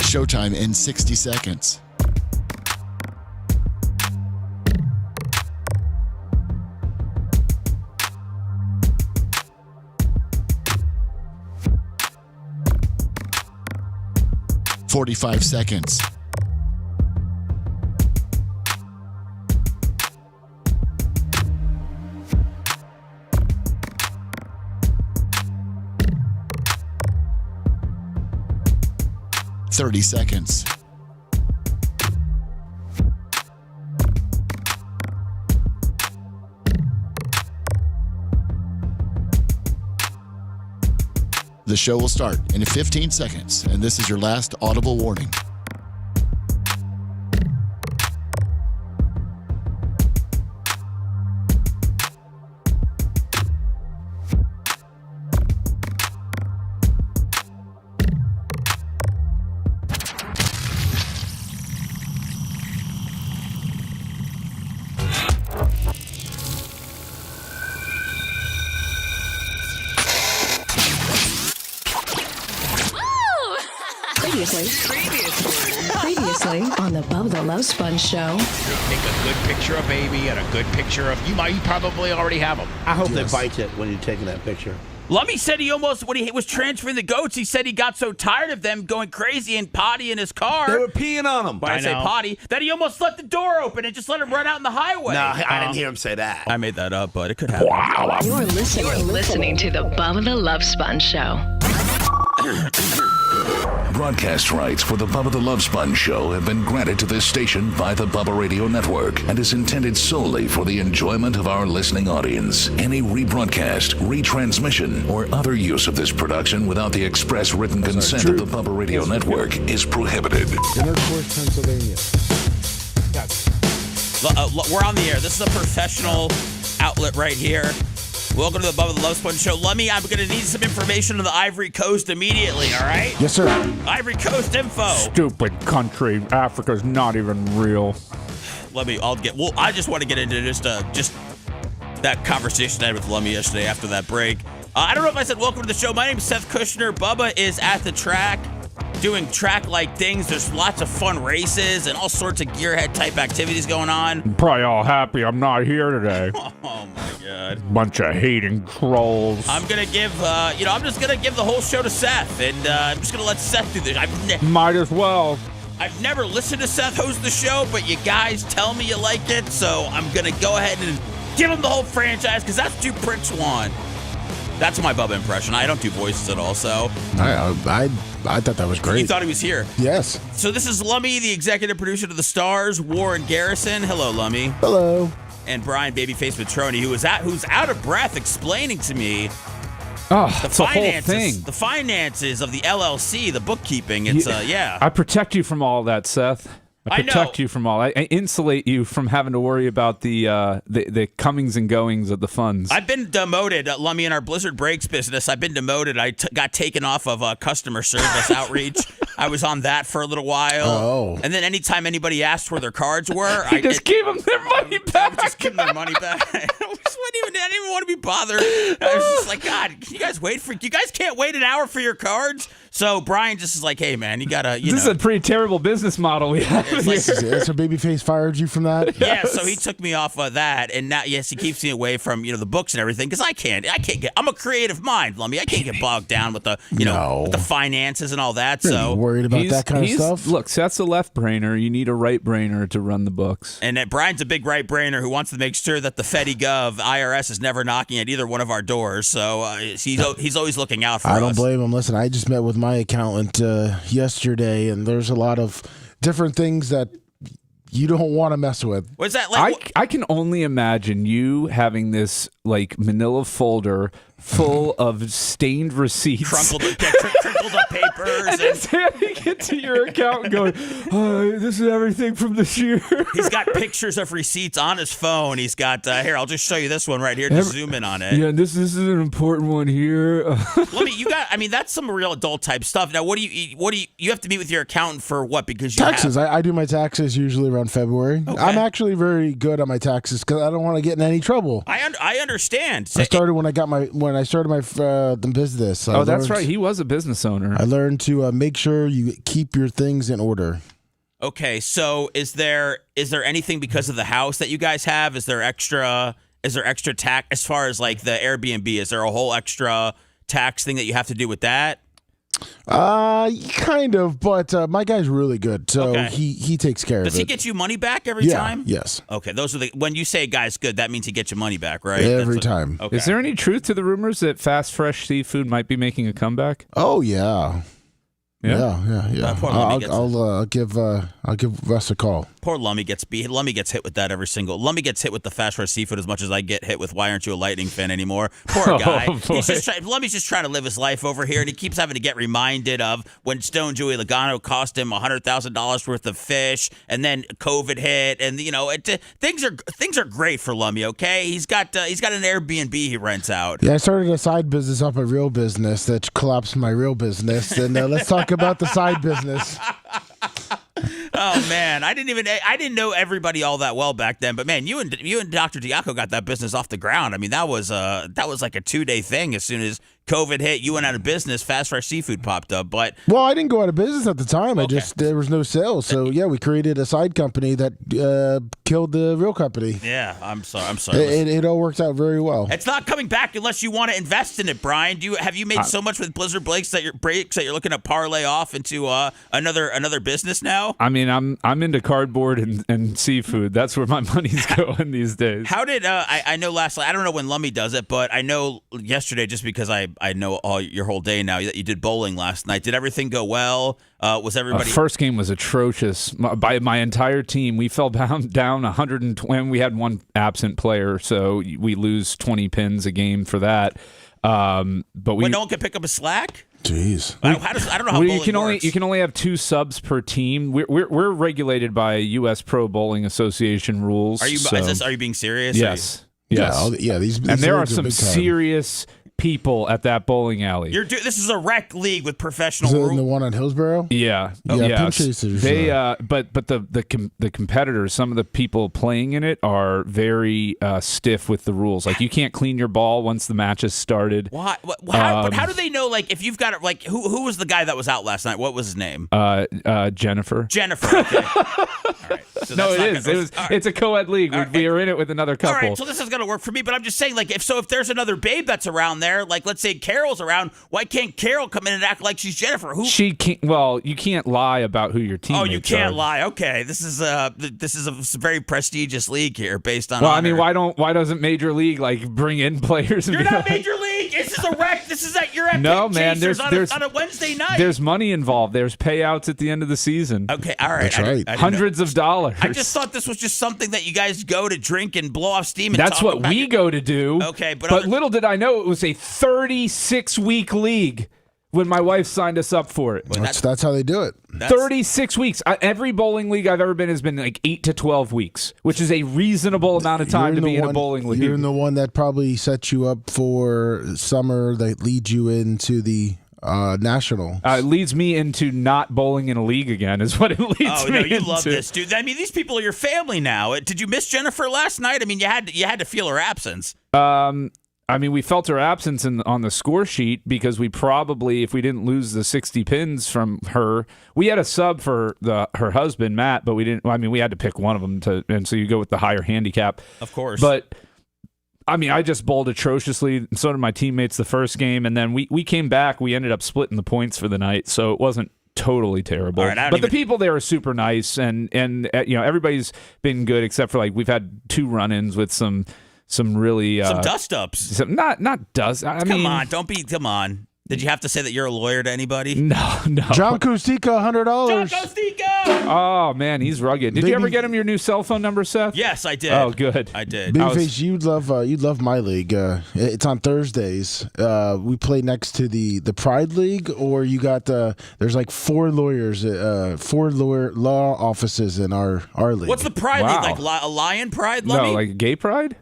Showtime in 60 seconds. "45 seconds. "30 seconds. The show will start in 15 seconds, and this is your last audible warning. Previously on the Bubba the Love Sponge Show. Take a good picture of baby and a good picture of you. You probably already have them. I hope they bite it when you're taking that picture. Lummy said he almost, when he was transferring the goats, he said he got so tired of them going crazy and potty in his car. They were peeing on him. When I say potty, that he almost left the door open and just let him run out in the highway. No, I didn't hear him say that. I made that up, but it could happen. Wow. You're listening to the Bubba the Love Sponge Show. Broadcast rights for the Bubba the Love Sponge Show have been granted to this station by the Bubba Radio Network and is intended solely for the enjoyment of our listening audience. Any rebroadcast, retransmission, or other use of this production without the express written consent of the Bubba Radio Network is prohibited. Intercourse, Pennsylvania. We're on the air. This is a professional outlet right here. Welcome to the Bubba the Love Sponge Show. Lummy, I'm going to need some information on the Ivory Coast immediately, all right? Yes, sir. Ivory Coast info. Stupid country. Africa's not even real. I just want to get into just that conversation I had with Lummy yesterday after that break. I don't know if I said welcome to the show. My name is Seth Kushner. Bubba is at the track doing track-like things. There's lots of fun races and all sorts of gearhead-type activities going on. I'm probably all happy I'm not here today. Oh, my God. Bunch of hating trolls. I'm going to give, I'm just going to give the whole show to Seth, and I'm just going to let Seth do this. Might as well. I've never listened to Seth host the show, but you guys tell me you like it, so I'm going to go ahead and give him the whole franchise, because that's what you pricks want. That's my Bubba impression. I don't do voices at all, so. I thought that was great. You thought he was here. Yes. So this is Lummy, the executive producer of The Stars, Warren Garrison. Hello, Lummy. Hello. And Brian Babyface Matroni, who's out of breath explaining to me the whole thing. The finances of the LLC, the bookkeeping. It's I protect you from all that, Seth. I protect you from all. I insulate you from having to worry about the comings and goings of the funds. I've been demoted, Lummy, in our Blizzard Breaks business. I've been demoted. I got taken off of customer service outreach. I was on that for a little while. Oh. And then anytime anybody asked where their cards were, I just gave them their money back. I would just give them their money back. I didn't even want to be bothered. I was just like, God, can you guys you guys can't wait an hour for your cards? So Brian just is like, hey, man, you got to, This is a pretty terrible business model we have here. So Babyface fired you from that? Yeah, so he took me off of that, and now, yes, he keeps me away from, the books and everything, because I can't get, I'm a creative mind, Lummy. I can't get bogged down with the, with the finances and all that, so. Worried about that kind of stuff? Look, Seth's a left brainer. You need a right brainer to run the books. And Brian's a big right brainer who wants to make sure that the FedEgov, IRS, is never knocking at either one of our doors, so he's always looking out for us. I don't blame him. Listen, I just met with my accountant yesterday, and there's a lot of different things that you don't want to mess with. What's that like? I can only imagine you having this manila folder full of stained receipts, crumpled up papers, and just handing it to your accountant, going, "This is everything from this year." He's got pictures of receipts on his phone. He's got here. I'll just show you this one right here. Just zoom in on it. Yeah, this is an important one here. That's some real adult type stuff. Now, what do you have to meet with your accountant for what? Because taxes. I do my taxes usually around February. Okay. I'm actually very good on my taxes because I don't want to get in any trouble. I understand understand. I started when I started my the business. That's right. He was a business owner. I learned to make sure you keep your things in order. Okay, so is there anything because of the house that you guys have? Is there extra tax as far as like the Airbnb? Is there a whole extra tax thing that you have to do with that? Kind of, but my guy's really good, so Okay. he takes care of it. Does he get you money back every time? Yes. Okay, those are when you say guy's good, that means he gets you money back, right? Every time. Okay. Is there any truth to the rumors that Fast Fresh Seafood might be making a comeback? Oh yeah. Yeah. Poor Lummy I'll give Russ a call. Poor Lummy gets beat. Lummy gets hit with that every single. Lummy gets hit with the Fast Fresh Seafood as much as I get hit with Why Aren't You a Lightning Fan anymore? Poor guy. Lummy's just trying to live his life over here, and he keeps having to get reminded of when Stone Joey Logano cost him $100,000 worth of fish, and then COVID hit, and things are great for Lummy. Okay, he's got an Airbnb he rents out. Yeah, I started a side business off my real business that collapsed my real business, and let's talk about the side business. Oh man, I didn't know everybody all that well back then. But man, you and Dr. Diaco got that business off the ground. I mean, that was like a 2-day thing. As soon as COVID hit, you went out of business. Fast Fresh Seafood popped up. But I didn't go out of business at the time. Okay. There was no sales. So yeah, we created a side company that killed the real company. Yeah, I'm sorry. It all worked out very well. It's not coming back unless you want to invest in it, Brian. Have you made so much with Blizzard breaks that you're looking to parlay off into another business now? I mean, I'm into cardboard and seafood. That's where my money's going these days. How did I know last? I don't know when Lummy does it, but I know yesterday just because I know all your whole day now that you did bowling last night. Did everything go well? Was everybody? First game was atrocious. By my entire team, we fell down 120. We had one absent player, so we lose 20 pins a game for that. But when no one can pick up a slack. Jeez. I don't know how bowling works. You can only have 2 subs per team. We're regulated by U.S. Pro Bowling Association rules. Are you being serious? Yes. Yeah. These and there are some big time. serious people at that bowling alley. This is a rec league with professional Is it rules. in the one on Hillsborough? Yeah. Pin chasers. They but the competitors, some of the people playing in it are very stiff with the rules. Like you can't clean your ball once the match has started. Why? But how do they know? Like if you've got it, like who was the guy that was out last night? What was his name? Jennifer. Jennifer. Okay. All right. So No, it is. It's a co-ed league. We were in it with another couple. All right, so this is going to work for me, but I'm just saying, like, if there's another babe that's around there, like, let's say Carol's around, why can't Carol come in and act like she's Jennifer? She can't. Well, you can't lie about who your teammates are. Oh, you can't lie. Okay, this is a very prestigious league here, based on. Well, honor. I mean, why doesn't Major League like bring in players? And You're be not like, Major League. This is a wreck. This is that you're at No, Pin man, Chasers there's on a Wednesday night. There's money involved. There's payouts at the end of the season. Okay, all right. That's right. I didn't know. Hundreds of dollars. I just thought this was just something that you guys go to drink and blow off steam. And That's talk what about we go to do. Okay, but little did I know it was a 36-week league when my wife signed us up for it. That's how they do it. 36 weeks. Every bowling league I've ever been has been like 8 to 12 weeks, which is a reasonable amount of time to be in a bowling league. You're in the one that probably sets you up for summer that leads you into the national. It leads me into not bowling in a league again is what it leads me into. Oh, no, you love this, dude. I mean, these people are your family now. Did you miss Jennifer last night? I mean, you had to feel her absence. I mean, we felt her absence on the score sheet because we probably, if we didn't lose the 60 pins from her, we had a sub for her husband, Matt, but we didn't. I mean, we had to pick one of them and so you go with the higher handicap. Of course. But I mean, I just bowled atrociously. So did my teammates the first game, and then we came back. We ended up splitting the points for the night, so it wasn't totally terrible. All right, but the people there are super nice, and everybody's been good except for like we've had 2 run-ins with some really some dust ups. Not dust. Come on. Did you have to say that you're a lawyer to anybody? No. John Costica, $100. John Costica! Oh man, he's rugged. Did you ever get him your new cell phone number, Seth? Yes, I did. Oh, good. I did. Babyface, you'd love my league. It's on Thursdays. We play next to the Pride League, or you got there's like 4 lawyers, 4 law offices in our league. What's the Pride League? Like a lion pride? No, like gay pride?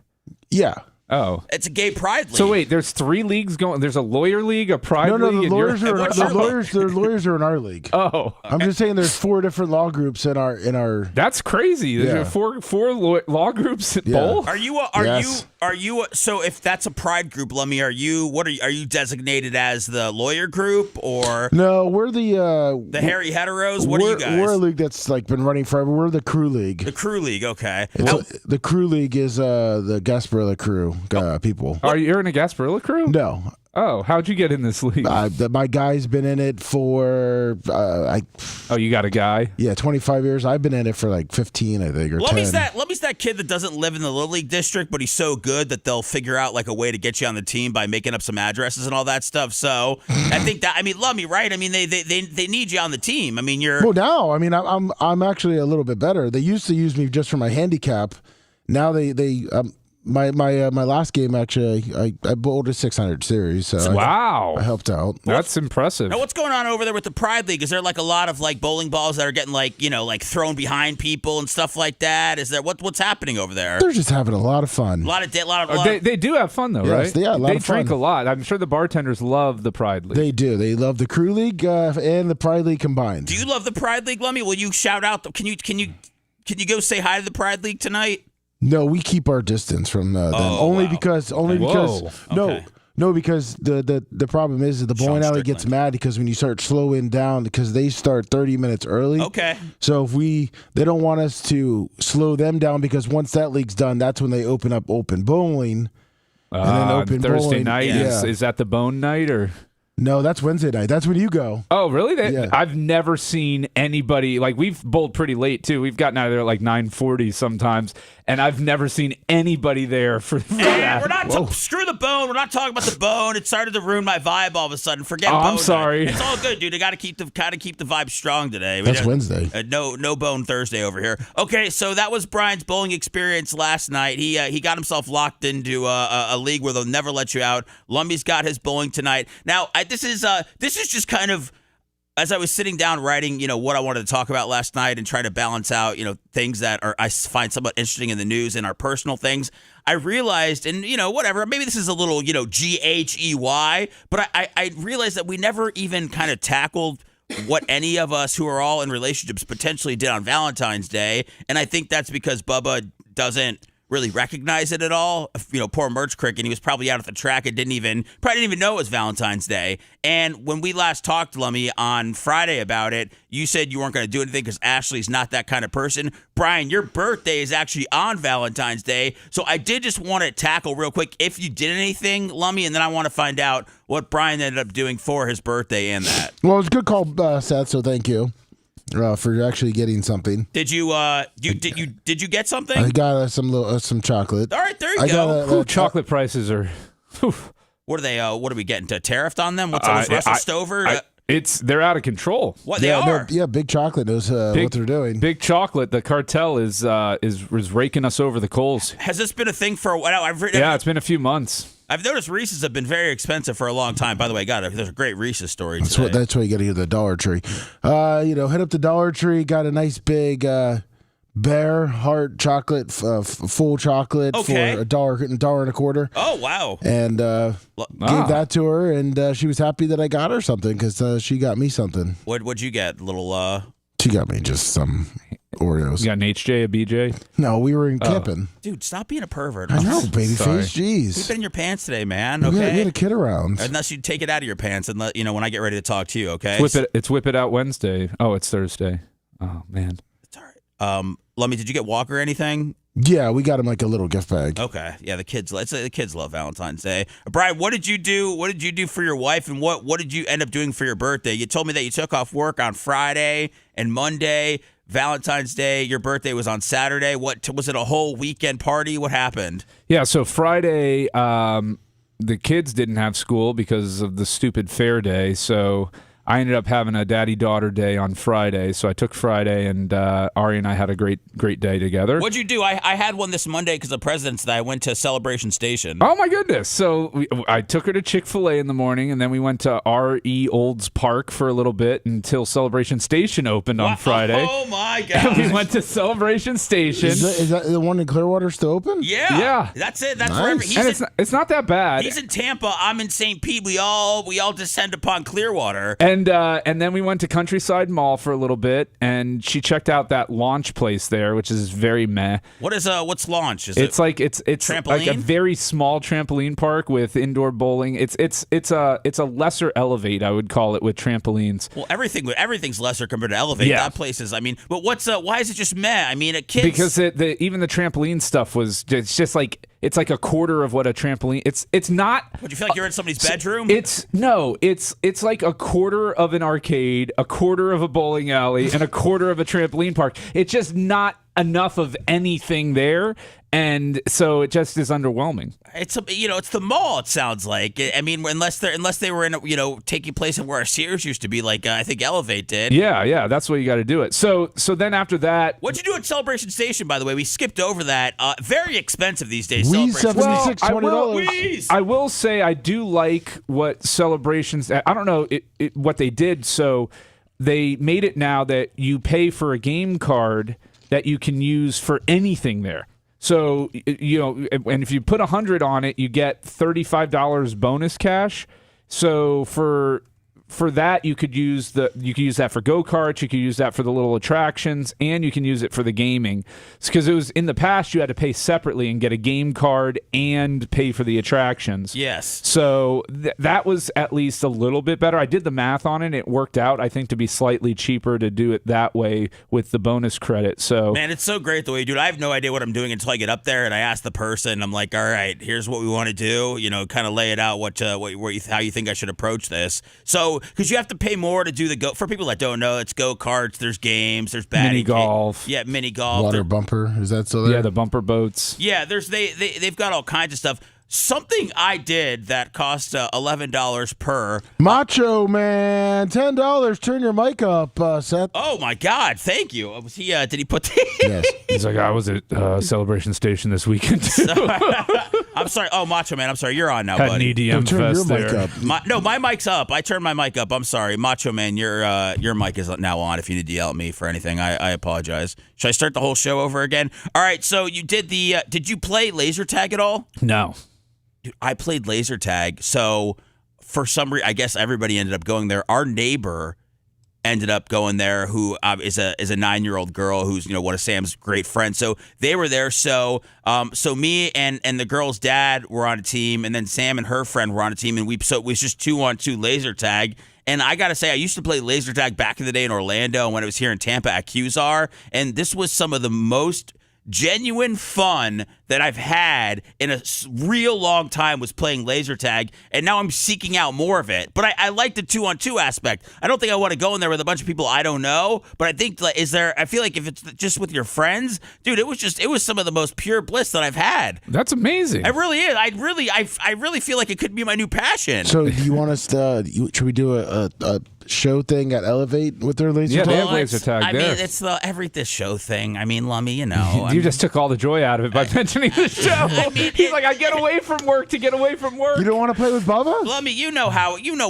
Yeah. Oh. It's a gay pride league. So wait, there's 3 leagues going. There's a lawyer league, a pride No, league. the lawyers are what's your the lawyers are in our league. Oh, I'm just saying, there's 4 different law groups in our. that's crazy. There's Yeah. four law groups at bowl. Are you so if that's a pride group, Lummy, are you designated as the lawyer group or No, we're the hairy heteros? What are you guys? We're a league that's like been running forever. We're the crew league. The crew league, okay. The crew league is the Gasparilla crew people. Are you in a Gasparilla crew? No. Oh, how'd you get in this league? My guy's been in it for You got a guy? 25 years. I've been in it for like 15, I think, or 10. Lummy's that kid that doesn't live in the Little League district, but he's so good that they'll figure out like a way to get you on the team by making up some addresses and all that stuff. So I think Lummy, right? I mean, they need you on the team. I mean, Well, now, I mean, I'm actually a little bit better. They used to use me just for my handicap. Now my last game, actually, I bowled a 600 series, so Wow. I helped out. That's impressive. Now, what's going on over there with the Pride League? Is there like a lot of like bowling balls that are getting like thrown behind people and stuff like that? Is there what's happening over there? They're just having a lot of fun. They do have fun though, Yes, right? yeah, a lot they of fun. drink a lot. I'm sure the bartenders love the Pride League. They do. They love the crew league and the Pride League combined. Do you love the Pride League, Lummy? Will you shout out? Can you go say hi to the Pride League tonight? No, we keep our distance from them. Only because Whoa. no, because the problem is that the bowling alley gets Strickland. mad because when you start slowing down, because they start 30 minutes early. Okay. So if they don't want us to slow them down, because once that league's done, that's when they open up open bowling. And then open Thursday bowling. night Yeah. is that the bone night or? No, that's Wednesday night. That's when you go. Oh, really? Yeah. I've never seen anybody like we've bowled pretty late too. We've gotten out of there at like 9:40 sometimes, and I've never seen anybody there for that. We're not screw the bone. We're not talking about the bone. It started to ruin my vibe all of a sudden. Forget bone. I'm sorry. Night. It's all good, dude. I got to keep the vibe strong today. That's Wednesday. No bone Thursday over here. Okay, so that was Brian's bowling experience last night. He got himself locked into a league where they'll never let you out. Lummy's got his bowling tonight. Now, this is just kind of as I was sitting down writing, what I wanted to talk about last night and trying to balance out, things that I find somewhat interesting in the news and our personal things. I realized, and whatever, maybe this is a little, GHEY, but I realized that we never even kind of tackled what any of us who are all in relationships potentially did on Valentine's Day. And I think that's because Bubba doesn't really recognize it at all. Poor Merch Crick, and he was probably out at the track and didn't even know it was Valentine's Day. And when we last talked, Lummy, on Friday about it, you said you weren't going to do anything because Ashley's not that kind of person. Brian, your birthday is actually on Valentine's Day, so I did just want to tackle real quick if you did anything, Lummy, and then I want to find out what Brian ended up doing for his birthday and that. Well, it was a good call, Seth, so thank you. For actually getting something. Did you did you get something? I got some chocolate. All right, there you go. Ooh, chocolate prices are. What are they? What are we getting? Tariffed on them? What's Russell Stover? They're out of control. What they are? Big Chocolate knows what they're doing. Big Chocolate, the cartel is raking us over the coals. Has this been a thing for a while? It's been a few months. I've noticed Reese's have been very expensive for a long time. By the way, there's a great Reese's story today. That's why you got to get the Dollar Tree. Hit up the Dollar Tree, got a nice big Bear Heart chocolate, full chocolate for $1.25. Oh, wow. And gave that to her, and she was happy that I got her something because she got me something. What'd you get? She got me just some Oreos. You got an HJ, a BJ? No, we were in camping. Dude, stop being a pervert. I know, Babyface. Jeez. Keep it in your pants today, man, We okay? had a kid around. Unless you take it out of your pants and let when I get ready to talk to you, okay? It's Whip It Out Wednesday. Oh, it's Thursday. Oh, man. It's all right. Lummy, did you get Walker anything? Yeah, we got him like a little gift bag. Okay, yeah, the kids love Valentine's Day. Brian, what did you do? What did you do for your wife, and what did you end up doing for your birthday? You told me that you took off work on Friday and Monday. Valentine's Day, your birthday was on Saturday. What was it? A whole weekend party? What happened? Yeah, so Friday, the kids didn't have school because of the stupid fair day. So I ended up having a daddy-daughter day on Friday, so I took Friday, and Ari and I had a great day together. What'd you do? I had one this Monday because of President's Day. I went to Celebration Station. Oh, my goodness. So I took her to Chick-fil-A in the morning, and then we went to R.E. Olds Park for a little bit until Celebration Station opened on Friday. Oh, my God. And we went to Celebration Station. Is that the one in Clearwater still open? Yeah. That's it. That's Nice. wherever. And it's not that bad. He's in Tampa. I'm in St. Pete. We all descend upon Clearwater. And then we went to Countryside Mall for a little bit, and she checked out that launch place there, which is very meh. What's launch? It's like trampoline? like a very small trampoline park with indoor bowling. It's a lesser Elevate, I would call it, with trampolines. Well, everything's lesser compared to Elevate. Yeah. That place is. I mean, but why is it just meh? I mean, a kid. Because even the trampoline stuff it's just like. It's like a quarter of what a trampoline. It's not. Would you feel like you're in somebody's bedroom? It's like a quarter of an arcade, a quarter of a bowling alley, and a quarter of a trampoline park. It's just not enough of anything there, and so it just is underwhelming. It's the mall. It sounds like. I mean, unless they were in taking place in where a Sears used to be, like I think Elevate did. Yeah, that's what you got to do it. So then after that, what'd you do at Celebration Station? By the way, we skipped over that. Very expensive these days. Wheeze Celebration $76, $20. I will say I do like what Celebrations. I don't know what they did. So they made it now that you pay for a game card that you can use for anything there. So, and if you put 100 on it, you get $35 bonus cash. So for that, you could use that for go-karts, you could use that for the little attractions, and you can use it for the gaming. Because it was in the past you had to pay separately and get a game card and pay for the attractions. Yes. So that was at least a little bit better. I did the math on it. It worked out, I think, to be slightly cheaper to do it that way with the bonus credit. So man, it's so great the way you do it. I have no idea what I'm doing until I get up there and I ask the person. I'm like, all right, here's what we want to do. Kind of lay it out how you think I should approach this. So because you have to pay more to do for people that don't know, it's go-karts, there's games, there's batting. Mini golf. Yeah, mini golf. Water bumper. Is that still there? Yeah, the bumper boats. Yeah, they've got all kinds of stuff. Something I did that cost $11 per. Macho Man, $10. Turn your mic up, Seth. Oh my God! Thank you. Was he? Did he put? Yes. He's like, I was at Celebration Station this weekend too. I'm sorry. Oh, Macho Man, I'm sorry. You're on now, Had buddy. an EDM Turn fest your mic there. up. My mic's up. I turned my mic up. I'm sorry, Macho Man. Your mic is now on. If you need to yell at me for anything, I apologize. Should I start the whole show over again? All right. So you did the. Did you play laser tag at all? No. Dude, I played laser tag. So for some reason, I guess everybody ended up going there. Our neighbor ended up going there, who is a 9-year-old girl who's one of Sam's great friends. So they were there. So me and the girl's dad were on a team, and then Sam and her friend were on a team, and it was just 2-on-2 laser tag. And I gotta say, I used to play laser tag back in the day in Orlando, and when it was here in Tampa at QZAR, and this was some of the most genuine fun that I've had in a real long time was playing laser tag, and now I'm seeking out more of it. But I like the 2-on-2 aspect. I don't think I want to go in there with a bunch of people I don't know, but I think I feel like if it's just with your friends, dude, it was some of the most pure bliss that I've had. That's amazing. It really is. I really feel like it could be my new passion. So do you want us to, should we do a show thing at Elevate with their laser tag? They have laser tag there. I mean, it's this show thing. I mean, Lummy, you just took all the joy out of it by mentioning the show. He's like, I get away from work to get away from work. You don't want to play with Bubba? Lummy, you know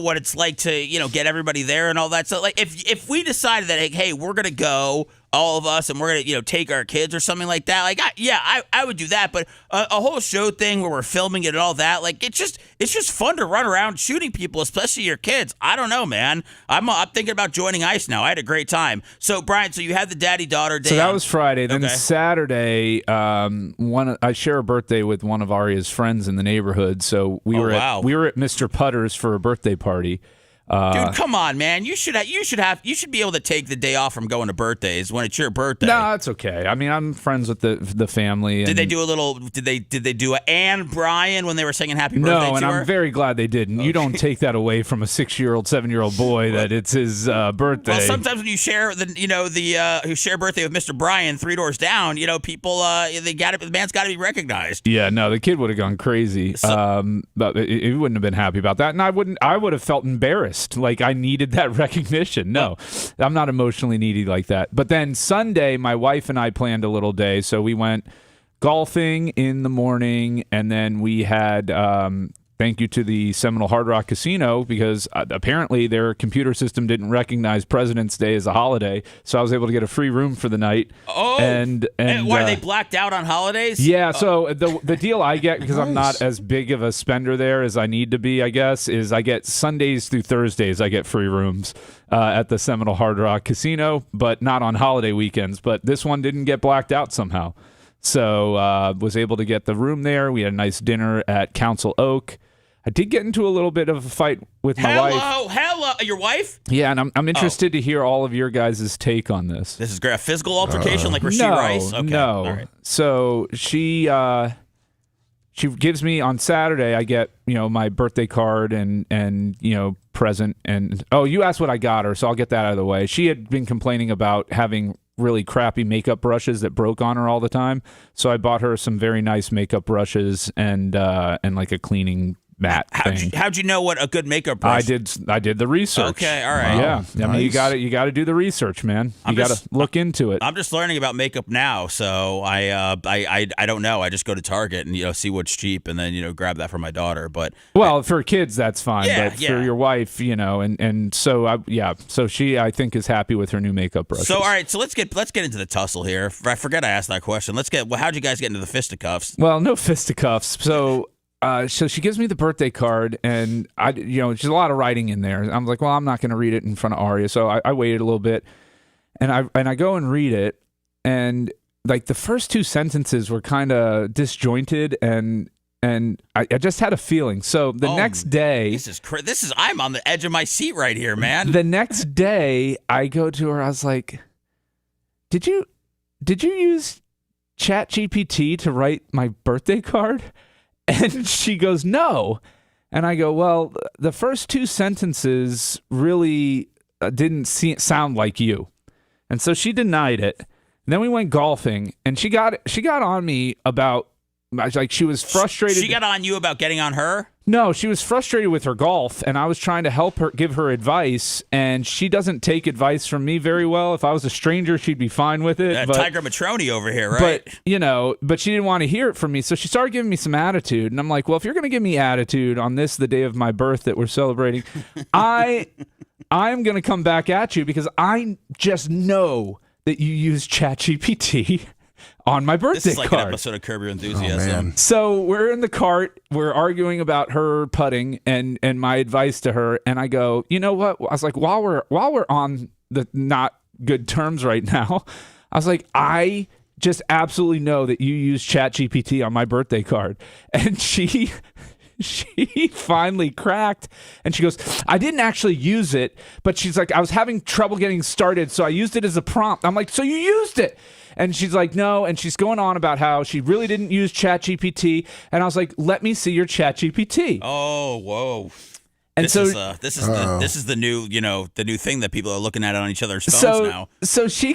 what it's like to get everybody there and all that. So like, if we decided that, hey, we're gonna go, all of us, and we're gonna take our kids or something like that, like I would do that. But a whole show thing where we're filming it and all that, like it's just fun to run around shooting people, especially your kids. I don't know, man. I'm thinking about joining ICE now. I had a great time. So Brian, you had the daddy-daughter day. So that was Friday. Then Okay. Saturday, I share a birthday with one of Aria's friends in the neighborhood. So we were at Mr. Putter's for a birthday party. Dude, come on, man! You should be able to take the day off from going to birthdays when it's your birthday. No, it's okay. I mean, I'm friends with the family. Did they do a little? Did they do a and Brian when they were singing Happy Birthday? No, and to her? I'm very glad they didn't. Okay. You don't take that away from a 6-year-old, 7-year-old boy that it's his birthday. Well, sometimes when you share who share birthday with Mr. Brian 3 doors down, people the man's got to be recognized. Yeah, no, the kid would have gone crazy. But he wouldn't have been happy about that, and I would have felt embarrassed embarrassed. Like I needed that recognition. No, I'm not emotionally needy like that. But then Sunday, my wife and I planned a little day. So we went golfing in the morning, and then we had thank you to the Seminole Hard Rock Casino, because apparently their computer system didn't recognize President's Day as a holiday, so I was able to get a free room for the night. Oh, and why are they blacked out on holidays? Yeah, so the deal I get, because I'm not as big of a spender there as I need to be, I guess, is I get Sundays through Thursdays, I get free rooms at the Seminole Hard Rock Casino, but not on holiday weekends. But this one didn't get blacked out somehow. So was able to get the room there. We had a nice dinner at Council Oak. I did get into a little bit of a fight with my wife. Hello, your wife? Yeah, and I'm interested to hear all of your guys' take on this. This is great. A physical altercation like Rasheed Rice? Okay. No. All right. So she gives me on Saturday. I get my birthday card and present. And you asked what I got her, so I'll get that out of the way. She had been complaining about having really crappy makeup brushes that broke on her all the time, so I bought her some very nice makeup brushes and like a cleaning mat thing. How'd you know what a good makeup brush? I did the research. Okay, all right. Yeah, Nice. I mean you got to do the research, man. You got to look into it. I'm just learning about makeup now, so I don't know. I just go to Target and see what's cheap, and then grab that for my daughter. But for kids that's fine, Yeah, but yeah. for your wife, and so so she I think is happy with her new makeup brushes. So all right, so let's get into the tussle here. I forget I asked that question. How'd you guys get into the fisticuffs? Well, no fisticuffs. So she gives me the birthday card, and there's a lot of writing in there. I'm like, well, I'm not going to read it in front of Aria, so I waited a little bit, and I go and read it, and like the first two sentences were kind of disjointed, and I just had a feeling. So the next day, this is I'm on the edge of my seat right here, man. The next day, I go to her. I was like, did you use ChatGPT to write my birthday card? And she goes, no. And I go, well, the first two sentences really didn't sound like you. And so she denied it. And then we went golfing, and she got on me about, like, she was frustrated. She got on you about getting on her? No, she was frustrated with her golf, and I was trying to help her, give her advice, and she doesn't take advice from me very well. If I was a stranger, she'd be fine with it. Tiger Matroni over here, right? But she didn't want to hear it from me, so she started giving me some attitude, and I'm like, well, if you're going to give me attitude on the day of my birth that we're celebrating, I'm going to come back at you, because I just know that you use ChatGPT on my birthday card. This is like an episode of Curb Your Enthusiasm. So we're in the cart. We're arguing about her putting and my advice to her. And I go, you know what? I was like, while we're on the not good terms right now, I was like, I just absolutely know that you use ChatGPT on my birthday card. And she finally cracked, and she goes, I didn't actually use it, but she's like, I was having trouble getting started, so I used it as a prompt. I'm like, so you used it? And she's like, no, and she's going on about how she really didn't use ChatGPT, and I was like, let me see your ChatGPT. Oh, whoa. And this is the new the new thing that people are looking at on each other's phones now. So she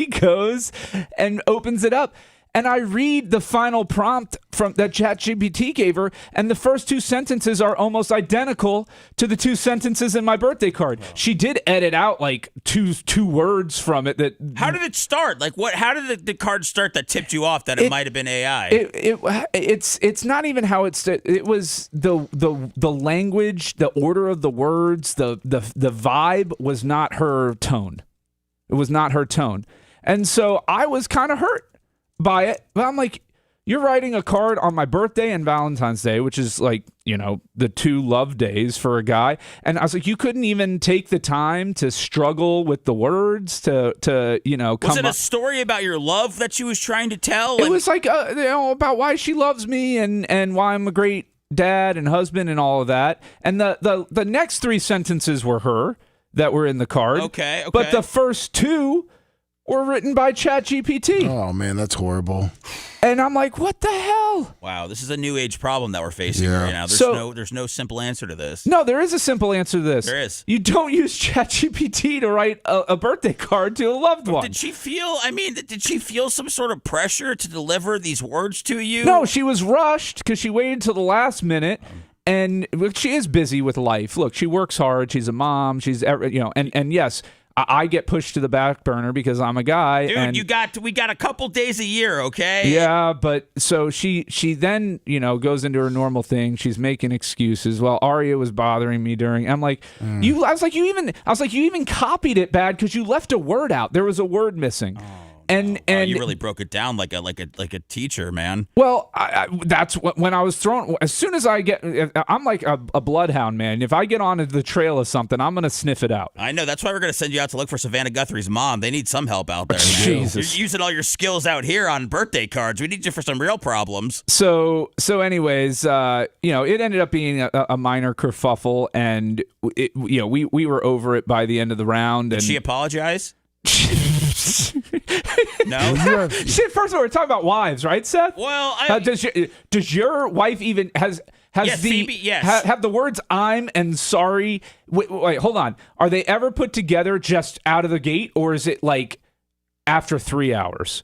goes and opens it up, and I read the final prompt from that ChatGPT gave her, and the first two sentences are almost identical to the two sentences in my birthday card. Oh. She did edit out like two words from it. How did it start? Like what? How did the card start that tipped you off that it might have been AI? It's not even how it started. It was the language, the order of the words, the vibe was not her tone. It was not her tone, and so I was kind of hurt by it. But I'm like, you're writing a card on my birthday and Valentine's Day, which is like, the two love days for a guy. And I was like, you couldn't even take the time to struggle with the words to Was it a story about your love that she was trying to tell? It was like, about why she loves me and why I'm a great dad and husband and all of that. And the next three sentences were her that were in the card. Okay. But the first two were written by ChatGPT. Oh, man, that's horrible. And I'm like, what the hell? Wow, this is a new age problem that we're facing right now. There's no simple answer to this. No, there is a simple answer to this. There is. You don't use ChatGPT to write a birthday card to a loved one. Did she feel some sort of pressure to deliver these words to you? No, she was rushed because she waited till the last minute. And look, she is busy with life. Look, she works hard. She's a mom. She's, and yes, I get pushed to the back burner because I'm a guy. Dude, and we got a couple days a year, okay? Yeah, but so she then, goes into her normal thing. She's making excuses. Well, Aria was bothering me during. I'm like, you even copied it bad because you left a word out. There was a word missing. And you really broke it down like a teacher, man. Well, that's when I was thrown. As soon as I'm like a bloodhound, man. If I get onto the trail of something, I'm gonna sniff it out. I know. That's why we're gonna send you out to look for Savannah Guthrie's mom. They need some help out there. Jesus, you're using all your skills out here on birthday cards. We need you for some real problems. So anyways, it ended up being a minor kerfuffle, and we were over it by the end of the round. Did she apologize? No. Shit. First of all, we're talking about wives, right, Seth? Well, does your wife even have the words "I'm" and "sorry"? Wait, hold on. Are they ever put together just out of the gate, or is it like after 3 hours?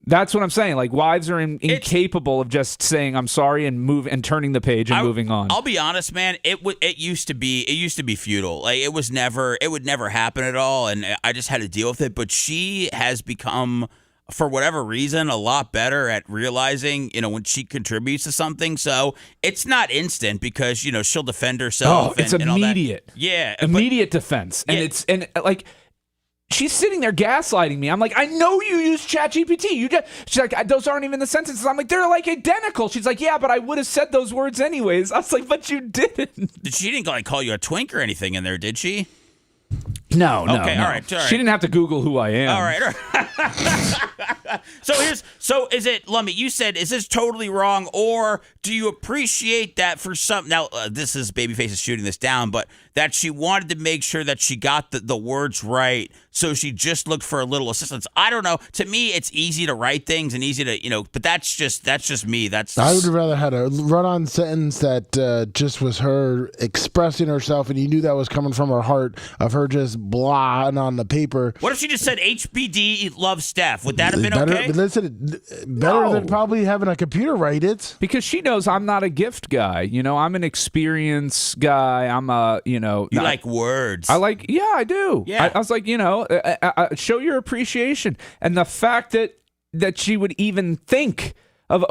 That's what I'm saying. Like, wives are incapable of just saying "I'm sorry" and turning the page and moving on. I'll be honest, man. It used to be futile. Like, it would never happen at all, and I just had to deal with it. But she has become, for whatever reason, a lot better at realizing, when she contributes to something. So it's not instant because she'll defend herself. Oh, it's immediate. All that. Yeah, immediate defense, and she's sitting there gaslighting me. I'm like, I know you use ChatGPT. She's like, those aren't even the sentences. I'm like, they're like identical. She's like, yeah, but I would have said those words anyways. I was like, but you didn't. She didn't like call you a twink or anything in there, did she? No. Okay, no. All right. She didn't have to Google who I am. All right. So is it, Lummy, you said, is this totally wrong, or do you appreciate that for some, now this is Babyface is shooting this down, but that she wanted to make sure that she got the words right, so she just looked for a little assistance? I don't know. To me, it's easy to write things and easy to, but that's just me. I would rather had a run-on sentence that just was her expressing herself, and you knew that was coming from her heart, of her just blah on the paper. What if she just said HBD loves Steph? Would that have been better, okay? Listen, better than probably having a computer write it. Because she knows I'm not a gift guy. I'm an experience guy. I'm a, You like words. I I do. Yeah. I was like, show your appreciation. And the fact that she would even think of,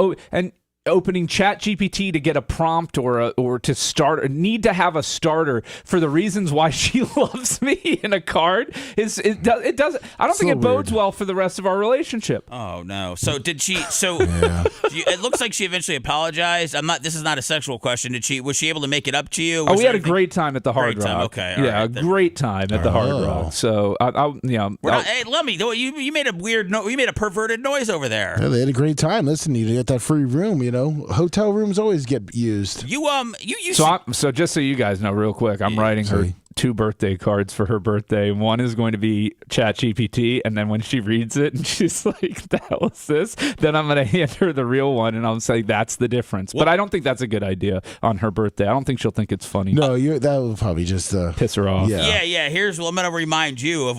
opening ChatGPT to get a prompt or to start, or need to have a starter for the reasons why she loves me in a card, it doesn't. I don't think it bodes well for the rest of our relationship. Oh no! So did she? So it looks like she eventually apologized. This is not a sexual question. Was she able to make it up to you? We had a great time at the Hard Rock. Okay, a great time at the Hard Rock. So hey, Lummy, you made a weird you made a perverted noise over there. Yeah, they had a great time. Listen, you get that free room. Hotel rooms always get used. You used so just so you guys know, real quick, I'm writing her 2 birthday cards for her birthday. One is going to be ChatGPT, and then when she reads it and she's like, "The hell is this?" then I'm going to hand her the real one, and I'll say that's the difference. But I don't think that's a good idea on her birthday. I don't think she'll think it's funny. No, that will probably just piss her off. Yeah. I'm going to remind you of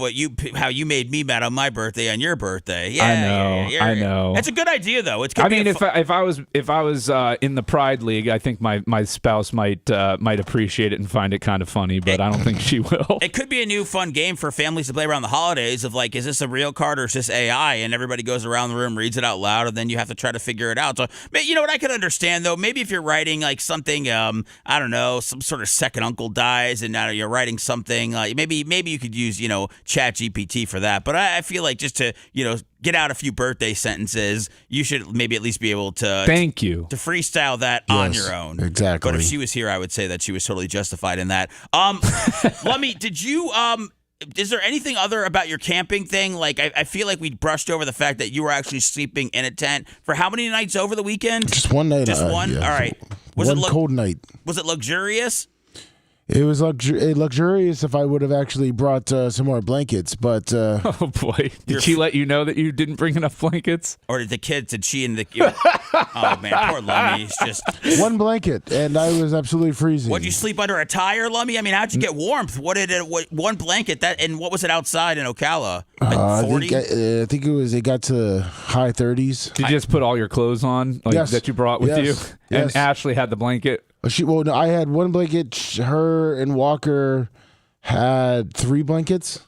how you made me mad on my birthday on your birthday. Yeah, I know. It's a good idea though. It's. If I was in the Pride League, I think my spouse might appreciate it and find it kind of funny, but I don't think she will. It could be a new fun game for families to play around the holidays of like, is this a real card or is this AI? And everybody goes around the room, reads it out loud, and then you have to try to figure it out. So, you know what I could understand though? Maybe if you're writing like something, I don't know, some sort of second uncle dies, and now you're writing something. Maybe you could use ChatGPT for that. But I feel like just to get out a few birthday sentences, you should maybe at least be able to to freestyle that on your own. Exactly. But if she was here, I would say that she was totally justified in that. Lummy, did you is there anything other about your camping thing? Like, I feel like we brushed over the fact that you were actually sleeping in a tent for how many nights over the weekend? Just one night. Just one? Yeah. All right. One cold night. Was it luxurious? It was luxurious if I would have actually brought some more blankets, but... oh, boy. Did she let you know that you didn't bring enough blankets? Or did she and the... oh, man, poor Lummy. It's just... One blanket, and I was absolutely freezing. Would you sleep under a tire, Lummy? I mean, how'd you get warmth? One blanket, and what was it outside in Ocala? Like 40? I think it got to high 30s. Did you just put all your clothes on that you brought with you? And Ashley had the blanket? No, I had one blanket. Her and Walker had 3 blankets.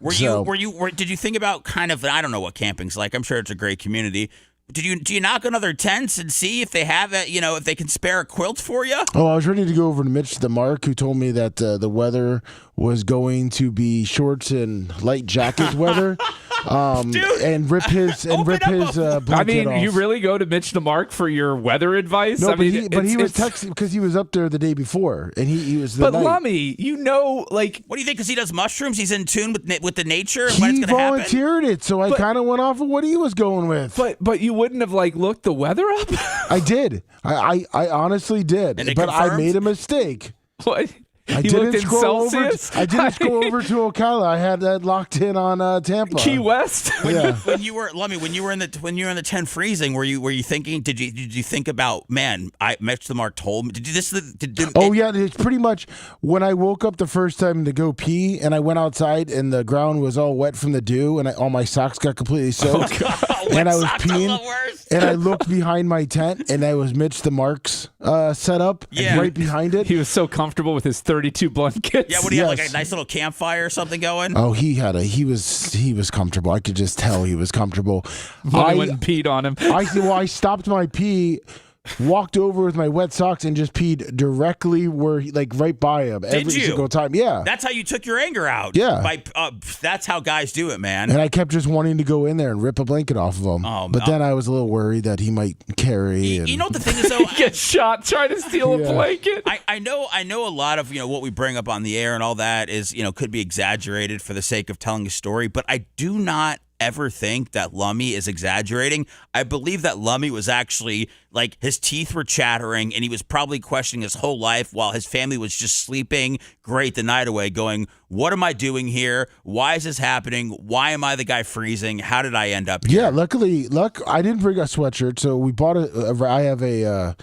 Did you think about kind of, I don't know what camping's like. I'm sure it's a great community. Do you knock on other tents and see if they have it, if they can spare a quilt for you? Oh, I was ready to go over to Mitch the Mark, who told me that the weather was going to be shorts and light jacket weather. Dude, and rip his blanket I mean, off. you really go to Mitch the Mark for your weather advice? No, I mean, but he was texting because he was up there the day before, and he was. But Lummy, what do you think? Because he does mushrooms, he's in tune with the nature and when it's He going to happen. volunteered it, so I kind of went off of what he was going with. But you wouldn't have looked the weather up? I did. I honestly did. And it but I confirmed? made a mistake. What? I He didn't looked in scroll over. Celsius? I didn't scroll over to Ocala. I had that locked in on Tampa. Key West? Yeah. When you were in the tent freezing, were you thinking? Did you think about, man? Mitch the Mark told me. Yeah, it's pretty much when I woke up the first time to go pee, and I went outside, and the ground was all wet from the dew, and all my socks got completely soaked. And I was peeing, and I looked behind my tent, and I was Mitch the Mark's setup, right behind it. He was so comfortable with his 32 blankets. Yeah, what do you have, like a nice little campfire or something going? Oh, he was comfortable. I could just tell he was comfortable. I went and peed on him. I stopped my pee, walked over with my wet socks, and just peed directly right by him every single time. Yeah, that's how you took your anger out. Yeah, that's how guys do it, man. And I kept just wanting to go in there and rip a blanket off of him. But then I was a little worried that he might carry. You know what the thing is, though? Get shot trying to steal a blanket. I know a lot of what we bring up on the air and all that is could be exaggerated for the sake of telling a story, but I do not ever think that Lummy is exaggerating. I believe that Lummy was actually, his teeth were chattering and he was probably questioning his whole life while his family was just sleeping great the night away, going, what am I doing here? Why is this happening? Why am I the guy freezing? How did I end up here? Yeah, luckily I didn't bring a sweatshirt, so we bought I have a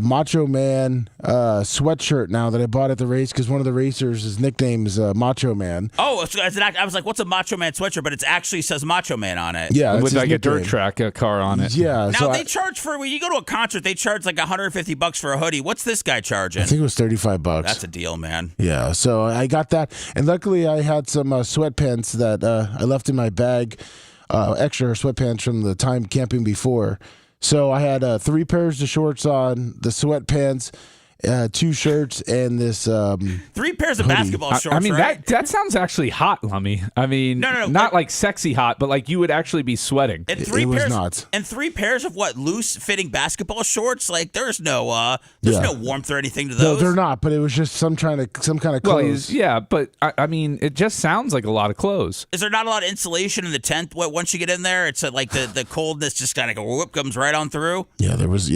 Macho Man sweatshirt now that I bought at the race because one of the racers, his nickname is Macho Man. Oh, so I was like, what's a Macho Man sweatshirt? But it actually says Macho Man on it. Yeah, with a dirt track car on it. Yeah. Now they charge when you go to a concert, they charge like $150 for a hoodie. What's this guy charging? I think it was $35. That's a deal, man. Yeah, so I got that, and luckily I had some sweatpants that I left in my bag, extra sweatpants from the time camping before. So I had 3 pairs of shorts on, the sweatpants, 2 shirts, and this 3 pairs of hoodie. basketball shorts. I mean, right? that sounds actually hot, Lummy. I mean, no, not like sexy hot, but you would actually be sweating. And it 3 was pairs, not. And 3 pairs of what, loose fitting basketball shorts? There's no warmth or anything to those. No, they're not, but it was just some kind of clothes. Well, but I mean, it just sounds like a lot of clothes. Is there not a lot of insulation in the tent? Once you get in there, it's like the coldness just kind of comes right on through. Yeah, there was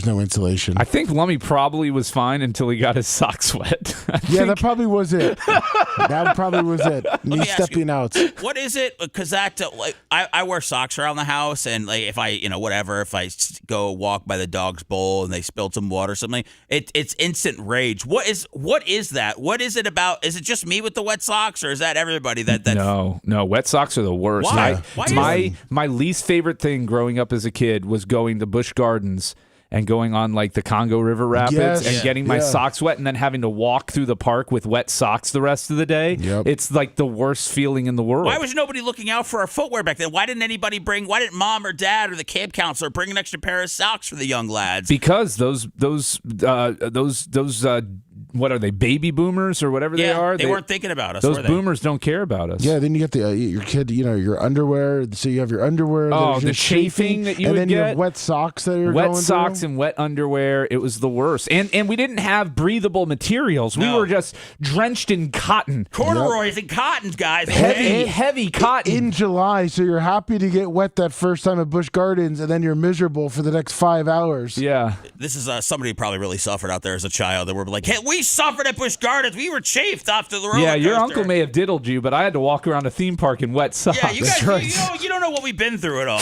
no insulation. I think Lummy probably was fine until he got his socks wet. That probably was it. That probably was it. Me stepping out. What is it? Because I wear socks around the house, and if I if I go walk by the dog's bowl and they spilled some water or something, it's instant rage. What is that? What is it about? Is it just me with the wet socks, or is that everybody? That No, wet socks are the worst. Why? My least favorite thing growing up as a kid was going to Busch Gardens and going on the Congo River Rapids and getting my socks wet and then having to walk through the park with wet socks the rest of the day. Yep. It's the worst feeling in the world. Why was nobody looking out for our footwear back then? Why didn't mom or dad or the camp counselor bring an extra pair of socks for the young lads? Because those what are they, baby boomers or whatever they are? They weren't thinking about us. Those boomers don't care about us. Yeah, then you get your kid, your underwear. So you have your underwear. Oh, the chafing that you and would then get. You have wet socks that are wet going socks through. And wet underwear. It was the worst. And we didn't have breathable materials. We were just drenched in cotton. Corduroys and cottons, guys. Heavy cotton. In July, so you're happy to get wet that first time at Busch Gardens, and then you're miserable for the next 5 hours. Yeah. This is somebody probably really suffered out there as a child. That were like, hey, we suffered at Busch Gardens. We were chafed off to the roller coaster. Yeah, your uncle may have diddled you, but I had to walk around a theme park in wet socks. Yeah, you guys, you don't know what we've been through at all.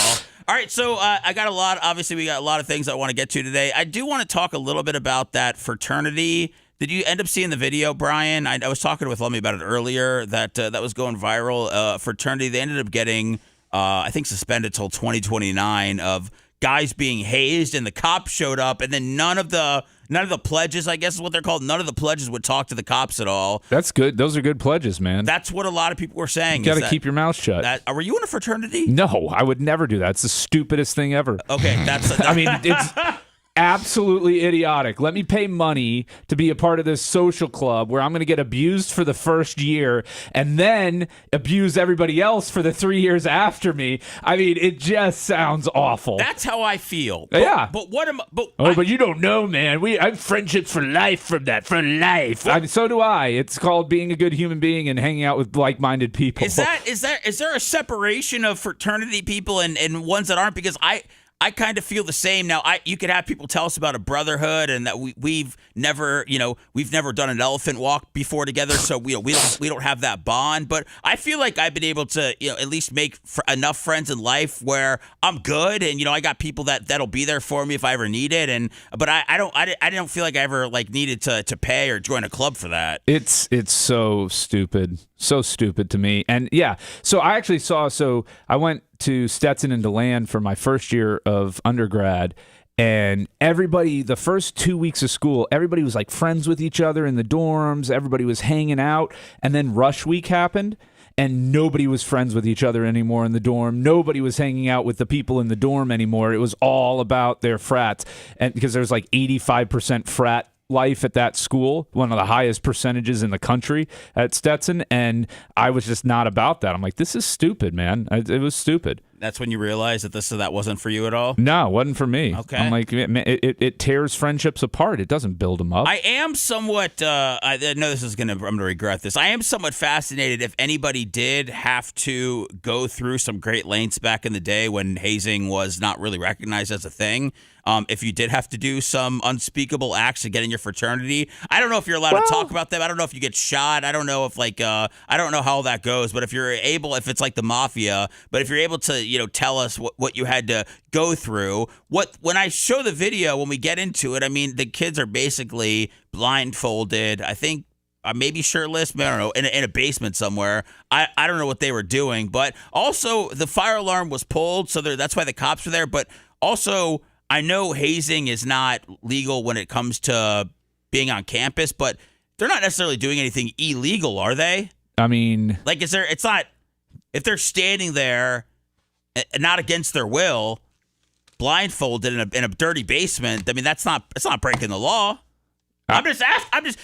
All right, so I got obviously we got a lot of things I want to get to today. I do want to talk a little bit about that fraternity. Did you end up seeing the video, Brian? I was talking with Lummy about it earlier, that was going viral. Fraternity, they ended up getting, I think, suspended till 2029 of guys being hazed, and the cops showed up, and then none of the None of the pledges, I guess is what they're called. None of the pledges would talk to the cops at all. That's good. Those are good pledges, man. That's what a lot of people were saying. You got to keep your mouth shut. Were you in a fraternity? No, I would never do that. It's the stupidest thing ever. Okay, that's. I mean, it's absolutely idiotic. Let me pay money to be a part of this social club where I'm going to get abused for the first year and then abuse everybody else for the 3 years after me. I mean, it just sounds awful. That's how I feel. Yeah. But what am? But you don't know, man. I have friendships for life from that. For life. So do I. It's called being a good human being and hanging out with like-minded people. Is there a separation of fraternity people and ones that aren't? Because I kind of feel the same. Now, you could have people tell us about a brotherhood and that we've never done an elephant walk before together, so we don't have that bond. But I feel like I've been able to at least make enough friends in life where I'm good, and I got people that'll be there for me if I ever need it. But I don't feel like I ever needed to pay or join a club for that. It's so stupid to me. And yeah, so I actually I went to Stetson and DeLand for my first year of undergrad, and everybody, the first 2 weeks of school, everybody was like friends with each other in the dorms. Everybody was hanging out, and then rush week happened, and nobody was friends with each other anymore in the dorm. Nobody was hanging out with the people in the dorm anymore. It was all about their frats, and because there's 85% frat life at that school, one of the highest percentages in the country at Stetson, and I was just not about that. I'm like, this is stupid, man. It was stupid. That's when you realize that wasn't for you at all? No, it wasn't for me. Okay. I'm like, it tears friendships apart. It doesn't build them up. I am somewhat, I know I'm going to regret this. I am somewhat fascinated if anybody did have to go through some great lengths back in the day when hazing was not really recognized as a thing. If you did have to do some unspeakable acts to get in your fraternity, I don't know if you're allowed to talk about them. I don't know if you get shot. I don't know if I don't know how all that goes. But if it's like the mafia, but if you're able to, tell us what you had to go through. When I show the video, when we get into it, I mean, the kids are basically blindfolded. I think maybe shirtless. I don't know, in a basement somewhere. I don't know what they were doing, but also the fire alarm was pulled, so that's why the cops were there. But also, I know hazing is not legal when it comes to being on campus, but they're not necessarily doing anything illegal, are they? I mean, it's not, if they're standing there, not against their will, blindfolded in a dirty basement. I mean, it's not breaking the law. This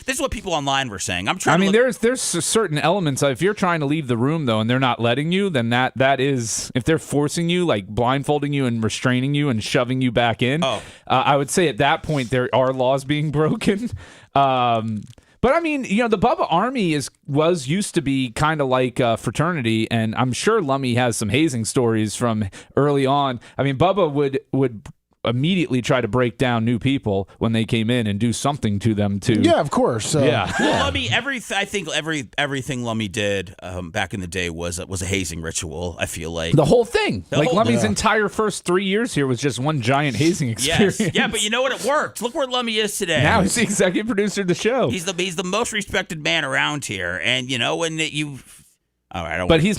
is what people online were saying. There's certain elements of, if you're trying to leave the room though and they're not letting you, then that is, if they're forcing you, like blindfolding you and restraining you and shoving you back in, I would say at that point there are laws being broken. But I mean, the Bubba Army was used to be kind of like a fraternity, and I'm sure Lummy has some hazing stories from early on. I mean, Bubba would immediately try to break down new people when they came in and do something to them too. Yeah, of course. Yeah. Well, Lummy, I think everything Lummy did back in the day was a hazing ritual. I feel like the whole thing, Lummy's entire first 3 years here was just one giant hazing experience. Yes. Yeah, but you know what? It worked. Look where Lummy is today. Now he's the executive producer of the show. He's the most respected man around here, and when you. All right, but he's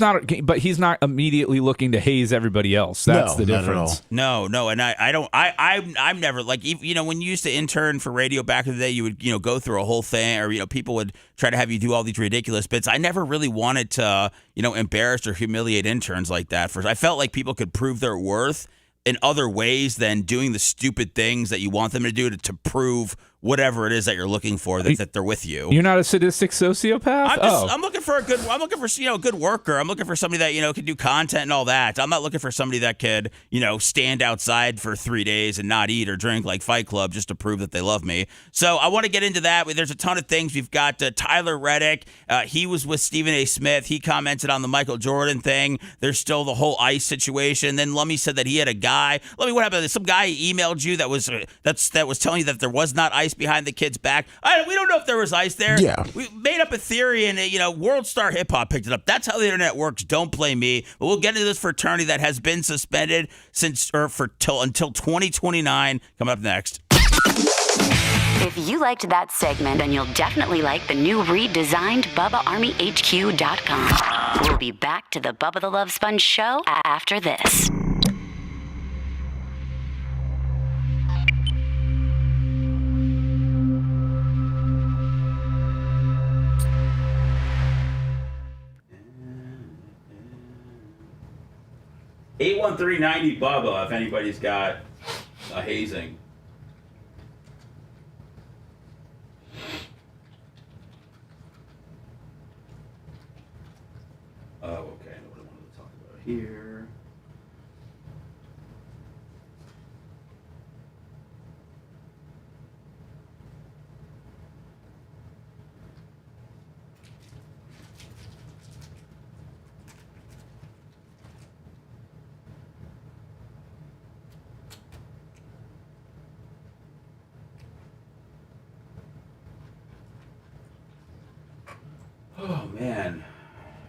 not immediately looking to haze everybody else. That's the difference. No, and I'm never when you used to intern for radio back in the day, you would go through a whole thing, or people would try to have you do all these ridiculous bits. I never really wanted to embarrass or humiliate interns like that. First, I felt like people could prove their worth in other ways than doing the stupid things that you want them to do to prove whatever it is that you're looking for, that they're with you. You're not a sadistic sociopath? I'm looking for a good worker. I'm looking for somebody that, can do content and all that. I'm not looking for somebody that could, stand outside for 3 days and not eat or drink like Fight Club just to prove that they love me. So I want to get into that. There's a ton of things. We've got Tyler Reddick. He was with Stephen A. Smith. He commented on the Michael Jordan thing. There's still the whole ICE situation. Then Lummy said that he had a guy. Lummy, what happened? Some guy emailed you that was telling you that there was not ICE behind the kid's back. We don't know if there was ICE there. Yeah. We made up a theory, and World Star Hip Hop picked it up. That's how the internet works. Don't blame me. But we'll get into this fraternity that has been suspended until 2029. Coming up next. If you liked that segment, then you'll definitely like the new redesigned BubbaArmyHQ.com. We'll be back to the Bubba the Love Sponge show after this. 81390 Bubba, if anybody's got a hazing. Oh, okay. I know what I wanted to talk about here. Oh, man.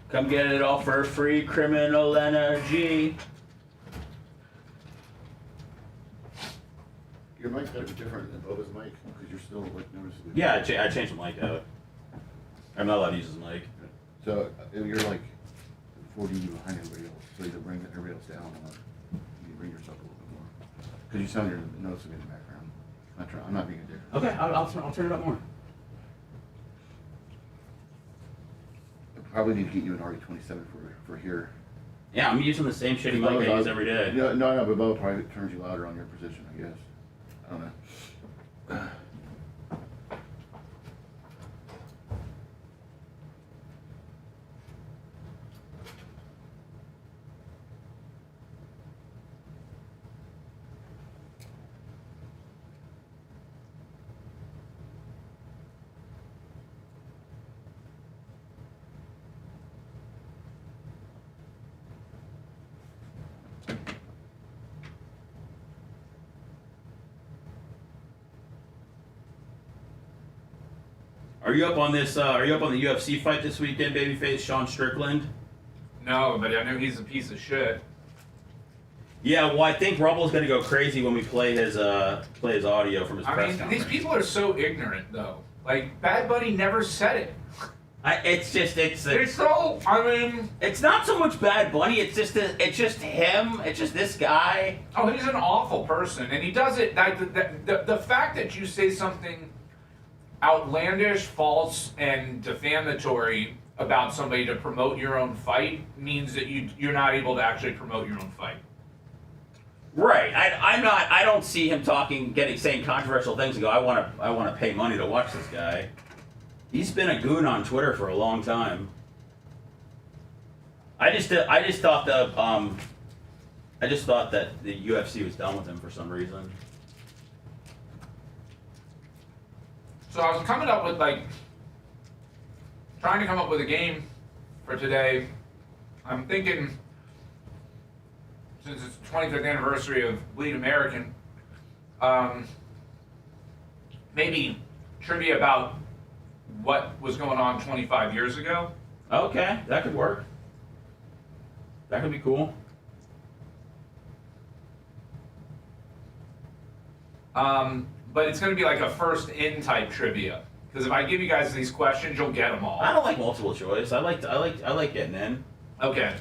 Come get it all for free, criminal energy. Your mic's got to be different than Bubba's mic because you're still like noticeably. Yeah, I changed the mic out. I'm not allowed to use his mic. So you're like 40 behind everybody else. So you bring everybody else down, or you bring yourself a little bit more because you sound noticeably in the background. I'm not being a dick. Okay, I'll turn it up more. Probably need to get you an RE27 for here. Yeah, I'm using the same shitty mic I use every day. No, but Bubba probably turns you louder on your position, I guess. I don't know. Are you up on this? Are you up on the UFC fight this weekend, Babyface? Sean Strickland. No, but I know he's a piece of shit. Yeah, well, I think Rubble's gonna go crazy when we play his audio from his press conference. These people are so ignorant, though. Like, Bad Bunny never said it. It's not so much Bad Bunny. It's just him. It's just this guy. Oh, he's an awful person, and he does it. The fact that you say something outlandish, false, and defamatory about somebody to promote your own fight means that you're not able to actually promote your own fight. Right. I don't see him saying controversial things and go, I want to pay money to watch this guy. He's been a goon on Twitter for a long time. I just thought that the UFC was done with him for some reason. So I was trying to come up with a game for today. I'm thinking, since it's the 25th anniversary of Bleed American, maybe trivia about what was going on 25 years ago. Okay, that could work. That could be cool. But it's going to be like a first in type trivia. Because if I give you guys these questions, you'll get them all. I don't like multiple choice. I like getting in. Okay.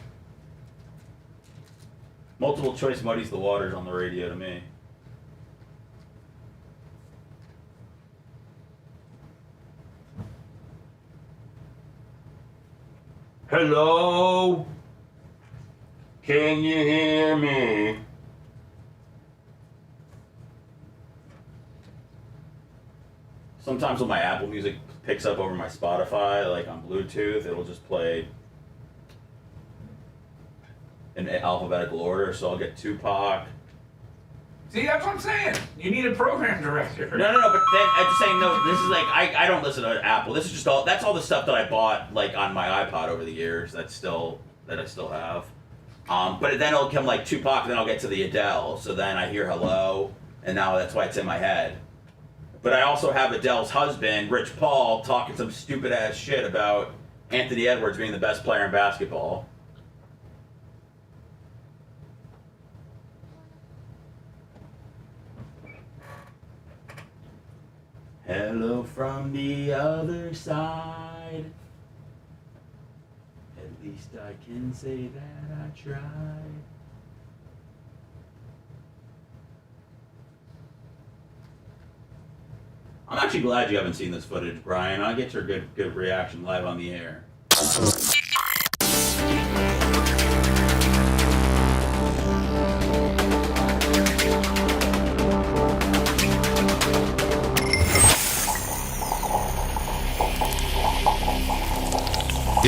Multiple choice muddies the waters on the radio to me. Hello? Can you hear me? Sometimes when my Apple Music picks up over my Spotify, like on Bluetooth, it'll just play in alphabetical order, so I'll get Tupac. See, that's what I'm saying. You need a program director. No, but then, I'm just saying, no, this is like, I don't listen to Apple. This is just that's all the stuff that I bought, like, on my iPod over the years that I still have. But then it'll come, like, Tupac, and then I'll get to the Adele, so then I hear Hello, and now that's why it's in my head. But I also have Adele's husband, Rich Paul, talking some stupid-ass shit about Anthony Edwards being the best player in basketball. Hello from the other side. At least I can say that I tried. I'm actually glad you haven't seen this footage, Brian. I'll get your good reaction live on the air.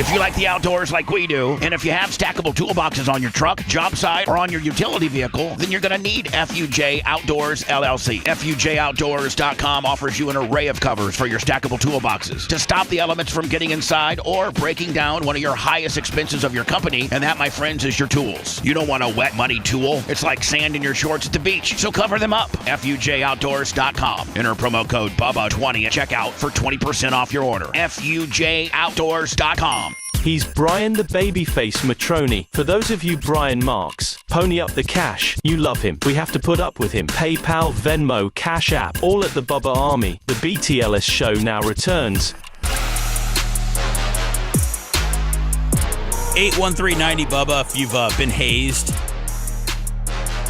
If you like the outdoors like we do, and if you have stackable toolboxes on your truck, job site, or on your utility vehicle, then you're going to need FUJ Outdoors LLC. FUJOutdoors.com offers you an array of covers for your stackable toolboxes to stop the elements from getting inside or breaking down one of your highest expenses of your company, and that, my friends, is your tools. You don't want a wet, muddy tool. It's like sand in your shorts at the beach, so cover them up. FUJOutdoors.com. Enter promo code BUBBA20 at checkout for 20% off your order. FUJOutdoors.com. He's Brian the Babyface Matroni. For those of you Brian Marks, pony up the cash. You love him. We have to put up with him. PayPal, Venmo, Cash App, all at the Bubba Army. The BTLS show now returns. 81390 Bubba, if you've been hazed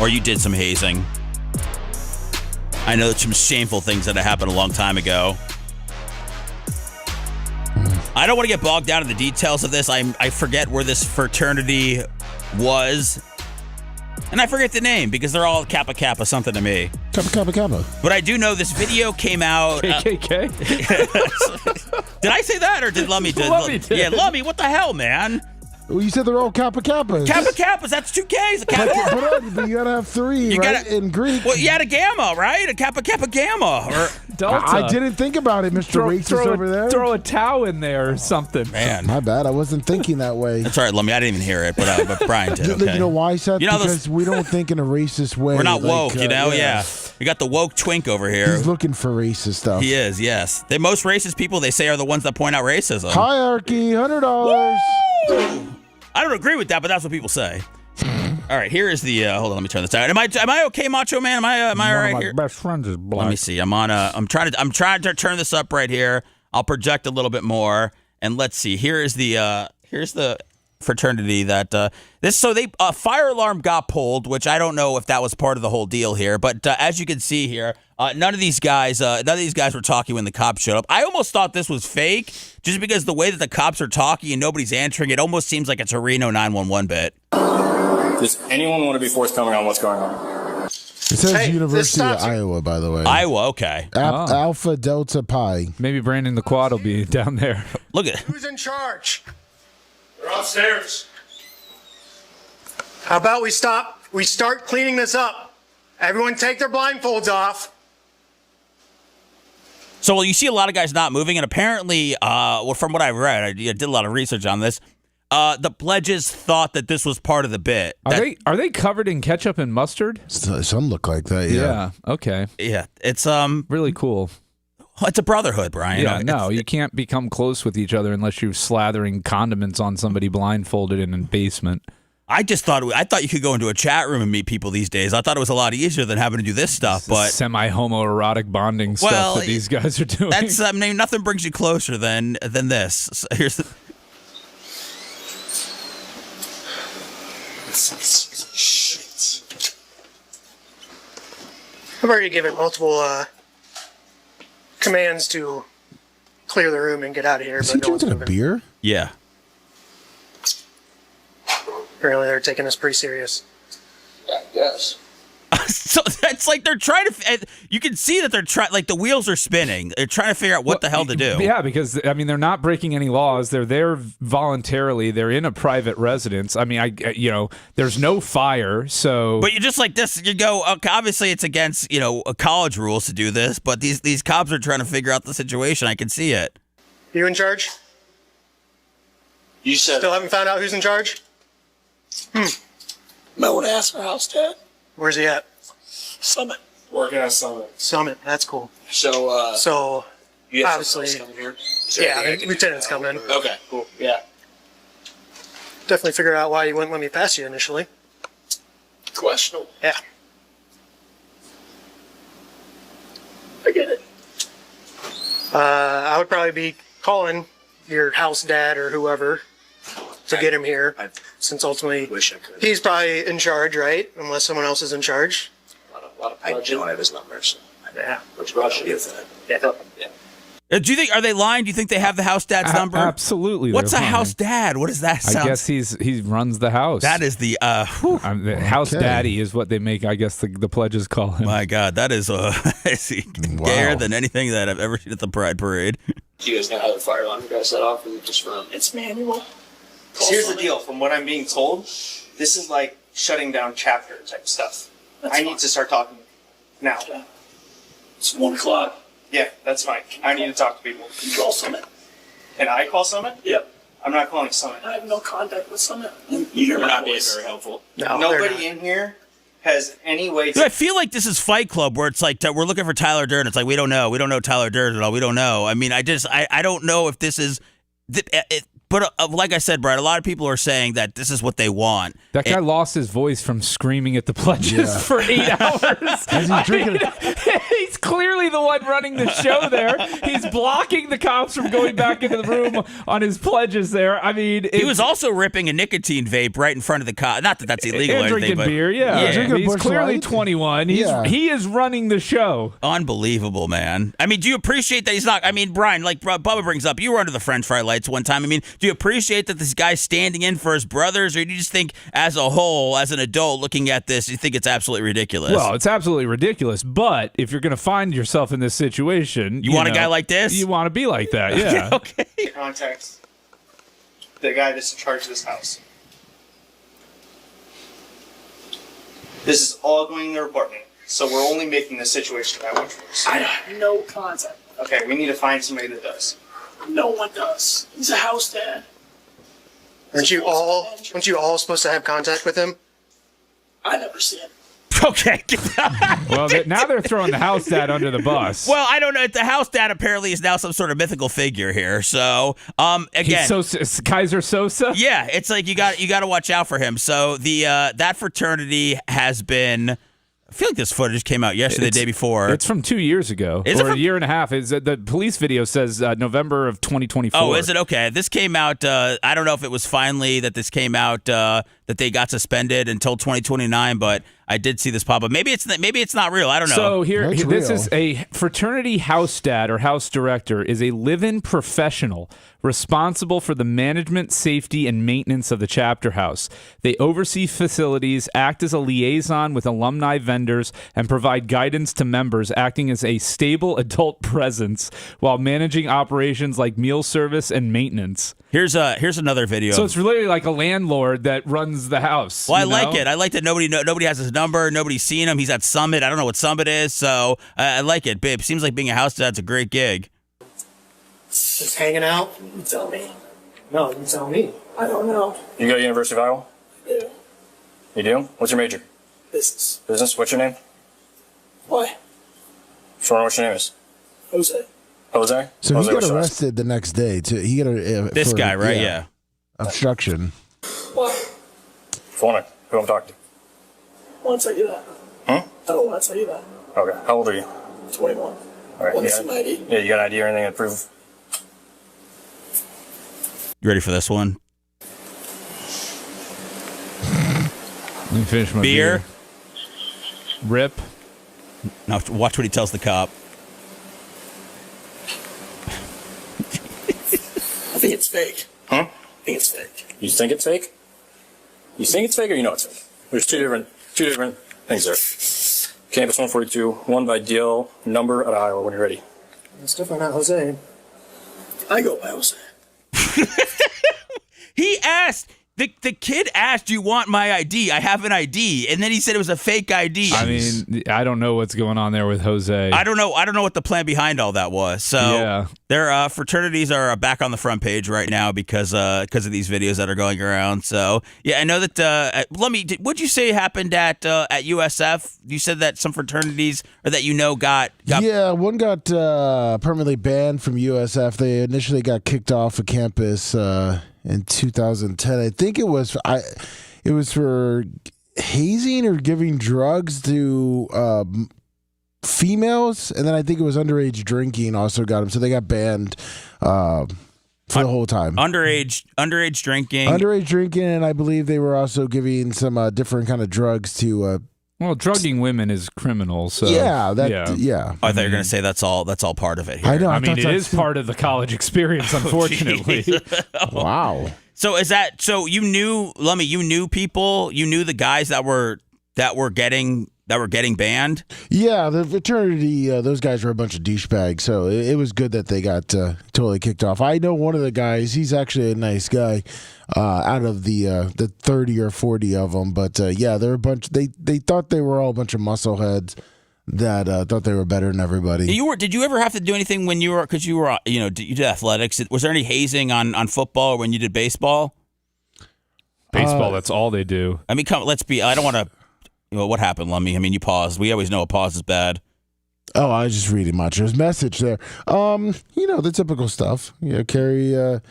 or you did some hazing. I know some shameful things that happened a long time ago. I don't want to get bogged down in the details of this. I forget where this fraternity was. And I forget the name because they're all Kappa Kappa something to me. Kappa Kappa Kappa. But I do know this video came out. KKK? Did I say that or did Lummy? Lummy did. Yeah, Lummy, what the hell, man? Well, you said they're all Kappa Kappas. Kappa Kappas, that's 2 Ks. But you gotta have 3, right? In Greek. Well, you had a gamma, right? A Kappa Kappa Gamma. Or Delta. I didn't think about it, Mr. Racist over there. Throw a towel in there or something. Man. My bad. I wasn't thinking that way. That's all right, Lummy. I didn't even hear it, but Brian did. Okay. You know why, Seth? You know because we don't think in a racist way. We're not woke, Yeah. We got the woke twink over here. He's looking for racist stuff. He is, yes. The most racist people, they say, are the ones that point out racism. Hierarchy, $100. Woo! I don't agree with that, but that's what people say. All right, here is the. Hold on, let me turn this down. Am I okay, Macho Man? Am I all right here? My best friends is black. Let me see. I'm trying to turn this up right here. I'll project a little bit more, and let's see. Here's the fraternity that a fire alarm got pulled, which I don't know if that was part of the whole deal here, but as you can see here, none of these guys were talking when the cops showed up. I almost thought this was fake, just because the way that the cops are talking and nobody's answering, it almost seems like it's a Reno 911 bit. Does anyone want to be forthcoming on what's going on? It says University of Iowa, by the way. Iowa, okay. Alpha Delta Pi. Maybe Brandon the Quad will be down there. Look at Who's in charge? They're upstairs. How about we start cleaning this up? Everyone take their blindfolds off. So, you see a lot of guys not moving, and apparently, from what I read, I did a lot of research on this. The pledges thought that this was part of the bit. Are they covered in ketchup and mustard? Some look like that. Yeah. Okay. Yeah. It's really cool. It's a brotherhood, Brian. Yeah. No, you can't become close with each other unless you're slathering condiments on somebody blindfolded in a basement. I thought you could go into a chat room and meet people these days. I thought it was a lot easier than having to do this stuff, but semi-homoerotic bonding stuff that these guys are doing. That's nothing brings you closer than this. So here's the. Shit. I've already given multiple commands to clear the room and get out of here. Is he drinking a beer? Yeah. Apparently they're taking this pretty serious. Yeah, yes. So it's like they're trying to. You can see that they're trying. Like the wheels are spinning. They're trying to figure out what the hell to do. Yeah, because they're not breaking any laws. They're there voluntarily. They're in a private residence. There's no fire. So, but you just like this. You go. Okay, obviously, it's against college rules to do this. But these cops are trying to figure out the situation. I can see it. You in charge? You said. Still haven't found out who's in charge? Might want to ask our house dad. Where's he at? Summit. Working at Summit. Summit. That's cool. So you have obviously coming here? Yeah, lieutenant's coming. Okay, cool. Yeah. Definitely figure out why you wouldn't let me pass you initially. Questionable. Yeah. I get it. I would probably be calling your house dad or whoever to get him here, since ultimately he's probably in charge, right? Unless someone else is in charge. I don't have his number, so yeah. Which Russia is that? Yeah. Do you think, are they lying? Do you think they have the house dad's number? Absolutely. What's a house dad? What does that sound? I guess he runs the house. That is the the house daddy is what they make. I guess the pledges call him. My God, that is gayer than anything that I've ever seen at the Pride Parade. Do you guys know how the fire alarm guys set off? Or is it just from? It's manual. Here's the deal. From what I'm being told, this is like shutting down chapter type stuff. I need to start talking now. It's 1 o'clock. Yeah, that's fine. I need to talk to people. You call Summit. Can I call Summit? Yep. I'm not calling Summit. I have no contact with Summit. You're not being very helpful. No, nobody in here has any way Dude, I feel like this is Fight Club, where it's like we're looking for Tyler Durden. It's like we don't know Tyler Durden at all. We don't know. I mean, I don't know if this is. But like I said, Brad, a lot of people are saying that this is what they want. That guy lost his voice from screaming at the pledges for 8 hours. He's clearly the one running the show there. He's blocking the cops from going back into the room on his pledges there. I mean, he was also ripping a nicotine vape right in front of the cop. Not that that's illegal or anything, drinking but beer. Yeah. He's clearly 21. He is running the show. Unbelievable, man. I mean, do you appreciate that he's not? I mean, Brian, like Bubba brings up, you were under the French fry lights one time. I mean, do you appreciate that this guy's standing in for his brothers, or do you just think, as a whole, as an adult looking at this, you think it's absolutely ridiculous? Well, it's absolutely ridiculous. But if you're going to find yourself in this situation, you want a guy like this? You want to be like that, yeah. Okay. Contact the guy that's in charge of this house. This is all going in the department, so we're only making this situation that much worse. I have no contact. Okay, we need to find somebody that does. No one does. He's a house dad. Aren't you all supposed to have contact with him? I never see him. Okay. Well, now they're throwing the house dad under the bus. Well, I don't know. The house dad apparently is now some sort of mythical figure here. So, again, he's Kaiser Sosa. Yeah, it's like you got to watch out for him. So that fraternity has been. I feel like this footage came out yesterday, the day before. It's from 2 years ago, or a year and a half. The police video says November of 2024. Oh, is it? Okay. This came out, I don't know if it was finally that this came out, that they got suspended until 2029, but I did see this pop up. Maybe it's not real. I don't know. So this is a fraternity house dad or house director is a live-in professional responsible for the management, safety, and maintenance of the chapter house. They oversee facilities, act as a liaison with alumni vendors, and provide guidance to members, acting as a stable adult presence while managing operations like meal service and maintenance. Here's another video. So it's really like a landlord that runs the house. Well, I like it. I like that nobody has his number. Nobody's seen him. He's at Summit. I don't know what Summit is, so I like it. Babe, seems like being a house dad's a great gig. Just hanging out? You tell me. No, you tell me. I don't know. You go to University of Iowa? Yeah. You do? What's your major? Business. Business? What's your name? Why? Just wondering what your name is. Jose. Jose? So Jose, he what's got yours? arrested the next day. He got this guy, right? Yeah. Obstruction. Why? Just wondering who I'm talking to. I want to tell you that. I don't want to tell you that. Okay. How old are you? 21. All right. Want to see my ID? Yeah, you got an ID or anything to prove? You ready for this one? Let me finish my beer. Rip. Now watch what he tells the cop. I think it's fake. Huh? I think it's fake. You think it's fake? You think it's fake or you know it's fake? There's two different things there. Campus 142, one by DL, number at Iowa when you're ready. It's definitely not Jose. I go by Jose. He asked. The kid asked, "You want my ID? I have an ID," and then he said it was a fake ID. I mean, I don't know what's going on there with Jose. I don't know what the plan behind all that was. So yeah. Their fraternities are back on the front page right now because of these videos that are going around. So yeah, I know that. What'd you say happened at USF? You said that some fraternities or that got. Yeah, one got permanently banned from USF. They initially got kicked off of campus in 2010. I think it was for hazing or giving drugs to females, and then I think it was underage drinking also got them. So they got banned for the whole time. Underage drinking. Underage drinking, and I believe they were also giving some different kind of drugs to. Well, drugging women is criminal. So yeah. I thought you were going to say that's all part of it here. I know. I mean, it is part of the college experience, unfortunately. Wow. So is that so? You knew Lummy. You knew people. You knew the guys that were getting that were getting banned? Yeah, the fraternity, those guys were a bunch of douchebags, so it was good that they got totally kicked off. I know one of the guys, he's actually a nice guy out of the 30 or 40 of them, but yeah, they're a bunch, they thought they were all a bunch of muscleheads that thought they were better than everybody. Did you ever have to do anything when you were, because you were, you did athletics, was there any hazing on football when you did baseball? Baseball, that's all they do. I mean, I don't want to, what happened, Lummy? I mean, you paused. We always know a pause is bad. Oh, I was just reading Macho's message there. The typical stuff. Carry,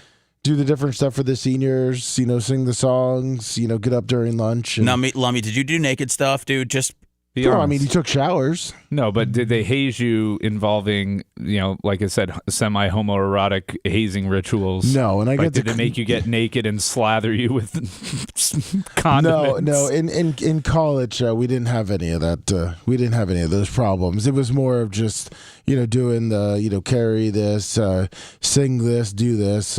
do the different stuff for the seniors, sing the songs, get up during lunch. And... Now, Lummy, did you do naked stuff, dude? Just No, I mean, he took showers. No, but did they haze you involving, like I said, semi-homoerotic hazing rituals? No, and did they make you get naked and slather you with condiments? No. In college, we didn't have any of that. We didn't have any of those problems. It was more of just, doing the, carry this, sing this, do this,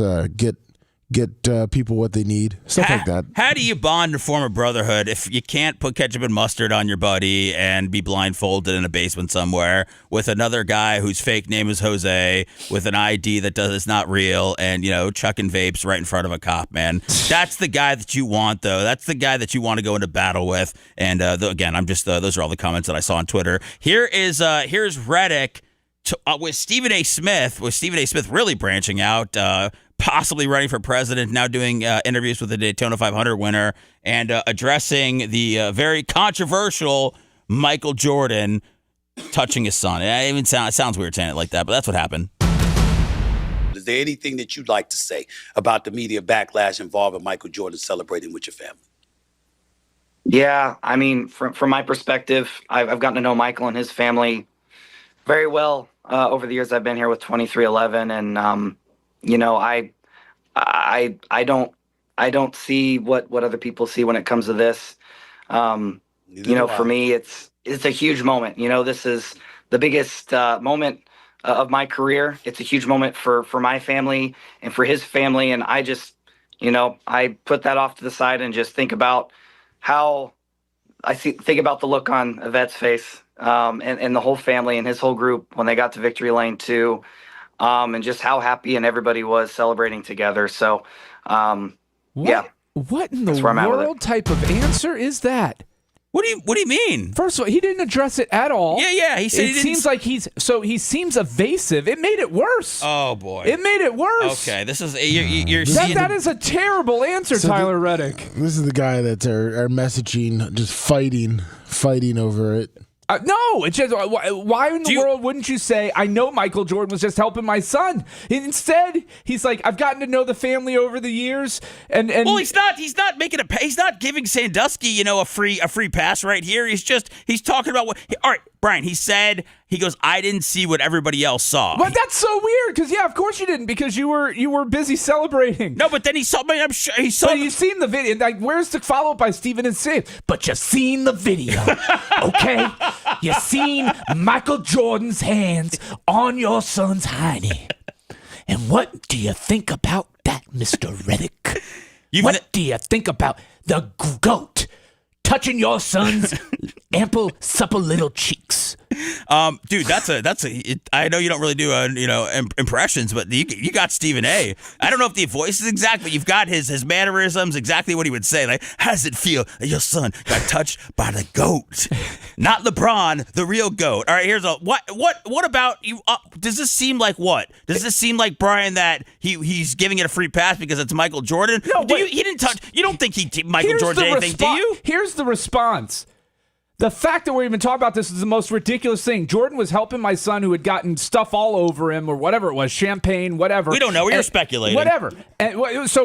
get people what they need, stuff like that. How do you bond and form a brotherhood if you can't put ketchup and mustard on your buddy and be blindfolded in a basement somewhere with another guy whose fake name is Jose with an ID that is not real and, chucking vapes right in front of a cop, man? That's the guy that you want, though. That's the guy that you want to go into battle with. And again, I'm just those are all the comments that I saw on Twitter. Here's Reddick with Stephen A. Smith, really branching out, possibly running for president, now doing interviews with the Daytona 500 winner, and addressing the very controversial Michael Jordan touching his son. It sounds weird saying it like that, but that's what happened. Is there anything that you'd like to say about the media backlash involving Michael Jordan celebrating with your family? Yeah, I mean, from my perspective, I've gotten to know Michael and his family very well over the years I've been here with 2311, and I don't see what other people see when it comes to this. For me, it's a huge moment. This is the biggest moment of my career. It's a huge moment for my family and for his family. And I just, I put that off to the side and just think about how think about the look on Yvette's face, and the whole family and his whole group when they got to Victory Lane 2. And just how happy and everybody was celebrating together. So, yeah. What in the world type of answer is that? What do you mean? First of all, he didn't address it at all. Yeah. He said it seems like he seems evasive. It made it worse. Oh boy, it made it worse. Okay, this is you're seeing that is a terrible answer, Tyler Reddick. This is the guy that's our messaging, just fighting over it. No, it's just why in the world wouldn't you say, I know Michael Jordan was just helping my son? Instead, he's like, I've gotten to know the family over the years, and well, he's not making he's not giving Sandusky, a free pass right here. He's talking about what. All right, Brian, he goes, I didn't see what everybody else saw. But that's so weird, because of course you didn't, because you were busy celebrating. No, but then he saw. I'm sure he saw. But you've seen the video. Like, where's the follow up by Stephen and Seth? But you've seen the video, okay? You've seen Michael Jordan's hands on your son's hiney. And what do you think about that, Mr. Reddick? What do you think about the GOAT touching your son's ample, supple little cheeks? Dude, that's I know you don't really do impressions, but you got Stephen A. I don't know if the voice is exact, but you've got his mannerisms, exactly what he would say. Like, how does it feel that your son got touched by the GOAT? Not LeBron, the real GOAT. All right, here's what about you? Does this seem like what? Does this seem like, Brian, that he's giving it a free pass because it's Michael Jordan? No, he didn't touch. You don't think Michael Jordan did anything, do you? Here's the response. The fact that we're even talking about this is the most ridiculous thing. Jordan was helping my son who had gotten stuff all over him or whatever it was, champagne, whatever. We don't know. You're speculating. Whatever. And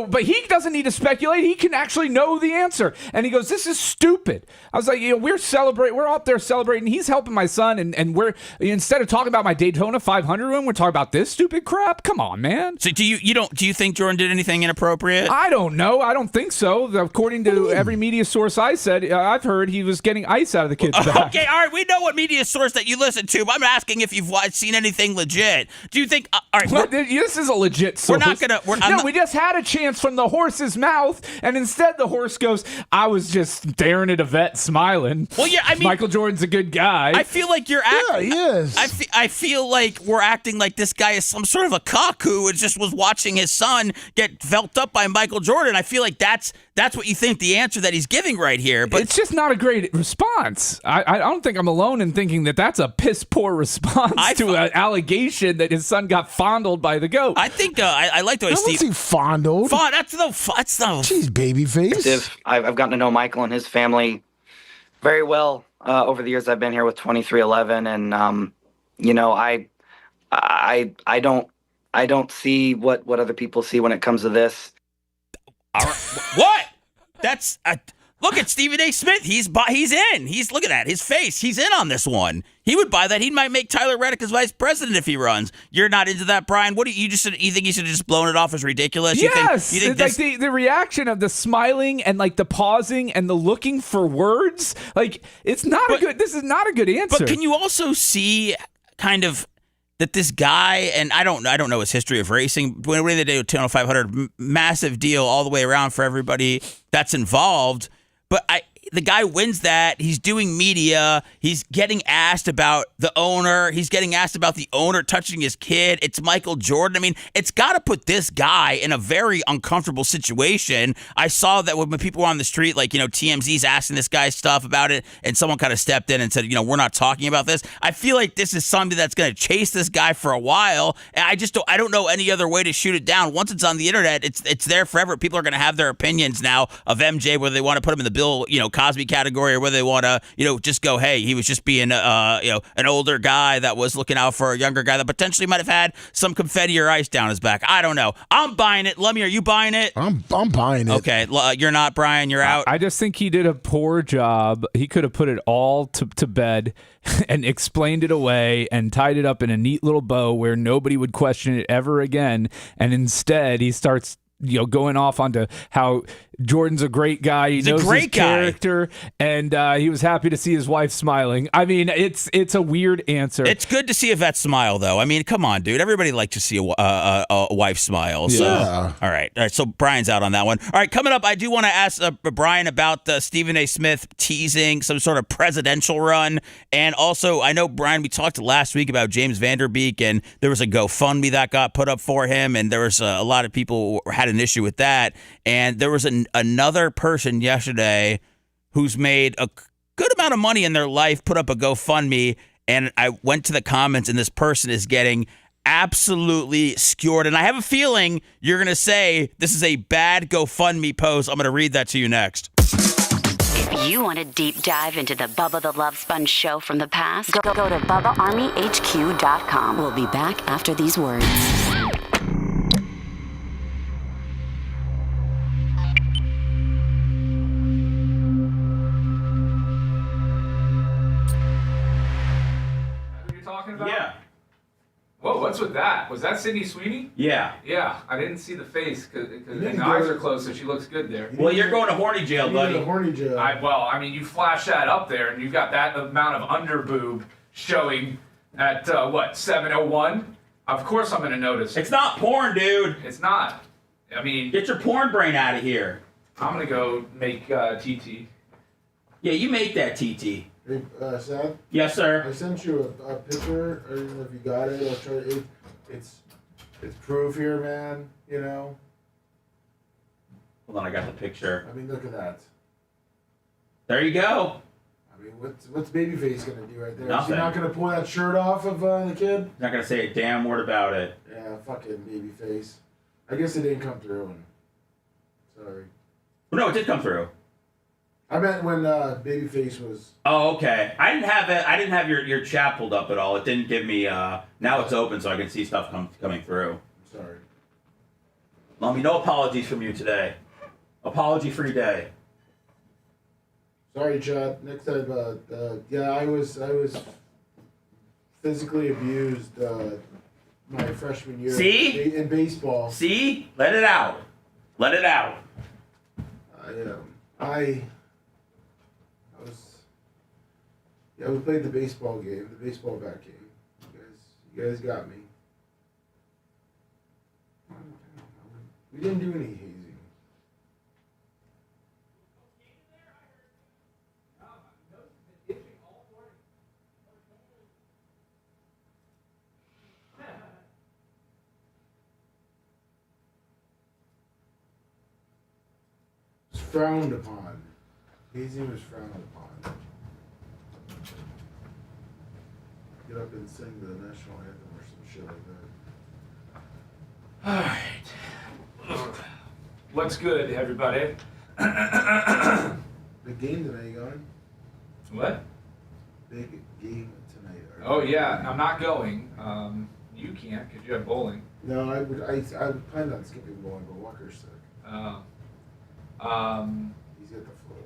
but he doesn't need to speculate. He can actually know the answer. And he goes, this is stupid. I was like, we're up there celebrating. He's helping my son, and we're, instead of talking about my Daytona 500 win, we're talking about this stupid crap. Come on, man. So do you think Jordan did anything inappropriate? I don't know. I don't think so. According to every media source I've heard, he was getting ice out out of the kid's back. Okay, all right. We know what media source that you listen to, but I'm asking if you've seen anything legit. Do you think? All right, this is a legit source. We're not gonna. We just had a chance from the horse's mouth, and instead the horse goes, "I was just staring at a vet, smiling." Well, yeah, I mean, Michael Jordan's a good guy. I feel like you're acting. Yeah, he is. I feel like we're acting like this guy is some sort of a cock who just was watching his son get felt up by Michael Jordan. I feel like that's what you think the answer that he's giving right here. But it's just not a great response. I don't think I'm alone in thinking that that's a piss poor response to an allegation that his son got fondled by the goat. I think I like the way Steve. I don't fondled. That's no. Jeez, Babyface. I've gotten to know Michael and his family very well over the years I've been here with 2311, and I don't see what other people see when it comes to this. All right. What? That's look at Stephen A. Smith. He's in. Look at that. His face. He's in on this one. He would buy that. He might make Tyler Reddick his vice president if he runs. You're not into that, Brian. What do you think you should have just blown it off as ridiculous? Yes. You think like the reaction of the smiling and like the pausing and the looking for words. Like it's not a good. This is not a good answer. But can you also see kind of that this guy, and I don't know his history of racing, when they did Daytona 500, massive deal all the way around for everybody that's involved. But the guy wins that. He's doing media. He's getting asked about the owner. He's getting asked about the owner touching his kid. It's Michael Jordan. I mean, it's got to put this guy in a very uncomfortable situation. I saw that when people were on the street, like, TMZ's asking this guy stuff about it, and someone kind of stepped in and said, we're not talking about this. I feel like this is something that's going to chase this guy for a while. And I don't know any other way to shoot it down. Once it's on the internet, it's there forever. People are going to have their opinions now of MJ, whether they want to put him in the Bill, Cosby category, or whether they want to, just go, hey, he was just being, an older guy that was looking out for a younger guy that potentially might have had some confetti or ice down his back. I don't know. I'm buying it. Lemmy, are you buying it? I'm buying it. Okay, you're not, Brian. You're out. I just think he did a poor job. He could have put it all to bed and explained it away and tied it up in a neat little bow where nobody would question it ever again. And instead, he starts going off onto how Jordan's a great guy. He knows his character, and he was happy to see his wife smiling. I mean, it's a weird answer. It's good to see a vet smile, though. I mean, come on, dude. Everybody likes to see a wife smile. So. Yeah. All right. So Brian's out on that one. All right. Coming up, I do want to ask Brian about Stephen A. Smith teasing some sort of presidential run, and also I know, Brian, we talked last week about James Vanderbeek, and there was a GoFundMe that got put up for him, and there was a lot of people who had an issue with that, and there was another person yesterday who's made a good amount of money in their life put up a GoFundMe, and I went to the comments, and this person is getting absolutely skewered, and I have a feeling you're going to say this is a bad GoFundMe post. I'm going to read that to you next. If you want a deep dive into the Bubba the Love Sponge show from the past, go to BubbaArmyHQ.com. We'll be back after these words. Yeah. Whoa, what's with that? Was that Sydney Sweeney? Yeah. Yeah, I didn't see the face because his eyes are closed, so she looks good there. Well, you're going to horny jail, buddy. Horny jail. You flash that up there, and you've got that amount of underboob showing at, 7:01? Of course I'm going to notice. It's not porn, dude. It's not. I mean... Get your porn brain out of here. I'm going to go make TT. Yeah, you make that TT. Hey, Seth? Yes, sir. I sent you a picture. I don't know if you got it. I'll try to. It's proof here, man. Hold on, I got the picture. I mean, look at that. There you go. I mean, what's Babyface gonna do right there? Nothing. Is he not gonna pull that shirt off of the kid? Not gonna say a damn word about it. Yeah, fucking Babyface. I guess it didn't come through. Sorry. No, it did come through. I meant when Babyface was. Oh, okay. I didn't have it. I didn't have your chat pulled up at all. It didn't give me. Now it's open, so I can see stuff coming through. Sorry. Lummy, no apologies from you today. Apology-free day. Sorry, Chad. Next time, I was physically abused my freshman year. See? In baseball. See? Let it out. Let it out. Yeah, we played the baseball game, the baseball bat game. You guys got me. We didn't do any hazing. It's frowned upon. Hazing was frowned upon. Get up and sing the national anthem or some shit like that. All right. What's good, everybody? Big game tonight, you going? What? Big game tonight. Oh yeah, I'm not going. You can't because you have bowling. No, I planned on skipping bowling, but Walker's sick. Oh. He's got the flu.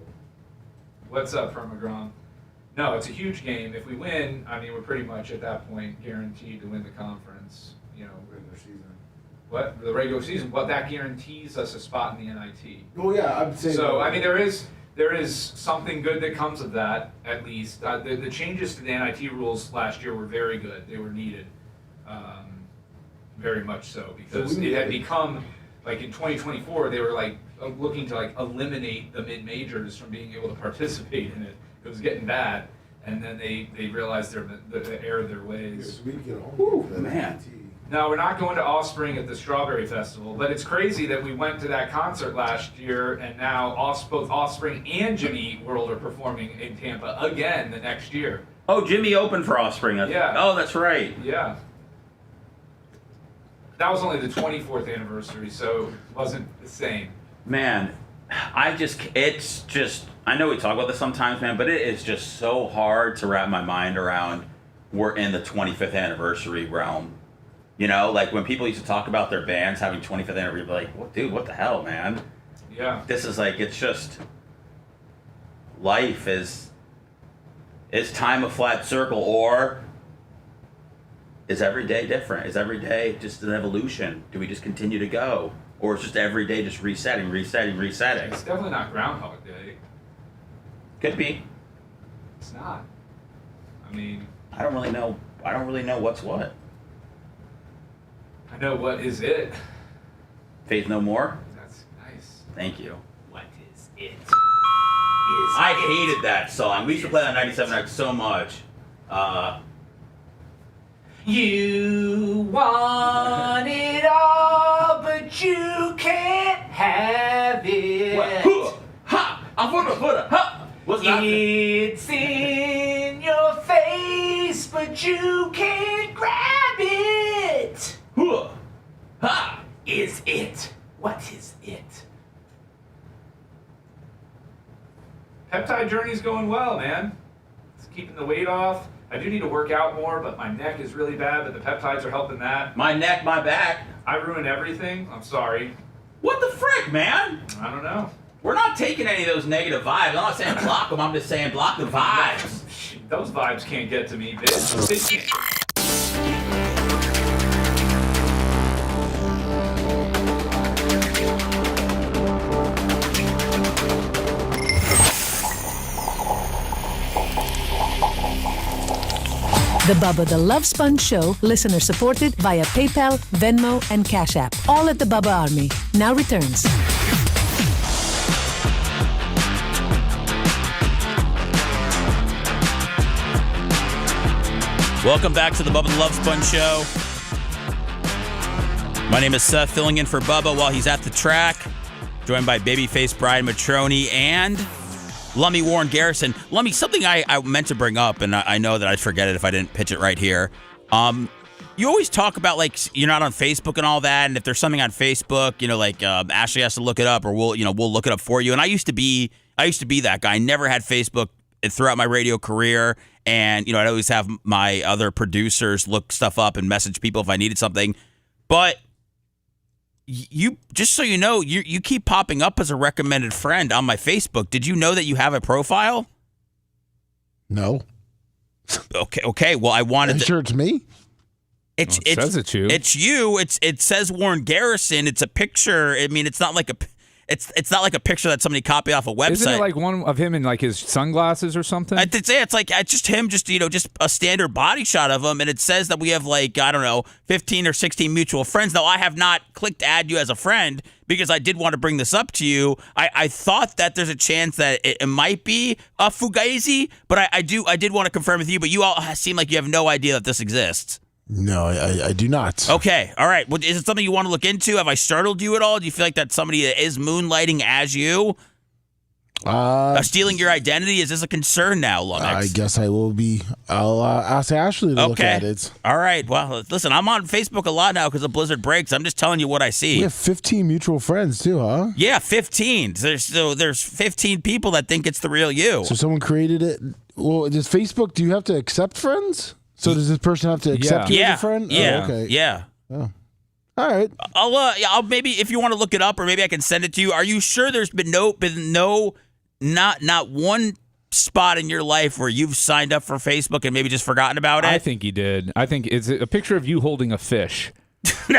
What's up, Permagron? No, it's a huge game. If we win, I mean, we're pretty much at that point guaranteed to win the conference. You know, Regular season. what the regular season? Well, that guarantees us a spot in the NIT. Oh yeah, I'm saying. So I mean, there is something good that comes of that. At least the changes to the NIT rules last year were very good. They were needed, very much so, because it had become like in 2024 they were like looking to like eliminate the mid majors from being able to participate in it. It was getting bad, and then they realized the error of their ways. We get home. Man. No, we're not going to Offspring at the Strawberry Festival, but it's crazy that we went to that concert last year, and now both Offspring and Jimmy Eat World are performing in Tampa again the next year. Oh, Jimmy opened for Offspring. Yeah. Oh, that's right. Yeah. That was only the 24th anniversary, so it wasn't the same. Man, it's just, I know we talk about this sometimes, man, but it is just so hard to wrap my mind around we're in the 25th anniversary realm. You know, like when people used to talk about their bands having 25th anniversary, be like, well, dude, what the hell, man? Yeah. This is like, it's just, life is time a flat circle, or is every day different? Is every day just an evolution? Do we just continue to go? Or is just every day just resetting? It's definitely not Groundhog Day. Could be. It's not. I mean, I don't really know what's what. I know what is it. Faith No More? That's nice. Thank you. What is it? I hated that song. We used to play that on 97X so much. You want it all, but you can't have it. What? Ha! I'm for ha! What's that? It's in your face, but you can't grab it. Ha! Is it? What is it? Peptide journey's going well, man. It's keeping the weight off. I do need to work out more, but my neck is really bad, but the peptides are helping that. My neck, my back. I ruined everything. I'm sorry. What the frick, man? I don't know. We're not taking any of those negative vibes. I'm not saying block them. I'm just saying block the vibes. Those vibes can't get to me, bitch. They can't. The Bubba the Love Sponge Show, listener supported via PayPal, Venmo, and Cash App. All at the Bubba Army. Now returns. Welcome back to the Bubba the Love Sponge Show. My name is Seth, filling in for Bubba while he's at the track. Joined by Babyface, Brian Matroni, and Lummy Warren Garrison. Lummy, something I meant to bring up, and I know that I'd forget it if I didn't pitch it right here. You always talk about, like, you're not on Facebook and all that, and if there's something on Facebook, you know, like Ashley has to look it up, or we'll look it up for you. And I used to be that guy. I never had Facebook throughout my radio career, and, you know, I'd always have my other producers look stuff up and message people if I needed something. But you, just so you know, you keep popping up as a recommended friend on my Facebook. Did you know that you have a profile? No. Okay. Well, I wanted. Sure, it's me. It says it's you. It's you. It says Warren Garrison. It's a picture. I mean, it's not like it's not like a picture that somebody copied off a website. Isn't it like one of him in like his sunglasses or something? I'd say it's like just him, just a standard body shot of him, and it says that we have like, I don't know, 15 or 16 mutual friends. Now, I have not clicked to add you as a friend because I did want to bring this up to you. I thought that there's a chance that it might be a Fugazi, but I did want to confirm with you, but you all seem like you have no idea that this exists. No, I do not. Okay, all right. Well, is it something you want to look into? Have I startled you at all? Do you feel like that's somebody that is moonlighting as you? Stealing your identity? Is this a concern now, Lumix? I guess I will be. I'll ask Ashley to look at it. All right. Well, listen, I'm on Facebook a lot now because of Blizzard breaks. I'm just telling you what I see. We have 15 mutual friends too, huh? Yeah, 15. There's 15 people that think it's the real you. So someone created it. Well, does Facebook? Do you have to accept friends? So does this person have to accept you as a friend? Yeah. Oh, okay. Yeah. Oh. All right. I'll maybe if you want to look it up, or maybe I can send it to you. Are you sure there's been not one spot in your life where you've signed up for Facebook and maybe just forgotten about it? I think he did. I think it's a picture of you holding a fish. Oh,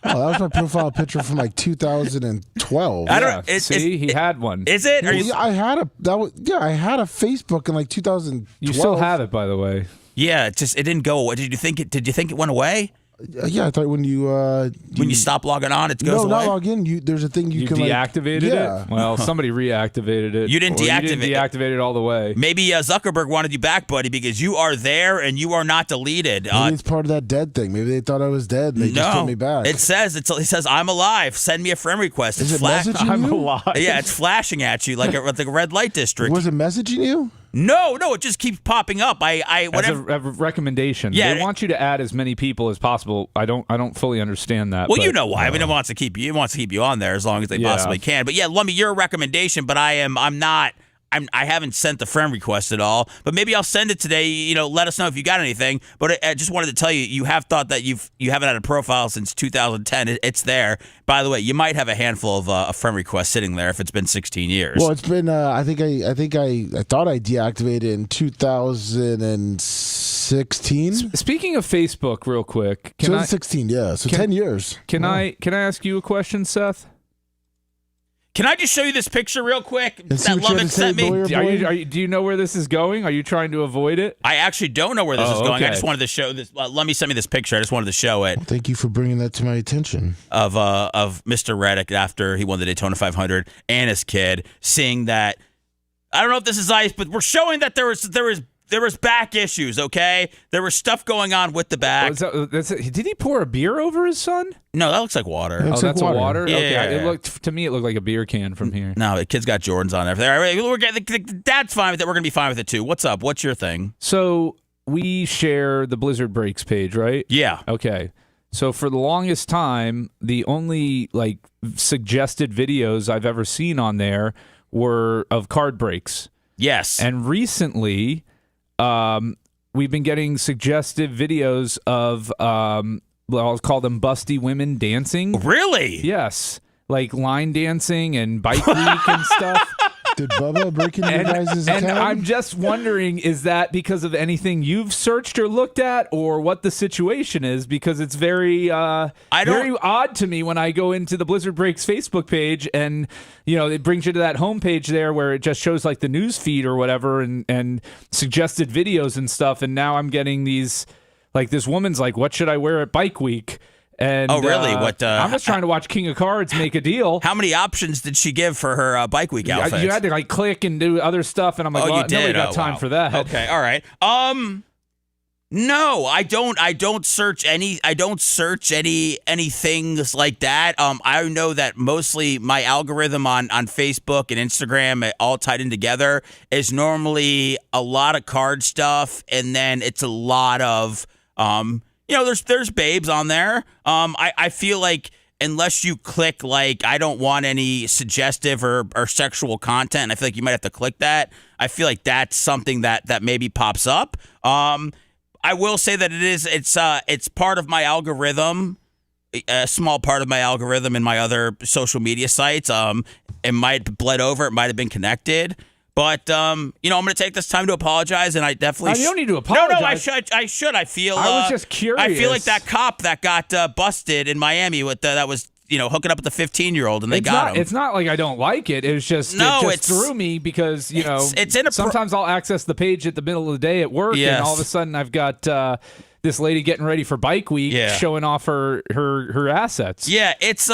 that was my profile picture from like 2012. I don't. See, he had one. Is it? I had a Facebook in like 2012. You still have it, by the way. Yeah, it didn't go away. Did you think it went away? Yeah, I thought when you stop logging on, it goes away. No, not log in. There's a thing you can deactivated it. Well, somebody reactivated it. You didn't deactivate. You didn't deactivate it all the way. Maybe Zuckerberg wanted you back, buddy, because you are there and you are not deleted. Maybe it's part of that dead thing. Maybe they thought I was dead and they just took me back. It says I'm alive. Send me a friend request. Is it messaging you? I'm alive. Yeah, it's flashing at you like a red light district. Was it messaging you? No, it just keeps popping up. As a recommendation. Yeah, they want you to add as many people as possible. I don't fully understand that. Well, but, you know why. I mean, it wants to keep you on there as long as they possibly can. But yeah, Lummy, you're a recommendation, but I haven't sent the friend request at all. But maybe I'll send it today. Let us know if you got anything. But I just wanted to tell you, you have thought that you haven't had a profile since 2010. It's there. By the way, you might have a handful of friend requests sitting there if it's been 16 years. Well, it's been. I thought I deactivated in 2016. Speaking of Facebook, real quick. 2016, yeah. So 10 years. Can I ask you a question, Seth? Can I just show you this picture real quick that Lummox sent me? Do you know where this is going? Are you trying to avoid it? I actually don't know where this is going. Okay. I just wanted to show this. Lummy sent me this picture. I just wanted to show it. Well, thank you for bringing that to my attention. Of Mr. Reddick after he won the Daytona 500 and his kid, seeing that. I don't know if this is ice, but we're showing that there was back issues, okay? There was stuff going on with the back. Did he pour a beer over his son? No, that looks like water. That's a water? Yeah. Okay. To me, it looked like a beer can from here. No, the kid's got Jordans on everything. All right, the dad's fine with it. We're going to be fine with it, too. What's up? What's your thing? So we share the Blizzard Breaks page, right? Yeah. Okay. So for the longest time, the only suggested videos I've ever seen on there were of card breaks. Yes. And recently... we've been getting suggestive videos of, I'll call them busty women dancing. Really? Yes. Like line dancing and bike week and stuff. Did Bubba break into your guys' account? And I'm just wondering, is that because of anything you've searched or looked at, or what the situation is? Because it's very odd to me when I go into the Blizzard Breaks Facebook page, and it brings you to that homepage there where it just shows like the news feed or whatever, and suggested videos and stuff. And now I'm getting these, like this woman's like, "What should I wear at Bike Week?" And, really? I'm just trying to watch King of Cards make a deal. How many options did she give for her Bike Week outfit? You had to click and do other stuff, and I'm like, you did? Nobody got time for that. Okay, all right. No, I don't search any things like that. I know that mostly my algorithm on Facebook and Instagram, all tied in together, is normally a lot of card stuff, and then it's a lot of there's babes on there. I feel like unless you click I don't want any suggestive or sexual content, I feel like you might have to click that. I feel like that's something that maybe pops up. I will say that it's part of my algorithm, a small part of my algorithm in my other social media sites. It might have bled over. It might have been connected. But, I'm going to take this time to apologize, and I definitely... you don't need to apologize. No, I should. I was just curious. I feel like that cop that got busted in Miami with that was hooking up with the 15-year-old, and they got him. It's not like I don't like it. It just threw me because sometimes I'll access the page at the middle of the day at work, and all of a sudden I've got this lady getting ready for Bike Week, showing off her assets. Yeah, it's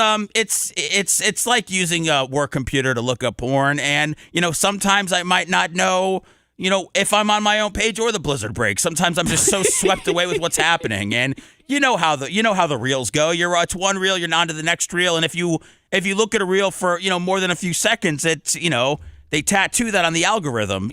like using a work computer to look up porn, and sometimes I might not know. If I'm on my own page or the Blizzard break, sometimes I'm just so swept away with what's happening, and you know how the reels go. It's one reel, you're on to the next reel, and if you look at a reel for more than a few seconds, it's they tattoo that on the algorithm.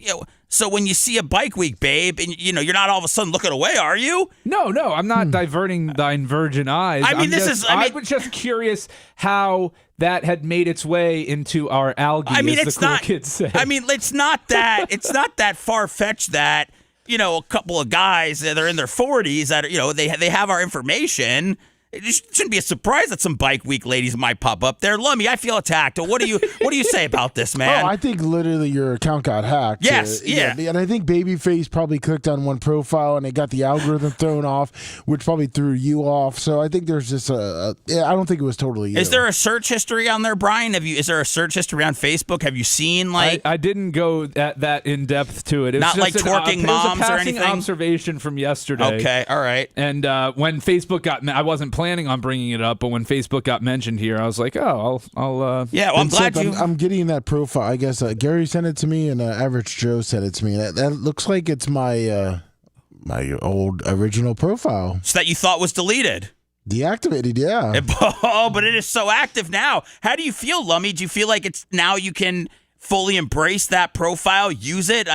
So when you see a Bike Week babe, and you're not all of a sudden looking away, are you? No, I'm not diverting thine virgin eyes. I was just curious how that had made its way into our algae. As the cool kids say. It's not that far fetched that a couple of guys that are in their 40s that they have our information. It shouldn't be a surprise that some Bike Week ladies might pop up there. Lummy, I feel attacked. What do you say about this, man? Oh, I think literally your account got hacked. Yes, yeah. And I think Babyface probably clicked on one profile and it got the algorithm thrown off, which probably threw you off. So I think there's just I don't think it was totally you. Is there a search history on there, Brian? Is there a search history on Facebook? Have you seen I didn't go that in depth to it. Not like twerking moms or anything? It was a passing observation from yesterday. Okay, all right. And when Facebook got, I wasn't planning on bringing it up, but when Facebook got mentioned here, I was like, I'll I'm glad I'm getting that profile. I guess Gary sent it to me, and Average Joe sent it to me. That looks like it's my my old original profile. So that you thought was deleted. Deactivated, yeah. Oh, but it is so active now. How do you feel, Lummy? Do you feel like it's now you can fully embrace that profile, use it?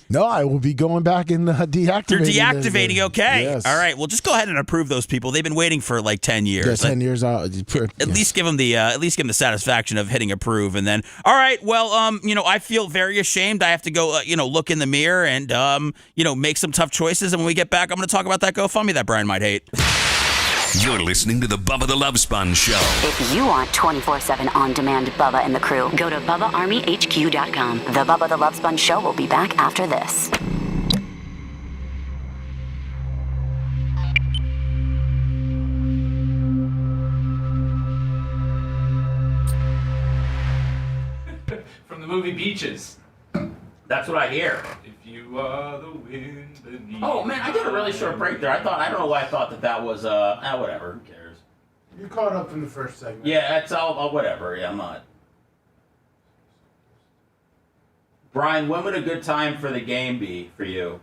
No, I will be going back and deactivating. You're deactivating, okay. Yes. All right, well, just go ahead and approve those people. They've been waiting for like 10 years. Yeah, 10 years out. At least give them the satisfaction of hitting approve, and then, all right, well, I feel very ashamed. I have to go, look in the mirror and, make some tough choices, and when we get back, I'm going to talk about that GoFundMe that Brian might hate. You're listening to the Bubba the Love Sponge Show. If you want 24/7 on-demand Bubba and the crew, go to BubbaArmyHQ.com. The Bubba the Love Sponge Show will be back after this. From the movie Beaches. That's what I hear. If you are the wind beneath. Oh man, I did a really short break there. I don't know why I thought that was whatever. Who cares? You caught up in the first segment. Yeah, that's all whatever. Yeah, I'm not. Brian, when would a good time for the game be for you?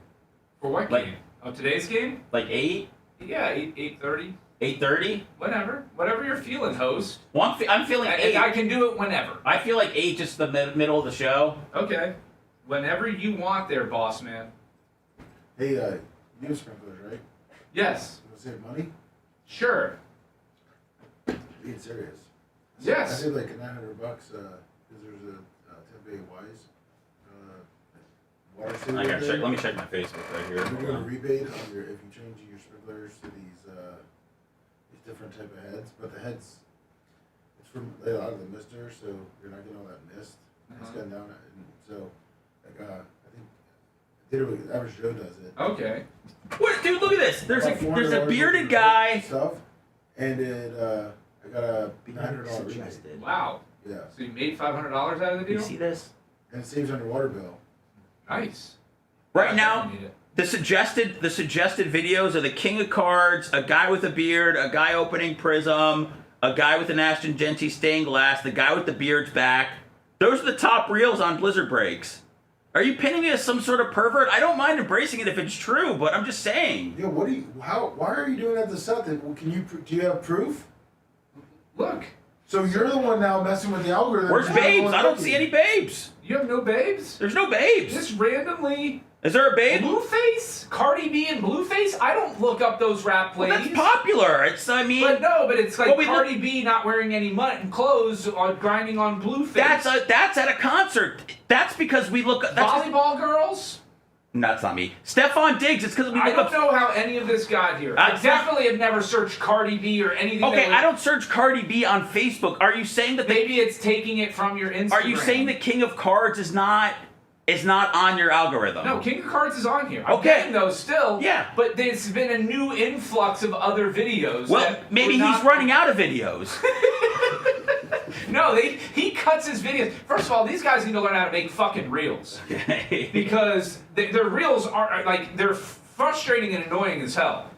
For what game? Today's game? Like 8? Yeah, 8:30. 8:30? Whatever you're feeling, host. Well, I'm feeling 8. I can do it whenever. I feel like 8, just the middle of the show. Okay. Whenever you want there, boss man. Hey, you have sprinklers, right? Yes. You want to save money? Sure. Being serious. Yes. I saved like $900 because there's a Tempe Wise water saver. Let me check my Facebook right here. You're doing a rebate on if you change your sprinklers to these different type of heads, but the heads, it's from a lot of the mister, so you're not getting all that mist. It's gotten down, and so. I think Average Joe does it. Okay. What, dude? Look at this. There's a bearded guy. Stuff, and I got a $900 rebate. Wow. Yeah. So you made $500 out of the deal? You see this? And it saves on your water bill. Nice. Right now, the suggested videos are the King of Cards, a guy with a beard, a guy opening Prism, a guy with an Ashton Genty stained glass, the guy with the beard's back. Those are the top reels on Blizzard breaks. Are you pinning me as some sort of pervert? I don't mind embracing it if it's true, but I'm just saying. Yeah, why are you doing that to Seth? Do you have proof? Look. So you're the one now messing with the algorithm. Where's babes? I don't see any babes. You have no babes? There's no babes. Just randomly. Is there a babe? Blueface? Cardi B and Blueface? I don't look up those rap ladies. Well, that's popular. But it's like Cardi B not wearing any clothes or grinding on Blueface. That's at a concert. That's because we look. Volleyball girls? No, that's not me. Stefan Diggs. It's because we look up. I don't know how any of this got here. I definitely have never searched Cardi B or anything. Okay, I don't search Cardi B on Facebook. Are you saying that maybe it's taking it from your Instagram? Are you saying the King of Cards is not on your algorithm? No, King of Cards is on here. I'm getting those still. Yeah. But there's been a new influx of other videos. Well, maybe he's running out of videos. No, he cuts his videos. First of all, these guys need to learn how to make fucking reels. Because their reels are, like, they're frustrating and annoying as hell.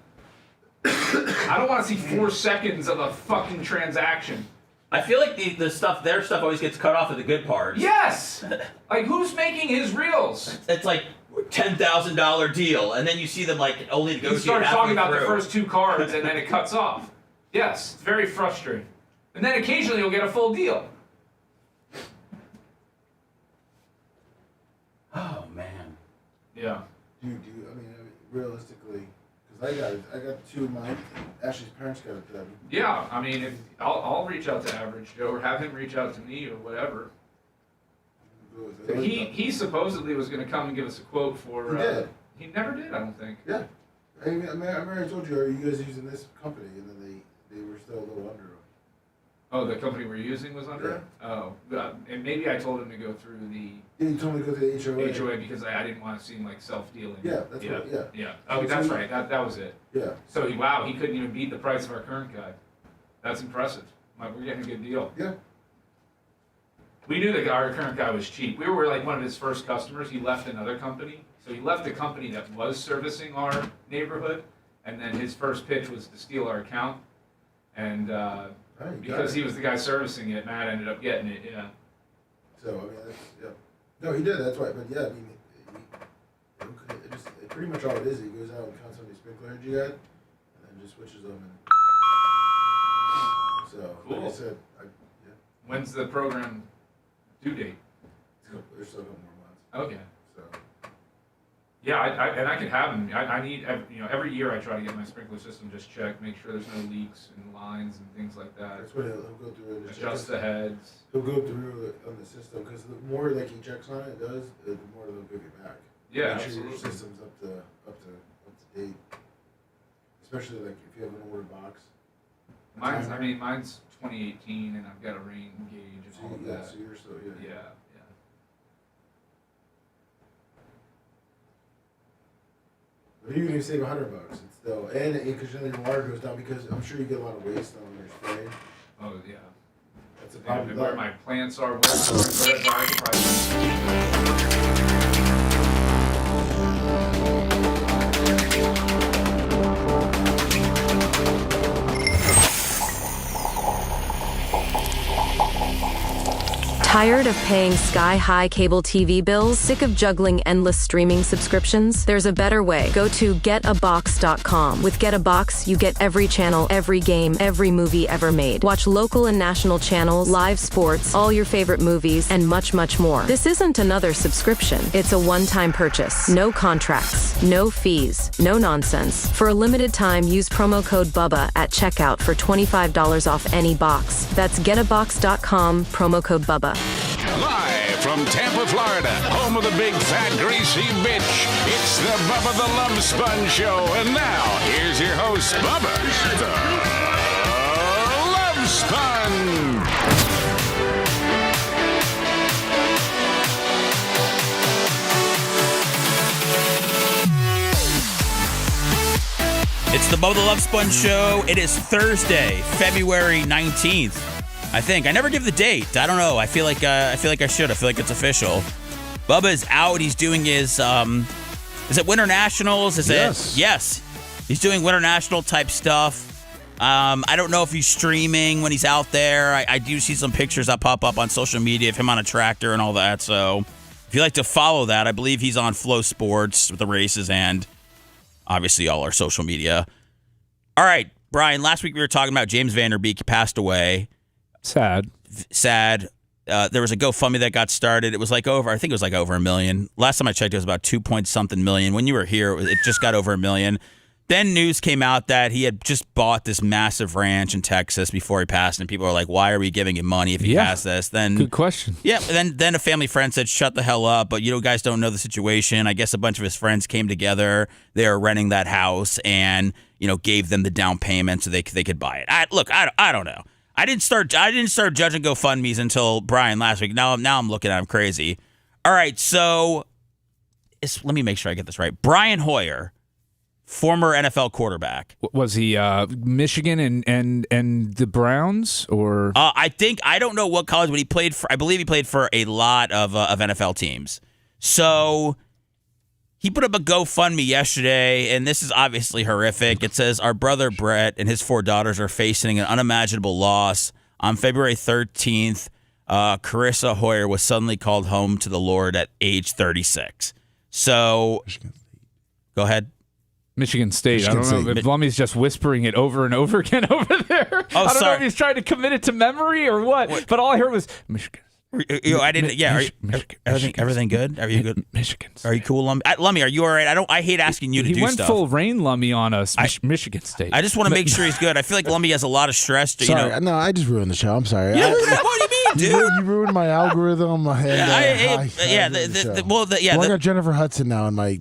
I don't want to see 4 seconds of a fucking transaction. I feel like their stuff always gets cut off at the good parts. Yes! Like, who's making his reels? It's like $10,000 deal, and then you see them like only negotiate. He starts talking about through. the first 2 cards, and then it cuts off. Yes, it's very frustrating. And then occasionally you'll get a full deal. Oh man. Yeah. I mean, realistically, because I got 2 of mine. Ashley's parents got it done. Yeah, I mean, I'll reach out to Average Joe or have him reach out to me or whatever. He supposedly was going to come and give us a quote for. He did. He never did, I don't think. Yeah. I remember I told you, are you guys using this company? And then they were still a little under him. Oh, the company we're using was under him? Oh, and maybe I told him to go through the... Yeah, you told me to go through the HOA. HOA because I didn't want to seem like self-dealing. Yeah, that's right, yeah. Yeah. Oh, that's right. That was it. Yeah. So, wow, he couldn't even beat the price of our current guy. That's impressive. Like, we're getting a good deal. Yeah. We knew that our current guy was cheap. We were like one of his first customers. He left another company. So he left a company that was servicing our neighborhood, and then his first pitch was to steal our account. And because he was the guy servicing it, Matt ended up getting it, yeah. So, I mean, that's, yeah. No, he did, that's right. But yeah, I mean, it pretty much all it is. He goes out and counts how many sprinklers you got, and then just switches them. And so, Cool. like I said, When's the program due date? There's still a couple more months. Okay. So. Yeah, I can have them. I need, every year I try to get my sprinkler system just checked, make sure there's no leaks in lines and things like that. That's what he'll go through and adjust the heads. He'll go through on the system because the more like he checks on it, the more they'll give you back. Yeah, make sure your absolutely. system's up to date. Especially like if you have an older box. Mine's 2018, and I've got a rain gauge and all of that. So you're still Yeah. But even if you save $100, it's still because then your water goes down because I'm sure you get a lot of waste on your spray. Oh yeah. That's a And problem. where my plants are, wherever I could probably. Tired of paying sky-high cable TV bills? Sick of juggling endless streaming subscriptions? There's a better way. Go to getabox.com. With Get a Box, you get every channel, every game, every movie ever made. Watch local and national channels, live sports, all your favorite movies, and much, much more. This isn't another subscription. It's a one-time purchase. No contracts, no fees, no nonsense. For a limited time, use promo code BUBBA at checkout for $25 off any box. That's getabox.com, promo code BUBBA. Live from Tampa, Florida, home of the big, fat, greasy bitch, it's the Bubba the Love Sponge Show. And now, here's your host, Bubba the Love Sponge. It's the Bubba the Love Sponge Show. It is Thursday, February 19th. I think. I never give the date. I don't know. I feel like I should. I feel like it's official. Bubba is out. He's doing his, is it Winter Nationals? Yes. He's doing Winter National type stuff. I don't know if he's streaming when he's out there. I do see some pictures that pop up on social media of him on a tractor and all that. So if you like to follow that, I believe he's on Flow Sports with the races and obviously all our social media. All right, Brian, last week we were talking about James Vanderbeek. He passed away. Sad. There was a GoFundMe that got started. It was like over $1 million. Last time I checked, it was about 2-point-something million. When you were here, it just got over $1 million. Then news came out that he had just bought this massive ranch in Texas before he passed, and people were like, "Why are we giving him money if he passed this?" Then good question. Yeah. Then a family friend said, "Shut the hell up!" But you guys don't know the situation. I guess a bunch of his friends came together. They were renting that house and gave them the down payment so they could buy it. I don't know. I didn't start judging GoFundMe's until Brian last week. Now I'm looking at him crazy. All right, so let me make sure I get this right. Brian Hoyer former NFL quarterback. Was he Michigan and the Browns or? I don't know what college, but he played for. I believe he played for a lot of NFL teams. So he put up a GoFundMe yesterday, and this is obviously horrific. It says our brother Brett and his 4 daughters are facing an unimaginable loss. On February 13th, Carissa Hoyer was suddenly called home to the Lord at age 36. So, go ahead. Michigan State. I don't know if Lummy's just whispering it over and over again over there. Oh, I don't know if he's trying to commit it to memory or what. But all I heard was Michigan. I didn't. Yeah, everything good? Are you good? Michigan. Are you cool, Lummy? Lummy, are you all right? I hate asking you to do stuff. He went full rain Lummy on us. Michigan State. I just want to make sure he's good. I feel like Lummy has a lot of stress. No, I just ruined the show. I'm sorry. What do you mean, dude? You ruined my algorithm. Well, I got Jennifer Hudson now in my.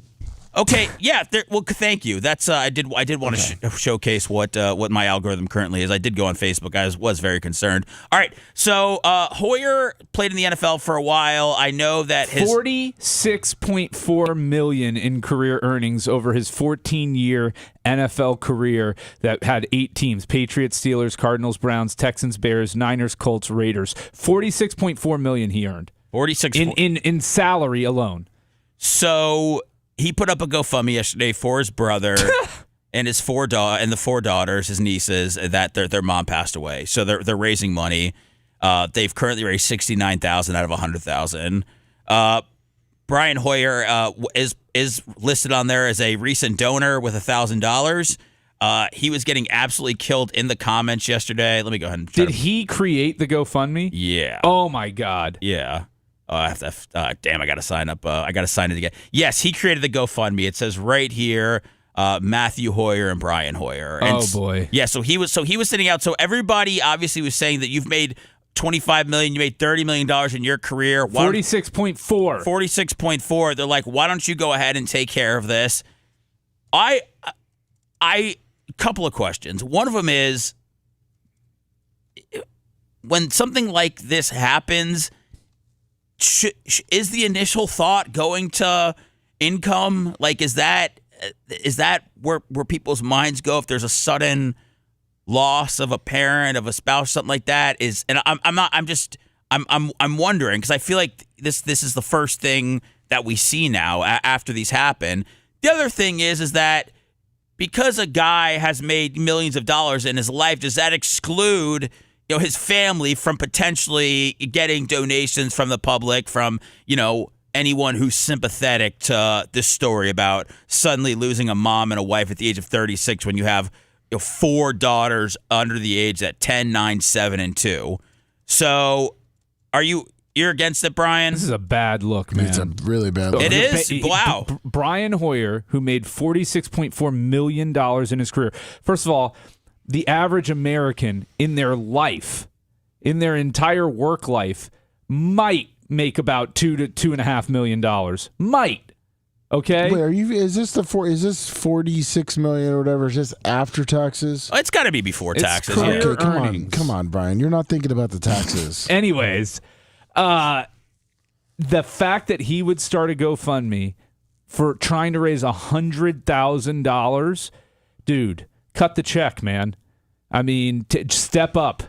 Okay, yeah. Well, thank you. That's I did want to showcase what my algorithm currently is. I did go on Facebook. I was very concerned. All right, so Hoyer played in the NFL for a while. I know that his $46.4 million in career earnings over his 14-year NFL career that had 8 teams: Patriots, Steelers, Cardinals, Browns, Texans, Bears, Niners, Colts, Raiders. $46.4 million he earned. 46 in salary alone. So. He put up a GoFundMe yesterday for his brother and his 4 daughters, his nieces, that their mom passed away. So they're raising money. They've currently raised $69,000 out of $100,000. Brian Hoyer is listed on there as a recent donor with $1,000. He was getting absolutely killed in the comments yesterday. Let me go ahead and Did he create the GoFundMe? Yeah. Oh my God. Yeah. I got to sign up. I got to sign it again. Yes, he created the GoFundMe. It says right here, Matthew Hoyer and Brian Hoyer. And boy. Yeah, so he was sitting out. So everybody obviously was saying that you've made $25 million, you made $30 million in your career. 46.4. 46.4. They're like, why don't you go ahead and take care of this? Couple of questions. One of them is, when something like this happens, is the initial thought going to income? Like, is that where people's minds go if there's a sudden loss of a parent, of a spouse, something like that? I'm wondering, because I feel like this is the first thing that we see now after these happen. The other thing is that because a guy has made millions of dollars in his life, does that exclude his family from potentially getting donations from the public, from, anyone who's sympathetic to this story about suddenly losing a mom and a wife at the age of 36 when you have 4 daughters under the age at 10, 9, 7, and 2. So you're against it, Brian? This is a bad look, man. It's a really bad look. It is? Wow. Brian Hoyer, who made $46.4 million in his career. First of all, the average American in their life, in their entire work life, might make about $2 to $2.5 million. Might. Okay. Wait, is this 46 million or whatever? Is this after taxes? It's got to be before taxes. Okay, come on, Brian. You're not thinking about the taxes. Anyways, the fact that he would start a GoFundMe for trying to raise $100,000, dude. Cut the check, man. I mean, step up.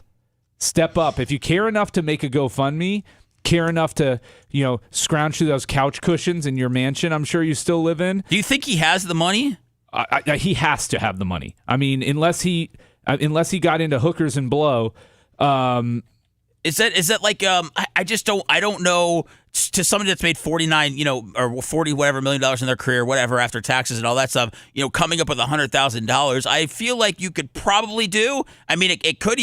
Step up. If you care enough to make a GoFundMe, care enough to, scrounge through those couch cushions in your mansion I'm sure you still live in. Do you think he has the money? He has to have the money. I mean, unless he got into hookers and blow. Is that like I don't know, to somebody that's made 49, or 40 whatever million dollars in their career, whatever, after taxes and all that stuff, coming up with $100,000, I feel like you could probably do. I mean, it could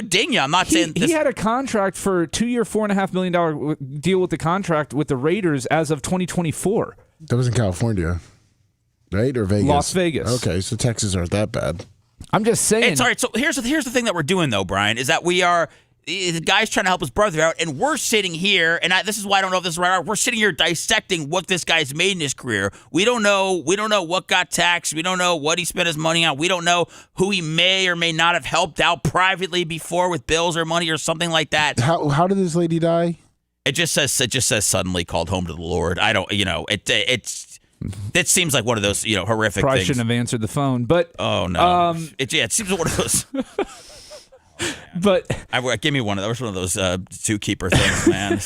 ding you. I'm not saying he had a contract for a 2-year, $4.5 million deal with the contract with the Raiders as of 2024. That was in California, right, or Vegas? Las Vegas. Okay, so Texas aren't that bad. I'm just saying. It's all right. So here's the thing that we're doing though, Brian, is that the guy's trying to help his brother out, and we're sitting here, and this is why I don't know if this is right. We're sitting here dissecting what this guy's made in his career. We don't know what got taxed. We don't know what he spent his money on. We don't know who he may or may not have helped out privately before with bills or money or something like that. How did this lady die? It just says suddenly called home to the Lord. I don't, it's That seems like one of those, horrific Probably things. shouldn't have answered the phone, but oh no, it seems like one of those. But give me one of those. One of those zookeeper things, man.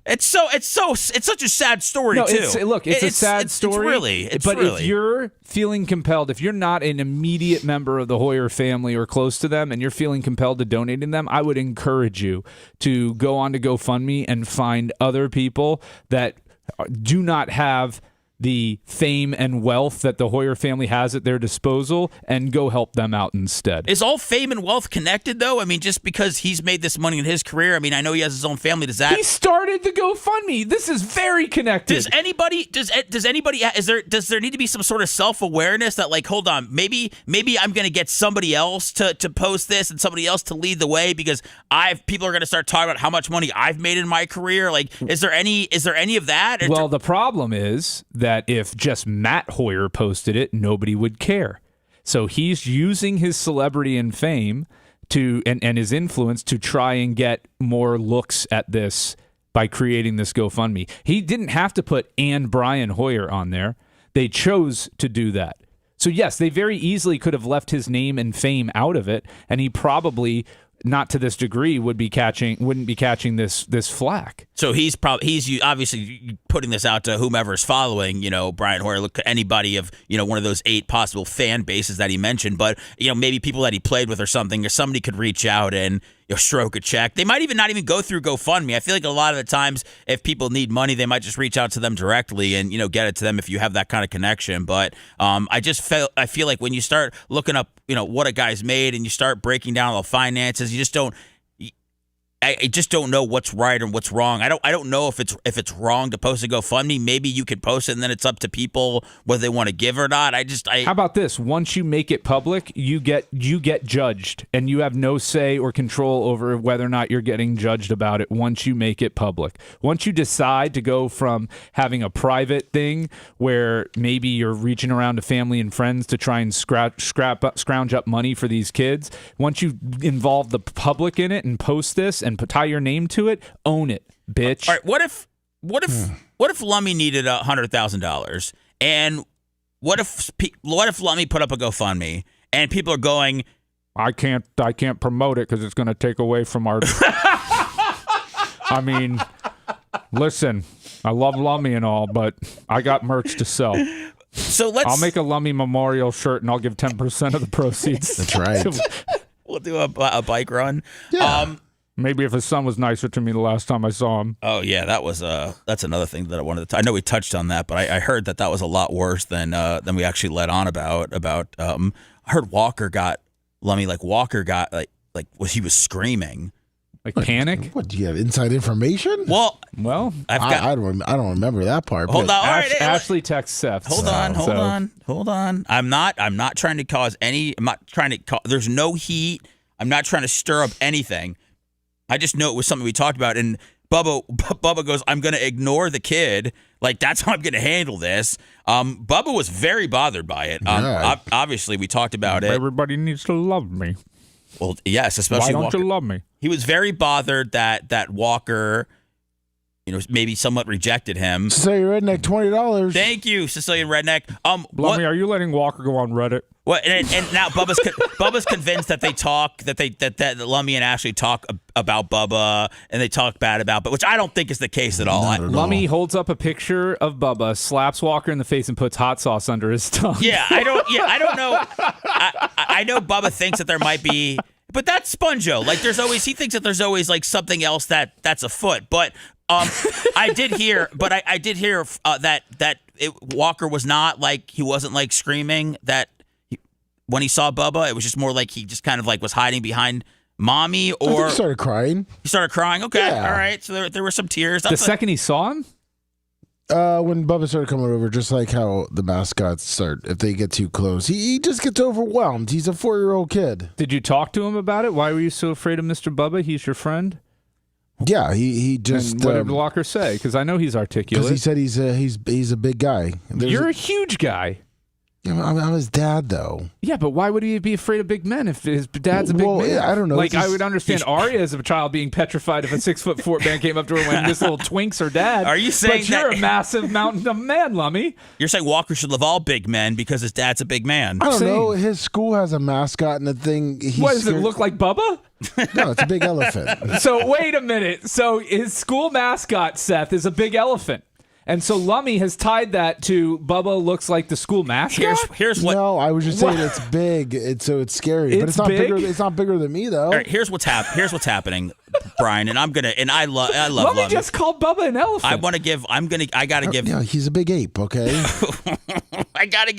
It's such a sad story too. It's a sad story. It's but really. If you're feeling compelled, if you're not an immediate member of the Hoyer family or close to them, and you're feeling compelled to donate to them, I would encourage you to go on to GoFundMe and find other people that do not have the fame and wealth that the Hoyer family has at their disposal, and go help them out instead. Is all fame and wealth connected, though? I mean, just because he's made this money in his career, I mean, I know he has his own family. Does that... He started the GoFundMe. This is very connected. Does anybody, does there need to be some sort of self-awareness that, like, hold on, maybe I'm going to get somebody else to post this and somebody else to lead the way because people are going to start talking about how much money I've made in my career? Like, is there any of that? Well, the problem is that if just Matt Hoyer posted it, nobody would care. So he's using his celebrity and fame and his influence to try and get more looks at this by creating this GoFundMe. He didn't have to put and Brian Hoyer on there. They chose to do that. So yes, they very easily could have left his name and fame out of it, and he probably, not to this degree, wouldn't be catching this flack. So he's obviously putting this out to whomever's following, Brian Hoyer, look at anybody of, one of those 8 possible fan bases that he mentioned, but, maybe people that he played with or something, or somebody could reach out and stroke a check. They might not even go through GoFundMe. I feel like a lot of the times if people need money, they might just reach out to them directly and, get it to them if you have that kind of connection. But I feel like when you start looking up, what a guy's made and you start breaking down the finances, I just don't know what's right and what's wrong. I don't know if it's wrong to post a GoFundMe. Maybe you could post it and then it's up to people whether they want to give or not. How about this? Once you make it public, you get judged, and you have no say or control over whether or not you're getting judged about it once you make it public. Once you decide to go from having a private thing where maybe you're reaching around to family and friends to try and scrounge up money for these kids, once you involve the public in it and post this and tie your name to it, own it, bitch. All right, what if Lummy needed $100,000, and what if Lummy put up a GoFundMe and people are going, I can't promote it because it's going to take away from our. I mean, listen, I love Lummy and all, but I got merch to sell. So I'll make a Lummy memorial shirt and I'll give 10% of the proceeds. That's right. We'll do a bike run. Yeah. Maybe if his son was nicer to me the last time I saw him. Oh yeah, that's another thing that I wanted to. I know we touched on that, but I heard that was a lot worse than we actually let on about. I heard Walker got Lummy, like Walker got like he was screaming. Like panic? What, do you have inside information? Well, I don't remember that part. Hold on, Ashley texts Seth. Hold on. I'm not trying to cause any. I'm not trying to. There's no heat. I'm not trying to stir up anything. I just know it was something we talked about, and Bubba goes, I'm going to ignore the kid. Like, that's how I'm going to handle this. Bubba was very bothered by it. Obviously, we talked about it. Everybody needs to love me. Well, yes, especially Why don't Walker. you love me? He was very bothered that Walker, maybe somewhat rejected him. Sicilian Redneck, $20. Thank you, Sicilian Redneck. Lummy, are you letting Walker go on Reddit? What? And now Bubba's convinced that they talk that Lummy and Ashley talk about Bubba and they talk bad about, but which I don't think is the case at all. Lummy holds up a picture of Bubba, slaps Walker in the face, and puts hot sauce under his tongue. I don't know. I know Bubba thinks that there might be, but that's Sponjo. Like he thinks that there's always like something else that's afoot. But I did hear that Walker was not like, he wasn't like screaming that. When he saw Bubba, it was just more like he just kind of like was hiding behind mommy, or I think he started crying. He started crying. Okay, yeah. All right. So there were some tears. The second he saw him, when Bubba started coming over, just like how the mascots start, if they get too close, he just gets overwhelmed. He's a 4-year-old kid. Did you talk to him about it? Why were you so afraid of Mr. Bubba? He's your friend. Yeah, he just. And what did Walker say? Because I know he's articulate. Because he said he's a big guy. You're a huge guy. Yeah, I'm his dad, though. Yeah, but why would he be afraid of big men if his dad's a big man? I don't know. Like, I would understand Arya as a child being petrified if a 6'4" man came up to her when this little twink's her dad. Are you saying but you're a massive mountain of man, Lummy? You're saying Walker should love all big men because his dad's a big man. I don't know. His school has a mascot and a thing. What does it look like, Bubba? No, it's a big elephant. So wait a minute. So his school mascot, Seth, is a big elephant. And so Lummy has tied that to Bubba looks like the school mascot. Here's what. No, I was just saying it's big, so it's scary. But it's not big? bigger. It's not bigger than me though. All right, here's what's happening, Brian, and I love Lummy just called Bubba an elephant. I gotta give. Yeah, he's a big ape. Okay. I gotta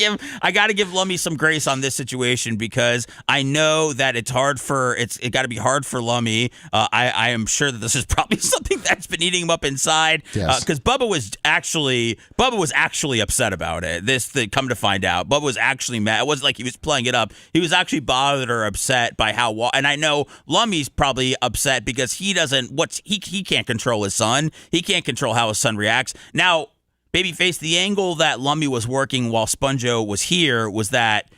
give Lummy some grace on this situation because I know that it got to be hard for Lummy. I am sure that this is probably something that's been eating him up inside. Yes. Because Bubba was actually upset about it. Come to find out, Bubba was actually mad. It wasn't like he was playing it up. He was actually bothered or upset by how. And I know Lummy's probably upset because he can't control his son. He can't control how his son reacts. Now, Babyface, the angle that Lummy was working while Sponjo was here was that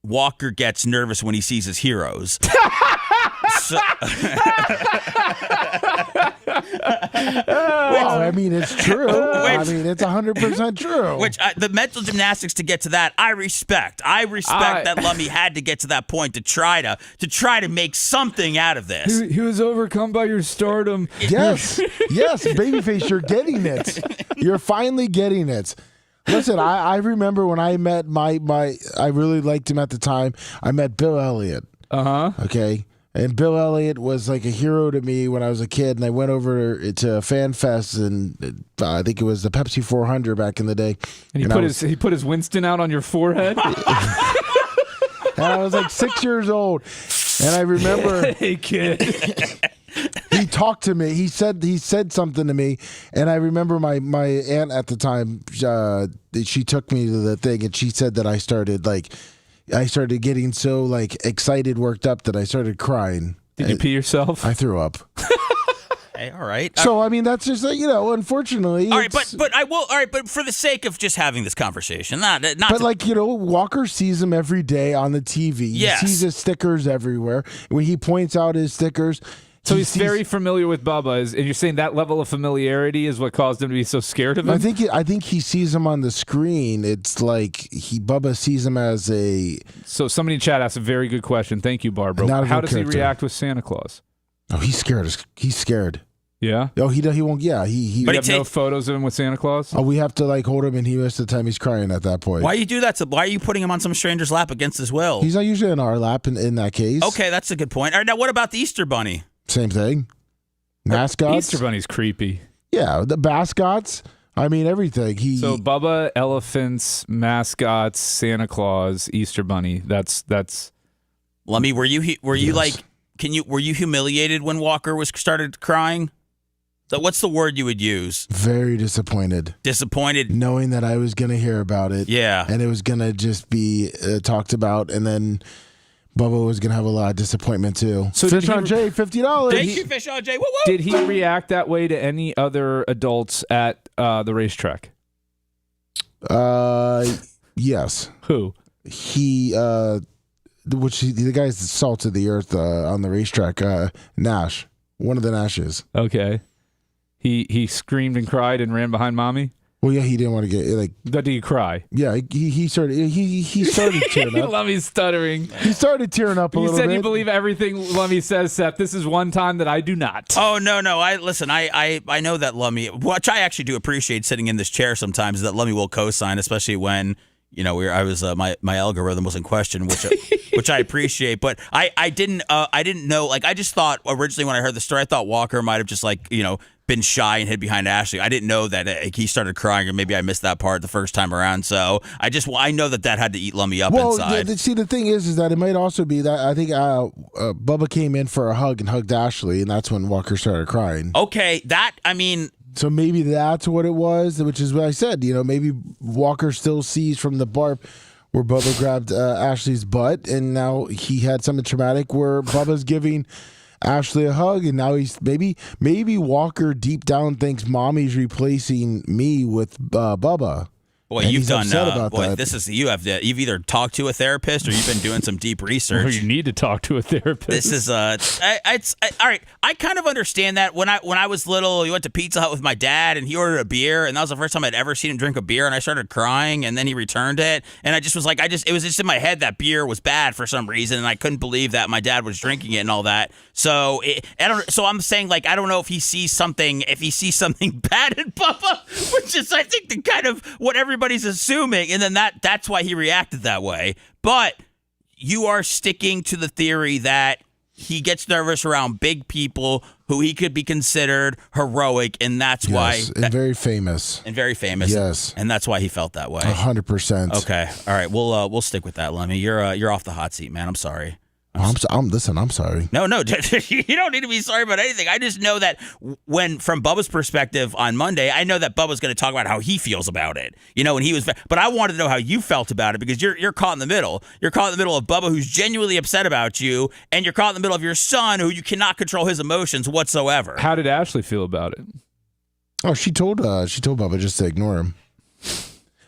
Walker gets nervous when he sees his heroes. Well, I mean, it's true. I mean, it's 100% true. Which the mental gymnastics to get to that, I respect. I respect that Lummy had to get to that point to try to make something out of this. He was overcome by your stardom. Yes, yes, Babyface, you're getting it. You're finally getting it. Listen, I remember when I met I really liked him at the time. I met Bill Elliott. Okay. And Bill Elliott was like a hero to me when I was a kid, and I went over to Fan Fest, and I think it was the Pepsi 400 back in the day. And he put his Winston out on your forehead. And I was like 6 years old, and I remember, hey kid, he talked to me. He said something to me, and I remember my aunt at the time. She took me to the thing, and she said that I started getting so like excited, worked up that I started crying. Did you pee yourself? I threw up. Hey, all right. So I mean, that's just unfortunately. All right, but I will. All right, but for the sake of just having this conversation, Walker sees him every day on the TV. Yes. He sees his stickers everywhere. When he points out his stickers. So he's very familiar with Bubba, and you're saying that level of familiarity is what caused him to be so scared of him? I think he sees him on the screen. It's like Bubba sees him as a. So somebody in chat asked a very good question. Thank you, Barbara. How does he react with Santa Claus? Oh, he's scared. He's scared. Yeah. Oh, he won't. Yeah, he. But have no photos of him with Santa Claus. Oh, we have to hold him, and most of the time he's crying at that point. Why you do that? Why are you putting him on some stranger's lap against his will? He's not usually in our lap in that case. Okay, that's a good point. All right, now what about the Easter Bunny? Same thing. Mascots. Easter Bunny's creepy. Yeah, the mascots. I mean, everything. So Bubba, elephants, mascots, Santa Claus, Easter Bunny. That's. Lummy, were you humiliated when Walker started crying? So what's the word you would use? Very disappointed. Disappointed, knowing that I was going to hear about it. Yeah, and it was going to just be talked about, and then Bubba was going to have a lot of disappointment too. So Fish on Jay, $50. Thank you, Fish on Jay. Woo, woo. Did he react that way to any other adults at the racetrack? Yes. Who? He, the guy's the salt of the earth on the racetrack. Nash, one of the Nashes. Okay. He screamed and cried and ran behind mommy. Well, yeah, he didn't want to get like. Did he cry? Yeah, he started. He started tearing up. Lummy's stuttering. He started tearing up a little bit. You said you believe everything Lummy says, Seth. This is one time that I do not. Oh no! I know that Lummy, which I actually do appreciate sitting in this chair sometimes. That Lummy will co-sign, especially when my algorithm was in question, which I appreciate. But I didn't know. Like I just thought originally when I heard the story, I thought Walker might have just been shy and hid behind Ashley. I didn't know that he started crying, or maybe I missed that part the first time around. So I know that had to eat Lummy up inside. See, the thing is that it might also be that I think Bubba came in for a hug and hugged Ashley, and that's when Walker started crying. Okay, so maybe that's what it was, which is what I said. Maybe Walker still sees from the bar where Bubba grabbed Ashley's butt, and now he had something traumatic where Bubba's giving Ashley a hug, and now he's maybe Walker deep down thinks mommy's replacing me with Bubba, Boy, And you've he's done. upset about Boy, that. you've either talked to a therapist or you've been doing some deep research. Or you need to talk to a therapist. This is all right. I kind of understand that. When I was little, we went to Pizza Hut with my dad, and he ordered a beer, and that was the first time I'd ever seen him drink a beer, and I started crying, and then he returned it, and I just was like, it was just in my head that beer was bad for some reason, and I couldn't believe that my dad was drinking it and all that. So So I'm saying, like, I don't know if he sees something bad in Bubba, which is, I think, the kind of what everybody's assuming, and then that's why he reacted that way. But you are sticking to the theory that he gets nervous around big people who he could be considered heroic, and that's why. And very famous. Yes. And that's why he felt that way. 100%. Okay. All right. We'll stick with that, Lemmy. You're off the hot seat, man. I'm sorry. Listen, I'm sorry. No, you don't need to be sorry about anything. I just know that from Bubba's perspective on Monday, I know that Bubba's going to talk about how he feels about it. When he was, but I wanted to know how you felt about it, because you're caught in the middle. You're caught in the middle of Bubba, who's genuinely upset about you, and you're caught in the middle of your son, who you cannot control his emotions whatsoever. How did Ashley feel about it? Oh, she told Bubba just to ignore him.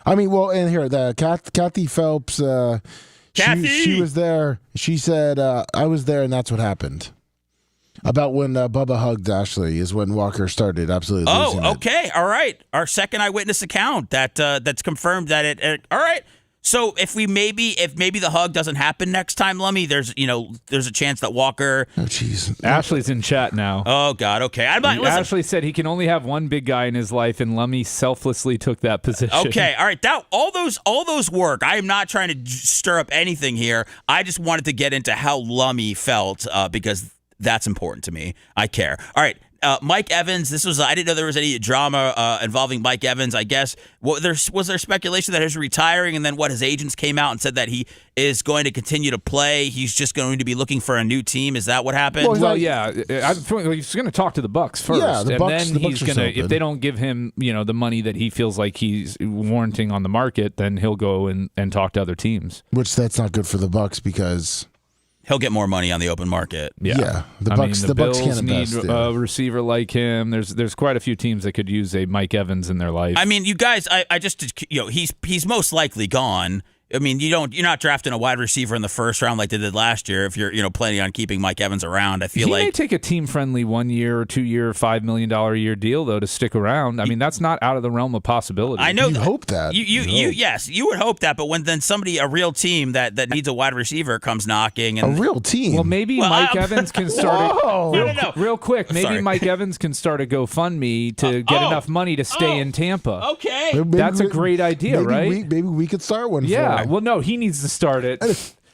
I mean, well, and here, Kathy Phelps. Kathy! She was there. She said, I was there, and that's what happened. About when Bubba hugged Ashley is when Walker started absolutely losing it. Okay. All right. Our second eyewitness account that's confirmed that it all right. So if maybe the hug doesn't happen next time, Lummy, there's a chance that Walker. Oh, jeez. Ashley's in chat now. Oh God. Okay. Ashley said he can only have one big guy in his life, and Lummy selflessly took that position. Okay. All right. All those work. I am not trying to stir up anything here. I just wanted to get into how Lummy felt because that's important to me. I care. All right. Mike Evans, I didn't know there was any drama involving Mike Evans. I guess was there speculation that he's retiring, and then his agents came out and said that he is going to continue to play. He's just going to be looking for a new team. Is that what happened? Well, yeah. He's going to talk to the Bucks first, and then he's going to, if they don't give him, the money that he feels like he's warranting on the market, then he'll go and talk to other teams. Which that's not good for the Bucks because he'll get more money on the open market. Yeah. The Bucks Bills can't need a receiver like him. There's quite a few teams that could use a Mike Evans in their life. I mean, you guys, I just he's most likely gone. I mean, you're not drafting a wide receiver in the first round like they did last year. If you're planning on keeping Mike Evans around, I feel he like may take a team-friendly 1 year or 2 year, $5 million a year deal though to stick around. I mean, that's not out of the realm of possibility. I know. You hope that. Yes, you would hope that. But when then a real team that needs a wide receiver comes knocking, and a real team. Well, maybe Mike Evans can start it. No. Real quick. Maybe Sorry. Mike Evans can start a GoFundMe to get enough money to stay in Tampa. Okay, that's a great idea, right? Maybe we could start one. Yeah. For him. Well, no, he needs to start it.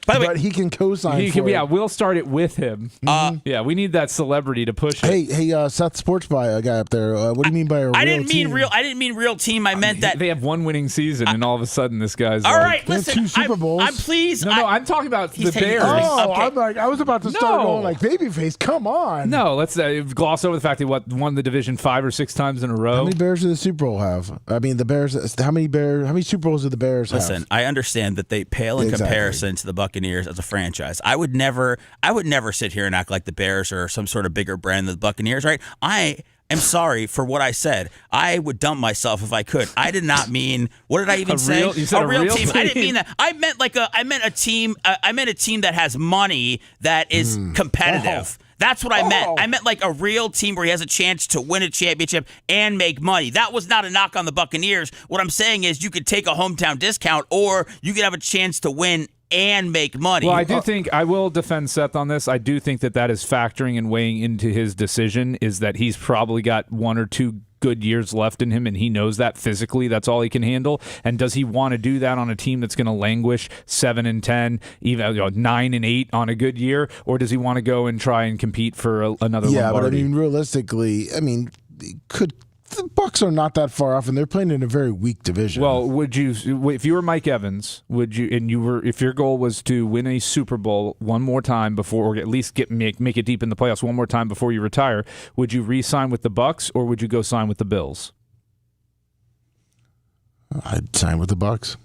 By the way, he can co-sign. We'll start it with him. Yeah, we need that celebrity to push it. Hey, Seth Sports guy up there. What do you mean by a real team? I didn't mean real team. I meant that they have one winning season, and all of a sudden this guy's all like, right. Listen, 2 Super Bowls. I'm pleased. No, I'm talking about the Bears. Oh, Okay. I'm like, I was about to start going like Babyface. Come on. No, let's gloss over the fact that won the division 5 or 6 times in a row. How many Bears do the Super Bowl have? I mean, the Bears. How many Super Bowls do the Bears have? Listen, I understand that they pale in comparison to the Buccaneers as a franchise. I would never sit here and act like the Bears are some sort of bigger brand than the Buccaneers, right? I am sorry for what I said. I would dump myself if I could. I did not mean. What did I even say? You said a real team. I didn't mean that. I meant a team. I meant a team that has money that is competitive. That's what I meant. I meant like a real team where he has a chance to win a championship and make money. That was not a knock on the Buccaneers. What I'm saying is you could take a hometown discount, or you could have a chance to win and make money. Well, I do think I will defend Seth on this. I do think that is factoring and weighing into his decision, is that he's probably got 1 or 2 good years left in him, and he knows that physically that's all he can handle. And does he want to do that on a team that's going to languish 7-10, even 9-8 on a good year, or does he want to go and try and compete for another? Yeah, Lombardi? but I mean, realistically, the Bucs are not that far off, and they're playing in a very weak division. Well, would you, if you were Mike Evans, if your goal was to win a Super Bowl one more time before, or at least make it deep in the playoffs one more time before you retire, would you re-sign with the Bucs, or would you go sign with the Bills? I'd sign with the Bucs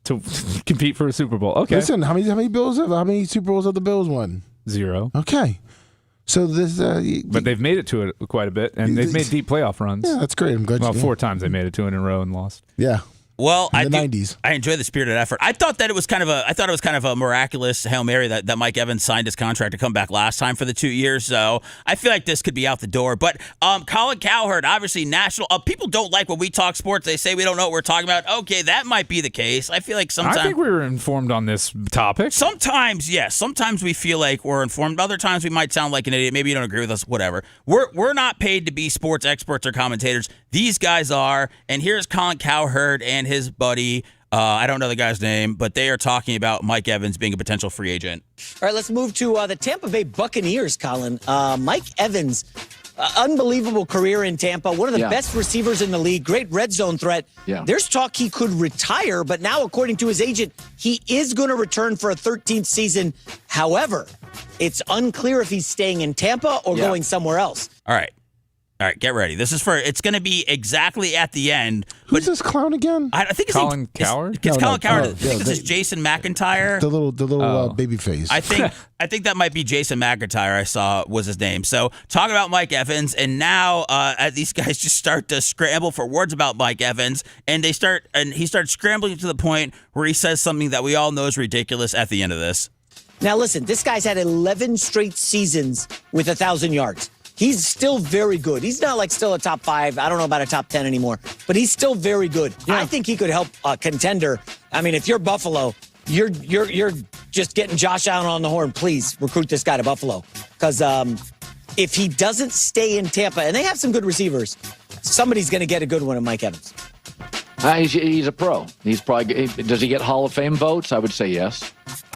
to compete for a Super Bowl. Okay. Listen, how many Super Bowls have the Bills won? 0. Okay. So this, but they've made it to it quite a bit, and they've made deep playoff runs. Yeah, that's great. I'm glad. Well, 4 times they made it to it in a row and lost. Yeah. Well, in the 90s. I enjoy the spirited effort. I thought that it was kind of a miraculous Hail Mary that Mike Evans signed his contract to come back last time for the 2 years. So I feel like this could be out the door. But Colin Cowherd, obviously national. People don't like when we talk sports. They say we don't know what we're talking about. Okay, that might be the case. I feel like sometimes. I think we were informed on this topic. Sometimes, yes. Sometimes we feel like we're informed. Other times we might sound like an idiot. Maybe you don't agree with us. Whatever. We're not paid to be sports experts or commentators. These guys are. And here's Colin Cowherd and his buddy. I don't know the guy's name, but they are talking about Mike Evans being a potential free agent. All right, let's move to the Tampa Bay Buccaneers, Colin. Mike Evans, unbelievable career in Tampa, one of the best receivers in the league, great red zone threat. Yeah. There's talk he could retire, but now, according to his agent, he is going to return for a 13th season. However, it's unclear if he's staying in Tampa or going somewhere else. All right, get ready. It's going to be exactly at the end. Who's this clown again? I think it's Colin Cowherd. It's Colin Cowherd. Oh, I think this is Jason McIntyre. The little baby face. I think that might be Jason McIntyre. I saw was his name. So talking about Mike Evans, and now these guys just start to scramble for words about Mike Evans, and he starts scrambling to the point where he says something that we all know is ridiculous at the end of this. Now, listen, this guy's had 11 straight seasons with 1,000 yards. He's still very good. He's not like still a top 5. I don't know about a top 10 anymore, but he's still very good. Yeah. I think he could help a contender. I mean, if you're Buffalo, you're just getting Josh Allen on the horn. Please recruit this guy to Buffalo, because if he doesn't stay in Tampa, and they have some good receivers, somebody's going to get a good one in Mike Evans. He's a pro. Does he get Hall of Fame votes? I would say yes.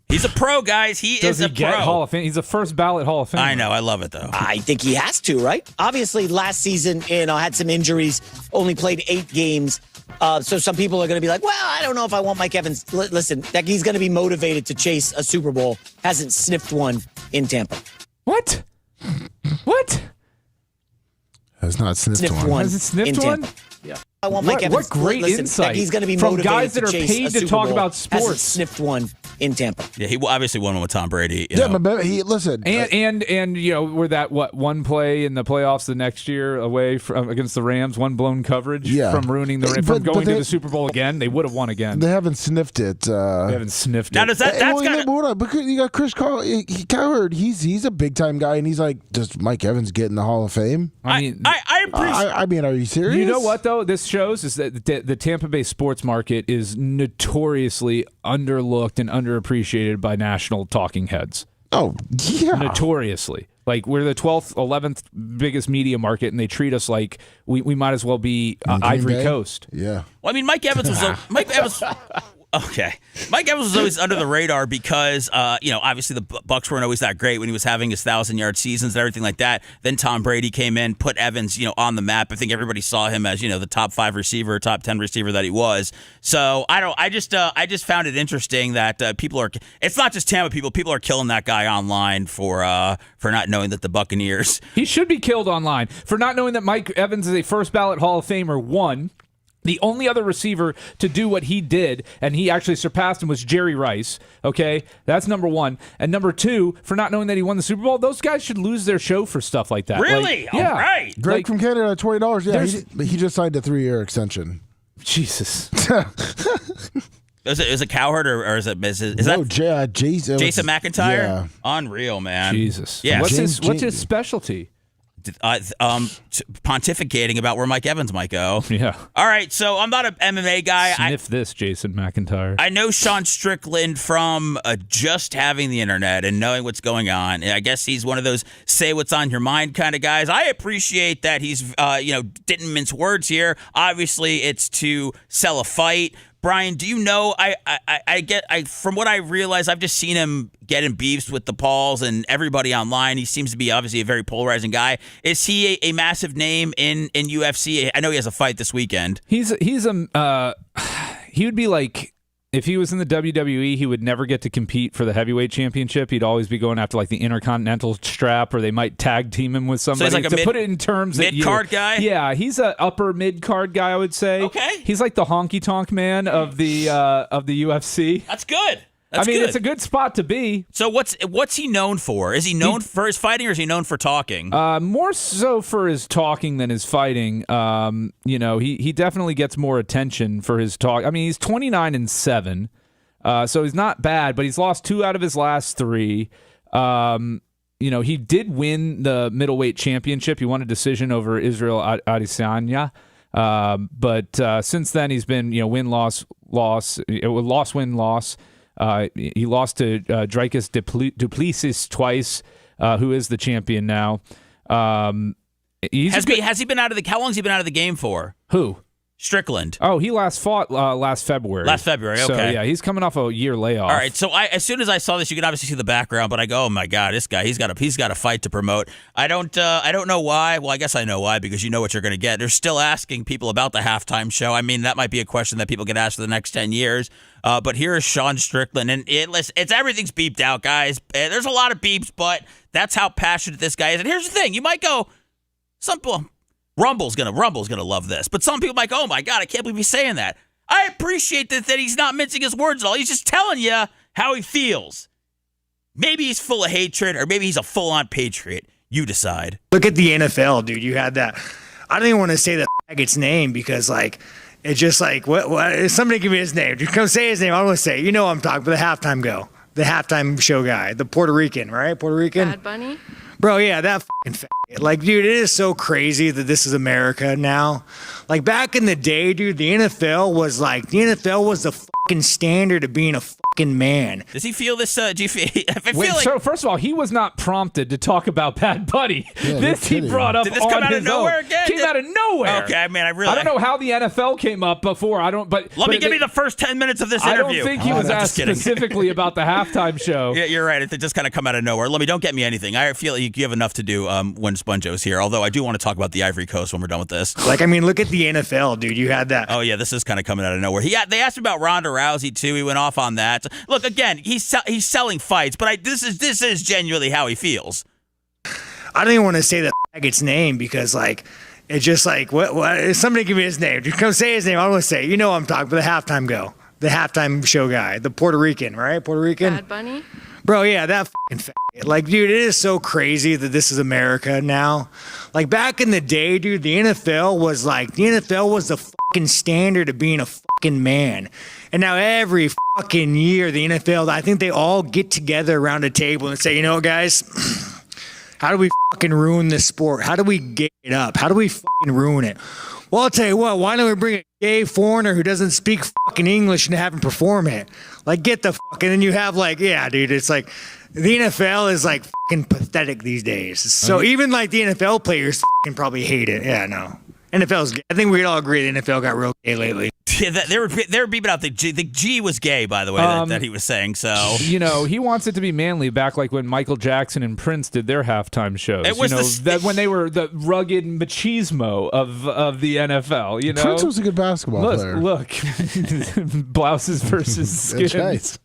He's a pro, guys. Does he get Hall of Fame? He's a first ballot Hall of Fame. I know. I love it, though. I think he has to, right? Obviously, last season, had some injuries, only played 8 games. So some people are going to be like, well, I don't know if I want Mike Evans. Listen, he's going to be motivated to chase a Super Bowl. Hasn't sniffed one in Tampa. What? Has not sniffed one. Has it sniffed one? Yeah. I want Mike Evans. What great insight he's going to be from motivated guys that are paid to talk about sports. Hasn't sniffed one in Tampa. Yeah, he obviously won one with Tom Brady. But listen, and we're that one play in the playoffs the next year away from against the Rams, one blown coverage from ruining the from going to the Super Bowl again. They would have won again. They haven't sniffed it. They haven't sniffed it. Now does because you got Chris Cowherd. He's a big time guy, and he's like, does Mike Evans get in the Hall of Fame? I mean, are you serious? You know what though? This shows is that the Tampa Bay sports market is notoriously underlooked and underappreciated by national talking heads. Oh, yeah. Notoriously. Like, we're the 12th, 11th biggest media market, and they treat us like we might as well be Ivory Coast. Yeah. Well, I mean, Mike Evans was okay. Mike Evans was always under the radar because, obviously the Bucs weren't always that great when he was having his 1,000-yard seasons and everything like that. Then Tom Brady came in, put Evans, on the map. I think everybody saw him as, the top 5 receiver, top 10 receiver that he was. So I just found it interesting that people are. It's not just Tampa people. People are killing that guy online for not knowing that the Buccaneers. He should be killed online for not knowing that Mike Evans is a first ballot Hall of Famer. One. The only other receiver to do what he did, and he actually surpassed him, was Jerry Rice. Okay, that's number 1. And number 2, for not knowing that he won the Super Bowl, those guys should lose their show for stuff like that. Really? All right. Greg from Canada, $20. Yeah, he just signed a 3-year extension. Jesus. Is it Cowherd or is Jason McIntyre? Yeah. Unreal, man. Jesus. Yeah. What's his specialty? Pontificating about where Mike Evans might go. Yeah. All right, so I'm not an MMA guy. Sniff this, Jason McIntyre. I know Sean Strickland from just having the internet and knowing what's going on. I guess he's one of those say what's on your mind kind of guys. I appreciate that he's didn't mince words here. Obviously, it's to sell a fight. Brian, do you know? I from what I realize, I've just seen him get in beefs with the Pauls and everybody online. He seems to be obviously a very polarizing guy. Is he a massive name in UFC? I know he has a fight this weekend. He would be like, if he was in the WWE, he would never get to compete for the heavyweight championship. He'd always be going after like the Intercontinental strap, or they might tag team him with somebody. So he's like put it in terms mid-card guy? Yeah, he's an upper mid-card guy, I would say. Okay. He's like the honky-tonk man of the UFC. That's good. That's good. good. It's a good spot to be. So what's he known for? Is he known for his fighting, or is he known for talking? More so for his talking than his fighting. He definitely gets more attention for his talk. I mean, he's 29-7, so he's not bad, but he's lost 2 out of his last 3. He did win the middleweight championship. He won a decision over Israel Adesanya. But since then, he's been win-loss. He lost to Dricus Duplessis twice, who is the champion now. Has he been out of the? How long has he been out of the game for? Who? Strickland. Oh, he last fought last February. Last February, okay. So, yeah, he's coming off a year layoff. All right, so as soon as I saw this, you could obviously see the background, but I go, oh my God, this guy, he's got a fight to promote. I don't know why. Well, I guess I know why, because you know what you're going to get. They're still asking people about the halftime show. I mean, that might be a question that people get asked for the next 10 years. But here is Sean Strickland, and it's everything's beeped out, guys. There's a lot of beeps, but that's how passionate this guy is. And here's the thing: you might go, Rumble's gonna love this, but some people might go, oh my God, I can't believe he's saying that. I appreciate that he's not mincing his words at all. He's just telling you how he feels. Maybe he's full of hatred, or maybe he's a full-on patriot. You decide. Look at the NFL, dude. You had that. I don't even want to say the faggot's name because, it's just what? Somebody give me his name. Just come say his name. I want to say, I'm talking about the halftime show guy, the Puerto Rican, right? Puerto Rican. Bad Bunny? Bro, yeah, that fucking faggot. Dude, it is so crazy that this is America now. Back in the day, dude, the NFL was the fucking standard of being a fucking man. Does he feel this? Do you feel? So first of all, he was not prompted to talk about Bad Bunny. Yeah, this he brought up. Did this come out of nowhere again? Came out of nowhere. Okay, I mean, I don't know how the NFL came up before. Let me give me the first 10 minutes of this interview. I don't think he was asked specifically about the halftime show. Yeah, you're right. It just kind of come out of nowhere. Don't get me anything. I feel like you have enough to do when Sponjo's here. Although I do want to talk about the Ivory Coast when we're done with this. Look at the NFL, dude. You had that. Oh yeah, this is kind of coming out of nowhere. They asked him about Ronda Rousey too. He went off on that. Look, again, he's selling fights, but this is genuinely how he feels. I don't even want to say the faggot's name because it's just what? Somebody give me his name. Just come say his name. I want to say, I'm talking about the halftime show guy, the Puerto Rican, right? Puerto Rican. Bad Bunny? Bro, yeah, that fucking faggot. Dude, it is so crazy that this is America now. Back in the day, dude, the NFL was the fucking standard of being a fucking man. And now every fucking year, the NFL, I think they all get together around a table and say, guys, how do we fucking ruin this sport? How do we get it up? How do we fucking ruin it? Well, I'll tell you what, why don't we bring a gay foreigner who doesn't speak fucking English and have him perform it? Get the fuck, and then you have yeah, dude, it's the NFL is fucking pathetic these days. So even the NFL players fucking probably hate it. Yeah, no. NFL's gay. I think we all agree the NFL got real gay lately. Yeah, they were beeping out the G. The G was gay, by the way, that he was saying. So he wants it to be manly, back when Michael Jackson and Prince did their halftime shows. It was when they were the rugged machismo of the NFL. Prince was a good basketball player. Look, blouses versus skins. That's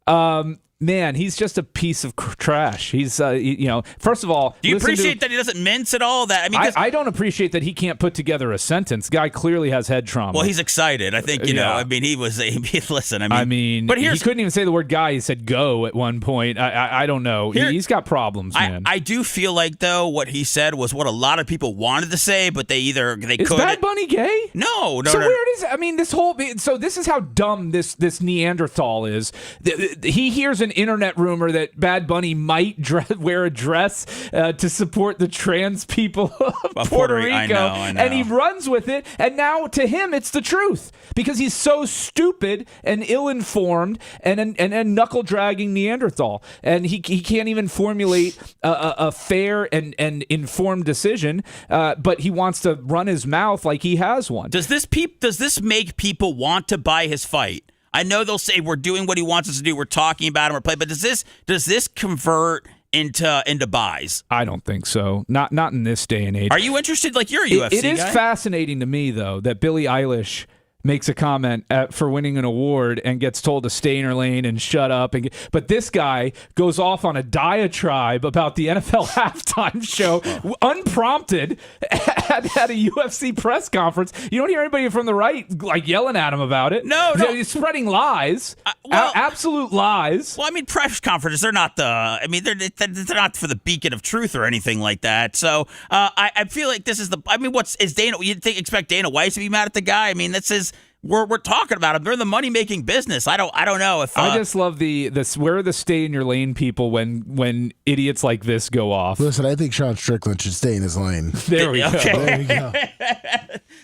right. Man, he's just a piece of trash. He's, first of all, do you appreciate that he doesn't mince at all? That I don't appreciate that he can't put together a sentence. Guy clearly has head trauma. Well, he's excited. I think he was. Listen, but he couldn't even say the word guy. He said go at one point. I don't know. He's got problems, man. I do feel like though what he said was what a lot of people wanted to say, but they couldn't. Is Bad Bunny gay? No. So where is? This whole. So this is how dumb this Neanderthal is. He hears an internet rumor that Bad Bunny might wear a dress to support the trans people of Puerto Rico. I know. And he runs with it, and now to him it's the truth because he's so stupid and ill-informed and knuckle-dragging Neanderthal, and he can't even formulate a fair and informed decision, but he wants to run his mouth like he has one. Does this make people want to buy his fight? I know they'll say we're doing what he wants us to do. We're talking about him. We're playing. But does this convert into buys? I don't think so. Not in this day and age. Are you interested? You're a UFC guy. It is fascinating to me though that Billie Eilish makes a comment for winning an award and gets told to stay in her lane and shut up. But this guy goes off on a diatribe about the NFL halftime show, unprompted, at a UFC press conference. You don't hear anybody from the right like yelling at him about it. No. He's spreading lies, absolute lies. Well, I mean, press conferences, they're not they're not for the beacon of truth or anything like that. So I feel like this is expect Dana White to be mad at the guy? I mean, this is, we're talking about them. They're in the money making business. I don't know if I just love where are the stay in your lane people when idiots like this go off. Listen, I think Sean Strickland should stay in his lane. There we go. There we go.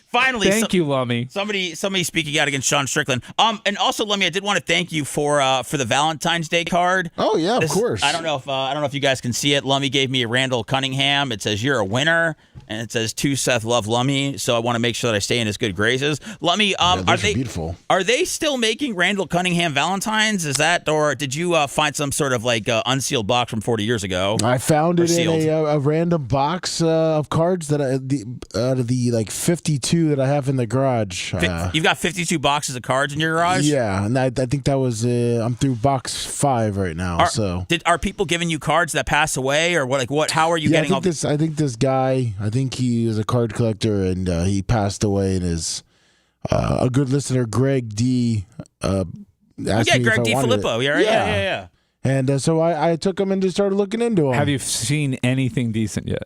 Finally, thank you, Lummy. Somebody speaking out against Sean Strickland. And also, Lummy, I did want to thank you for the Valentine's Day card. Oh yeah, of course. I don't know if you guys can see it. Lummy gave me a Randall Cunningham. It says you're a winner, and it says to Seth, love Lummy. So I want to make sure that I stay in his good graces. Lummy, are they beautiful? Are they still making Randall Cunningham Valentines? Is that, or did you find some sort of like unsealed box from 40 years ago? I found it in a random box of cards that out of the like 52 that I have in the garage. You've got 52 boxes of cards in your garage? Yeah, and I think that was I'm through box 5 right now. Are people giving you cards that pass away, or what? How are you getting all this? I think this guy. I think he is a card collector, and he passed away. And is a good listener, Greg D. Asked me Greg if I D. wanted Filippo. it. Yeah. And so I took him and just started looking into them. Have you seen anything decent yet?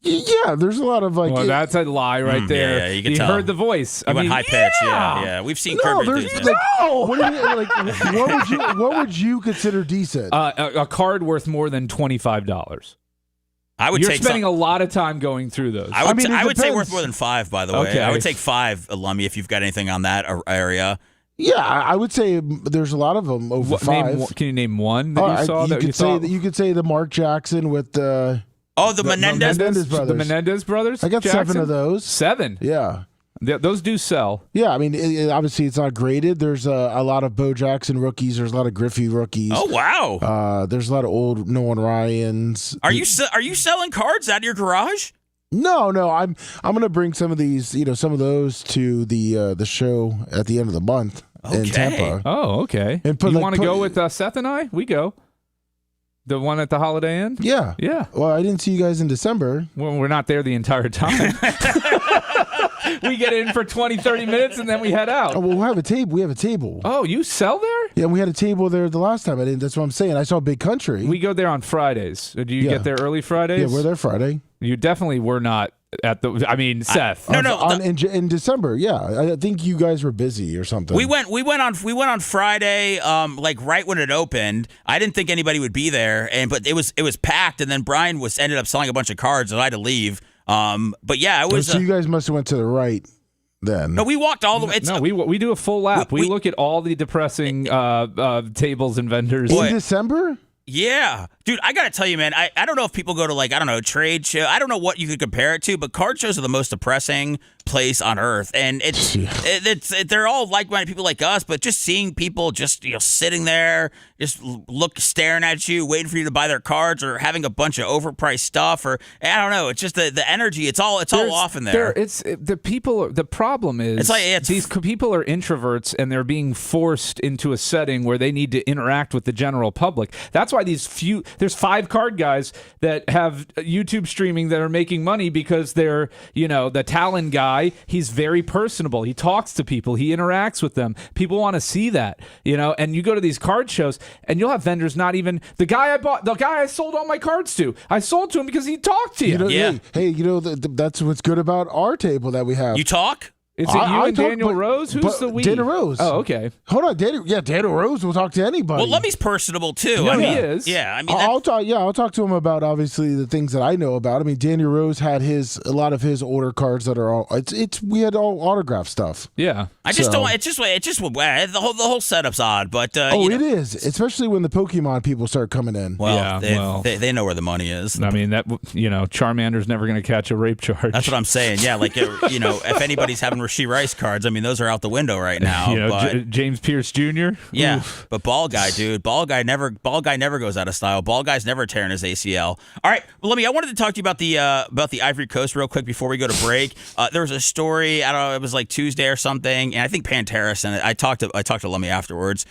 Yeah, there's a lot of like. Well, that's a lie right there. Yeah, you can you tell. heard the voice. I mean, high pitch. Yeah. We've seen Kirby do this. What would you consider decent? A card worth more than $25. You're spending a lot of time going through those. I would say worth more than 5. By the way, Okay. I would take 5, Lummy, if you've got anything on that area. Yeah, I would say there's a lot of them over 5. Can you name one that you saw? You could say the Mark Jackson with the. The Menendez brothers. The Menendez brothers? I got Jackson? 7 of those. 7? Yeah. Those do sell. Yeah, I mean, obviously it's not graded. There's a lot of Bo Jackson rookies. There's a lot of Griffey rookies. Oh, wow. There's a lot of old Nolan Ryans. Are you selling cards out of your garage? No. I'm gonna bring some of these, some of those to the show at the end of the month in Tampa. Oh, okay. And you want to go with Seth and I? We go. The one at the Holiday Inn? Yeah. Well, I didn't see you guys in December. Well, we're not there the entire time. We get in for 20, 30 minutes, and then we head out. Oh, well, we have a table. Oh, you sell there? Yeah, we had a table there the last time. That's what I'm saying. I saw Big Country. We go there on Fridays. Do you get there early Fridays? Yeah, we're there Friday. You definitely were not at the. I mean, Seth. In December. Yeah, I think you guys were busy or something. We went on Friday, like right when it opened. I didn't think anybody would be there, but it was packed. And then Brian ended up selling a bunch of cards, and I had to leave. But yeah, it was. So you guys must have went to the right then. No, we walked all the way. No, we do a full lap. We look at all the depressing tables and vendors in December. Yeah. Dude, I got to tell you, man, I don't know if people go to trade show. I don't know what you could compare it to, but card shows are the most depressing place on earth. And they're all like-minded people like us, but just seeing people just, sitting there, just staring at you, waiting for you to buy their cards, or having a bunch of overpriced stuff, or I don't know. It's just the energy. It's all off in there. The problem is these people are introverts, and they're being forced into a setting where they need to interact with the general public. That's why there's 5 card guys that have YouTube streaming that are making money because they're, the Talon guy, he's very personable. He talks to people. He interacts with them. People want to see that, and you go to these card shows and you'll have vendors not even, the guy I sold all my cards to, I sold to him because he talked to you. Hey, that's what's good about our table that we have. You talk? Is it you and Daniel Rose? Who's the we? Daniel Rose. Oh, okay. Hold on, Daniel Rose will talk to anybody. Well, Lummy's personable too. He is. Yeah, I mean, I'll talk to him about obviously the things that I know about. I mean, Daniel Rose had a lot of his older cards that are all. We had all autograph stuff. Yeah. I just don't. It's just the whole setup's odd, but it is, especially when the Pokemon people start coming in. Well, they know where the money is. I mean, that Charmander's never going to catch a rape charge. That's what I'm saying. Yeah, like if anybody's having Rashee Rice cards. I mean, those are out the window right now. But, James Pierce Jr. Yeah, Oof. but ball guy, dude. Ball guy never goes out of style. Ball guy's never tearing his ACL. All right, well, I wanted to talk to you about the Ivory Coast real quick before we go to break. There was a story. I don't know. It was like Tuesday or something, and I think Panteris and I talked to Lummy afterwards.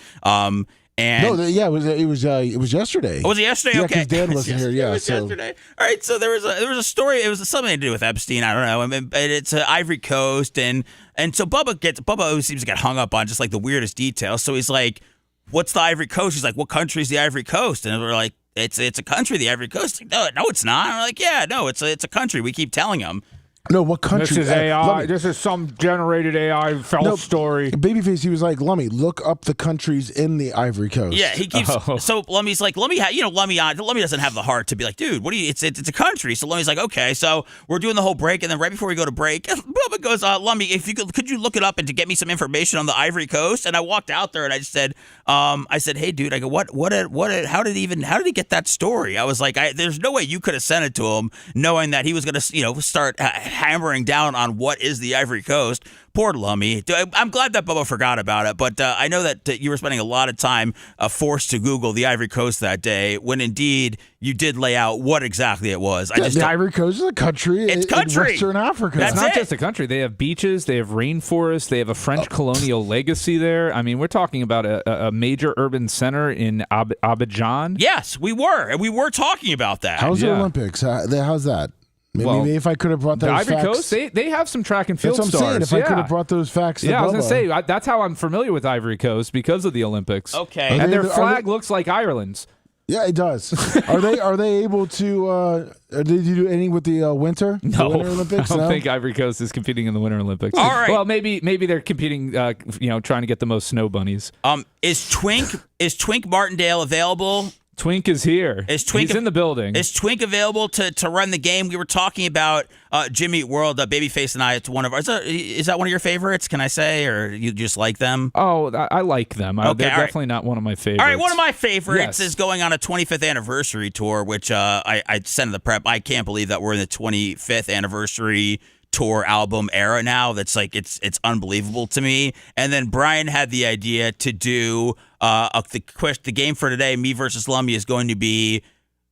And it was yesterday. Oh, was it yesterday? Yeah, okay. 'cause Dan wasn't here. Yeah, it was yesterday. All right, so there was a story. It was something to do with Epstein. I don't know. I mean, it's Ivory Coast, and so Bubba always seems to get hung up on just like the weirdest details. So he's like, "What's the Ivory Coast?" He's like, "What country is the Ivory Coast?" And we're like, "It's a country, the Ivory Coast." Like, no, it's not. And we're like, "Yeah, no, it's a country." We keep telling him. No, what country? This is AI. This is some generated AI story. Babyface, he was like, Lummy, look up the countries in the Ivory Coast. Yeah, he keeps. So Lummy's like, Lummy doesn't have the heart to be like, dude, what do you? It's a country. So Lummy's like, okay. So we're doing the whole break, and then right before we go to break, Bubba goes, Lummy, if you could you look it up and to get me some information on the Ivory Coast? And I walked out there and I just said, hey, dude, I go, how did he get that story? I was like, there's no way you could have sent it to him knowing that he was gonna, start hammering down on what is the Ivory Coast. Poor Lummy. I'm glad that Bubba forgot about it, but I know that you were spending a lot of time forced to Google the Ivory Coast that day, when indeed you did lay out what exactly it was. The Ivory Coast is a country. It's country. In Western Africa. It's not just a country. They have beaches. They have rainforests. They have a French colonial legacy there. I mean, we're talking about a major urban center in Abidjan. Yes, we were. And we were talking about that. How's the Olympics? How's that? Maybe if I could have brought those facts. The Ivory facts. Coast, they have some track and field That's what I'm saying. stars. If I could have brought those facts to Bubba. I was going to say, that's how I'm familiar with Ivory Coast, because of the Olympics. Okay. And their flag looks like Ireland's. Yeah, it does. Are they able to? Did you do any with the winter? No, the Winter Olympics? I don't think Ivory Coast is competing in the Winter Olympics. All right. Well, maybe they're competing. Trying to get the most snow bunnies. Is Twink Martindale available? Twink is here. He's in the building. Is Twink available to run the game? We were talking about Jimmy Eat World, Babyface and I. It's one of ours. Is that one of your favorites? Can I say, or you just like them? Oh, I like them. Okay, they're definitely not one of my favorites. All right, one of my favorites is going on a 25th anniversary tour, which I sent in the prep. I can't believe that we're in the 25th anniversary tour album era now. That's like it's unbelievable to me. And then Brian had the idea to do the game for today, me versus Lummy, is going to be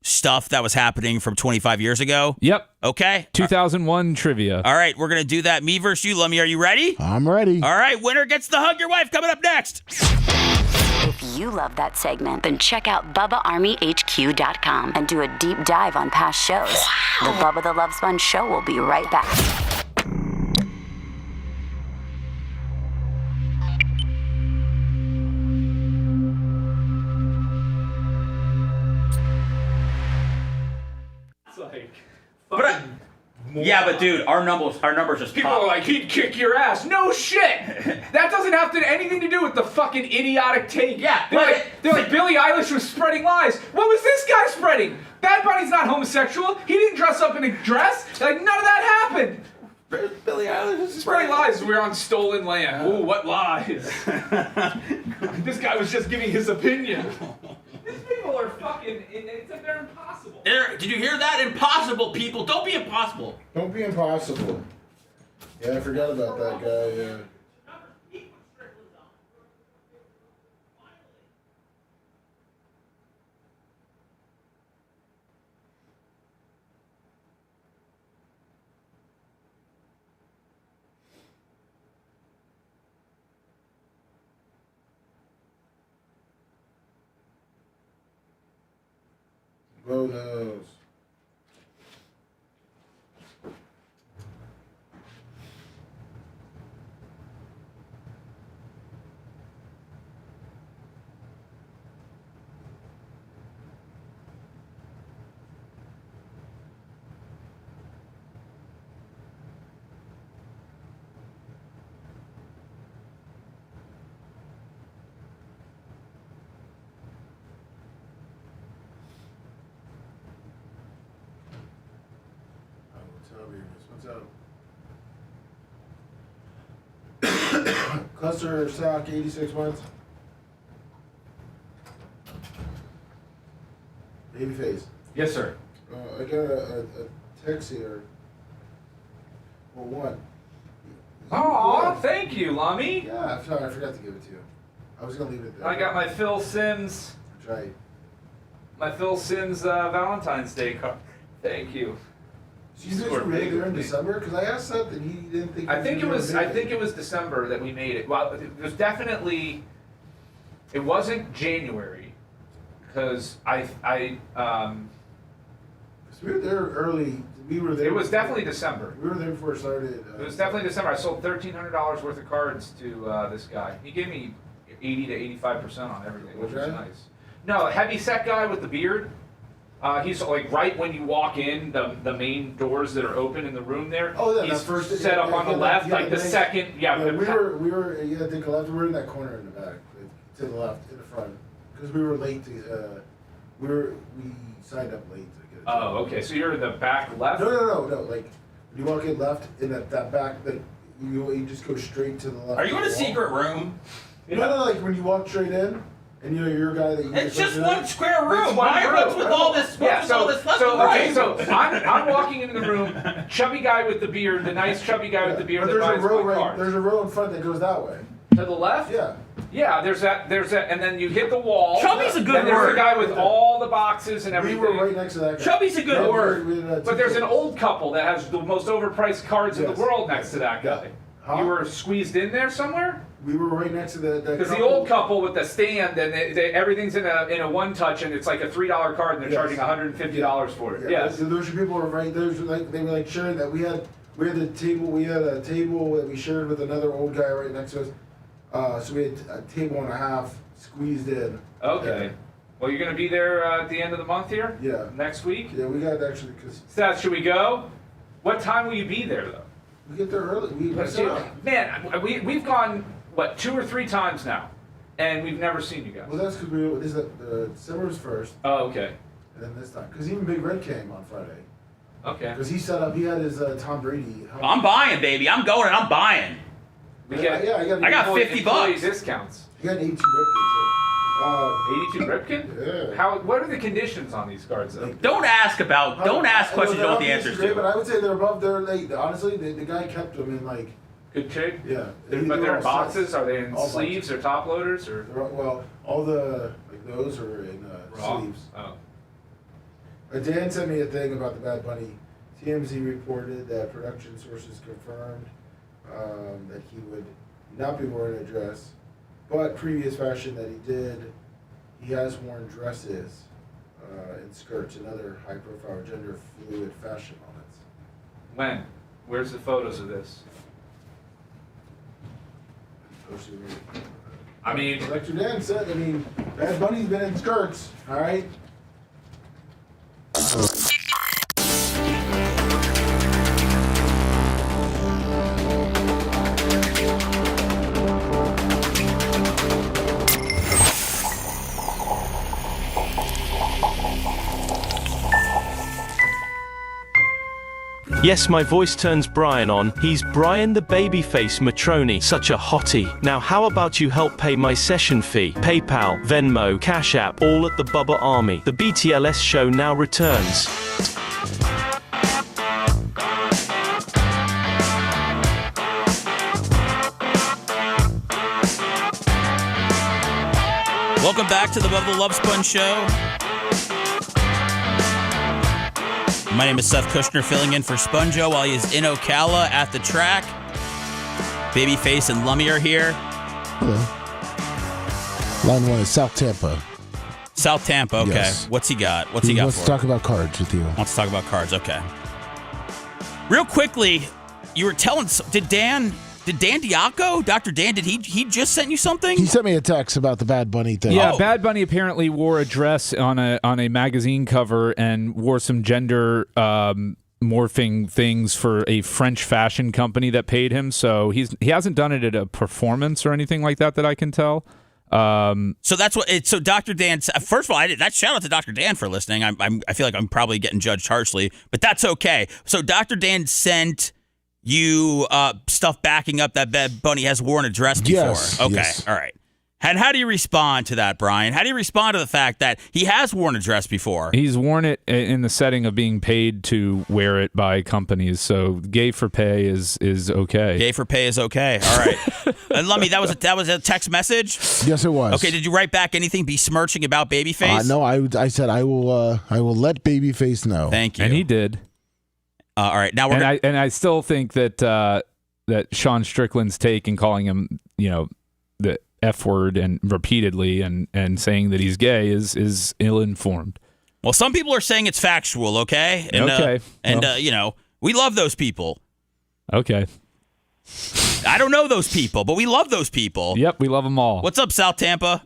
stuff that was happening from 25 years ago. Yep. Okay. 2001 trivia. All right, we're gonna do that. Me versus you, Lummy. Are you ready? I'm ready. All right, winner gets to hug your wife. Coming up next. If you love that segment, then check out BubbaArmyHQ.com and do a deep dive on past shows. The Bubba the Love Sponge Show will be right back. But dude, our numbers just People pop. are like, he'd kick your ass. No shit. That doesn't have anything to do with the fucking idiotic take. Yeah. They're like Billie Eilish was spreading lies. What was this guy spreading? Bad Bunny's not homosexual. He didn't dress up in a dress. Like, none of that happened. Billie Eilish was spreading lies. We're on stolen land. Ooh, what lies? This guy was just giving his opinion. These people are fucking, they're impossible. Did you hear that? Impossible, people. Don't be impossible. Don't be impossible. Yeah, I forgot about that guy. Yeah. Who knows? What's up? Cluster stock 86 months. Babyface. Yes, sir. I got a text here. Well, one. Oh, thank you, Lummy. Yeah, I'm sorry, I forgot to give it to you. I was gonna leave it there. I got my Phil Sims. That's right. My Phil Sims Valentine's Day card. Thank you. So you guys were really there in December? Because I asked Seth and he didn't think. I think it was December that we made it. Well, it was definitely. It wasn't January, because So we were there early. We were there. It was definitely December. We were there before it started. It was definitely December. I sold $1,300 worth of cards to this guy. He gave me 80 to 85% on everything, which was nice. No, a heavy set guy with the beard. He's like right when you walk in, the main doors that are open in the room there. Oh, yeah, he's that first set up on the left, like the second. Yeah, we were. Yeah, take a left. We were in that corner in the back, to the left, in the front, because we were late to. We signed up late to get it. Oh, okay. So you're in the back left. No. Like when you walk in left in that back, like you just go straight to the left. Are you in a secret room? No. Like when you walk straight in. And you're a guy that you. It's just one square room. What's with all this? So I'm walking into the room. Chubby guy with the beard, the nice chubby guy with the beard. But there's a row in front that goes that way. To the left? Yeah. Yeah, there's that, and then you hit the wall. Chubby's a good and there's word. a guy with all the boxes and everything. We were right next to that guy. Chubby's a good word. But there's an old couple that has the most overpriced cards in the world next to that guy. Huh? You were squeezed in there somewhere? We were right next to that because the old couple with the stand and everything's in a one touch and it's like a $3 card and they're charging $150 for it. Yeah, those people were right. They were like sharing that we had the table. We had a table that we shared with another old guy right next to us. So we had a table and a half squeezed in. Okay. Yeah. Well, you're gonna be there at the end of the month here. Yeah. Next week. Yeah, we got actually. Cause Seth, should we go? What time will you be there though? We get there early. Man, we've gone. What, 2 or 3 times now, and we've never seen you guys. Well, that's because December was first. Oh, okay. And then this time, because even Big Red came on Friday. Okay. Because he set up, he had his Tom Brady helmet. I'm buying, baby. I'm going and I'm buying. I got $50 discounts. You got an 82 Ripken too. 82 Ripken? What are the conditions on these cards though? Don't ask questions you don't know the answers to. But I would say they're above their late. Honestly, the guy kept them in like good shape. Yeah. But they're in boxes. Are they in sleeves or top loaders or? Well, all the those are in sleeves. Oh. Dan sent me a thing about the Bad Bunny. TMZ reported that production sources confirmed that he would not be wearing a dress, but previous fashion that he has worn dresses and skirts and other high-profile gender-fluid fashion moments. When? Where's the photos of this? I mean, Dr. Dan said, Bad Bunny's been in skirts, all right? Yes, my voice turns Brian on. He's Brian the Babyface Matroni, such a hottie. Now how about you help pay my session fee? PayPal, Venmo, Cash App, all at the Bubba Army. The BTLS show now returns. Welcome back to the Bubba the Love Sponge Show. My name is Seth Kushner, filling in for Sponjo while he's in Ocala at the track. Babyface and Lummy are here. Hello. Line 1 is South Tampa. South Tampa, okay. Yes. What's he got? He wants to talk about cards with you. Wants to talk about cards, okay. Real quickly, you were telling, did Dan Diaco, Dr. Dan, did he just sent you something? He sent me a text about the Bad Bunny thing. Yeah, Bad Bunny apparently wore a dress on a magazine cover and wore some gender morphing things for a French fashion company that paid him. So he hasn't done it at a performance or anything like that I can tell. So that's what so Dr. Dan, first of all, that shout out to Dr. Dan for listening. I feel like I'm probably getting judged harshly, but that's okay. So Dr. Dan sent you stuff backing up that Bad Bunny has worn a dress before. Yes, okay. Yes. All right. And how do you respond to that, Brian? How do you respond to the fact that he has worn a dress before? He's worn it in the setting of being paid to wear it by companies. So gay for pay is okay. Gay for pay is okay. All right. And Lummy, that was a text message? Yes, it was. Okay, did you write back anything besmirching about Babyface? No, I said I will let Babyface know. Thank you. And he did. All right. Now I still think that that Sean Strickland's take in calling him, the F word and repeatedly and saying that he's gay is ill-informed. Well, some people are saying it's factual, okay? And, okay. We love those people. Okay. I don't know those people, but we love those people. Yep, we love them all. What's up, South Tampa?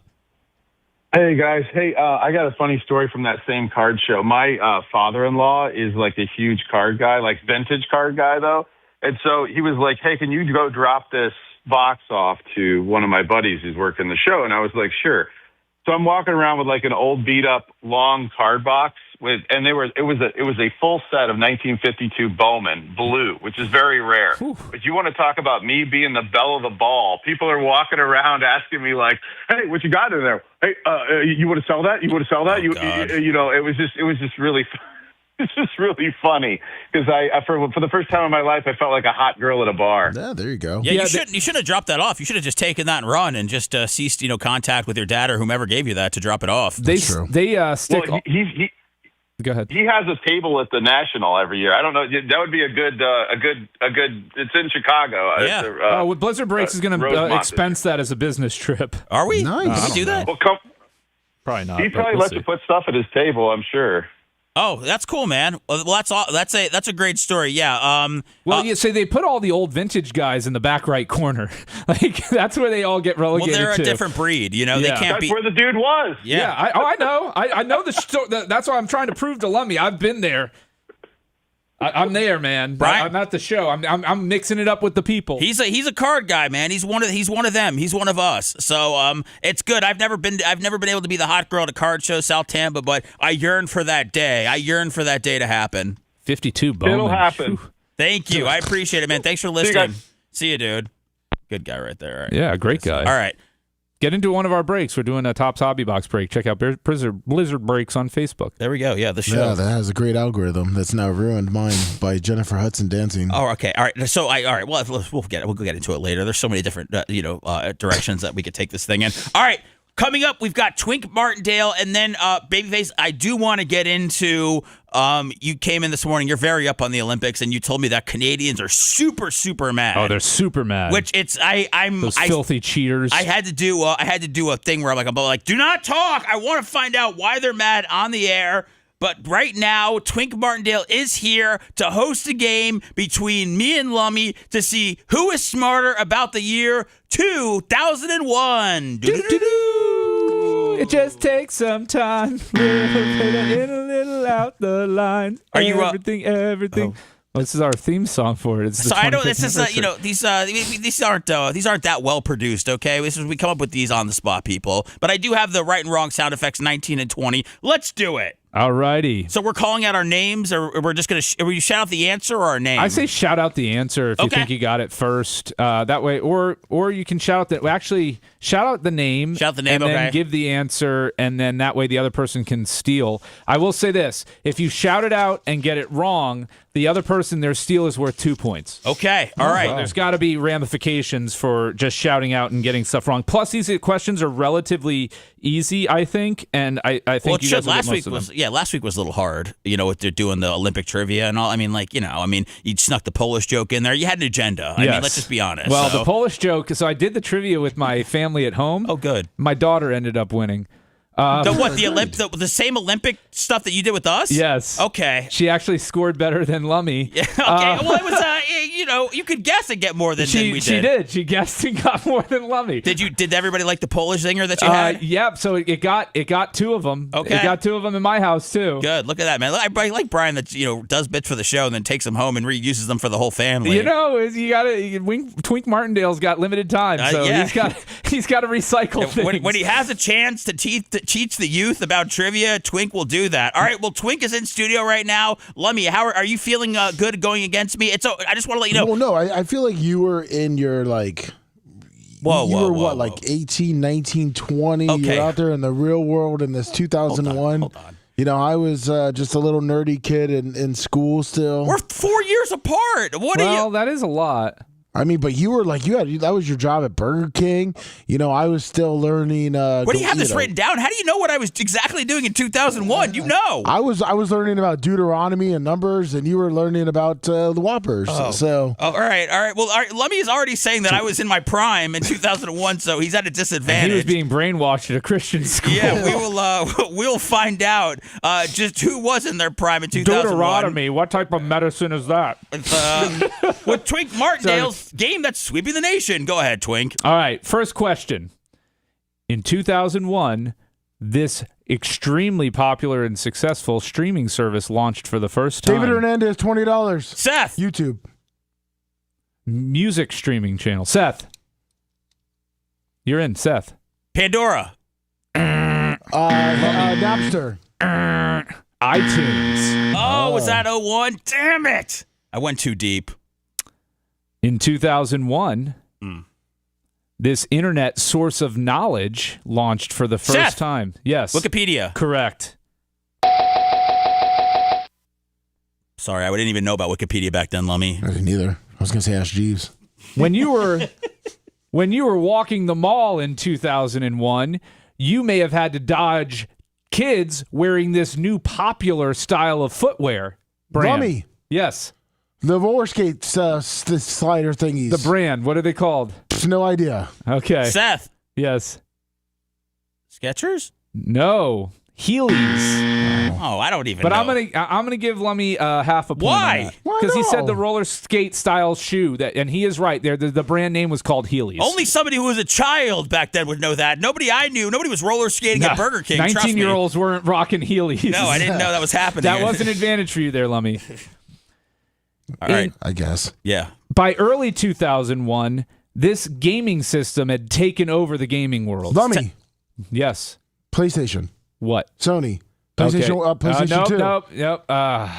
Hey, guys. Hey, I got a funny story from that same card show. My father-in-law is like a huge card guy, like vintage card guy, though. And so he was like, hey, can you go drop this box off to one of my buddies who's working the show? And I was like, sure. So I'm walking around with like an old beat up long card box it was a full set of 1952 Bowman blue, which is very rare. Whew. But you want to talk about me being the belle of the ball. People are walking around asking me like, hey, what you got in there? Hey, you want to sell that? You want to sell that? It was just really it's just really funny because for the first time in my life, I felt like a hot girl at a bar. Yeah, there you go. Yeah, you shouldn't have dropped that off. You should have just taken that and run and just ceased, contact with your dad or whomever gave you that to drop it off. That's true. They stick. Well, Go ahead. He has a table at the National every year. I don't know. That would be a good. It's in Chicago. Yeah. Blizzard Breaks is going to expense that as a business trip. Are we? Nice. Can we do that? Well, probably not. He probably lets you put stuff at his table, I'm sure. Oh, that's cool, man. Well, that's a great story. Yeah. So they put all the old vintage guys in the back right corner. Like that's where they all get relegated. Well, they're to. a different breed. They can't that's be. Where the dude was. Yeah. I know. I know that's what I'm trying to prove to Lummy. I've been there. I'm there, man. Brian, I'm at the show. I'm mixing it up with the people. He's a card guy, man. He's one of them. He's one of us. So it's good. I've never been able to be the hot girl at a card show, South Tampa, but I yearn for that day. I yearn for that day to happen. 52 Bowman. It'll happen. Thank you. I appreciate it, man. Thanks for listening. See you, dude. Good guy right there. All right. Yeah, great guy. All right. Get into one of our breaks. We're doing a Topps Hobby Box break. Check out Blizzard Breaks on Facebook. There we go. Yeah, the show. Yeah, that has a great algorithm that's now ruined mine by Jennifer Hudson dancing. Oh, okay. All right. So, all right. Well, we'll get into it later. There's so many different, directions that we could take this thing in. All right. Coming up, we've got Twink Martindale and then Babyface. I do want to get into. You came in this morning. You're very up on the Olympics, and you told me that Canadians are super, super mad. Oh, they're super mad. Which I'm those filthy cheaters. I had to do a thing where I'm like, do not talk. I want to find out why they're mad on the air. But right now, Twink Martindale is here to host a game between me and Lummy to see who is smarter about the year 2001. It just takes some time. In a little out the line. Are you everything? Oh, this is our theme song for it. It's the so I know 25th this is these aren't that well produced. Okay, we come up with these on the spot, people. But I do have the right and wrong sound effects 19 and 20. Let's do it. Alrighty. So we're calling out our names, or we're just gonna are we shout out the answer or our name? I say shout out the answer if you think you got it first. That way, or you can shout out the name. Shout the name, and then give the answer, and then that way the other person can steal. I will say this: if you shout it out and get it wrong, the other person, their steal is worth 2 points. Okay, all right. So there's got to be ramifications for just shouting out and getting stuff wrong. Plus, these questions are relatively easy, I think, and I think you guys will get most of them. Last week was a little hard, what they're doing the Olympic trivia and all. I mean, you snuck the Polish joke in there. You had an agenda. I mean, let's just be honest. Well, the Polish joke, so I did the trivia with my family at home. Oh, good. My daughter ended up winning. The same Olympic stuff that you did with us? Yes. Okay. She actually scored better than Lummy. Yeah, okay. Well, it was, you could guess and get more than we did. She did. She guessed and got more than Lummy. Did everybody like the Polish zinger that you had? Yep. So it got 2 of them. Okay. It got 2 of them in my house too. Good. Look at that, man. I like Brian that does bits for the show and then takes them home and reuses them for the whole family. Twink Martindale's got limited time, so he's got to recycle things. When he has a chance to teach the youth about trivia, Twink will do that. All right. Well, Twink is in studio right now. Lummy, how are you feeling good going against me? I just want to let you know. Well, no, I feel like you were in your Whoa, you whoa, were whoa, what, whoa. like 18, 19, 20? Okay. You're out there in the real world in this 2001. Hold on. You know, I was just a little nerdy kid in school still. We're 4 years apart. What are you? Well, that is a lot. I mean, but you were like, that was your job at Burger King. You know, I was still learning. What do you have this written down? How do you know what I was exactly doing in 2001? You know. I was learning about Deuteronomy and Numbers, and you were learning about the Whoppers. So, all right. Well, Lummy is already saying that I was in my prime in 2001, so he's at a disadvantage. And he was being brainwashed at a Christian school. Yeah, we'll find out just who was in their prime in 2001. Deuteronomy. What type of medicine is that? With Twink Martindale's game that's sweeping the nation. Go ahead, Twink. All right, first question. In 2001, this extremely popular and successful streaming service launched for the first time. David Hernandez, $20. Seth. YouTube. Music streaming channel. Seth. You're in, Seth. Pandora. Napster. iTunes. Oh, was that 01? Damn it. I went too deep. In 2001, this internet source of knowledge launched for the first Seth. time. Yes. Wikipedia. Correct. Sorry, I didn't even know about Wikipedia back then, Lummy. I didn't either. I was going to say Ask Jeeves. When you were walking the mall in 2001, you may have had to dodge kids wearing this new popular style of footwear brand. Rummy. Yes. The roller skate slider thingies. The brand. What are they called? No idea. Okay. Seth. Yes. Skechers? No. Heelys. Oh, I don't even But know. I'm gonna give Lummy half a point. Why? Because he said the roller skate style shoe and he is right. There, the brand name was called Heelys. Only somebody who was a child back then would know that. Nobody I knew. Nobody was roller skating at Burger King. 19-year-olds weren't rocking Heelys. No, I didn't know that was happening. That was an advantage for you there, Lummy. All right. I guess. Yeah. By early 2001, this gaming system had taken over the gaming world. Lummy. Yes. PlayStation. What? Sony. PlayStation. Okay. PlayStation 2. Nope. Well,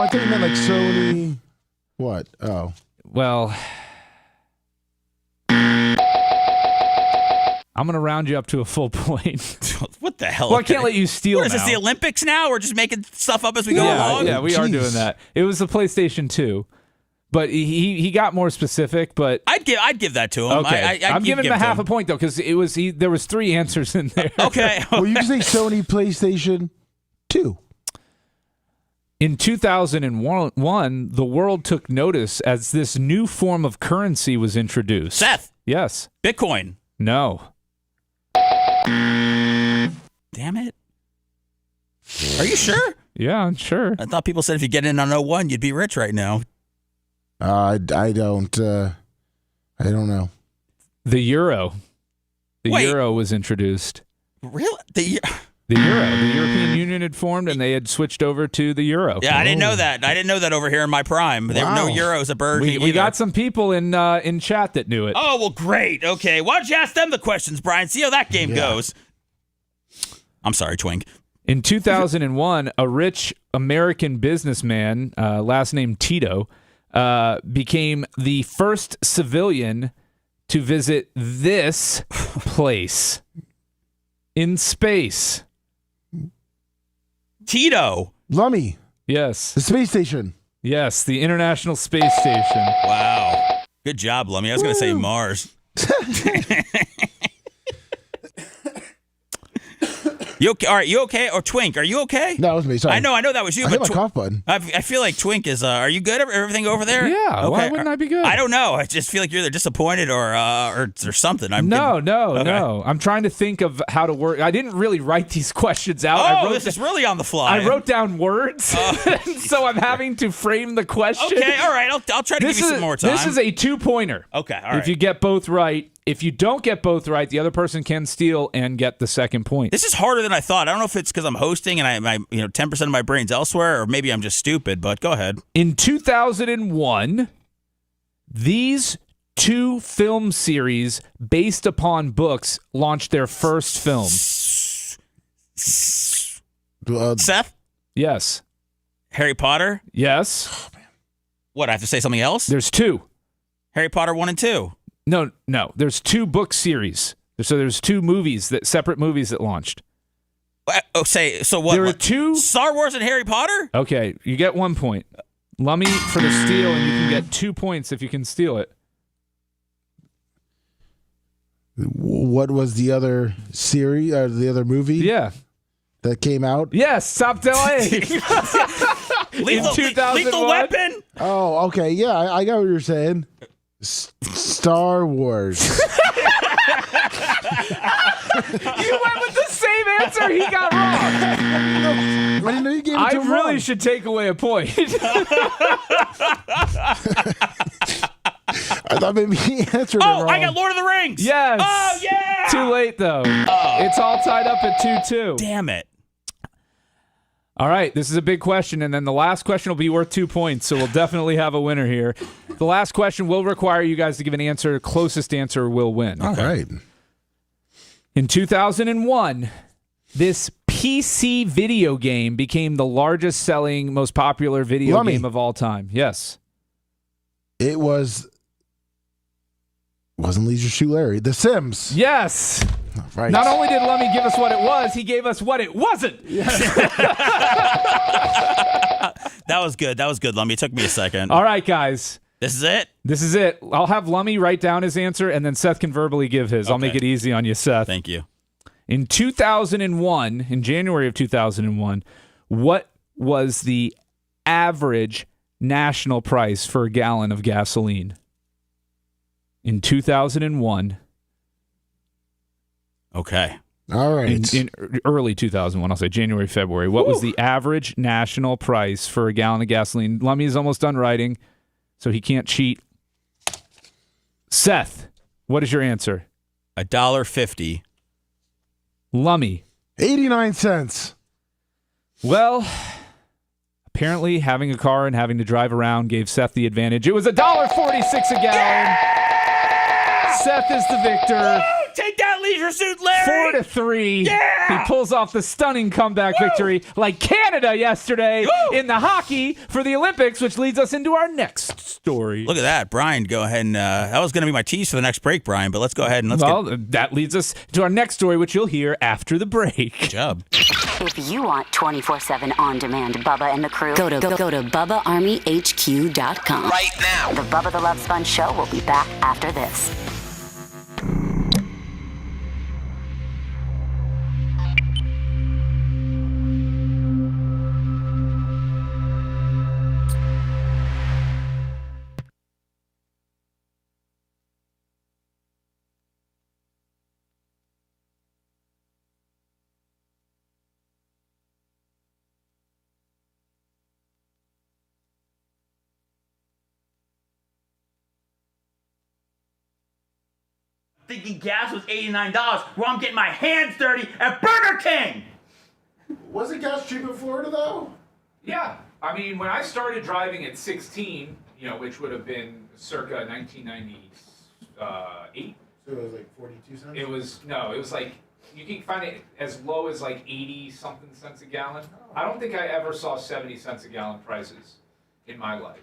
I think you meant like Sony. What? Oh. Well, I'm going to round you up to a full point. What the hell? Well, I can't let you steal What is this, now. the Olympics now? We're just making stuff up as we go along? Yeah, we are Jeez. doing that. It was the PlayStation 2. But he got more specific, but I'd give that to him. okay. I'm giving him a half a point though because there was 3 answers in there. Okay. Well, you can say Sony PlayStation 2. In 2001, the world took notice as this new form of currency was introduced. Seth. Yes. Bitcoin. No. Damn it. Are you sure? Yeah, I'm sure. I thought people said if you get in on 01, you'd be rich right now. I don't know. The euro. The Wait. euro was introduced. Really? The euro. The European Union had formed, and they had switched over to the euro. Yeah, I didn't know that. I didn't know that over here in my prime. There were no euros at Burger King We either. got some people in chat that knew it. Oh, well, great. Okay. Why don't you ask them the questions, Brian? See how that game goes. I'm sorry, Twink. In 2001, a rich American businessman, last name Tito, became the first civilian to visit this place in space. Tito. Lummy. Yes. The space station. Yes, the International Space Station. Wow. Good job, Lummy. I was going to say Mars. You okay? All right, you okay? Or Twink, are you okay? No, it was me. Sorry. I know that was you. I but hit my cough button. I feel like Twink is. Are you good? Everything over there? Yeah. Okay. Why wouldn't I be good? I don't know. I just feel like you're either disappointed or something. No. Okay. I'm trying to think of how to work. I didn't really write these questions out. Oh, this is really on the fly. I wrote down words, so I'm having to frame the question. Okay, all right. I'll try to give you some more time. This is a 2-pointer. Okay, all right. If you get both right. If you don't get both right, the other person can steal and get the second point. This is harder than I thought. I don't know if it's because I'm hosting and I 10% of my brain's elsewhere, or maybe I'm just stupid. But go ahead. In 2001, these 2 film series based upon books launched their first film. Seth? Yes. Harry Potter? Yes. What, I have to say something else? There's 2. Harry Potter 1 and 2. No. There's 2 book series. So there's 2 movies separate movies that launched. Oh, so what? There were 2 Star Wars and Harry Potter? Okay, you get 1 point. Lummy for the steal, and you can get 2 points if you can steal it. What was the other series or the other movie? Yeah. That came out? Yes, Stop Delay. Lethal Weapon? Oh, okay. Yeah, I got what you're saying. Star Wars. You went with the same answer he got wrong. I didn't know you gave it to him really wrong. should take away a point. I thought maybe he answered it wrong. I got Lord of the Rings. Yes. Oh, yeah. Too late, though. It's all tied up at 2-2. Damn it. All right, this is a big question, and then the last question will be worth 2 points, so we'll definitely have a winner here. The last question will require you guys to give an answer. The closest answer will win. All right. In 2001, this PC video game became the largest selling, most popular video game of all time. Yes. It wasn't Leisure Suit Larry. The Sims. Yes. Right. Not only did Lummy give us what it was, he gave us what it wasn't. That was good. Lummy. It took me a second. All right, guys. This is it? This is it. I'll have Lummy write down his answer, and then Seth can verbally give his. I'll make it easy on you, Seth. Thank you. In 2001, in January of 2001, what was the average national price for a gallon of gasoline? In 2001. Okay. All right. In early 2001, I'll say January, February. What was the average national price for a gallon of gasoline? Lummy is almost done writing, so he can't cheat. Seth, what is your answer? $1.50. Lummy. 89 cents. Well, apparently having a car and having to drive around gave Seth the advantage. It was $1.46 a gallon. Yeah! Seth is the victor. Take that, Leisure Suit Larry! 4-3. Yeah! He pulls off the stunning comeback victory like Canada yesterday in the hockey for the Olympics, which leads us into our next story. Look at that. Brian, go ahead and that was going to be my tease for the next break, Brian, but let's go ahead and that leads us to our next story, which you'll hear after the break. Good job. If you want 24/7 on-demand Bubba and the crew, go to BubbaArmyHQ.com. Right now. The Bubba the Love Sponge Show will be back after this. Thinking gas was $89, where I'm getting my hands dirty at Burger King. Wasn't gas cheap in Florida, though? Yeah. I mean, when I started driving at 16, which would have been circa 1998. So it was like 42 cents? It was like, you can find it as low as like 80-something cents a gallon. I don't think I ever saw 70 cents a gallon prices in my life.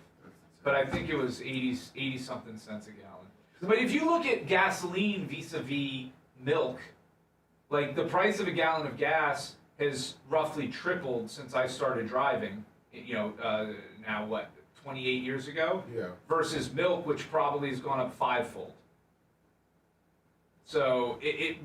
But I think it was 80-something cents a gallon. But if you look at gasoline vis-a-vis milk, like the price of a gallon of gas has roughly tripled since I started driving, now what, 28 years ago? Yeah. Versus milk, which probably has gone up fivefold. So it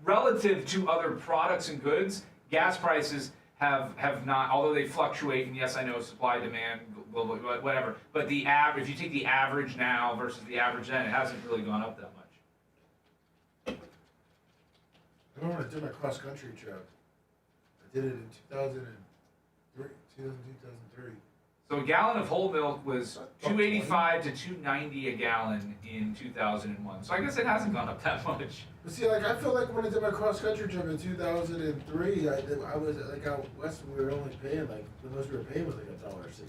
relative to other products and goods, gas prices have not, although they fluctuate, and yes, I know supply, demand, whatever, but the average, if you take the average now versus the average then, it hasn't really gone up that much. I remember when I did my cross-country trip. I did it in 2003. So a gallon of whole milk was $2.85 to $2.90 a gallon in 2001. So I guess it hasn't gone up that much. But see, I feel like when I did my cross-country trip in 2003, I was like out west, we were only paying the most we were paying was like $1.60.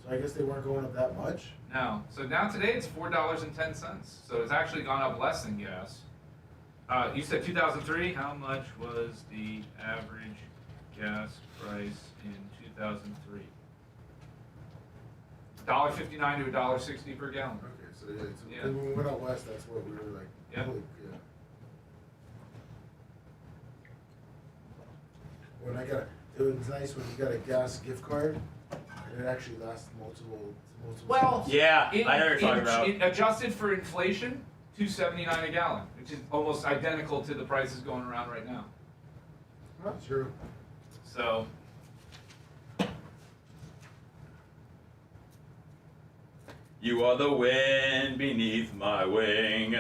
So I guess they weren't going up that much. No. So now today it's $4.10. So it's actually gone up less than gas. You said 2003. How much was the average gas price in 2003? $1.59 to $1.60 per gallon. Okay, so yeah. When we went out west, that's what we were like. Yeah. Holy, yeah. When I got, it was nice when you got a gas gift card, and it actually lasts multiple. Well, yeah, I know what you're talking about. Adjusted for inflation, $2.79 a gallon, which is almost identical to the prices going around right now. Not true. So. You are the wind beneath my wing.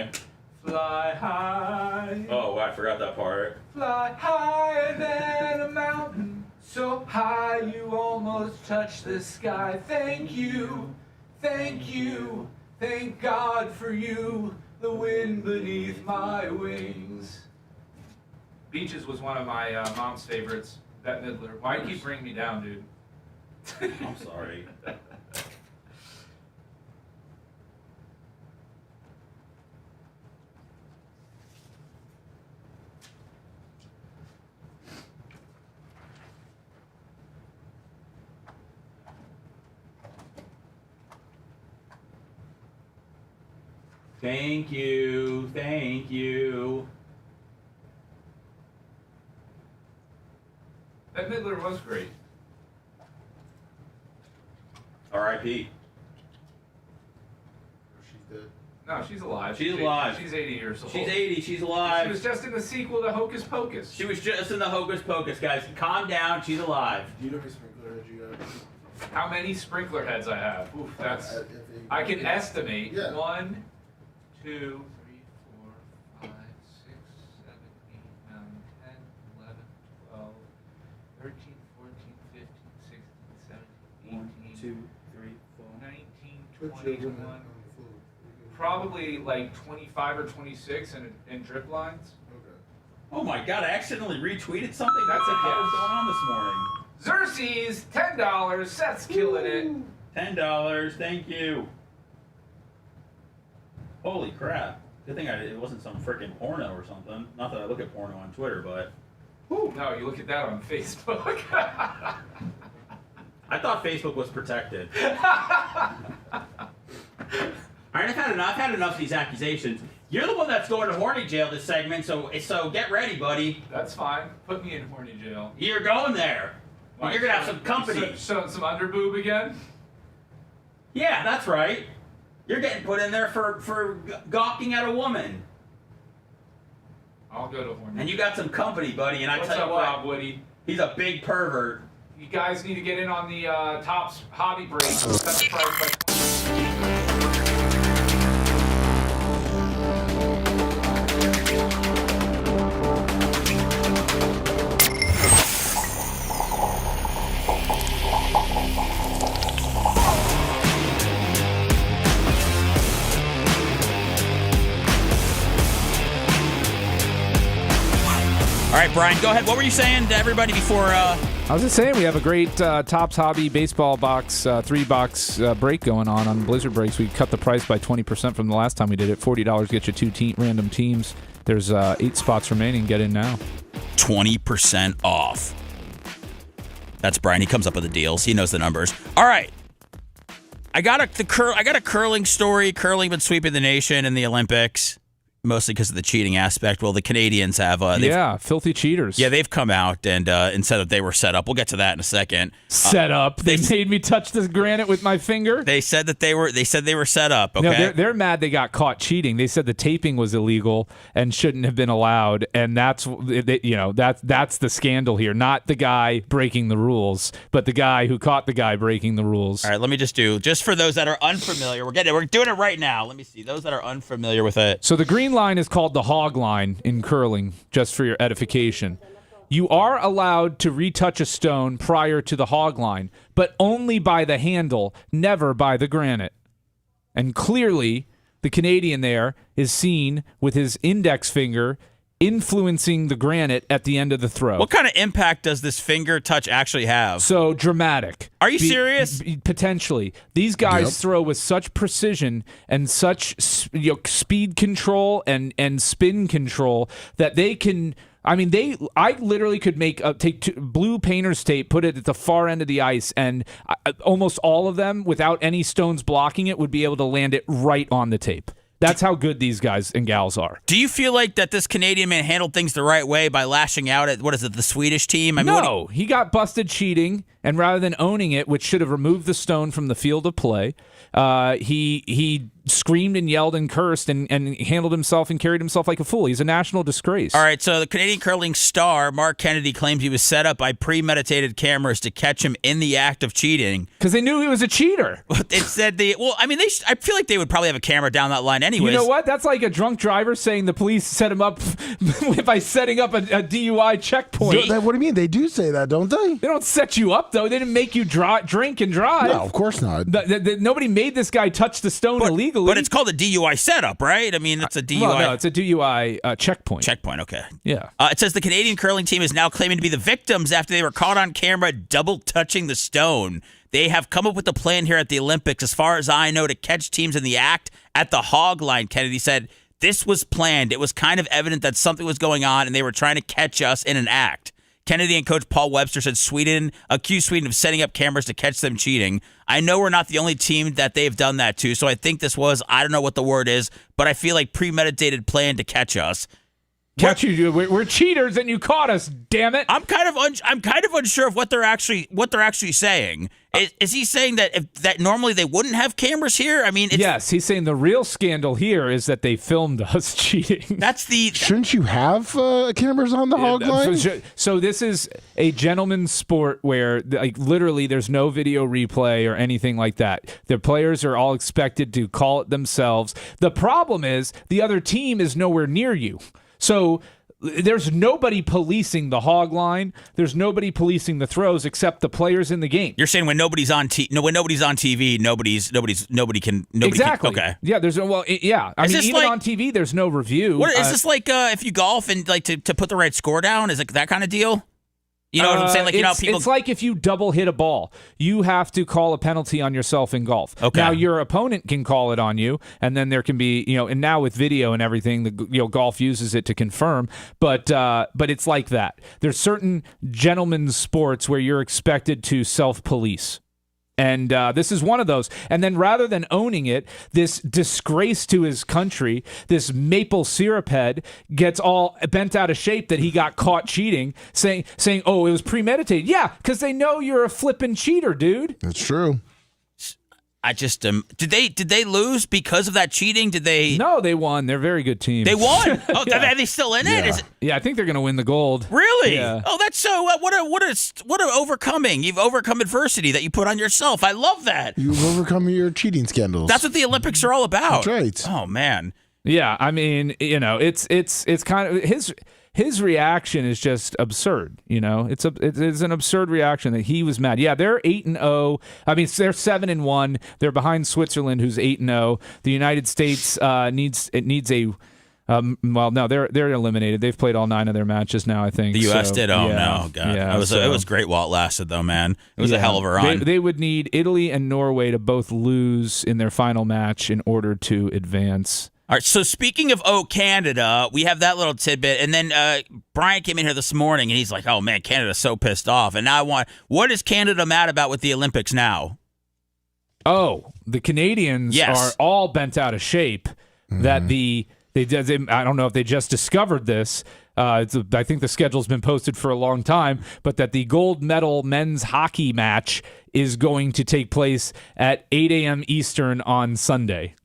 Fly high. Oh, I forgot that part. Fly higher than a mountain, so high you almost touch the sky. Thank you, thank God for you, the wind beneath my wings. Beaches was one of my mom's favorites, Bette Midler. Why do you keep bringing me down, dude? I'm sorry. Thank you, thank you. Bette Midler was great. R.I.P. She's dead. No, she's alive. She's alive. She's 80 years old. She's 80, she's alive. She was just in the sequel to Hocus Pocus. She was just in the Hocus Pocus, guys. Calm down, she's alive. Do you know how many sprinkler heads you got? How many sprinkler heads I have? Oof, that's. I can estimate. Yeah. 1, 2, 3, 4, 5, 6, 7, 8, 9, 10, 11, 12, 13, 14, 15, 16, 17, 18, 2, 3, 4, 19, 21. Probably like 25 or 26 in drip lines. Okay. Oh my god, I accidentally retweeted something? That's a what was guess. going on this morning? Xerxes, $10. Seth's killing it. $10, thank you. Holy crap. Good thing it wasn't some freaking porno or something. Not that I look at porno on Twitter, but... Whew. No, you look at that on Facebook. I thought Facebook was protected. Alright, I've had enough of these accusations. You're the one that's going to horny jail this segment, so get ready, buddy. That's fine. Put me in horny jail. You're going there. Why, You're going to have some company. Some underboob again? Yeah, that's right. You're getting put in there for gawking at a woman. I'll go to horny. And you got some company, buddy, and I What's tell you up, what. Rob Woody? He's a big pervert. You guys need to get in on the Topps hobby break. Set the price by All right, Brian, go ahead. What were you saying to everybody before? Uh, I was just saying we have a great Topps Hobby baseball box, 3-box break going on Blizzard breaks. We cut the price by 20% from the last time we did it. $40 gets you 2 random teams. There's 8 spots remaining. Get in now. 20% off. That's Brian. He comes up with the deals. He knows the numbers. All right. I got a curling story. Curling been sweeping the nation in the Olympics, mostly because of the cheating aspect. Well, the Canadians have. Filthy cheaters. Yeah, they've come out and said that they were set up. We'll get to that in a second. Set up. They made me touch this granite with my finger. They said that they were set up. Okay. No, they're mad they got caught cheating. They said the taping was illegal and shouldn't have been allowed, and that's the scandal here. Not the guy breaking the rules, but the guy who caught the guy breaking the rules. All right, let me just for those that are unfamiliar, we're doing it right now. Let me see those that are unfamiliar with it. So the green line is called the hog line in curling, just for your edification. You are allowed to retouch a stone prior to the hog line, but only by the handle, never by the granite. And clearly, the Canadian there is seen with his index finger influencing the granite at the end of the throw. What kind of impact does this finger touch actually have? So dramatic. Are you serious? Potentially. These guys throw with such precision and such speed control and spin control that they can I mean, I literally could take blue painter's tape, put it at the far end of the ice, and almost all of them, without any stones blocking it, would be able to land it right on the tape. That's how good these guys and gals are. Do you feel like that this Canadian man handled things the right way by lashing out at, the Swedish team? No, he got busted cheating, and rather than owning it, which should have removed the stone from the field of play, he screamed and yelled and cursed and handled himself and carried himself like a fool. He's a national disgrace. All right, so the Canadian curling star, Mark Kennedy, claims he was set up by premeditated cameras to catch him in the act of cheating. Because they knew he was a cheater. It said I feel like they would probably have a camera down that line anyways. You know what? That's like a drunk driver saying the police set him up by setting up a DUI checkpoint. What do you mean? They do say that, don't they? They don't set you up, though. They didn't make you drink and drive. No, of course not. Nobody made this guy touch the stone illegally. But it's called a DUI setup, right? I mean, it's a DUI. Well, no, it's a DUI checkpoint. Checkpoint, okay. Yeah. It says the Canadian curling team is now claiming to be the victims after they were caught on camera double touching the stone. They have come up with a plan here at the Olympics, as far as I know, to catch teams in the act at the hog line. Kennedy said, this was planned. It was kind of evident that something was going on, and they were trying to catch us in an act. Kennedy and coach Paul Webster said Sweden accused Sweden of setting up cameras to catch them cheating. I know we're not the only team that they've done that to, so I think this was, I don't know what the word is, but I feel like premeditated plan to catch us. Catch you! We're cheaters, and you caught us. Damn it! I'm kind of unsure of what they're actually saying. Is he saying that normally they wouldn't have cameras here? I mean, yes, he's saying the real scandal here is that they filmed us cheating. Shouldn't you have cameras on the hog line? So this is a gentleman's sport where, like, literally, there's no video replay or anything like that. The players are all expected to call it themselves. The problem is the other team is nowhere near you. So there's nobody policing the hog line. There's nobody policing the throws except the players in the game. You're saying when nobody's on TV, nobody can. Exactly. Okay. Yeah. Yeah. I mean, even on TV, there's no review. Is this like if you golf and like to put the right score down? Is it that kind of deal? You know what I'm saying? Like, people. It's like if you double hit a ball, you have to call a penalty on yourself in golf. Okay. Now your opponent can call it on you, and then there can be, and now with video and everything, golf uses it to confirm. But it's like that. There's certain gentlemen's sports where you're expected to self-police. And this is one of those. And then rather than owning it, this disgrace to his country, this maple syrup head gets all bent out of shape that he got caught cheating, saying, oh, it was premeditated. Yeah, because they know you're a flippin' cheater, dude. That's true. I just did they lose because of that cheating? Did they? No, they won. They're a very good team. They won. Oh, Yeah. Are they still in Yeah. it? Yeah, I think they're going to win the gold. Really? Yeah. Oh, that's so. What a overcoming! You've overcome adversity that you put on yourself. I love that. You've overcome your cheating scandals. That's what the Olympics are all about. That's right. Oh man. Yeah, I mean, it's kind of his reaction is just absurd. It's an absurd reaction that he was mad. Yeah, they're 8-0. I mean, they're 7-1. They're behind Switzerland, who's 8-0. The United States needs a. No, they're eliminated. They've played all 9 of their matches now, I think. The U.S. did. Oh, yeah, no. God. Yeah, it was great while it lasted, though, man. It was a hell of a run. They would need Italy and Norway to both lose in their final match in order to advance. All right, so speaking of Canada, we have that little tidbit. And then Brian came in here this morning, and he's like, oh, man, Canada's so pissed off. And now what is Canada mad about with the Olympics now? Oh, the Canadians are all bent out of shape. That I don't know if they just discovered this. I think the schedule's been posted for a long time, but that the gold medal men's hockey match is going to take place at 8 a.m. Eastern on Sunday.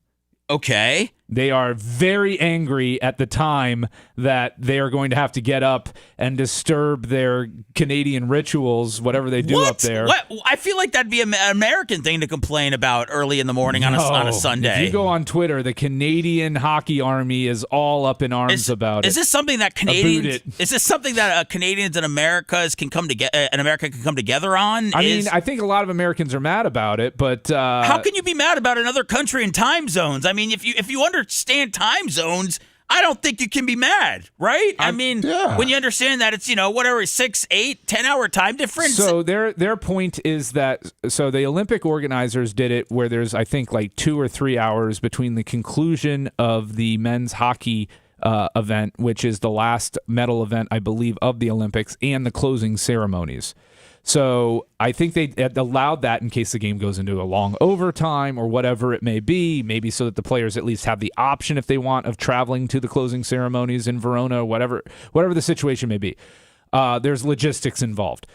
Okay. They are very angry at the time that they are going to have to get up and disturb their Canadian rituals, whatever they do up there. What? I feel like that'd be an American thing to complain about early in the morning on a Sunday. If you go on Twitter, the Canadian Hockey Army is all up in arms about it. Is this something that Canadians? Is this something that Canadians and America can come together on? I mean, I think a lot of Americans are mad about it, but how can you be mad about another country and time zones? I mean, if you understand time zones, I don't think you can be mad, right? I mean, when you understand that it's, 6, 8, 10-hour time difference. So their point is that, the Olympic organizers did it where there's, I think, like 2 or 3 hours between the conclusion of the men's hockey event, which is the last medal event, I believe, of the Olympics, and the closing ceremonies. So I think they allowed that in case the game goes into a long overtime or whatever it may be, maybe so that the players at least have the option, if they want, of traveling to the closing ceremonies in Verona, whatever the situation may be. There's logistics involved.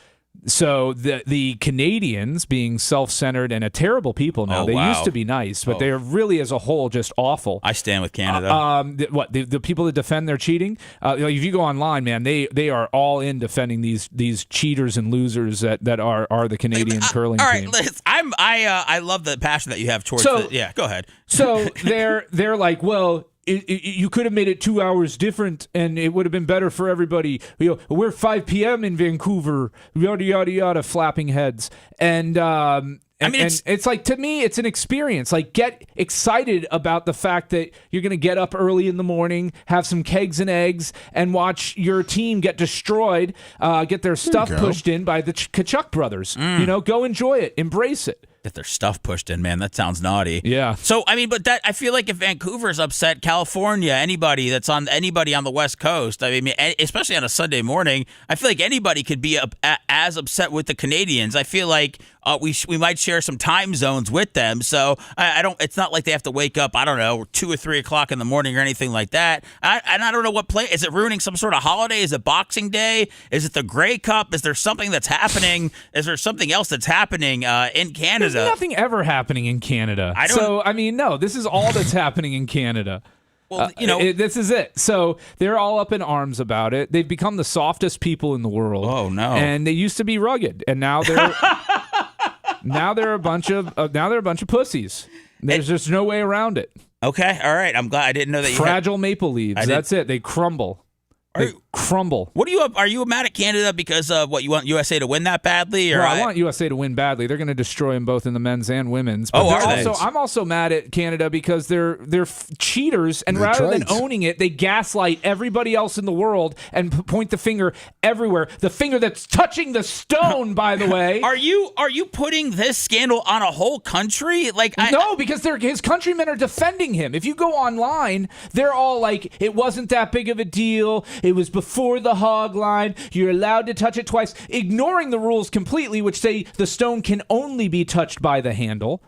So the Canadians, being self-centered and a terrible people now, they used to be nice, but they are really as a whole just awful. I stand with Canada. The people that defend their cheating? If you go online, man, they are all in defending these cheaters and losers that are the Canadian curling team. All right, Liz, I love the passion that you have towards yeah, go ahead. So they're like, well, you could have made it 2 hours different, and it would have been better for everybody. We're 5 p.m. in Vancouver, yada yada yada, flapping heads, and it's like, to me, it's an experience. Like, get excited about the fact that you're going to get up early in the morning, have some kegs and eggs, and watch your team get destroyed, get their stuff pushed in by the Kachuk brothers. Go enjoy it, embrace it. Get their stuff pushed in, man. That sounds naughty. Yeah. So, but I feel like if Vancouver's upset, California, anybody on the West Coast, especially on a Sunday morning, I feel like anybody could be as upset with the Canadians. I feel like we might share some time zones with them. So it's not like they have to wake up, 2 or 3 o'clock in the morning or anything like that. And I don't know what play. Is it ruining some sort of holiday? Is it Boxing Day? Is it the Grey Cup? Is there something that's happening? Is there something else that's happening in Canada? There's nothing ever happening in Canada. No, this is all that's happening in Canada. Well, this is it. So they're all up in arms about it. They've become the softest people in the world. Oh no! And they used to be rugged, and now they're now they're a bunch of pussies. There's just no way around it. Okay, all right. I'm glad I didn't know that. Fragile maple leaves. That's it. They crumble. Crumble. What are you mad at Canada because of what you want USA to win that badly? Or well, I want USA to win badly. They're going to destroy them both in the men's and women's. But I'm also mad at Canada because they're cheaters, and rather than owning it, they gaslight everybody else in the world and point the finger everywhere. The finger that's touching the stone, by the way. Are you putting this scandal on a whole country? No, because his countrymen are defending him. If you go online, they're all like, it wasn't that big of a deal. It was before the hog line. You're allowed to touch it twice, ignoring the rules completely, which say the stone can only be touched by the handle.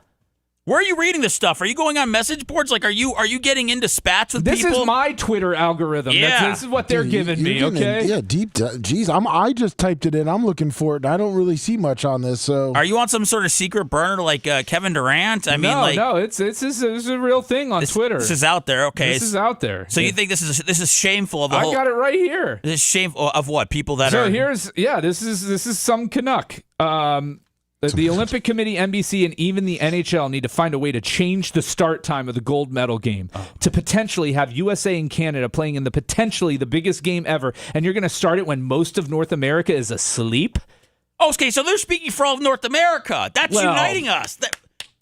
Where are you reading this stuff? Are you going on message boards? Like, are you getting into spats with people? This is my Twitter algorithm. Yeah. This is what they're giving me, okay? Yeah, deep. Geez, I just typed it in. I'm looking for it, and I don't really see much on this. So, are you on some sort of secret burner like Kevin Durant? No, it's a real thing on Twitter. This is out there, okay? This is out there. So you think this is shameful of the I whole? got it right here. This is shameful of what? People that are. So this is some Canuck. The Olympic Committee, NBC, and even the NHL need to find a way to change the start time of the gold medal game to potentially have USA and Canada playing in potentially the biggest game ever. And you're going to start it when most of North America is asleep? Okay, so they're speaking for all of North America. That's uniting us.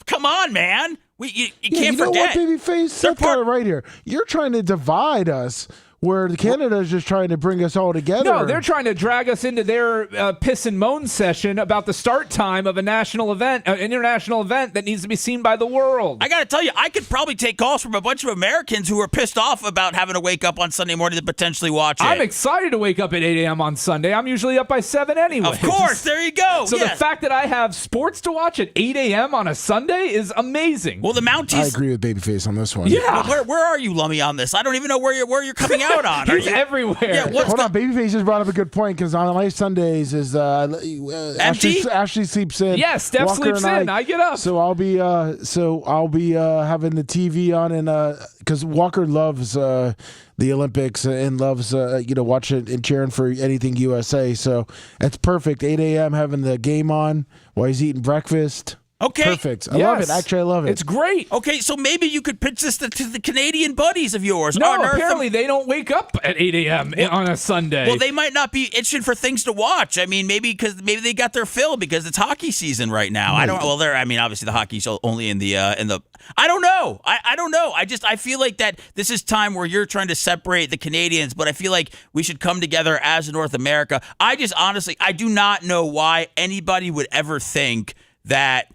Come on, man. You can't forget. You know what, Babyface? Seth got it right here. You're trying to divide us, where Canada is just trying to bring us all together. No, they're trying to drag us into their piss and moan session about the start time of a national event, an international event that needs to be seen by the world. I got to tell you, I could probably take calls from a bunch of Americans who are pissed off about having to wake up on Sunday morning to potentially watch it. I'm excited to wake up at 8 a.m. on Sunday. I'm usually up by 7 anyway. Of course, there you go. So the fact that I have sports to watch at 8 a.m. on a Sunday is amazing. Well, the Mounties. I agree with Babyface on this one. Yeah. Where are you, Lummy, on this? I don't even know where you're coming out on. He's everywhere. Yeah, hold on, Babyface just brought up a good point because on my Sundays is Ashley sleeps in. Yeah, Steph Walker sleeps in. I get up. So I'll be having the TV on, and because Walker loves the Olympics and loves watching and cheering for anything USA. So it's perfect. 8 a.m. having the game on while he's eating breakfast. Okay. Perfect. I love it. Actually, I love it. It's great. Okay, so maybe you could pitch this to the Canadian buddies of yours. No, apparently they don't wake up at 8 a.m. on a Sunday. Well, they might not be itching for things to watch. I mean, maybe they got their fill because it's hockey season right now. I don't. Well, obviously the hockey's only in the. I don't know. I don't know. I feel like that this is time where you're trying to separate the Canadians, but I feel like we should come together as North America. I do not know why anybody would ever think that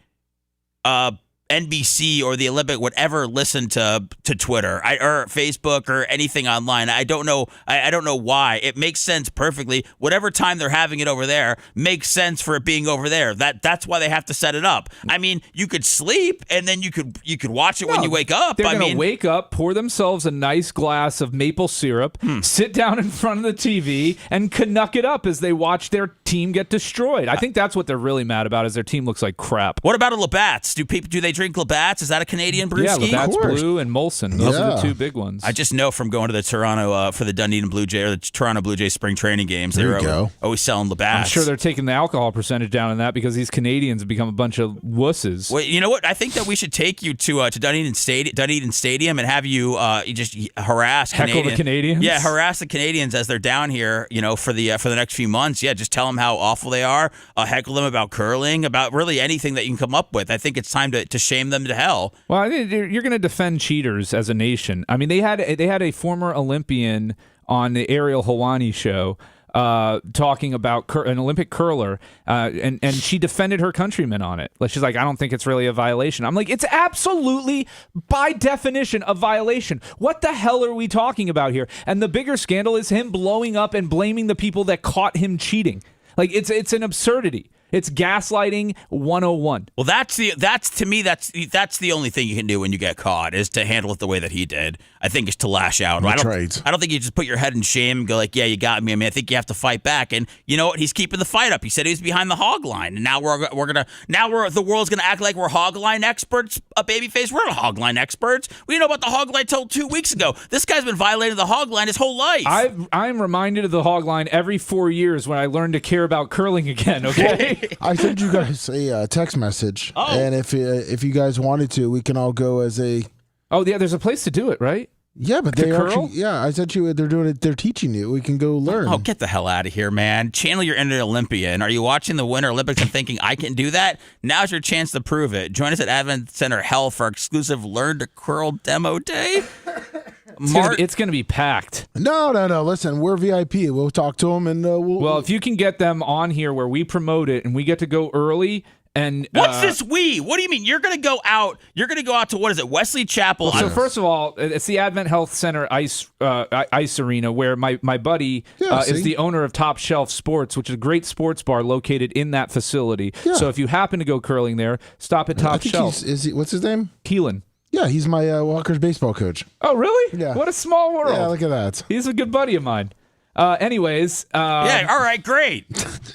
NBC or the Olympic would ever listen to Twitter or Facebook or anything online. I don't know. I don't know why. It makes sense perfectly. Whatever time they're having it over there makes sense for it being over there. That's why they have to set it up. I mean, you could sleep and then you could watch it when you wake up. They're going to wake up, pour themselves a nice glass of maple syrup, sit down in front of the TV, and canuck it up as they watch their team get destroyed. I think that's what they're really mad about, is their team looks like crap. What about a Labatt's? Do they drink Labatt's? Is that a Canadian brewski? Yeah, Labatt's Blue and Molson. Those are the two big ones. I just know from going to the Toronto for the Dunedin Blue Jay or the Toronto Blue Jays spring training games, they were always selling Labatt's. I'm sure they're taking the alcohol percentage down in that because these Canadians have become a bunch of wusses. Well, you know what? I think that we should take you to Dunedin Stadium and have you just harass the Canadians. Yeah, harass the Canadians as they're down here. For the next few months. Yeah, just tell them how awful they are. Heckle them about curling, about really anything that you can come up with. I think it's time to shame them to hell. Well, I think you're going to defend cheaters as a nation. I mean, they had a former Olympian on the Ariel Helwani show talking about an Olympic curler, and she defended her countrymen on it. She's like, I don't think it's really a violation. I'm like, it's absolutely, by definition, a violation. What the hell are we talking about here? And the bigger scandal is him blowing up and blaming the people that caught him cheating. Like, it's an absurdity. It's gaslighting 101. Well, that's the only thing you can do when you get caught, is to handle it the way that he did. I think is to lash out. I don't think you just put your head in shame and go like, yeah, you got me. I mean, I think you have to fight back. And you know what? He's keeping the fight up. He said he was behind the hog line, and now the world's gonna act like we're hog line experts. Babyface, we're not hog line experts. We didn't know about the hog line till 2 weeks ago. This guy's been violating the hog line his whole life. I'm reminded of the hog line every 4 years when I learn to care about curling again. Okay. I sent you guys a text message, and if you guys wanted to, we can all go as a. Oh yeah, there's a place to do it, right? Yeah, but they actually. Yeah, I sent you. They're doing it. They're teaching you. We can go learn. Oh, get the hell out of here, man! Channel your inner Olympian. Are you watching the Winter Olympics and thinking I can do that? Now's your chance to prove it. Join us at Advent Center Hell for our exclusive Learn to Curl demo day. It's going to be packed. No. Listen, we're VIP. We'll talk to them, and Well, if you can get them on here where we promote it and we get to go early. And what's this we? What do you mean? You're going to go out? You're going to go out to, what is it, Wesley Chapel? So first of all, it's the Advent Health Center ice arena where my buddy is the owner of Top Shelf Sports, which is a great sports bar located in that facility. Yeah. So if you happen to go curling there, stop at Top Shelf. What's his name? Keelan. Yeah, he's my Walker's baseball coach. Oh, really? Yeah. What a small world. Yeah, look at that. He's a good buddy of mine. Anyways. Yeah, all right, great.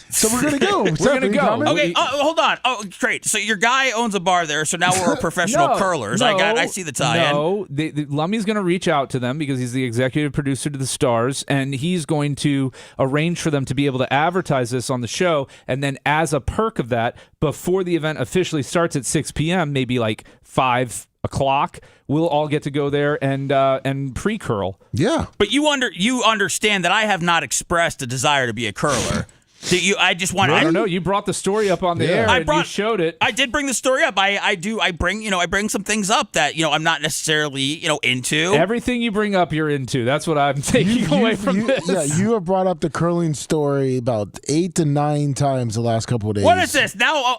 So we're going to go. We're going to go. Okay, hold on. Oh, great. So your guy owns a bar there, so now we're professional curlers. I see the tie-in. No, Lummy's going to reach out to them because he's the executive producer to the Stars, and he's going to arrange for them to be able to advertise this on the show, and then as a perk of that, before the event officially starts at 6 p.m., maybe like 5 o'clock, we'll all get to go there and pre-curl. Yeah. But you understand that I have not expressed a desire to be a curler. I just want. I don't know. You brought the story up on the air. You showed it. I did bring the story up. I bring some things up that I'm not necessarily into. Everything you bring up, you're into. That's what I'm taking away from this. Yeah, you have brought up the curling story about 8 to 9 times the last couple of days. What is this now?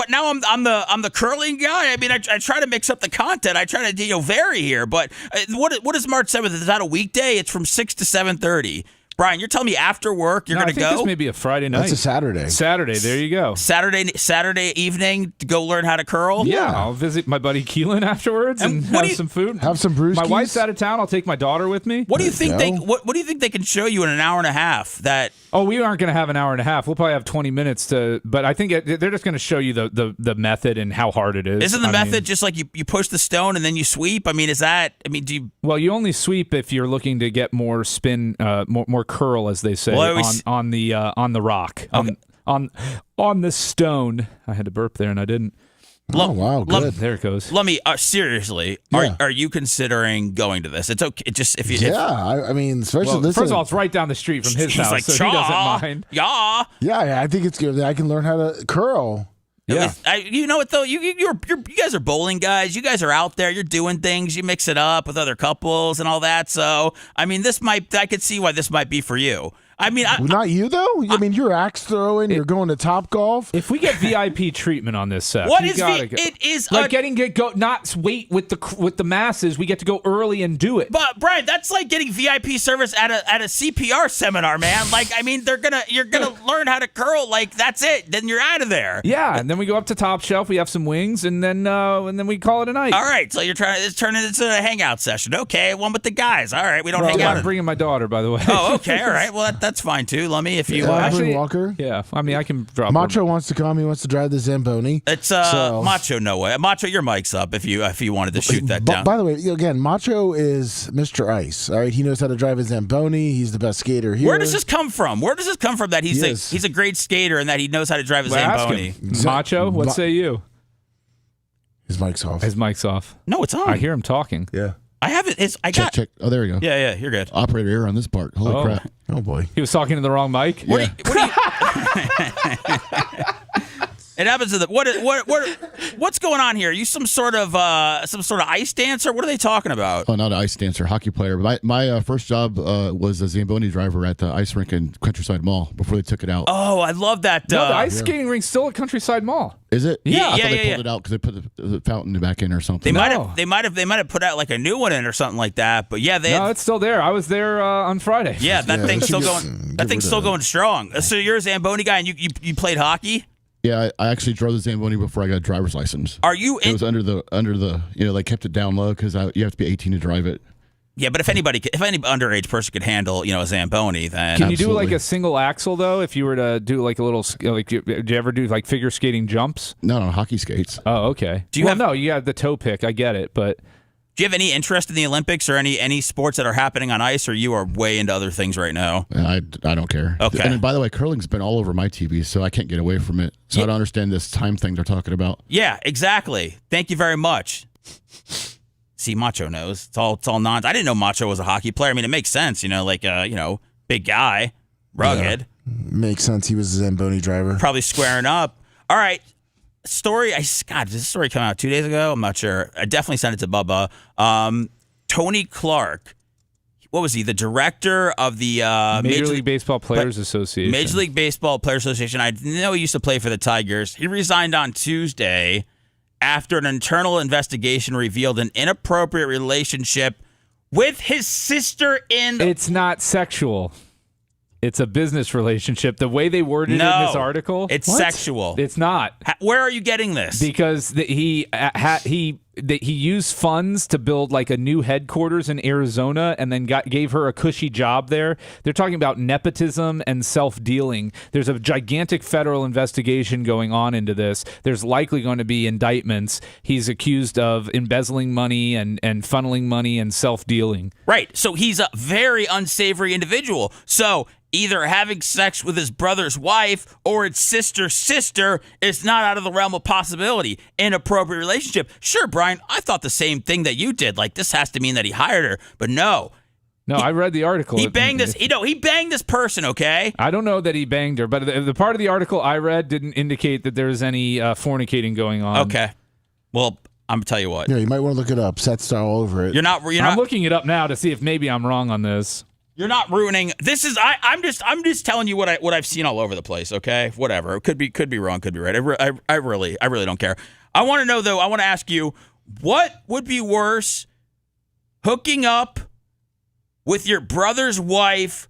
Now I'm the curling guy. I mean, I try to mix up the content. I try to vary here. But what is March 7th? Is that a weekday? It's from 6 to 7:30. Brian, you're telling me after work you're going to go? I think this may be a Friday night. That's a Saturday. Saturday, there you go. Saturday evening to go learn how to curl? Yeah, I'll visit my buddy Keelan afterwards and have some food. Have some brewskis. My wife's out of town. I'll take my daughter with me. What do you think what do you think they can show you in an hour and a half? We aren't going to have an hour and a half. We'll probably have 20 minutes but I think they're just going to show you the method and how hard it is. Isn't the method just like you push the stone and then you sweep? Do you... Well, you only sweep if you're looking to get more spin, more curl, as they say, on the rock, okay. on the stone. I had to burp there and I didn't. Oh wow, good. There it goes. Let me seriously. Are you considering going to this? It's okay. It just if you. I mean, especially first of all, it's right down the street from his house, so he doesn't mind. Yeah. Yeah, I think it's good. I can learn how to curl. Yeah. You know what though? You guys are bowling guys. You guys are out there. You're doing things. You mix it up with other couples and all that. So I mean, I could see why this might be for you. I mean, not you though. I mean, you're axe throwing. You're going to Top Golf. If we get VIP treatment on this, Seth, What you is gotta it is like not wait with the masses. We get to go early and do it. But Brian, that's like getting VIP service at a CPR seminar, man. Like, I mean, you're gonna learn how to curl. Like, that's it. Then you're out of there. Yeah, and then we go up to Top Shelf. We have some wings, and then we call it a night. All right, so you're trying to turn it into a hangout session. Okay, one with the guys. All right, we don't hang out. I'm bringing my daughter, by the way. Oh, okay, all right. Well, that's fine too. Let me, if you actually, Walker. Yeah, I mean, I can drop. Macho wants to come. He wants to drive the Zamboni. It's Macho. No way, Macho. Your mic's up. If you wanted to shoot that down. By the way, again, Macho is Mr. Ice. All right, he knows how to drive a Zamboni. He's the best skater here. Where does this come from? That he's a great skater and that he knows how to drive a Zamboni? Macho, what say you? His mic's off. His mic's off. No, it's on. I hear him talking. Yeah. I have it. Check. Oh, there we go. Yeah, you're good. Operator error on this part. Holy crap. Oh, boy. He was talking to the wrong mic? Yeah. It happens to what's going on here? Are you some sort of ice dancer? What are they talking about? Oh, not an ice dancer, hockey player. My first job was a Zamboni driver at the ice rink in Countryside Mall before they took it out. Oh, I love that. No, the ice skating rink's still at Countryside Mall. Is it? Yeah, I thought they pulled it out because they put the fountain back in or something. They might have put out like a new one in or something like that. But yeah, it's still there. I was there on Friday. Yeah, that thing's still going. That thing's still going strong. So you're a Zamboni guy and you played hockey? Yeah, I actually drove the Zamboni before I got a driver's license. Are you? It was under the they kept it down low because you have to be 18 to drive it. Yeah, but if any underage person could handle a Zamboni, then can you do like a single axle though? If you were to do like a little did you ever do like figure skating jumps? No, hockey skates. Oh, okay. You have the toe pick. I get it, but. Do you have any interest in the Olympics or any sports that are happening on ice, or you are way into other things right now? I don't care. Okay. And by the way, curling's been all over my TV, so I can't get away from it. So I don't understand this time thing they're talking about. Yeah, exactly. Thank you very much. See, Macho knows. It's all nonsense. I didn't know Macho was a hockey player. I mean, it makes sense, big guy, rugged. Yeah. Makes sense. He was a Zamboni driver. Probably squaring up. All right. Story. Did this story come out 2 days ago? I'm not sure. I definitely sent it to Bubba. Tony Clark. What was he? The director of the Major League Baseball Players Association. Major League Baseball Players Association. I know he used to play for the Tigers. He resigned on Tuesday after an internal investigation revealed an inappropriate relationship with his sister-in-law. It's not sexual. It's a business relationship. The way they worded it in this article, it's sexual. It's not. Where are you getting this? Because he used funds to build like a new headquarters in Arizona, and then gave her a cushy job there. They're talking about nepotism and self-dealing. There's a gigantic federal investigation going on into this. There's likely going to be indictments. He's accused of embezzling money and funneling money and self-dealing. Right. So he's a very unsavory individual. So either having sex with his brother's wife or its sister is not out of the realm of possibility. Inappropriate relationship. Sure, Brian, I thought the same thing that you did. Like, this has to mean that he hired her. But no. I read the article. He banged this. He banged this person, okay? I don't know that he banged her, but the part of the article I read didn't indicate that there was any fornicating going on. Okay. Well, I'm going to tell you what. Yeah, you might want to look it up. Seth's all over it. I'm looking it up now to see if maybe I'm wrong on this. You're not ruining. This is. I'm just telling you what I've seen all over the place. Okay, whatever. It could be wrong. Could be right. I really don't care. I want to know though. I want to ask you, what would be worse, hooking up with your brother's wife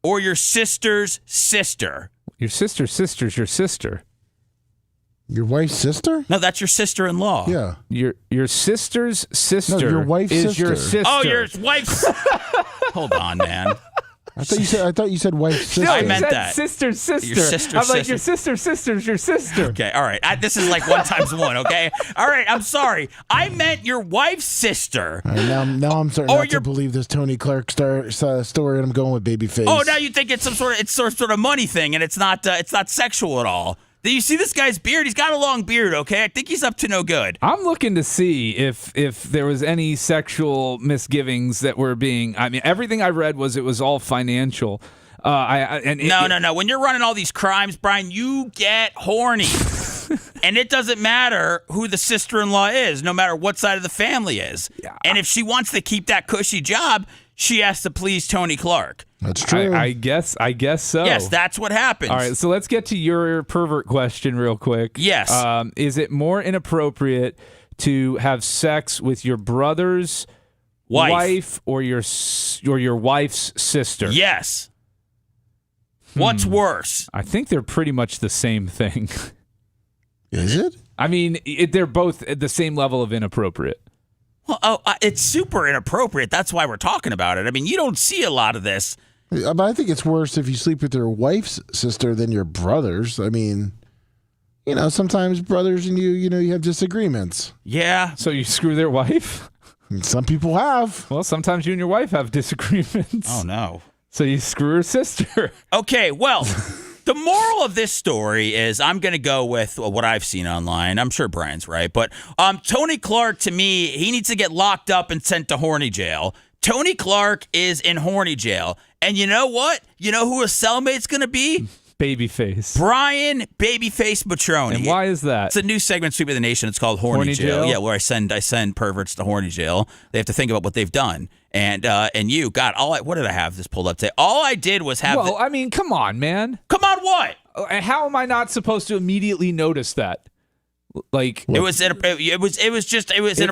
or your sister's sister? Your sister's sister's your sister. Your wife's sister? No, that's your sister-in-law. Yeah. Your sister's sister. No, your wife's is sister. Your sister. Oh, your wife's. Hold on, man. I thought you said wife's sister. No, I meant that. Sister's sister. Your sister's I'm like, sister. your sister's sister's your sister. Okay, all right. This is like 1 times 1, okay? All right, I'm sorry. I meant your wife's sister. All right, now I'm starting not to believe this Tony Clark story, and I'm going with Babyface. Oh, now you think it's some sort of money thing, and it's not sexual at all. Do you see this guy's beard? He's got a long beard, okay? I think he's up to no good. I'm looking to see if there was any sexual misgivings that were being... I mean, everything I read was it was all financial. No. When you're running all these crimes, Brian, you get horny. And it doesn't matter who the sister-in-law is, no matter what side of the family is. Yeah. And if she wants to keep that cushy job, she has to please Tony Clark. That's true. I guess so. Yes, that's what happens. All right, so let's get to your pervert question real quick. Yes. Is it more inappropriate to have sex with your brother's wife or your wife's sister? Yes. What's worse? I think they're pretty much the same thing. Is it? I mean, they're both at the same level of inappropriate. Well, it's super inappropriate. That's why we're talking about it. I mean, you don't see a lot of this. But I think it's worse if you sleep with your wife's sister than your brother's. I mean, sometimes brothers and you have disagreements. Yeah. So you screw their wife? Some people have. Well, sometimes you and your wife have disagreements. Oh, no. So you screw her sister. Okay, well, the moral of this story is I'm going to go with what I've seen online. I'm sure Brian's right. But Tony Clark, to me, he needs to get locked up and sent to horny jail. Tony Clark is in horny jail. And you know what? You know who his cellmate's going to be? Babyface. Brian Babyface Matroni. And why is that? It's a new segment, Sweep of the Nation. It's called Horny Jail. Yeah, where I send perverts to horny jail. They have to think about what they've done. And you, God, what did I have this pulled up today? All I did was have. Well, I mean, come on, man. Come on, what? How am I not supposed to immediately notice that? Like it was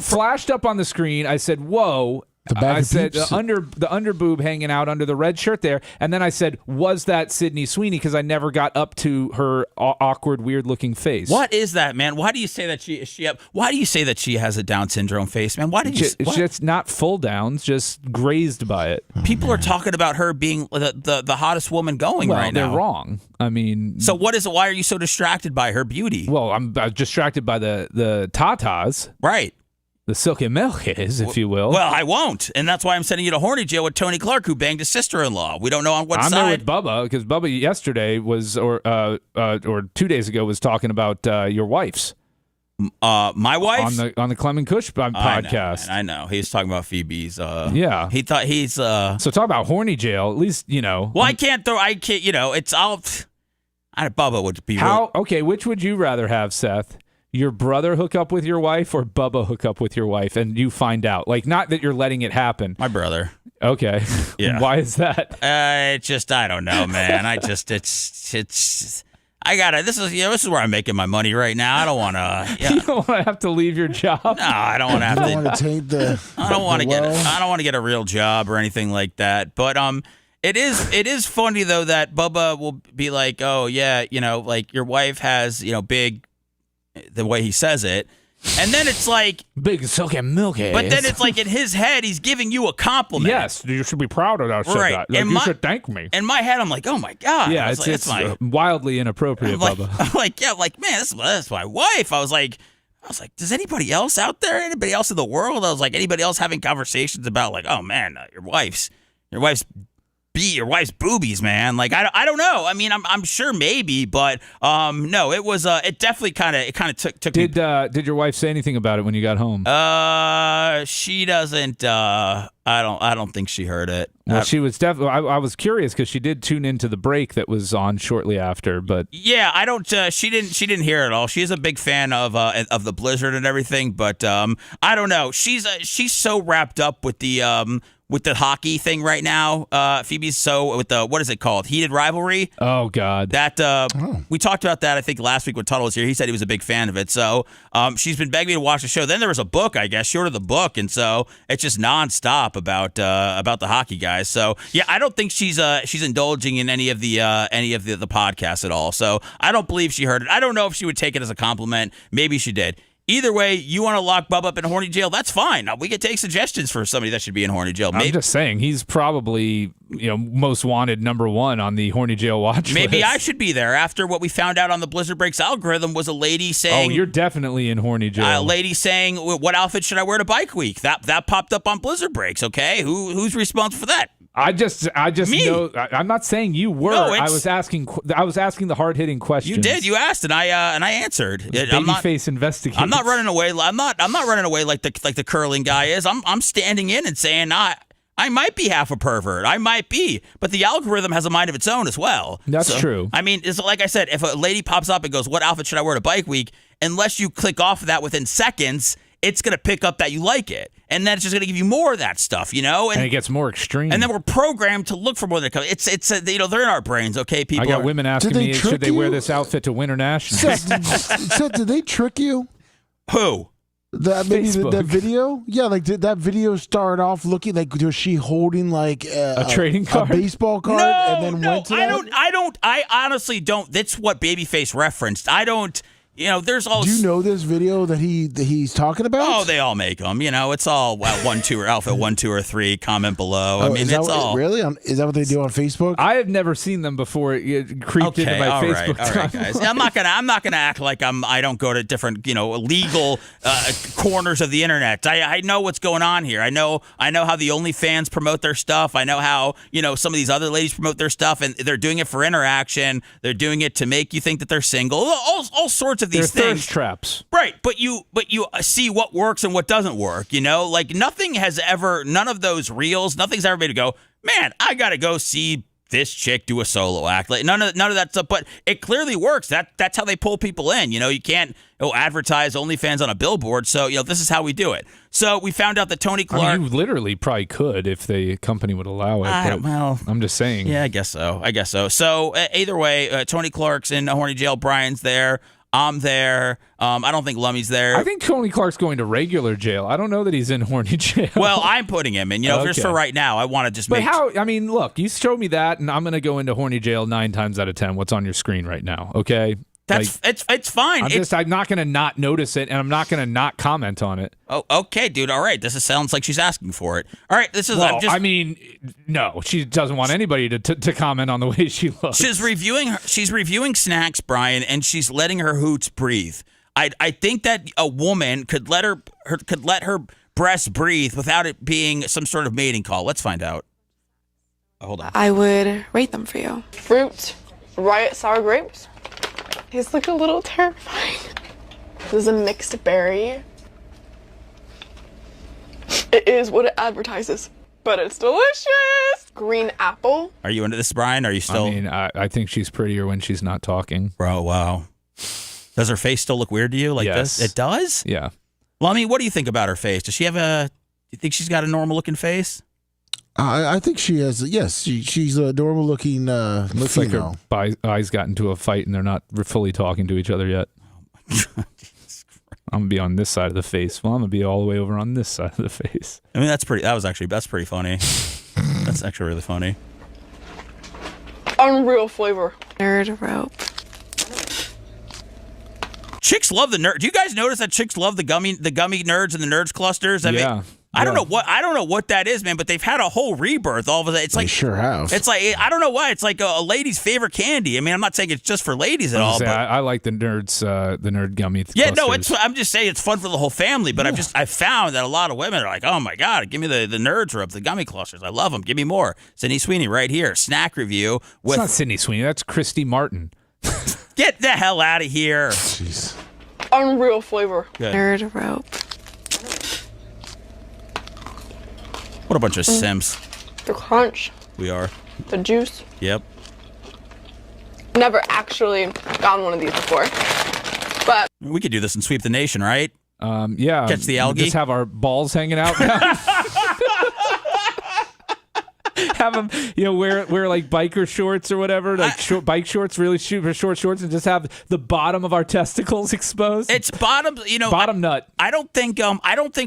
flashed up on the screen. I said, "Whoa." I said the under boob hanging out under the red shirt there, and then I said, "Was that Sydney Sweeney?" Because I never got up to her awkward, weird-looking face. What is that, man? Why do you say that Why do you say that she has a Down syndrome face, man? Why did you? It's just not full downs, just grazed by it. People are talking about her being the hottest woman going right now. They're wrong. I mean, so what is it? Why are you so distracted by her beauty? Well, I'm distracted by the tatas, right? The silky milkies, if you will. Well, I won't, and that's why I'm sending you to horny jail with Tony Clark, who banged his sister-in-law. We don't know on what I'm side. there with Bubba, because Bubba yesterday was, or 2 days ago, was talking about your wife's. My wife's? On the Clem and Kush podcast. I know. He was talking about Phoebe's. Yeah. He thought he's. So talk about horny jail. At least Well, I can't. It's all. Bubba would be. Okay, which would you rather have, Seth? Your brother hook up with your wife or Bubba hook up with your wife and you find out? Like, not that you're letting it happen. My brother. Okay. Yeah. Why is that? I don't know, man. This is where I'm making my money right now. I don't want to. Yeah. You don't want to have to leave your job. No, I don't want to have to. You don't want to taint the. I don't want to get a real job or anything like that. But it is funny though that Bubba will be like, oh yeah, like your wife has big. The way he says it, and then it's like big silky milky. But then it's like in his head, he's giving you a compliment. Yes, you should be proud of that. Right, like, you should thank me. In my head, I'm like, oh my god. Yeah, it's wildly inappropriate, Bubba. I'm like, man, that's my wife. I was like, does anybody else out there? Anybody else in the world? I was like, anybody else having conversations about like, oh man, your wife's boobies, man. Like I don't know. I mean, I'm sure maybe, but no, it was it definitely kind of took. Did your wife say anything about it when you got home? She doesn't. I don't think she heard it. Well, she was definitely. I was curious because she did tune into the break that was on shortly after, but yeah, I don't. She didn't hear it at all. She's a big fan of the Blizzard and everything, but I don't know. She's so wrapped up with the hockey thing right now. Phoebe's so with the, what is it called? Heated Rivalry. Oh God. That we talked about that I think last week when Tuttle was here. He said he was a big fan of it. So she's been begging me to watch the show. Then there was a book, I guess. She ordered the book, and so it's just nonstop about the hockey guys. So yeah, I don't think she's indulging in any of the podcasts at all. So I don't believe she heard it. I don't know if she would take it as a compliment. Maybe she did. Either way, you want to lock Bubba up in horny jail, that's fine. We could take suggestions for somebody that should be in horny jail. I'm just saying, he's probably most wanted #1 on the horny jail watch Maybe list. I should be there after what we found out on the Blizzard Breaks algorithm was a lady saying... Oh, you're definitely in horny jail. A lady saying, what outfit should I wear to Bike Week? That popped up on Blizzard Breaks, okay? Who's responsible for that? I just know. I'm not saying you were. No, I was asking the hard-hitting questions. You did. You asked, and I answered. Babyface investigates. I'm not running away. I'm not running away like the curling guy is. I'm standing in and saying I might be half a pervert. I might be, but the algorithm has a mind of its own as well. That's true. I mean, it's like I said. If a lady pops up and goes, "What outfit should I wear to Bike Week?" Unless you click off of that within seconds, it's going to pick up that you like it. And then it's just going to give you more of that stuff, you know? And it gets more extreme. And then we're programmed to look for more than it's you know, they're in our brains, okay? People. I got women asking me, should they wear this outfit to Winter National? Seth, did they trick you? Who? That video? Yeah, like did that video start off looking like, was she holding like a trading card, a baseball card, and then went to I honestly don't. That's what Babyface referenced. I don't. You know, there's all. Do you know this video that he's talking about? Oh, they all make them. You know, it's all 1, 2, or Alpha 1, 2, or 3. Comment below. I mean, it's all really. Is that what they do on Facebook? I have never seen them before. It creeped into my Facebook. All right, guys. I'm not gonna act like I don't go to different legal corners of the internet. I know what's going on here. I know how the OnlyFans promote their stuff. I know how some of these other ladies promote their stuff, and they're doing it for interaction. They're doing it to make you think that they're single. All sorts of these they're things. thirst traps. Right, but you see what works and what doesn't work, like none of those reels, nothing's ever made to go, man, I gotta go see this chick do a solo act. Like none of that stuff, but it clearly works. That's how they pull people in. You can't advertise OnlyFans on a billboard. So this is how we do it. So we found out that Tony Clark. I mean, you literally probably could if the company would allow it. I'm just saying. Yeah, I guess so. So either way, Tony Clark's in horny jail. Brian's there. I'm there. I don't think Lummy's there. I think Tony Clark's going to regular jail. I don't know that he's in horny jail. Well, I'm putting him in. Just for right now, I want to just But how? I mean, look, you showed me that, and I'm going to go into horny jail 9 times out of 10. What's on your screen right now? Okay. It's fine. I'm not going to not notice it, and I'm not going to not comment on it. Oh, okay, dude. All right. This sounds like she's asking for it. All right. This is. Well, no, she doesn't want anybody to comment on the way she looks. She's reviewing snacks, Brian, and she's letting her hoots breathe. I think that a woman could let her breast breathe without it being some sort of mating call. Let's find out. Oh, hold on. I would rate them for you. Fruit, riot sour grapes. These look a little terrifying. This is a mixed berry. It is what it advertises, but it's delicious. Green apple. Are you into this, Brian? Are you still? I mean, I think she's prettier when she's not talking. Bro, wow. Does her face still look weird to you like this? It does? Yeah. Lummy, what do you think about her face? Does she have do you think she's got a normal looking face? I think she has. Yes, she's a normal looking. Looks like her eyes got into a fight and they're not fully talking to each other yet. I'm gonna be on this side of the face. Well, I'm gonna be all the way over on this side of the face. I mean, that's pretty funny. That's actually really funny. Unreal flavor. Nerd rope. Chicks love the nerd. Do you guys notice that chicks love the gummy nerds and the nerds clusters? I mean, I don't know what that is, man, but they've had a whole rebirth. All of it. It's like they sure have. It's like I don't know why. It's like a lady's favorite candy. I mean, I'm not saying it's just for ladies at all. But I like the nerds, the nerd gummy. Yeah, clusters. no, I'm just saying it's fun for the whole family. But I found that a lot of women are like, oh my god, give me the nerds rub, the gummy clusters. I love them. Give me more. Sydney Sweeney right here. Snack review. It's not Sydney Sweeney. That's Christy Martin. Get the hell out of here. Jeez. Unreal flavor. Good. Nerd rope. What a bunch of simps. The crunch. We are. The juice. Yep. Never actually gotten one of these before. But we could do this and sweep the nation, right? Yeah. Catch the algae. Just have our balls hanging out now. Have them, wear like biker shorts or whatever, like bike shorts, really short shorts, and just have the bottom of our testicles exposed. It's bottom, bottom nut. I don't think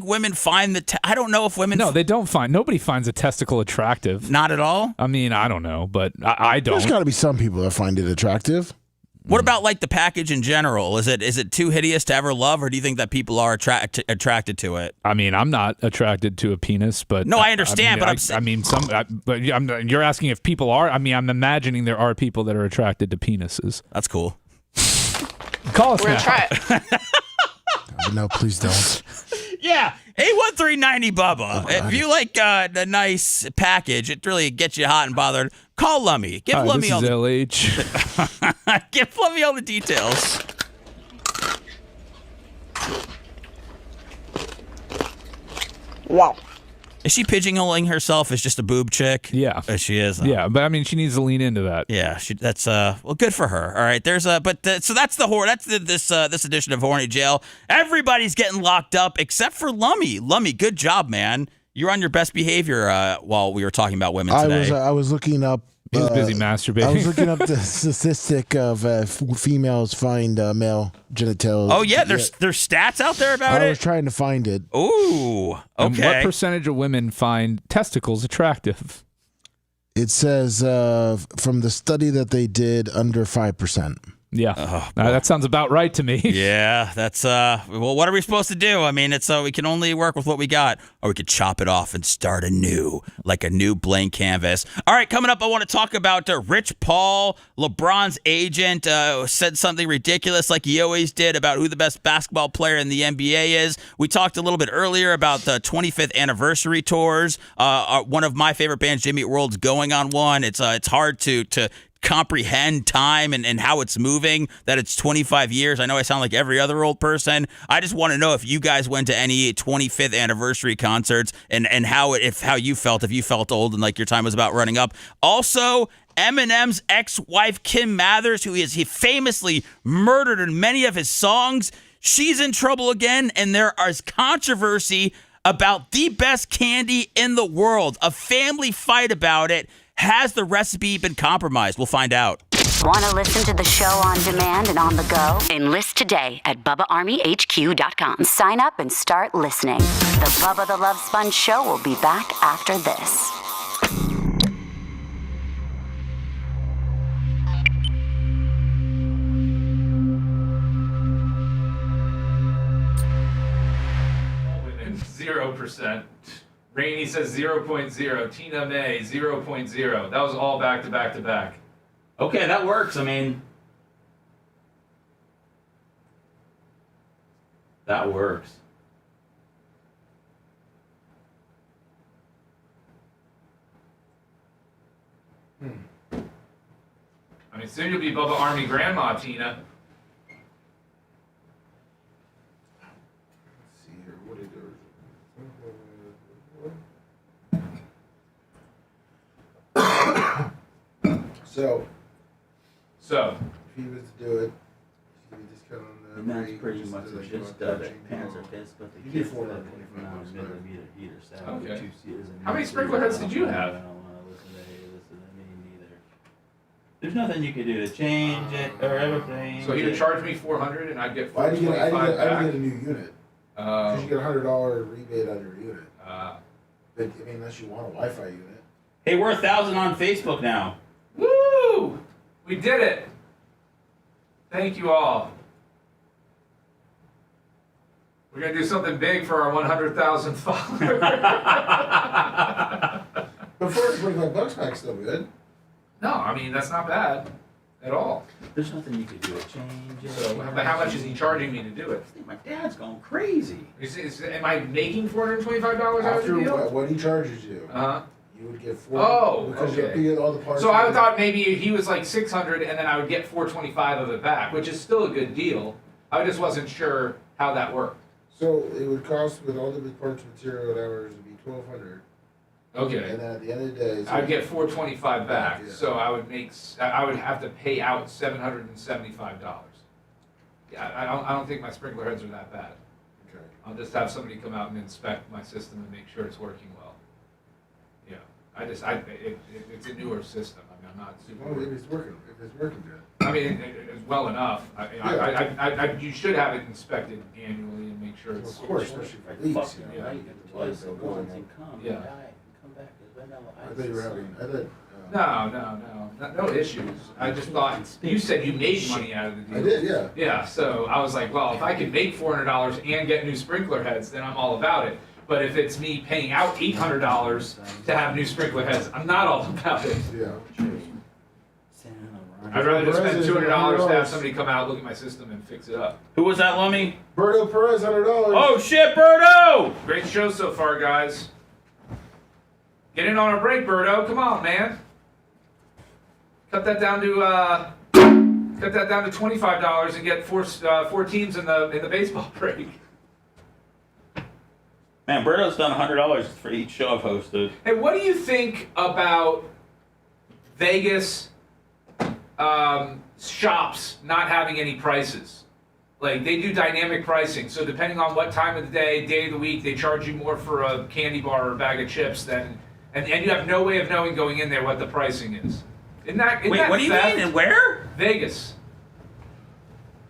women find I don't know if women. No, they don't find. Nobody finds a testicle attractive. Not at all. I mean, I don't know, but I don't. There's got to be some people that find it attractive. What about like the package in general? Is it too hideous to ever love, or do you think that people are attracted to it? I mean, I'm not attracted to a penis, but no, I understand. You're asking if people are. I mean, I'm imagining there are people that are attracted to penises. That's cool. Call us. We're gonna try it. No, please don't. Yeah, 81390 Bubba. If you like the nice package, it really gets you hot and bothered. Call Lummy. Give Lummy this all is the LH. Give Lummy all the details. Wow. Is she pigeonholing herself as just a boob chick? Yeah. She is. Yeah, but I mean, she needs to lean into that. Yeah, that's well, good for her. All right, there's so that's this edition of Horny Jail. Everybody's getting locked up except for Lummy. Lummy, good job, man. You're on your best behavior while we were talking about women today. I was looking up. He was busy masturbating. I was looking up the statistic of females find male genitals. Oh yeah, there's stats out there about it. I was trying to find it. Ooh, okay. And what percentage of women find testicles attractive? It says from the study that they did, under 5%. Yeah, that sounds about right to me. Yeah, that's well, what are we supposed to do? I mean, it's we can only work with what we got, or we could chop it off and start anew, like a new blank canvas. All right, coming up, I want to talk about Rich Paul, LeBron's agent, said something ridiculous like he always did about who the best basketball player in the NBA is. We talked a little bit earlier about the 25th anniversary tours. One of my favorite bands, Jimmy Eat World's going on one. It's hard to comprehend time and how it's moving, that it's 25 years. I know I sound like every other old person. I just want to know if you guys went to any 25th anniversary concerts and how you felt, if you felt old and like your time was about running up. Also, Eminem's ex-wife, Kim Mathers, who he famously murdered in many of his songs, she's in trouble again, and there is controversy about the best candy in the world. A family fight about it. Has the recipe been compromised? We'll find out. Want to listen to the show on demand and on the go? Enlist today at BubbaArmyHQ.com. Sign up and start listening. The Bubba the Love Sponge Show will be back after this. Women, 0%. Rainey says 0.0. Tina May, 0.0. That was all back to back to back. Okay, that works. I mean, that works. I mean, soon you'll be Bubba Army Grandma, Tina. So, if he was to do it, he would discount on the. And that's pretty much just the pants are pissed, but the kids are heater set. Okay. How many sprinkler heads did you have? I don't want to listen to me neither. There's nothing you could do to change it or everything. So he would charge me $400 and I'd get $425 I back. get a new unit. Because you get a $100 rebate on your unit. But I mean, unless you want a Wi-Fi unit. Hey, we're 1,000 on Facebook now. Woo! We did it. Thank you all. We're going to do something big for our 100,000 followers. But $425 back's still good. No, I mean, that's not bad at all. There's nothing you could do to change it. So, but how much is he charging me to do it? My dad's going crazy. Am I making $425 out of the After deal? what he charges you, Uh-huh. you would get because okay. you get all the parts. So I thought maybe he was like $600 and then I would get $425 of it back, which is still a good deal. I just wasn't sure how that worked. So it would cost with all the parts, material, and hours, it'd be $1,200. Okay. And then at the end of the day, I'd get $425 back, Yeah. so I would have to pay out $775. Yeah, I don't think my sprinkler heads are that bad. Okay. I'll just have somebody come out and inspect my system and make sure it's working well. Yeah, it's a newer system. I mean, I'm not super. Well, if it's working good. I mean, it's well enough. You should have it inspected annually and make sure it's. Of course, especially for leaks. Yeah. Yeah. I thought you were having. No issues. I just thought you said you made money out of the deal. I did, yeah. Yeah, so I was like, well, if I can make $400 and get new sprinkler heads, then I'm all about it. But if it's me paying out $800 to have new sprinkler heads, I'm not all about it. Yeah. I'd rather just spend $200 to have somebody come out, look at my system, and fix it up. Who was that, Lummy? Berto Perez, $100. Oh shit, Berto! Great show so far, guys. Get in on a break, Berto. Come on, man. Cut that down to $25 and get four teams in the baseball break. Man, Berto's done $100 for each show I've hosted. Hey, what do you think about Vegas shops not having any prices? Like, they do dynamic pricing, so depending on what time of the day of the week, they charge you more for a candy bar or a bag of chips than, and you have no way of knowing going in there what the pricing is. Wait, what do you mean? And where? Vegas.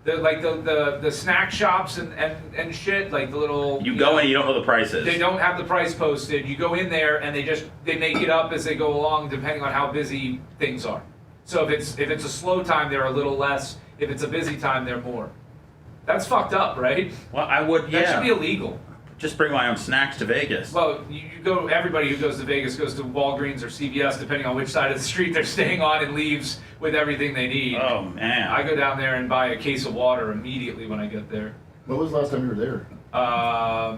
The snack shops and shit, like the little... You go and you don't know the prices. They don't have the price posted. You go in there and they make it up as they go along depending on how busy things are. So if it's a slow time, they're a little less. If it's a busy time, they're more. That's fucked up, right? Well, I would, yeah. That should be illegal. Just bring my own snacks to Vegas. Well, everybody who goes to Vegas goes to Walgreens or CVS, depending on which side of the street they're staying on, and leaves with everything they need. Oh, man. I go down there and buy a case of water immediately when I get there. When was the last time you were there?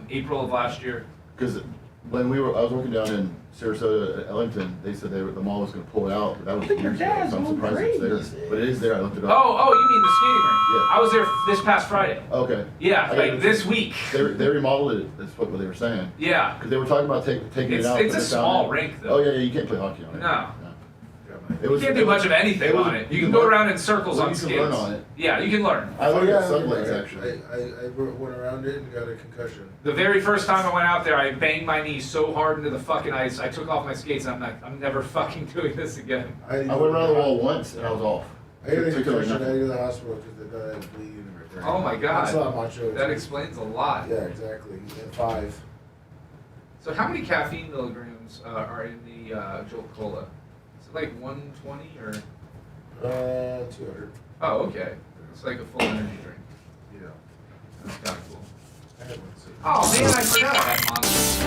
April of last year. Because when I was working down in Sarasota, Ellington, they said the mall was going to pull it out, but that was years ago, so I'm surprised it's there. But it is there, I looked it up. Oh, you mean the skating rink? Yeah. I was there this past Friday. Okay. Yeah, like this week. They remodeled it, that's what they were saying. Yeah. Because they were talking about taking it out. It's a small rink, though. Oh, yeah, you can't play hockey on it. No. You can't do much of anything on it. You can go around in circles on skates. You can learn on it. Yeah, you can learn. I learned at Sunblades, actually. I went around it and got a concussion. The very first time I went out there, I banged my knee so hard into the fucking ice, I took off my skates, and I'm never fucking doing this again. I went around the wall once, and I was off. I got a concussion, I had to go to the hospital because they thought I had bleed in my brain. Oh my god. That's not macho. That explains a lot. Yeah, exactly. And 5. So how many caffeine milligrams are in the Jolt Cola? Is it like 120 or? 200. Oh, okay. It's like a full energy drink. Yeah. That's kind of cool. I had one too. Oh man, I forgot I had Monster.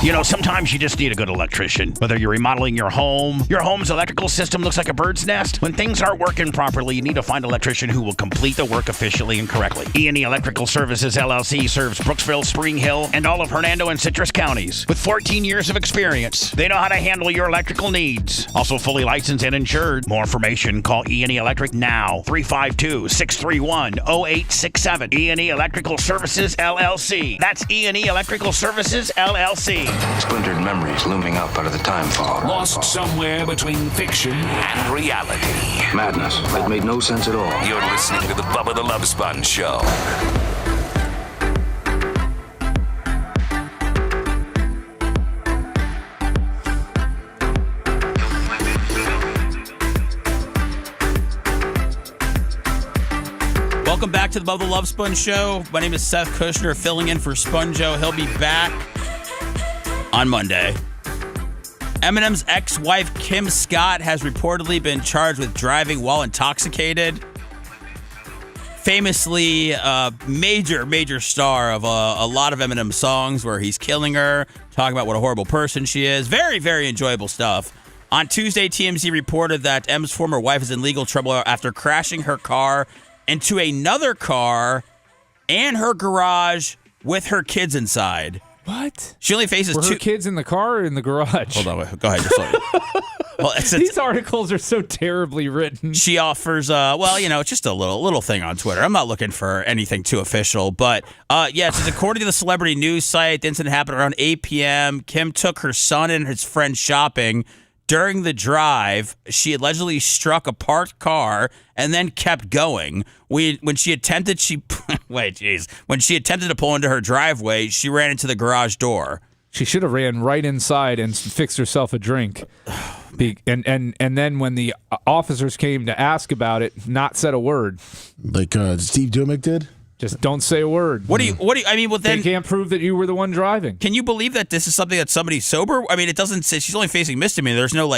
You know, sometimes you just need a good electrician. Whether you're remodeling your home's electrical system looks like a bird's nest. When things aren't working properly, you need to find an electrician who will complete the work efficiently and correctly. E&E Electrical Services LLC serves Brooksville, Spring Hill, and all of Hernando and Citrus counties. With 14 years of experience, they know how to handle your electrical needs. Also fully licensed and insured. More information, call E&E Electric now. 352-631-0867. E&E Electrical Services LLC. That's E&E Electrical Services LLC. Splintered memories looming up out of the time fog. Lost somewhere between fiction and reality. Madness that made no sense at all. You're listening to the Bubba the Love Sponge Show. Welcome back to the Bubba the Love Sponge Show. My name is Seth Kushner, filling in for Sponjo. He'll be back on Monday. Eminem's ex-wife Kim Scott has reportedly been charged with driving while intoxicated. Famously, major star of a lot of Eminem songs where he's killing her, talking about what a horrible person she is. Very, very enjoyable stuff. On Tuesday, TMZ reported that M's former wife is in legal trouble after crashing her car into another car and her garage with her kids inside. What? She only faces Were her kids in the car or in the garage? Hold on, go ahead. Well, these articles are so terribly written. She offers, it's just a little thing on Twitter. I'm not looking for anything too official, but it says according to the celebrity news site, the incident happened around 8 p.m. Kim took her son and his friend shopping. During the drive, she allegedly struck a parked car and then kept going. When she attempted to pull into her driveway, she ran into the garage door. She should have ran right inside and fixed herself a drink. And then when the officers came to ask about it, not said a word. Like Steve Dumick did? Just don't say a word. What do you? I mean, well, then they can't prove that you were the one driving. Can you believe that this is something that somebody's sober? I mean, it doesn't say she's only facing misdemeanor. There's no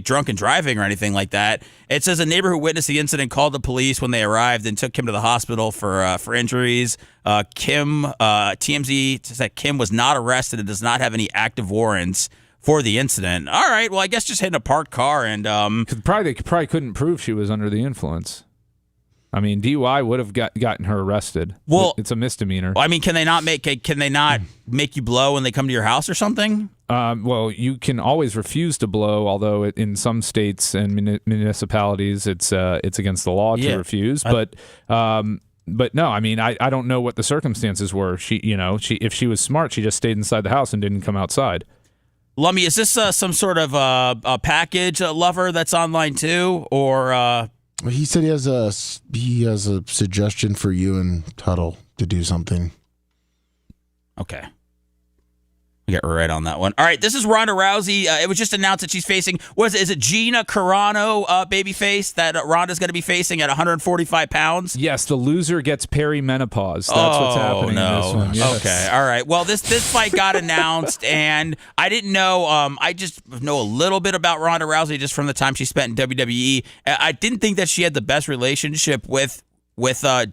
drunken driving or anything like that. It says a neighbor who witnessed the incident called the police when they arrived and took Kim to the hospital for injuries. TMZ says that Kim was not arrested and does not have any active warrants for the incident. All right, well, I guess just hitting a parked car and they probably couldn't prove she was under the influence. I mean, DUI would have gotten her arrested. Well, it's a misdemeanor. I mean, can they not make you blow when they come to your house or something? Well, you can always refuse to blow, although in some states and municipalities, it's against the law to refuse. But no, I mean, I don't know what the circumstances were. If she was smart, she just stayed inside the house and didn't come outside. Lummy, is this some sort of a package lover that's online too, or? He said he has a suggestion for you and Tuttle to do something. Okay. We get right on that one. All right, this is Ronda Rousey. It was just announced that she's facing, is it Gina Carano, Babyface, that Ronda's going to be facing at 145 pounds? Yes, the loser gets perimenopause. That's what's happening in this one. Yes. Okay, all right. Well, this fight got announced, and I didn't know. I just know a little bit about Ronda Rousey just from the time she spent in WWE. I didn't think that she had the best relationship with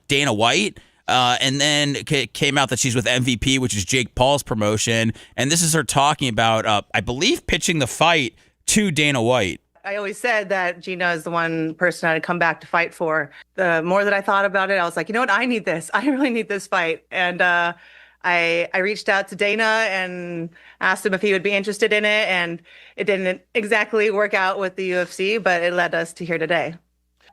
Dana White. And then it came out that she's with MVP, which is Jake Paul's promotion. And this is her talking about, I believe, pitching the fight to Dana White. I always said that Gina is the one person I'd come back to fight for. The more that I thought about it, I was like, you know what? I need this. I really need this fight. And I reached out to Dana and asked him if he would be interested in it. And it didn't exactly work out with the UFC, but it led us to here today.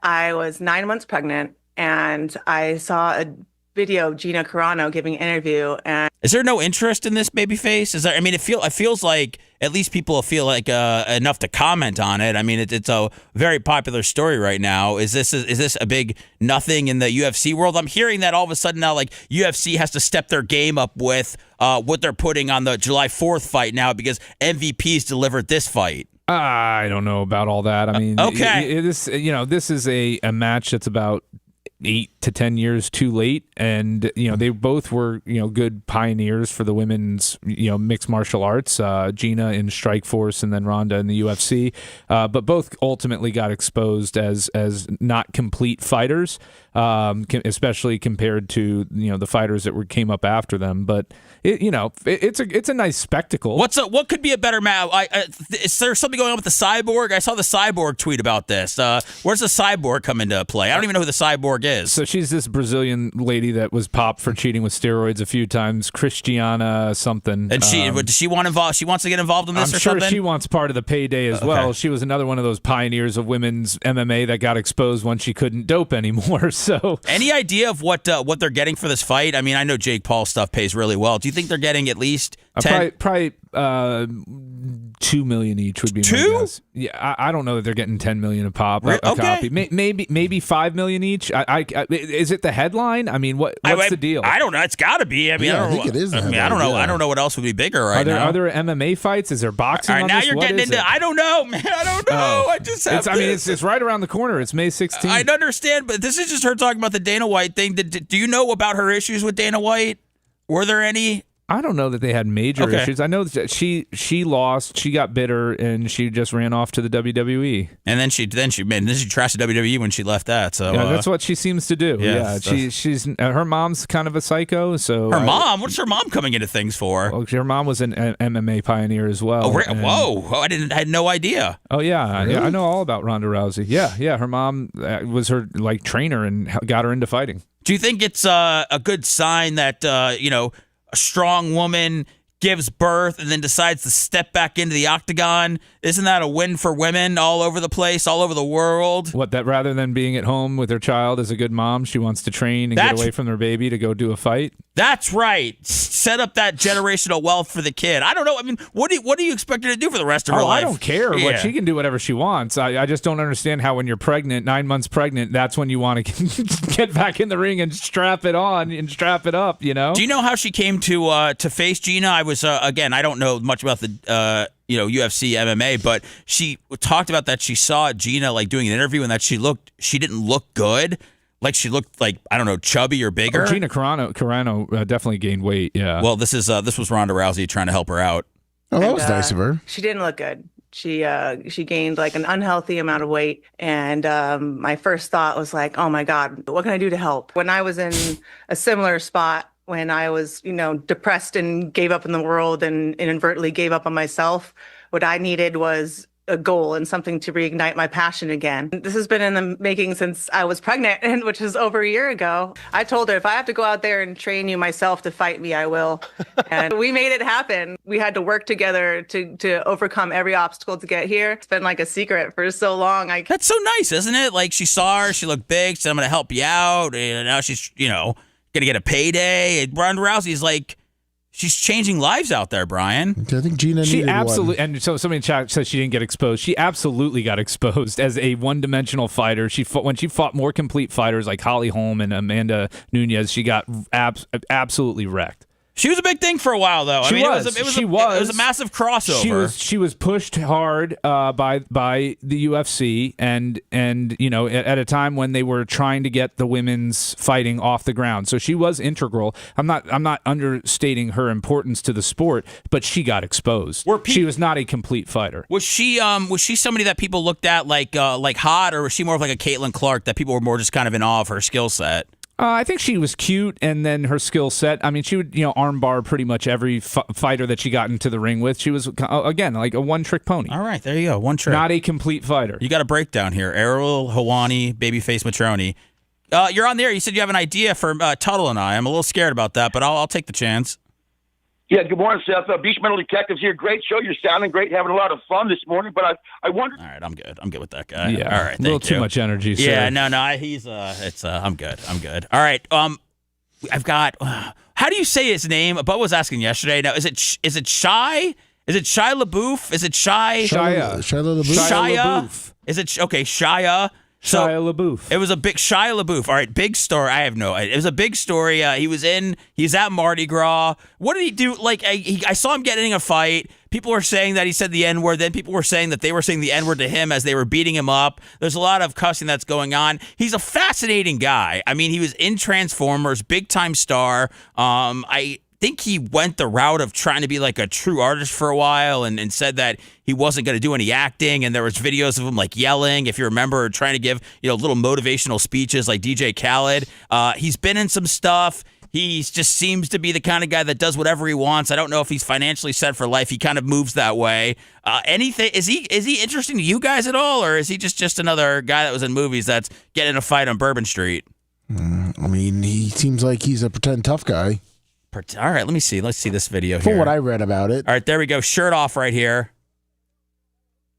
I was 9 months pregnant, and I saw a video of Gina Carano giving an interview. And is there no interest in this, Babyface? Is there? I mean, it feels like at least people feel like enough to comment on it. I mean, it's a very popular story right now. Is this a big nothing in the UFC world? I'm hearing that all of a sudden now, like UFC has to step their game up with what they're putting on the July 4th fight now because MVP's delivered this fight. I don't know about all that. I mean, okay, this is a match that's about 8 to 10 years too late, and they both were good pioneers for the women's mixed martial arts. Gina in Strikeforce, and then Ronda in the UFC, but both ultimately got exposed as not complete fighters, especially compared to the fighters that came up after them. But it's a nice spectacle. What could be a better match? Is there something going on with the Cyborg? I saw the Cyborg tweet about this. Where's the Cyborg come into play? I don't even know who the Cyborg is. So she's this Brazilian lady that was popped for cheating with steroids a few times, Cristiana something. And does she want involved? She wants to get involved in this, I'm or sure something? She wants part of the payday as well. She was another one of those pioneers of women's MMA that got exposed when she couldn't dope anymore. So, any idea of what they're getting for this fight? I mean, I know Jake Paul stuff pays really well. Do you think they're getting at least 10? Probably $2 million each would be my guess. Yeah, I don't know that they're getting $10 million a pop. A copy. Maybe $5 million each. Is it the headline? I mean, what's the deal? I don't know. It's got to be. I mean, I think it is. I don't know. I don't know what else would be bigger now. Are there MMA fights? Is there boxing? All right, on now this? you're What getting is into. it? I don't know, man. I don't know. I just have. It's right around the corner. It's May 16th. I understand, but this is just her talking about the Dana White thing. Do you know about her issues with Dana White? Were there any? I don't know that they had major issues. I know that she lost, she got bitter, and she just ran off to the WWE. And then she trashed the WWE when she left that. So that's what she seems to do. She's her mom's kind of a psycho. So her mom, what's her mom coming into things for? Well, her mom was an MMA pioneer as well. Whoa! I had no idea. Oh yeah, really? I know all about Ronda Rousey. Yeah. Her mom was her trainer and got her into fighting. Do you think it's a good sign that a strong woman gives birth and then decides to step back into the octagon? Isn't that a win for women all over the place, all over the world? What, that rather than being at home with her child as a good mom, she wants to train and get away from her baby to go do a fight? That's right. Set up that generational wealth for the kid. I don't know. I mean, what do you expect her to do for the rest of her life? I don't care. Yeah. She can do whatever she wants. I just don't understand how when you're pregnant, 9 months pregnant, that's when you want to get back in the ring and strap it on and strap it up, Do you know how she came to face Gina? I was, again, I don't know much about the UFC MMA, but she talked about that she saw Gina doing an interview and that she didn't look good. Like she looked I don't know, chubby or bigger. Gina Carano definitely gained weight. Yeah. Well, this was Ronda Rousey trying to help her out. Oh, that was nice of her. She didn't look good. She gained an unhealthy amount of weight, and my first thought was oh my God, what can I do to help? When I was in a similar spot, when I was depressed and gave up in the world and inadvertently gave up on myself, what I needed was a goal and something to reignite my passion again. This has been in the making since I was pregnant, and which is over a year ago. I told her, if I have to go out there and train you myself to fight me, I will. And we made it happen. We had to work together to overcome every obstacle to get here. It's been like a secret for so long. That's so nice, isn't it? Like, she saw her, she looked big, she said, I'm going to help you out, and now she's, going to get a payday. And Ronda Rousey's like, she's changing lives out there, Brian. I think Gina she needed absolutely, one. and so somebody in chat says she didn't get exposed. She absolutely got exposed as a one-dimensional fighter. When she fought more complete fighters like Holly Holm and Amanda Nunes, she got absolutely wrecked. She was a big thing for a while, though. It was a massive crossover. She was pushed hard by the UFC, and at a time when they were trying to get the women's fighting off the ground. So she was integral. I'm not understating her importance to the sport, but she got exposed. She was not a complete fighter. Was she somebody that people looked at like hot, or was she more of like a Caitlin Clark that people were more just kind of in awe of her skill set? I think she was cute, and then her skill set. I mean, she would, armbar pretty much every fighter that she got into the ring with. She was, again, like a one-trick pony. All right, there you go, one trick. Not a complete fighter. You got a breakdown here. Errol, Hawani, Babyface, Matroni. You're on there. You said you have an idea for Tuttle and I. I'm a little scared about that, but I'll take the chance. Yeah, good morning, Seth. Beach Metal Detectives here. Great show. You're sounding great, having a lot of fun this morning. But I wondered. All right, I'm good. I'm good with that guy. Yeah, all right, a little too much energy. Sir. Yeah, no, he's I'm good. I'm good. All right, I've got. How do you say his name? Bubba was asking yesterday. Now, is it Shy? Is it Shia LaBeouf? Is it Shia LaBeouf? Is it okay? Shia. So, Shia LaBeouf. It was a big Shia LaBeouf. All right, big story. I have no idea. It was a big story. He's at Mardi Gras. What did he do? Like, I saw him getting in a fight. People were saying that he said the N-word. Then people were saying that they were saying the N-word to him as they were beating him up. There's a lot of cussing that's going on. He's a fascinating guy. I mean, he was in Transformers, big-time star. I think he went the route of trying to be like a true artist for a while and said that he wasn't going to do any acting, and there was videos of him like yelling, if you remember, trying to give little motivational speeches like DJ Khaled. He's been in some stuff. He just seems to be the kind of guy that does whatever he wants. I don't know if he's financially set for life. He kind of moves that way. Anything is he interesting to you guys at all, or is he just another guy that was in movies that's getting in a fight on Bourbon Street? I mean, he seems like he's a pretend tough guy. All right, let me see. Let's see this video here. For what I read about it. All right, there we go. Shirt off right here.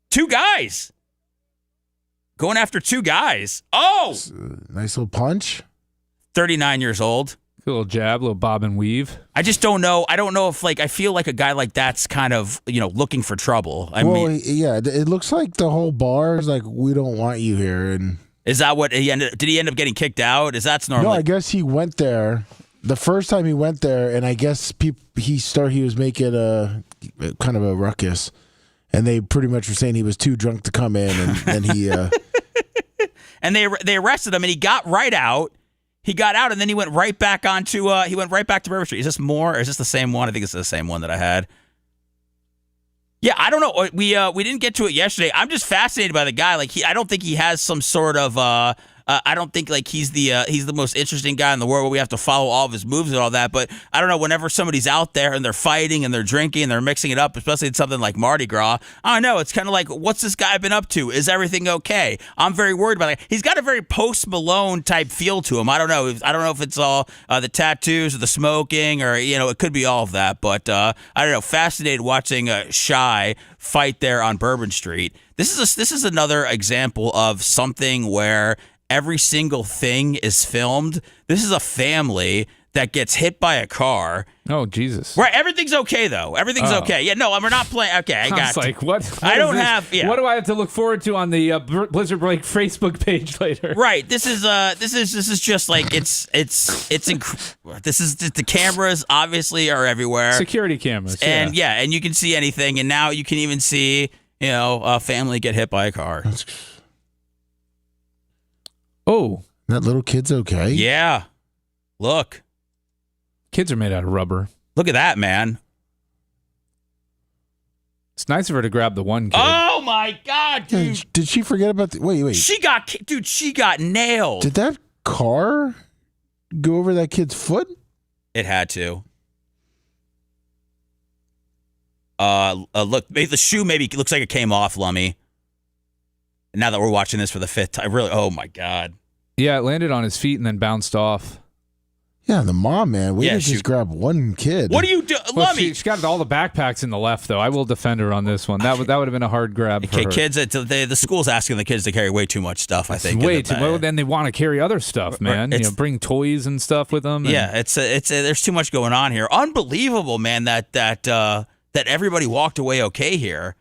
Two guys. Going after two guys. Oh! Nice little punch. 39 years old. A little jab, little bob and weave. I just don't know. I don't know if, I feel like a guy like that's kind of, looking for trouble. It looks like the whole bar is like, we don't want you here. And is that what did he end up getting kicked out? That's normal? No, I guess he went there. The first time he went there, and I guess he was making a kind of a ruckus, and they pretty much were saying he was too drunk to come in, and he and they arrested him, and he got right out. He got out, and then he went right back onto he went right back to Bourbon Street. Is this more, or is this the same one? I think it's the same one that I had. Yeah, I don't know. We didn't get to it yesterday. I'm just fascinated by the guy. I don't think he has some sort of. I don't think he's the most interesting guy in the world where we have to follow all of his moves and all that. But I don't know, whenever somebody's out there and they're fighting and they're drinking and they're mixing it up, especially in something like Mardi Gras, I don't know. It's kind of like, what's this guy been up to? Is everything okay? I'm very worried about it. He's got a very Post Malone type feel to him. I don't know if it's all the tattoos or the smoking or, it could be all of that. But I don't know. Fascinated watching Shy fight there on Bourbon Street. This is another example of something where every single thing is filmed. This is a family that gets hit by a car. Oh, Jesus. Right, everything's okay, though. Everything's okay. Yeah, no, we're not playing. Okay, I got it. What I don't have. Yeah. What do I have to look forward to on the Blizzard Break Facebook page later? Right. This is just like this is the cameras obviously are everywhere. Security cameras. And and you can see anything, and now you can even see a family get hit by a car. Oh, that little kid's okay. Yeah. Look. Kids are made out of rubber. Look at that, man. It's nice of her to grab the one kid. Oh, my God, dude. Did she forget about wait. She got nailed. Did that car go over that kid's foot? It had to. Look, the shoe maybe looks like it came off, Lummy. Now that we're watching this for the 5th time, really, oh my God. Yeah, it landed on his feet and then bounced off. Yeah, the mom, man. We didn't she- just grab one kid. What do you do? Well, Lummy. she got all the backpacks in the left, though. I will defend her on this one. That would have been a hard grab for Okay, her. kids, the school's asking the kids to carry way too much stuff, I think. Way too. Well, then they want to carry other stuff, man. Bring toys and stuff with them. Yeah, it's there's too much going on here. Unbelievable, man, that everybody walked away okay here.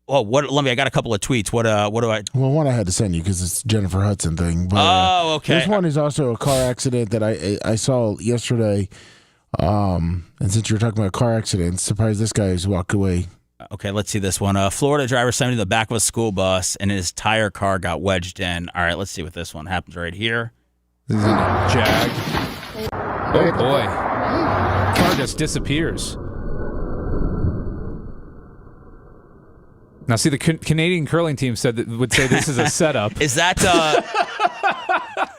Well, Lummy, I got a couple of tweets. What do I? Well, one I had to send you because it's Jennifer Hudson thing. But, okay. This one is also a car accident that I saw yesterday. And since you're talking about car accidents, surprised this guy has walked away. Okay, let's see this one. Florida driver slammed into the back of a school bus and his tire car got wedged in. All right, let's see what this one happens right here. This is a Jag. Oh boy, car just disappears. Now, see, the Canadian curling team would say this is a setup. Is that?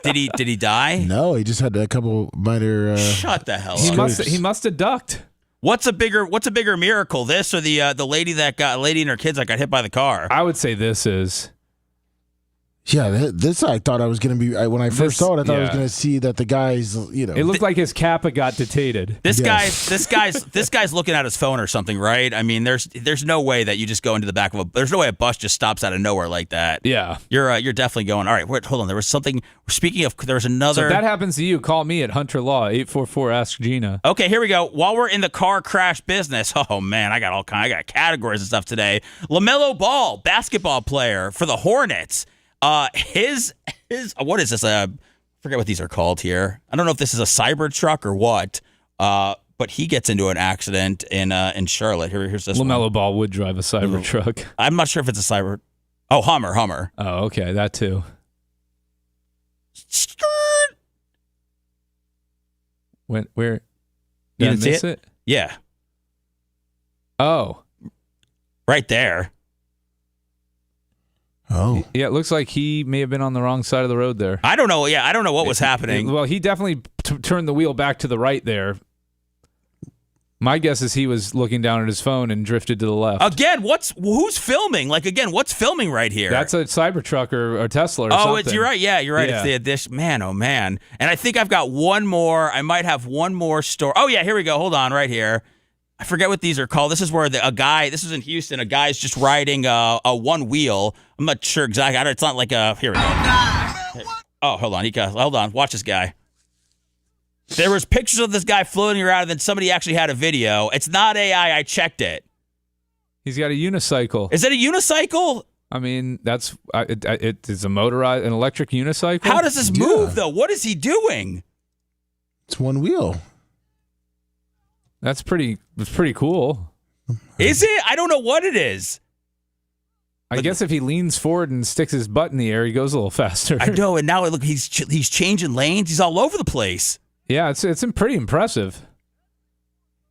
Did he die? No, he just had a couple minor. Shut the hell up. He must have ducked. What's a bigger miracle? This or the lady and her kids that got hit by the car? I would say this is. Yeah, this I thought I was going to be. When I first saw it, I thought I was going to see that the guy's. It looked like his Kappa got detated. This guy's looking at his phone or something, right? I mean, there's no way that you just go into the back of a. There's no way a bus just stops out of nowhere like that. Yeah, you're definitely going. All right, wait, hold on. There was something. Speaking of, there was another. So if that happens to you, call me at Hunter Law 844 Ask Gina. Okay, here we go. While we're in the car crash business, oh man, I got categories and stuff today. LaMelo Ball, basketball player for the Hornets. His what is this? I forget what these are called here. I don't know if this is a cyber truck or what. But he gets into an accident in Charlotte. Here's this. LaMelo Ball would drive a cyber truck. I'm not sure if it's a cyber. Oh, Hummer. Oh, okay, that too. Where? You didn't see it? Yeah. Oh, right there. Oh. Yeah, it looks like he may have been on the wrong side of the road there. I don't know. Yeah, I don't know what was happening. Well, he definitely turned the wheel back to the right there. My guess is he was looking down at his phone and drifted to the left. Again, who's filming? What's filming right here? That's a Cybertruck or a Tesla or something. You're right. Yeah, you're right. Yeah. It's this man, oh man. And I think I've got one more. I might have one more story. Oh yeah, here we go. Hold on, right here. I forget what these are called. This is where a guy. This is in Houston. A guy's just riding a one wheel. I'm not sure exactly. It's not like a. Here we go. Oh, hold on. Hold on. Watch this guy. There was pictures of this guy floating around, and then somebody actually had a video. It's not AI. I checked it. He's got a unicycle. Is it a unicycle? I mean, that's it's an electric unicycle. How does this move though? What is he doing? It's one wheel. That's pretty cool. Is it? I don't know what it is. I guess if he leans forward and sticks his butt in the air, he goes a little faster. I know, and now look, he's changing lanes. He's all over the place. Yeah, it's pretty impressive.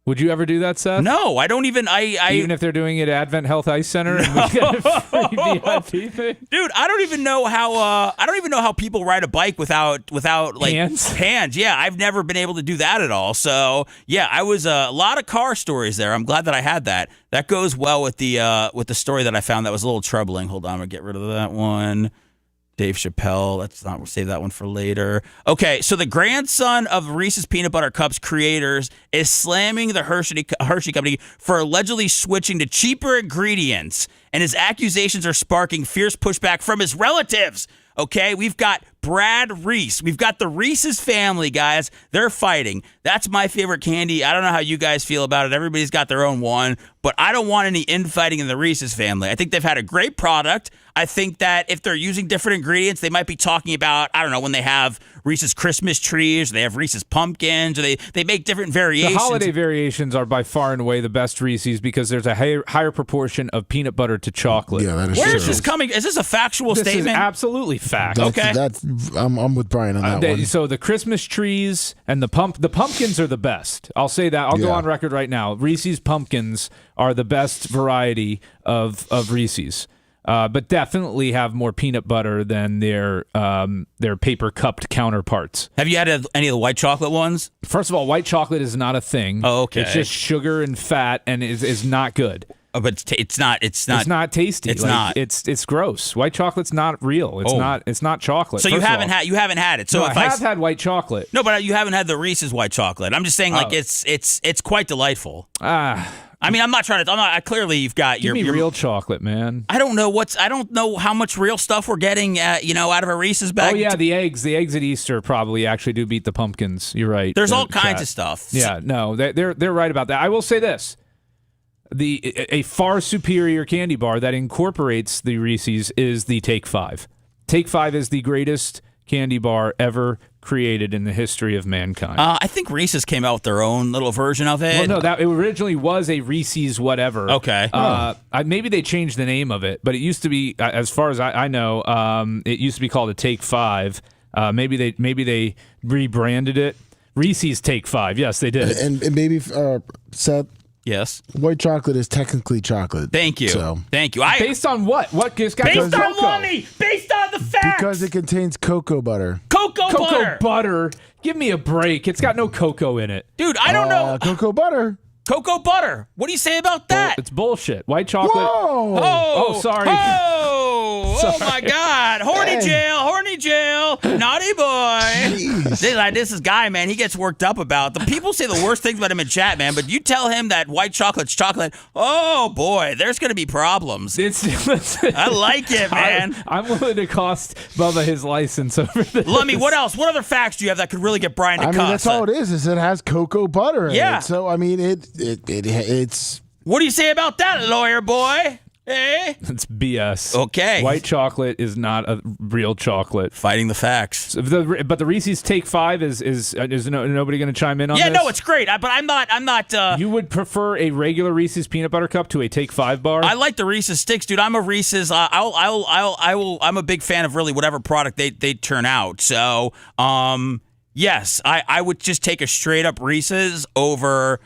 Would you ever do that, Seth? No, I don't even. Even if they're doing it at Advent Health Ice Center and we get a free VIP thing? Dude, I don't even know how people ride a bike without like hands. Yeah, I've never been able to do that at all. So yeah, I was a lot of car stories there. I'm glad that I had that. That goes well with the story that I found that was a little troubling. Hold on, I'm gonna get rid of that one. Dave Chappelle. Let's not save that one for later. Okay, so the grandson of Reese's Peanut Butter Cups creators is slamming the Hershey Company for allegedly switching to cheaper ingredients, and his accusations are sparking fierce pushback from his relatives. Okay, we've got Brad Reese. We've got the Reese's family, guys. They're fighting. That's my favorite candy. I don't know how you guys feel about it. Everybody's got their own one, but I don't want any infighting in the Reese's family. I think they've had a great product. I think that if they're using different ingredients, they might be talking about, I don't know, when they have Reese's Christmas trees, or they have Reese's pumpkins, or they make different variations. The holiday variations are by far and away the best Reese's because there's a higher proportion of peanut butter to chocolate. Yeah, that is Where true. is this coming? Is this a factual statement? This is absolutely fact. I'm with Brian on that one. So the Christmas trees and the pumpkins are the best. I'll say that. I'll go on record right now. Reese's pumpkins are the best variety of Reese's. But definitely have more peanut butter than their paper cupped counterparts. Have you had any of the white chocolate ones? First of all, white chocolate is not a thing. Oh, okay. It's just sugar and fat and is not good. Oh, but it's not. It's not tasty. It's Like, not. It's gross. White chocolate's not real. It's not chocolate. So you haven't had it. So no, if I have had white chocolate. No, but you haven't had the Reese's white chocolate. I'm just saying, like it's quite delightful. I mean, I'm not trying to. Clearly, you've got Give me real chocolate, man. I don't know how much real stuff we're getting, out of a Reese's bag. Oh yeah, the eggs at Easter probably actually do beat the pumpkins. You're right. There's all kinds of stuff. Yeah, no, they're right about that. I will say this: a far superior candy bar that incorporates the Reese's is the Take 5. Take 5 is the greatest candy bar ever created in the history of mankind. I think Reese's came out with their own little version of it. Well, no, that it originally was a Reese's whatever. Okay. Maybe they changed the name of it, but it used to be, as far as I know, it used to be called a Take 5. Maybe they rebranded it. Reese's Take 5. Yes, they did. And maybe Seth. Yes. White chocolate is technically chocolate. Thank you. So. Thank you. Based on what? What gives based on money? Based on the facts? Because it contains cocoa butter. Cocoa butter. Give me a break. It's got no cocoa in it. Dude, I don't know. Cocoa butter. Cocoa butter. What do you say about that? It's bullshit. White chocolate. Whoa. Oh, sorry. Oh my God. Horny jail. Naughty boy. This is Guy, man. He gets worked up about. The people say the worst things about him in chat, man. But you tell him that white chocolate's chocolate. Oh, boy. There's going to be problems. I like it, man. I'm willing to cost Bubba his license over this. Lummy, what else? What other facts do you have that could really get Brian to cuss? I mean, that's all it is it has cocoa butter in Yeah. it. So, I mean, it's... What do you say about that, lawyer boy? Hey? It's BS. Okay. White chocolate is not a real chocolate. Fighting the facts. But the Reese's Take 5 is nobody going to chime in on this? Yeah, no, it's great. But I'm not. You would prefer a regular Reese's peanut butter cup to a Take 5 bar? I like the Reese's sticks, dude. I'm a Reese's. I'm a big fan of really whatever product they turn out. So, yes, I would just take a straight up Reese's over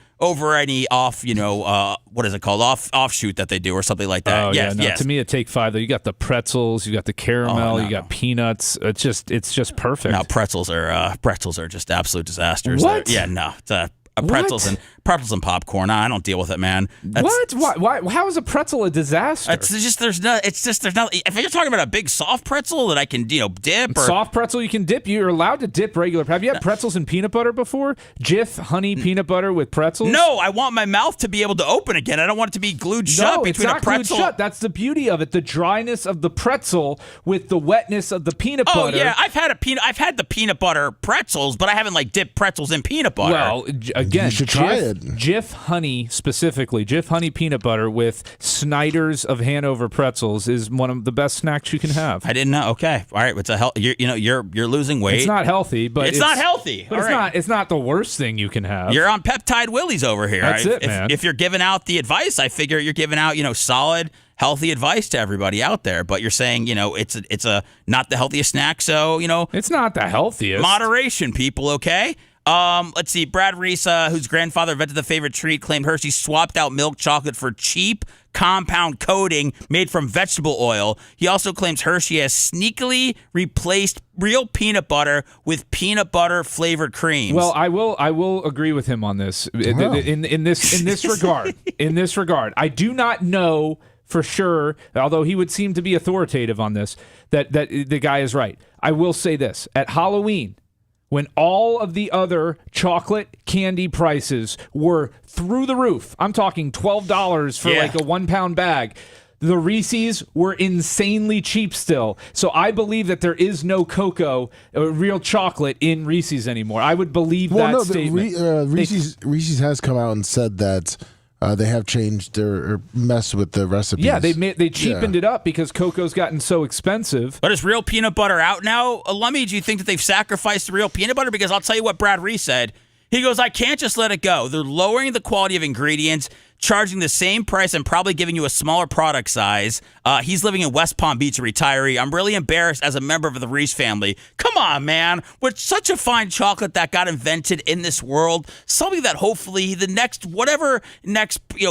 any what is it called? Offshoot that they do or something like that. Oh, yes, yeah, no, yes. to me, a Take 5, though, you got the pretzels, you got the caramel, you got peanuts. It's just perfect. No, pretzels are just absolute disasters. What? Yeah, no. It's pretzels and popcorn. I don't deal with it, man. What? Why? How is a pretzel a disaster? It's just there's no. If you're talking about a big soft pretzel that I can dip or soft pretzel you can dip. You're allowed to dip regular. Have you had pretzels and peanut butter before? Jif honey peanut butter with pretzels? No, I want my mouth to be able to open again. I don't want it to be glued shut between it's not a pretzel. Glued shut. That's the beauty of it. The dryness of the pretzel with the wetness of the peanut butter. Oh yeah, I've had the peanut butter pretzels, but I haven't dipped pretzels in peanut butter. Well, again, you should try it. Jif honey specifically, Jif honey peanut butter with Snyder's of Hanover pretzels is one of the best snacks you can have. I didn't know. Okay, all right. It's a you're losing weight. It's not healthy, but it's not healthy. But it's not the worst thing you can have. You're on peptide willies over here. That's it, man. If you're giving out the advice, I figure you're giving out solid, healthy advice to everybody out there. But you're saying it's a not the healthiest snack, so it's not the healthiest. Moderation, people. Okay. Let's see. Brad Reese, whose grandfather invented the favorite treat, claimed Hershey swapped out milk chocolate for cheap compound coating made from vegetable oil. He also claims Hershey has sneakily replaced real peanut butter with peanut butter flavored creams. Well, I will agree with him on this. In this regard. In this regard, I do not know for sure, although he would seem to be authoritative on this, that the guy is right. I will say this: at Halloween, when all of the other chocolate candy prices were through the roof, I'm talking $12 for like a 1 pound bag, the Reese's were insanely cheap still. So I believe that there is no cocoa, real chocolate in Reese's anymore. I would believe that statement. Reese's has come out and said that they have changed or messed with the recipes. Yeah, they cheapened it up because cocoa's gotten so expensive. But is real peanut butter out now? Lummy, do you think that they've sacrificed the real peanut butter? Because I'll tell you what Brad Reese said. He goes, I can't just let it go. They're lowering the quality of ingredients, charging the same price and probably giving you a smaller product size. He's living in West Palm Beach, a retiree. I'm really embarrassed as a member of the Reese family. Come on, man. With such a fine chocolate that got invented in this world, something that hopefully the next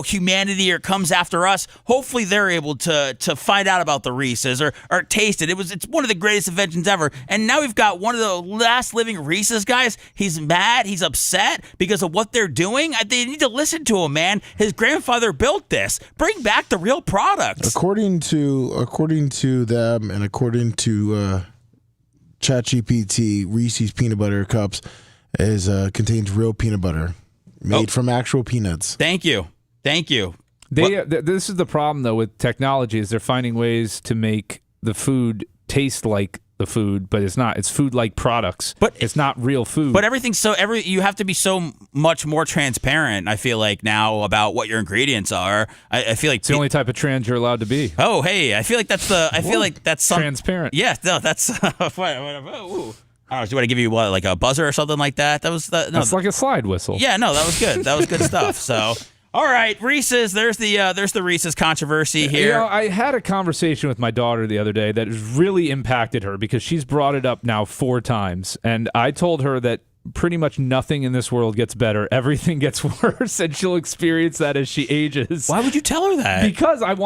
humanity or comes after us, hopefully they're able to find out about the Reese's or taste it. It's one of the greatest inventions ever. And now we've got one of the last living Reese's guys. He's mad. He's upset because of what they're doing. They need to listen to him, man. His grandfather built this. Bring back the real products. According to them and according to ChatGPT, Reese's peanut butter cups contains real peanut butter made from actual peanuts. Thank you. This is the problem though with technology is they're finding ways to make the food taste like the food, but it's not. It's food-like products, but it's not real food. But you have to be so much more transparent. I feel like now about what your ingredients are. I feel like it's the only type of trans you're allowed to be. Oh, hey, I feel like that's transparent. Yeah, no, that's whatever. Ooh. I don't know. Do you want to give you like a buzzer or something like that? That's like a slide whistle. Yeah, no, that was good. That was good stuff. So. All right, Reese's. There's the Reese's controversy here. You know, I had a conversation with my daughter the other day that has really impacted her because she's brought it up now 4 times, and I told her that pretty much nothing in this world gets better. Everything gets worse, and she'll experience that as she ages. Why would you tell her that? Because I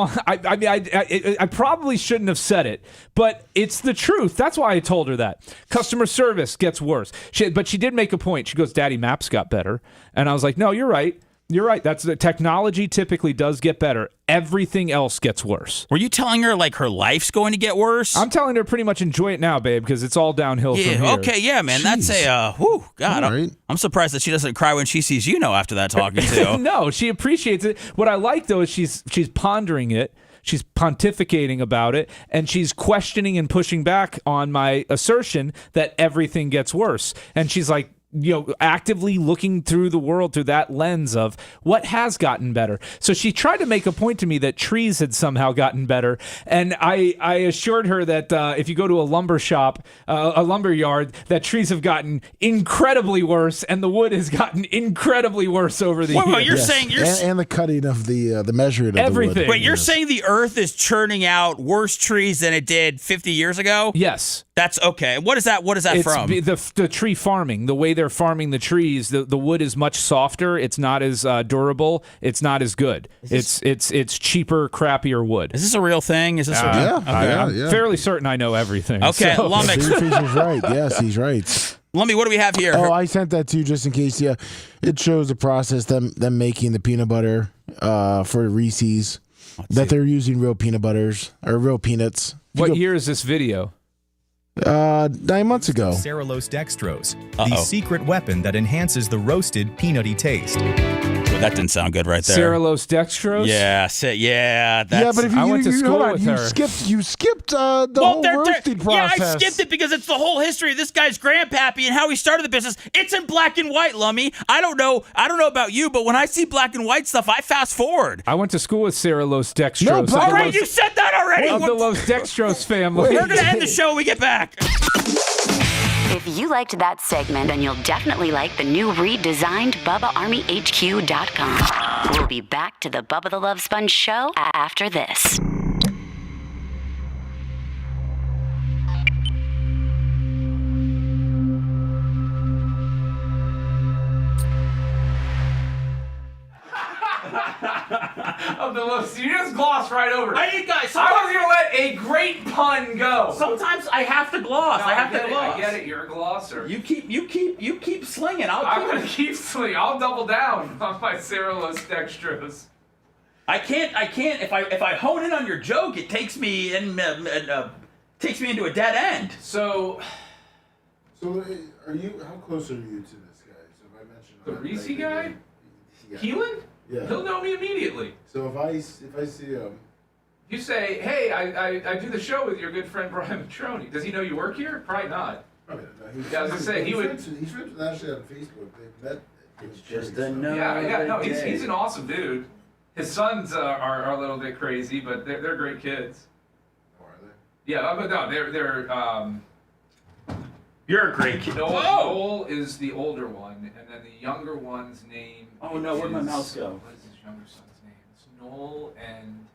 probably shouldn't have said it, but it's the truth. That's why I told her that. Customer service gets worse. But she did make a point. She goes, "Daddy, maps got better," and I was like, "No, you're right. You're right. That's the technology typically does get better. Everything else gets worse." Were you telling her like her life's going to get worse? I'm telling her pretty much enjoy it now, babe, because it's all downhill from here. Okay, yeah, man. Jeez. That's God. Right. I'm surprised that she doesn't cry when she sees after that talking to. No, she appreciates it. What I like though is she's pondering it. She's pontificating about it, and she's questioning and pushing back on my assertion that everything gets worse. And she's like, actively looking through the world through that lens of what has gotten better. So she tried to make a point to me that trees had somehow gotten better. And I assured her that if you go to a lumber shop, a lumber yard, that trees have gotten incredibly worse and the wood has gotten incredibly worse over the years. Well, you're saying and the cutting of the measuring of everything. The wood. Wait, you're saying the earth is churning out worse trees than it did 50 years ago? Yes. That's okay. What is that from? The tree farming, the way they're farming the trees, the wood is much softer. It's not as durable. It's not as good. It's cheaper, crappier wood. Is this a real thing? Is this yeah, okay. I'm fairly certain I know everything. Okay, so. Lummox. Babyface is right. Yes, he's right. Lummy, what do we have here? Oh, I sent that to you just in case. Yeah, it shows the process them making the peanut butter for Reese's. They're using real peanut butters or real peanuts. What year is this video? 9 months ago. Cellulose dextrose, the secret weapon that enhances the roasted peanutty taste. Well, that didn't sound good right there. Cellulose dextrose? Yeah. But if I went to school with her. You skipped the whole roasting process. Yeah, I skipped it because it's the whole history of this guy's grandpappy and how he started the business. It's in black and white, Lummy. I don't know about you, but when I see black and white stuff, I fast forward. I went to school with cellulose dextrose. All right, you said that already. Of the Los Dextrose family. We're going to end the show when we get back. If you liked that segment, then you'll definitely like the new redesigned BubbaArmyHQ.com. We'll be back to the Bubba the Love Sponge show after this. Of the most, you just glossed right over it. I was gonna let a great pun go. Sometimes I have to gloss. No, I have to gloss. I get it. You're a glosser. You keep slinging. I'm gonna keep slinging. I'll double down on my cellulose dextrose. I can't. If I hone in on your joke, it takes me into a dead end. So are you? How close are you to this guy? So if I mention the Reese guy, yeah. Keelan. Yeah. He'll know me immediately. So if I see him, you say, "Hey, I do the show with your good friend Brian Matroni." Does he know you work here? Probably not. Probably not. I was gonna say he would. He's friends with Ashley on Facebook. They've met. It's just another Yeah. No, day. he's an awesome dude. His sons are a little bit crazy, but they're great kids. Oh, are they? Yeah, but no, they're. You're a great kid. Noel is the older one, and then the younger one's name. Oh no, where'd my mouse go? What is his younger son's name? It's Noel and.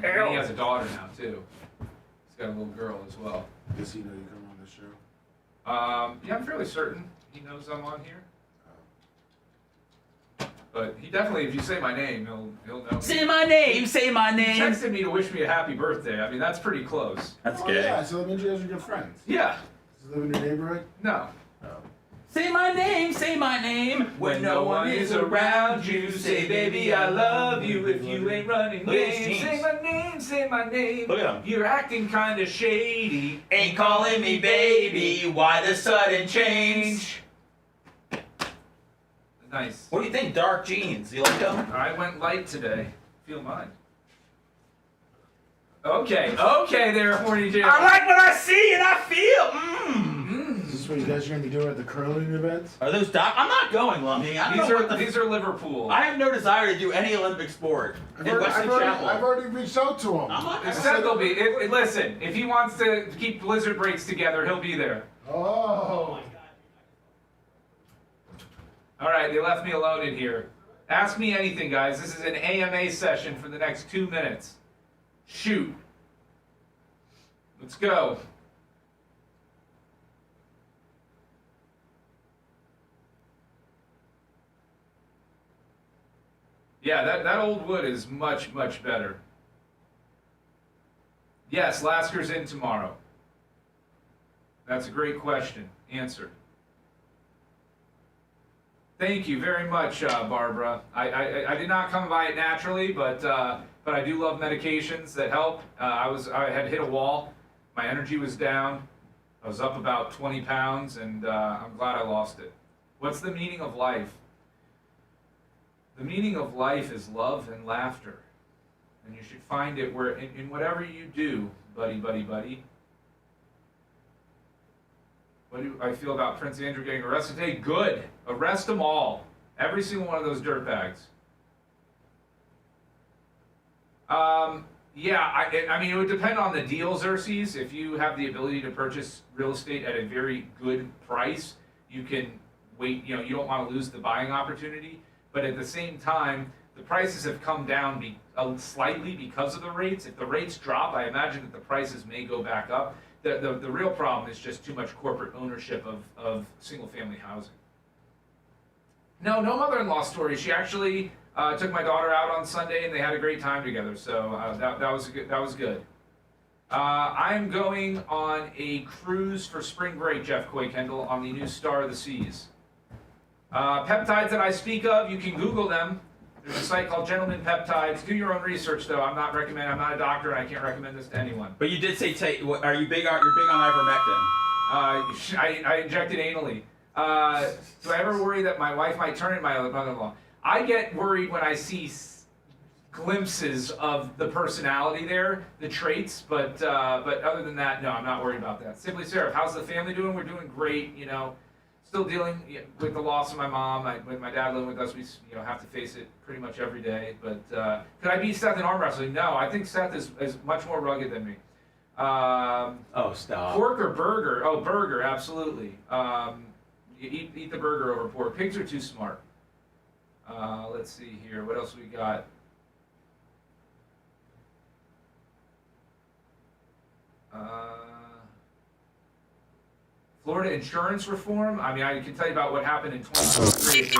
And he has a daughter now too. He's got a little girl as well. Does he know you come on this show? Yeah, I'm fairly certain he knows I'm on here. But he definitely, if you say my name, he'll know. Say my name. Say my name. He texted me to wish me a happy birthday. I mean, that's pretty close. That's Oh, gay. yeah, so that means you guys are good friends. Yeah. Does he live in your neighborhood? No. Oh. Say my name, when no one is around you. Say, baby, I love you if you ain't running games. Say my name. Look at him. You're acting kind of shady. Ain't calling me baby, why the sudden change? Nice. What do you think, dark jeans? You like them? I went light today. Feel mine. Okay, there, horny Jim. I like what I see and I feel. Is this what you guys are going to be doing at the curling event? Are those I'm not going, Lummy. These are Liverpool. I have no desire to do any Olympic sport I've already reached out to him. Seth will be. Listen, if he wants to keep Blizzard breaks together, he'll be there. Oh my God. All right, they left me alone in here. Ask me anything, guys. This is an AMA session for the next 2 minutes. Shoot. Let's go. Yeah, that old wood is much, much better. Yes, Lasker's in tomorrow. That's a great question. Answered. Thank you very much, Barbara. I did not come by it naturally, but I do love medications that help. I had hit a wall. My energy was down. I was up about 20 pounds, and I'm glad I lost it. What's the meaning of life? The meaning of life is love and laughter. And you should find it where in whatever you do, buddy. What do I feel about Prince Andrew getting arrested today? Good. Arrest them all. Every single one of those dirtbags. Yeah, I mean, it would depend on the deal, Xerxes. If you have the ability to purchase real estate at a very good price, you can wait. You don't want to lose the buying opportunity. But at the same time, the prices have come down slightly because of the rates. If the rates drop, I imagine that the prices may go back up. The real problem is just too much corporate ownership of single-family housing. No mother-in-law story. She actually took my daughter out on Sunday, and they had a great time together. So that was good. I'm going on a cruise for spring break, Jeff Coy Kendall, on the new Star of the Seas. Peptides that I speak of, you can Google them. There's a site called Gentleman Peptides. Do your own research, though. I'm not a doctor, and I can't recommend this to anyone. But you did say, are you big on ivermectin? I injected anally. Do I ever worry that my wife might turn into my mother-in-law? I get worried when I see glimpses of the personality there, the traits, but other than that, no, I'm not worried about that. Simply Seraph, how's the family doing? We're doing great, Still dealing with the loss of my mom. With my dad living with us, we have to face it pretty much every day. But could I beat Seth in arm wrestling? No, I think Seth is much more rugged than me. Stop. Pork or burger? Oh, burger, absolutely. You eat the burger over pork. Pigs are too smart. Let's see here. What else we got? Florida insurance reform. I mean, I can tell you about what happened in 2023.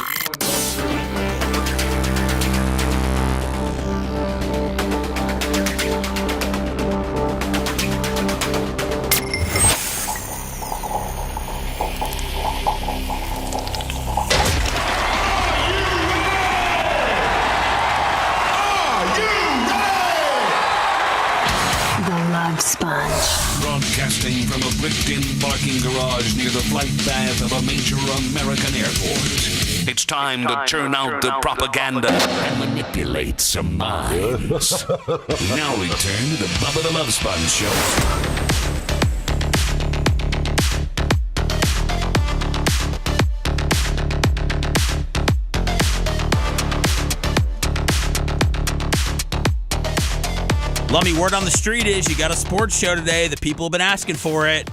Broadcasting from a bricked-in parking garage near the flight path of a major American airport. It's time to turn out the propaganda and manipulate some minds. Now return to the Bubba the Love Sponge Show. Lummy, word on the street is you got a sports show today. The people have been asking for it.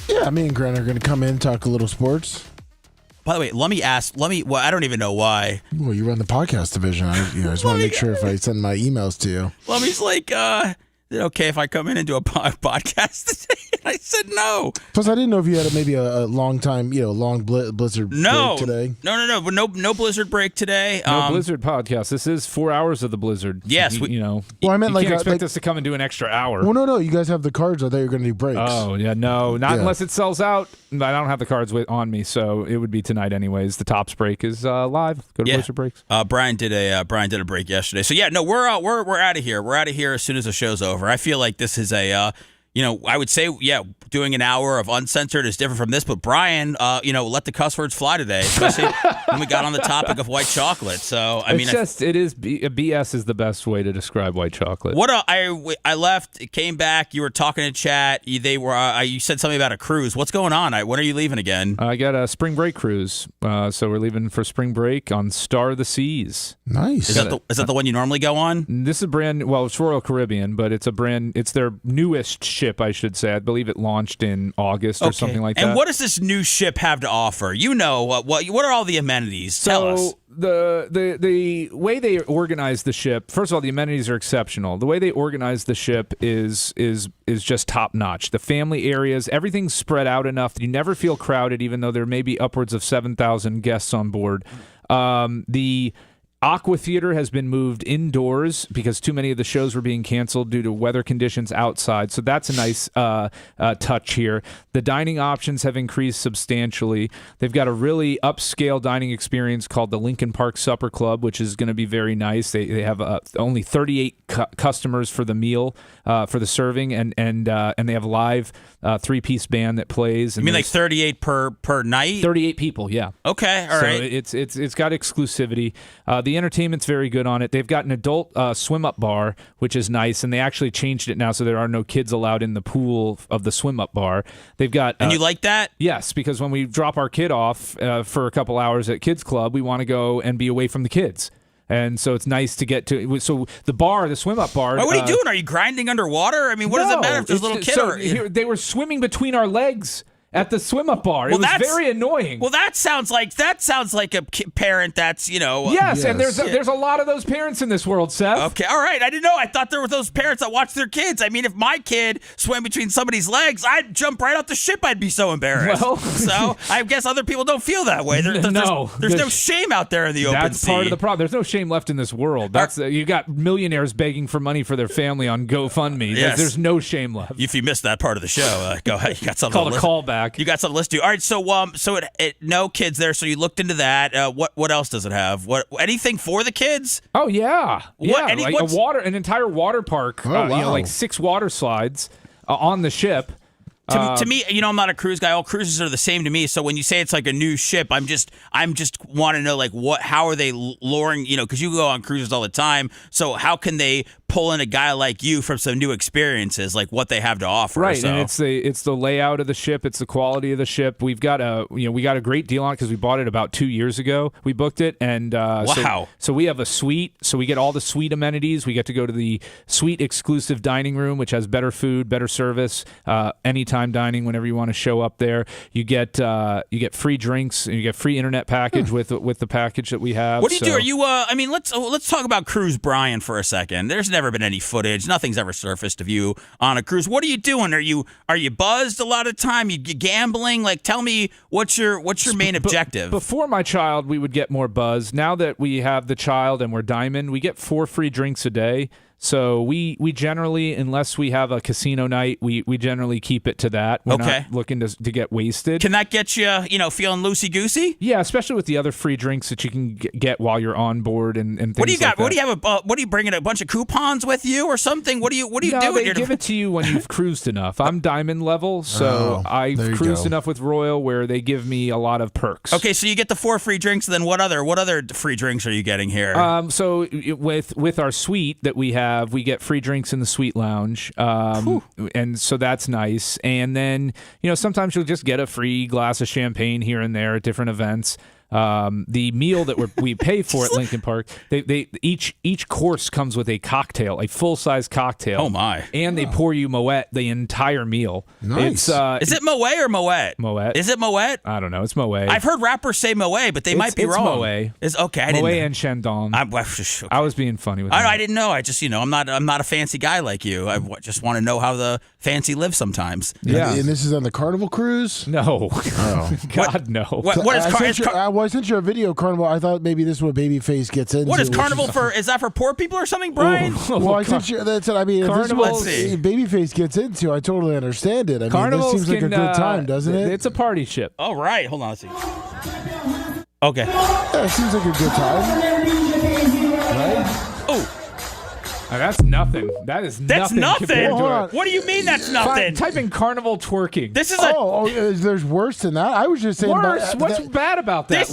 Yeah, me and Grant are going to come in, talk a little sports. By the way, Lummy asked, well, I don't even know why. Well, you run the podcast division. I just want to make sure if I send my emails to you. Lummy's like, is it okay if I come in and do a podcast today? I said no. Plus, I didn't know if you had maybe a long time, long Blizzard break today. No, Blizzard break today. No Blizzard podcast. This is 4 hours of the Blizzard. Yes, Well, I meant you can't expect us to come and do an extra hour. Well, no, you guys have the cards. I thought you were going to do breaks. Oh yeah, not unless it sells out. I don't have the cards on me, so it would be tonight anyways. The Tops break is live. Go to Blizzard breaks. Brian did a break yesterday. So yeah, no, we're out of here. We're out of here as soon as the show's over. I feel like this is a I would say, doing an hour of uncensored is different from this, but Brian, let the cuss words fly today, especially when we got on the topic of white chocolate. So, BS is the best way to describe white chocolate. I left, came back, you were talking in chat, you said something about a cruise. What's going on? When are you leaving again? I got a spring break cruise, so we're leaving for spring break on Star of the Seas. Nice. Is that the one you normally go on? This is it's Royal Caribbean, but it's their newest ship, I should say. I believe it launched in August or something like that. And what does this new ship have to offer? What are all the amenities? Tell us. The way they organize the ship, first of all, the amenities are exceptional. The way they organize the ship is just top notch. The family areas, everything's spread out enough that you never feel crowded, even though there may be upwards of 7,000 guests on board. The Aqua Theater has been moved indoors because too many of the shows were being canceled due to weather conditions outside. So that's a nice touch here. The dining options have increased substantially. They've got a really upscale dining experience called the Lincoln Park Supper Club, which is going to be very nice. They have only 38 customers for the meal, for the serving, and they have a live 3-piece band that plays. You mean like 38 per night? 38 people, yeah. Okay, all right. So it's got exclusivity. The entertainment's very good on it. They've got an adult swim-up bar, which is nice, and they actually changed it now so there are no kids allowed in the pool of the swim-up bar. They've got and you like that? Yes, because when we drop our kid off for a couple hours at Kids Club, we want to go and be away from the kids. And so it's nice to get to. So the swim-up bar. What are you doing? Are you grinding underwater? I mean, what does it matter if there's a little kid? They were swimming between our legs at the swim-up bar. It was very annoying. Well, that sounds like a parent that's, Yes, and there's a lot of those parents in this world, Seth. Okay, all right. I didn't know. I thought there were those parents that watch their kids. I mean, if my kid swam between somebody's legs, I'd jump right off the ship. I'd be so embarrassed. Well, so I guess other people don't feel that way. There's no shame out there in the open sea. That's part of the problem. There's no shame left in this world. You got millionaires begging for money for their family on GoFundMe. Yes. There's no shame left. If you missed that part of the show, go ahead. You got something called a callback. You got something to listen to. All right, so no kids there. So you looked into that. What else does it have? Anything for the kids? Oh yeah, What? An entire water park. Wow. Like 6 water slides on the ship. To me, I'm not a cruise guy. All cruises are the same to me. So when you say it's like a new ship, I'm just want to know how are they luring? Because you go on cruises all the time. So how can they pull in a guy like you from some new experiences, like what they have to offer? Right, so. and it's the layout of the ship, it's the quality of the ship. We've got a great deal on it because we bought it about 2 years ago. We booked it, and wow. So we have a suite. So we get all the suite amenities. We get to go to the suite exclusive dining room, which has better food, better service, anytime dining whenever you want to show up there. You get free drinks, and you get free internet package with the package that we have. What do you do? Are you? Let's talk about Cruise Brian for a second. There's never been any footage. Nothing's ever surfaced of you on a cruise. What are you doing? Are you buzzed a lot of time? You gambling? Tell me what's your main objective? Before my child, we would get more buzz. Now that we have the child and we're Diamond, we get 4 free drinks a day. So we generally, unless we have a casino night, we generally keep it to that. We're not looking to get wasted. Can that get you, feeling loosey-goosey? Yeah, especially with the other free drinks that you can get while you're on board and things What do you got? Like what do you bringing a bunch of coupons with you or something? What do you do? They give it to you when you've cruised enough. I'm Diamond level, so I've cruised enough with Royal where they give me a lot of perks. Okay, so you get the 4 free drinks. Then what other free drinks are you getting here? So with our suite that we have. We get free drinks in the suite lounge, and so that's nice. And then sometimes you'll just get a free glass of champagne here and there at different events. The meal that we pay for at Lincoln Park, each course comes with a cocktail, a full-size cocktail. Oh my! And they pour you Moet the entire meal. Nice. Is it Moet or Moet? Moet. Is it Moet? I don't know. It's Moet. I've heard rappers say Moet, but they might be wrong. Moet. It's okay. I Moet didn't know. and Shandong. Okay. I was being funny with that. I didn't know. I just, I'm not a fancy guy like you. I just want to know how the fancy live sometimes. Yeah. And this is on the Carnival cruise? No. Oh. God, no. What is I sent you a video, Carnival. I thought maybe this is what Babyface gets into. What is Carnival for? Is that for poor people or something, Brian? Well, I sent you. That's it. I mean, if this is what Babyface gets into, I totally understand it. I mean, this seems like a good time, doesn't it? It's a party ship. All right. Hold on. Let's see. Okay. Yeah, it seems like a good time. Right? Oh. That's nothing. That's nothing. What do you mean that's nothing? Type in Carnival twerking. This is there's worse than that. I was just saying. Worse? What's bad about that?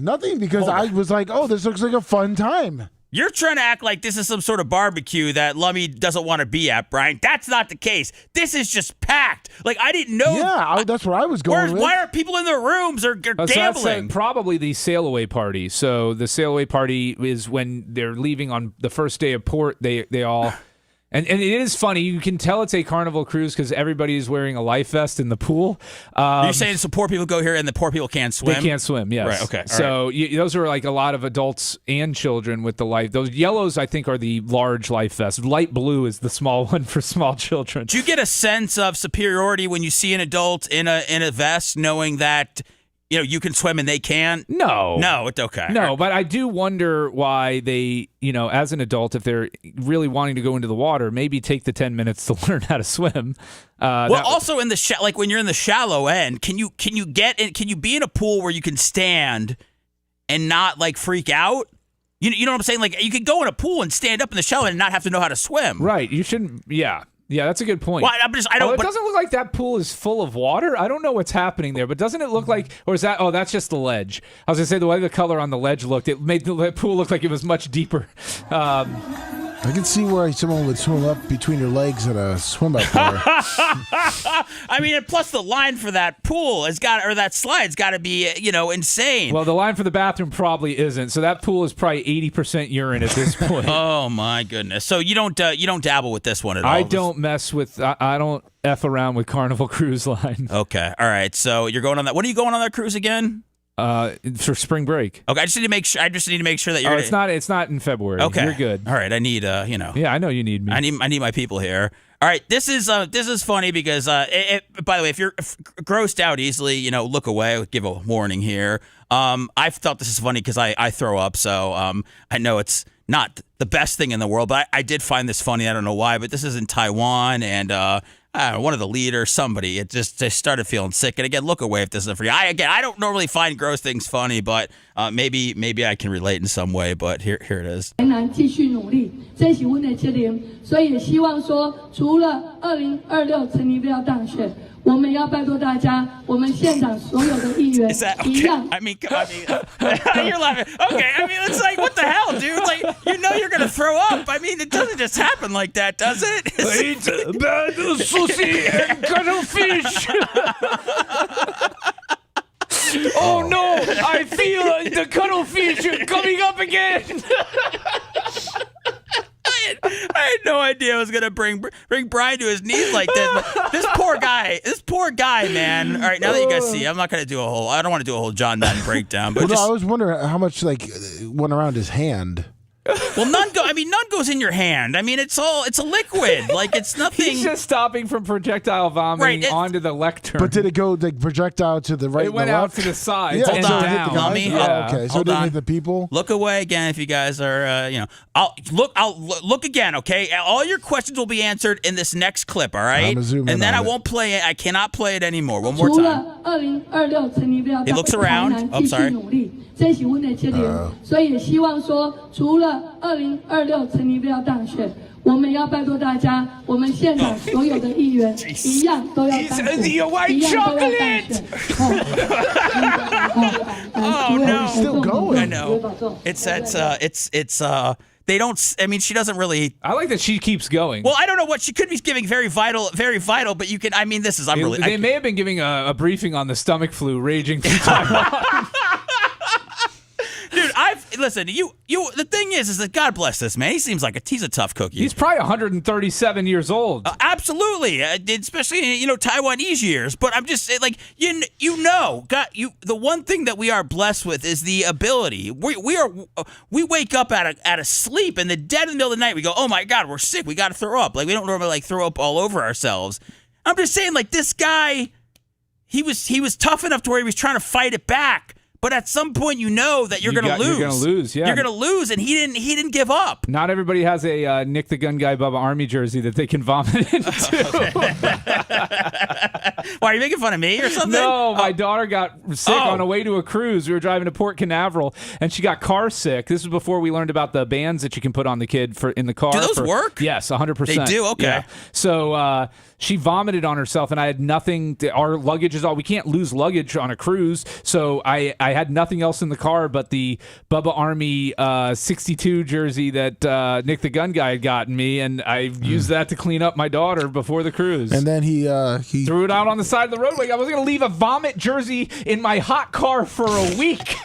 Nothing. Because I was like, oh, this looks like a fun time. You're trying to act like this is some sort of barbecue that Lummy doesn't want to be at, Brian. That's not the case. This is just packed. Like, I didn't know. Yeah, that's where I was going with. Why are people in their rooms or gambling? That's probably the sail away party. So the sail away party is when they're leaving on the first day of port. They all... And it is funny. You can tell it's a Carnival cruise because everybody is wearing a life vest in the pool. You're saying some poor people go here and the poor people can't swim? They can't swim, yes. Right, okay. So those are like a lot of adults and children with the life. Those yellows, I think, are the large life vests. Light blue is the small one for small children. Do you get a sense of superiority when you see an adult in a vest knowing that... you can swim and they can't? No. It's okay. No, but I do wonder why they, as an adult, if they're really wanting to go into the water, maybe take the 10 minutes to learn how to swim. Also in the like when you're in the shallow end, can you be in a pool where you can stand and not like freak out? You know what I'm saying? Like you could go in a pool and stand up in the shallow end and not have to know how to swim. Right. You shouldn't. Yeah. Yeah, that's a good point. Well, it doesn't look like that pool is full of water. I don't know what's happening there, but doesn't it look like, or is that, that's just the ledge. I was going to say, the way the color on the ledge looked, it made the pool look like it was much deeper. I can see why someone would swim up between your legs in a swim up bar. I mean, and plus the line for that pool that slide's got to be, insane. Well, the line for the bathroom probably isn't. So that pool is probably 80% urine at this point. Oh my goodness! So you don't dabble with this one at all. I don't mess with. I don't F around with Carnival Cruise Line. Okay, all right. So you're going on that. When are you going on that cruise again? For spring break. Okay, I just need to make sure that you're. It's not in February. Okay, you're good. All right, I need Yeah, I know you need me. I need my people here. All right, this is funny because by the way, if you're grossed out easily, look away. I'll give a warning here. I thought this is funny because I throw up, so I know it's not the best thing in the world, but I did find this funny. I don't know why, but this is in Taiwan, and I don't know, one of the leaders, somebody, they started feeling sick. And again, look away if this isn't for you. I don't normally find gross things funny, but maybe I can relate in some way. But here it is. 继续努力，这是我们的决定，所以也希望说，除了2026成立不了当选。 我们要拜托大家，我们现场所有的议员一样。I mean, you're laughing. Okay, I mean, it's like, what the hell, dude? Like, you're gonna throw up. I mean, it doesn't just happen like that, does it? Eat bad sushi and cuttlefish. Oh no! I feel the cuttlefish coming up again. I had no idea I was gonna bring Brian to his knees like this. But this poor guy, man. All right, now that you guys see, I don't want to do a whole John Madden breakdown. But I was wondering how much went around his hand. Well, none goes in your hand. I mean, it's a liquid. Like it's nothing. He's just stopping from projectile vomiting onto the lectern. But did it go projectile to the right? It went out to the side. Yeah, and so down. Okay, so it didn't hit the people. Look away again if you guys are. I'll look again. Okay, all your questions will be answered in this next clip. All right, and then I won't play it. I cannot play it anymore. One more time. He looks around. I'm sorry. 这是我们的决定，所以也希望说，除了2026成立不了当选，我们要拜托大家，我们现场所有的议员一样都要当选，一样都要当选。Oh no! Still going. I know. It's they don't. I mean, she doesn't really. I like that she keeps going. Well, I don't know what she could be giving. Very vital. But you can. I mean, this is. They may have been giving a briefing on the stomach flu raging through Taiwan. listen, you. The thing is that God bless this man. He seems like he's a tough cookie. He's probably 137 years old. Absolutely, especially in Taiwanese years. But I'm just saying, like the one thing that we are blessed with is the ability. We wake up out of sleep in the dead of the middle of the night. We go, oh my God, we're sick. We got to throw up. Like we don't normally like throw up all over ourselves. I'm just saying, like this guy, he was tough enough to where he was trying to fight it back. But at some point, you know that you're going to lose. You're going to lose, yeah. You're going to lose, and he didn't give up. Not everybody has a Nick the Gun Guy Bubba Army jersey that they can vomit into. Why, are you making fun of me or something? No, my daughter got sick on the way to a cruise. We were driving to Port Canaveral, and she got car sick. This was before we learned about the bands that you can put on the kid in the car. Do those work? Yes, 100%. They do? Okay. Yeah. So she vomited on herself, and I had nothing. Our luggage is all. We can't lose luggage on a cruise, so I had nothing else in the car but the Bubba Army 62 jersey that Nick the Gun Guy had gotten me, and I used that to clean up my daughter before the cruise. And then he threw it out on the side of the roadway. I was going to leave a vomit jersey in my hot car for a week,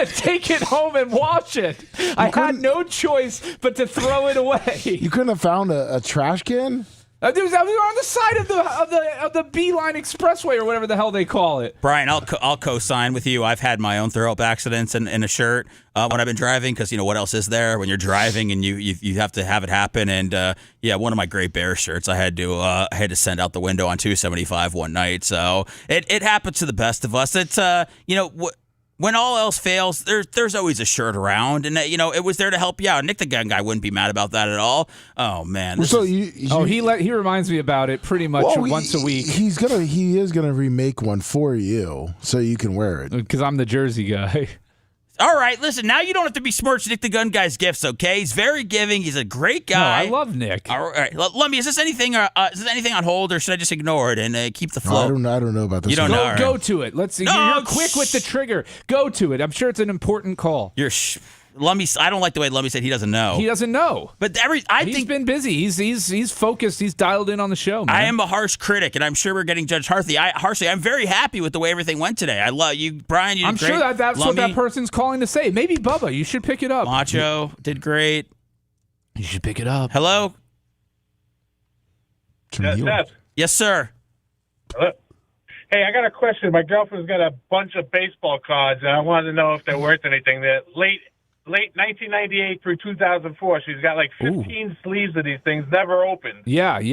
take it home and wash it. I had no choice but to throw it away. You couldn't have found a trash can? We were on the side of the Beeline Expressway or whatever the hell they call it. Brian, I'll co-sign with you. I've had my own throw-up accidents in a shirt when I've been driving because, what else is there when you're driving and you have to have it happen. And, one of my Great Bear shirts I had to send out the window on 275 one night. So it happens to the best of us. It's, when all else fails, there's always a shirt around, and it was there to help you out. Nick the Gun Guy wouldn't be mad about that at all. Oh man! He reminds me about it pretty much once a week. He is gonna remake one for you so you can wear it because I'm the Jersey guy. All right, listen, now you don't have to besmirch Nick the Gun Guy's gifts, okay? He's very giving. He's a great guy. No, I love Nick. All right, let me. Is this anything on hold, or should I just ignore it and keep the flow? I don't know about this. You don't know. Go to it. Let's see. You're quick with the trigger. Go to it. I'm sure it's an important call. I don't like the way Lummy said he doesn't know. He doesn't know. But he's been busy. He's focused. He's dialed in on the show, man. I am a harsh critic, and I'm sure we're getting judged harshly. I'm very happy with the way everything went today. I love you, Brian. You did great. I'm sure that's Lummy, what that person's calling to say. Maybe Bubba, you should pick it up. Macho did great. You should pick it up. Hello? Seth. Yes, sir. Hello. Hey, I got a question. My girlfriend's got a bunch of baseball cards, and I wanted to know if they're worth anything. They're late 1998 through 2004. She's got like 15 sleeves of these things, never opened. Yeah. Is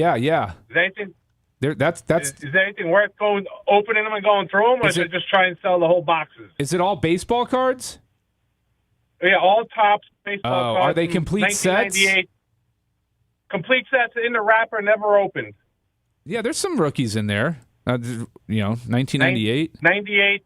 anything? Is there anything worth opening them and going through them, or should I just try and sell the whole boxes? Is it all baseball cards? Yeah, all Topps baseball cards. Are they complete sets? Complete sets in the wrapper, never opened. Yeah, there's some rookies in there. 1998. 98.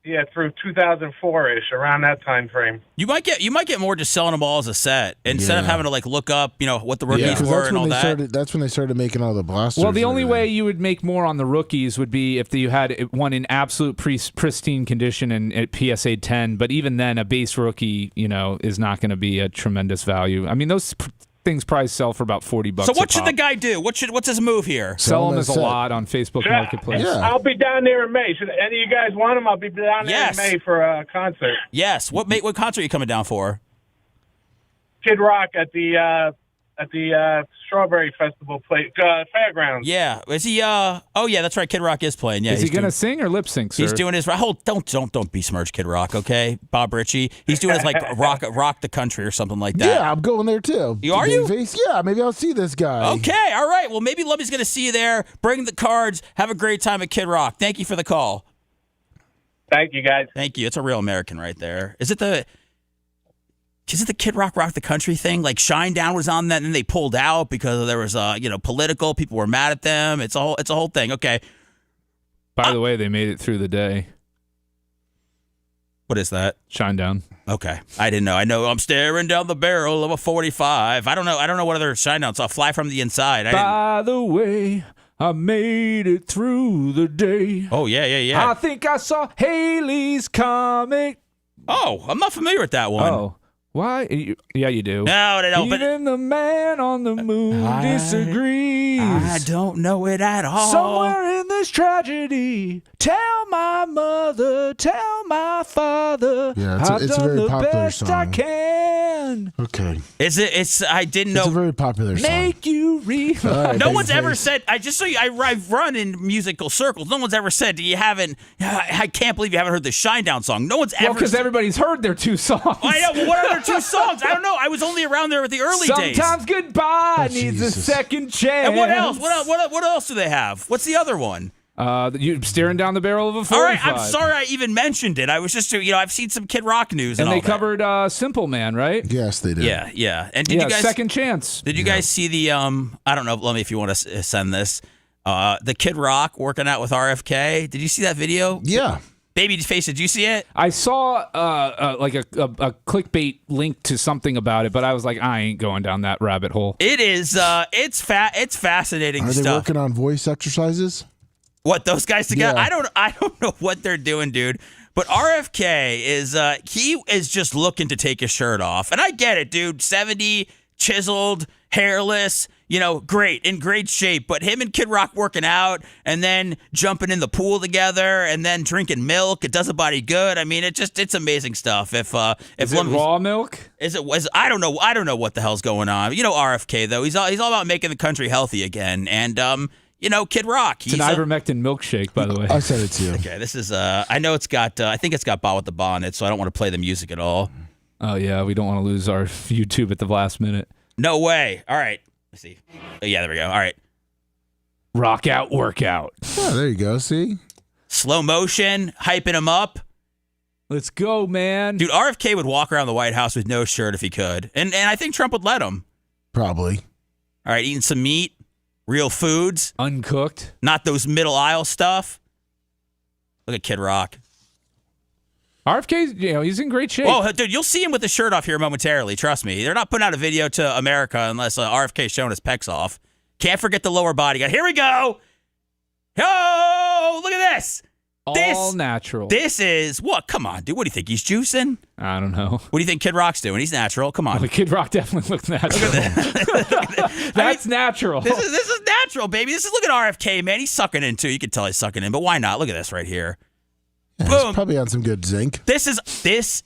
Yeah, through 2004-ish, around that time frame. You might get more just selling them all as a set instead of having to look up, what the rookies were and all that. That's when they started making all the blasters. Well, the only way you would make more on the rookies would be if you had one in absolute pristine condition and at PSA 10. But even then, a base rookie, is not going to be a tremendous value. I mean, those things probably sell for about $40. So what should the guy do? What's his move here? Sell them as a lot on Facebook Marketplace. Yeah. I'll be down there in May. Should any of you guys want them? I'll be down there in May for a concert. Yes. What concert are you coming down for? Kid Rock at the Strawberry Festival fairgrounds. Yeah. Is he? Oh yeah, that's right. Kid Rock is playing. Yeah. Is he going to sing or lip sync, sir? He's doing his. Don't besmirch Kid Rock, okay? Bob Ritchie. He's doing his rock the country or something like that. Yeah, I'm going there too. Are you? Babyface? Yeah, maybe I'll see this guy. Okay. All right. Well, maybe Lummy's going to see you there. Bring the cards. Have a great time at Kid Rock. Thank you for the call. Thank you, guys. Thank you. It's a real American right there. Is it the Kid Rock the Country thing? Like Shinedown was on that, and then they pulled out because there was political. People were mad at them. It's a whole thing. Okay. By the way, they made it through the day. What is that? Shinedown. Okay, I didn't know. I know I'm staring down the barrel of a 45. I don't know what other Shinedown saw. Fly from the Inside. By the way, I made it through the day. Oh yeah. I think I saw Haley's Comic. Oh, I'm not familiar with that one. Oh. Why? Yeah, you do. No. Even the man on the moon disagrees. I don't know it at all. Somewhere in this tragedy, tell my mother, tell my father, Yeah, I've it's a done very the popular best song. I can. Okay. I didn't know. It's a very popular song. Make you realize. Right, no one's Babyface. ever said. I've run in musical circles. No one's ever said you haven't. I can't believe you haven't heard the Shinedown song. No one's ever. Because everybody's heard their 2 songs. I know. Well, what are their 2 songs? I don't know. I was only around there with the early days. Sometimes goodbye needs Jesus. a second chance. And what else? What else do they have? What's the other one? You staring down the barrel of a 45. All right, I'm sorry I even mentioned it. I was just, I've seen some Kid Rock news and they all that. covered Simple Man, right? Yes, they did. Yeah. And did you guys Second Chance? Did you guys see the I don't know, let me if you want to send this. The Kid Rock working out with RFK. Did you see that video? Yeah. Babyface, did you see it? I saw like a clickbait link to something about it, but I was like, I ain't going down that rabbit hole. It is it's fascinating Are stuff. they working on voice exercises? What, those guys together? Yeah. I don't know what they're doing, dude. But RFK is he is just looking to take his shirt off. And I get it, dude. 70, chiseled, hairless, great, in great shape. But him and Kid Rock working out and then jumping in the pool together and then drinking milk, it does a body good. I mean, it's amazing stuff. If is it raw milk? I don't know what the hell's going on. RFK though, he's all about making the country healthy again. And Kid Rock. It's an ivermectin milkshake, by the way. I said it to you. Okay, this is I know it's got I think it's got Ba with the Ba on it, so I don't want to play the music at all. Oh yeah, we don't want to lose our YouTube at the last minute. No way. All right. Let's see. Oh, yeah, there we go. All right. Rock out, workout. Oh, there you go. See? Slow motion, hyping him up. Let's go, man. Dude, RFK would walk around the White House with no shirt if he could. And I think Trump would let him. Probably. All right, eating some meat, real foods. Uncooked. Not those middle aisle stuff. Look at Kid Rock. RFK, he's in great shape. Oh, dude, you'll see him with the shirt off here momentarily. Trust me. They're not putting out a video to America unless RFK is showing his pecs off. Can't forget the lower body. Here we go. Oh, look at this. All natural. This is what? Come on, dude. What do you think? He's juicing? I don't know. What do you think Kid Rock's doing? He's natural. Come on. Well, Kid Rock definitely looks natural. That's natural. This is natural, baby. Look at RFK, man. He's sucking in too. You can tell he's sucking in, but why not? Look at this right here. Yeah, Boom. Probably on some good zinc. This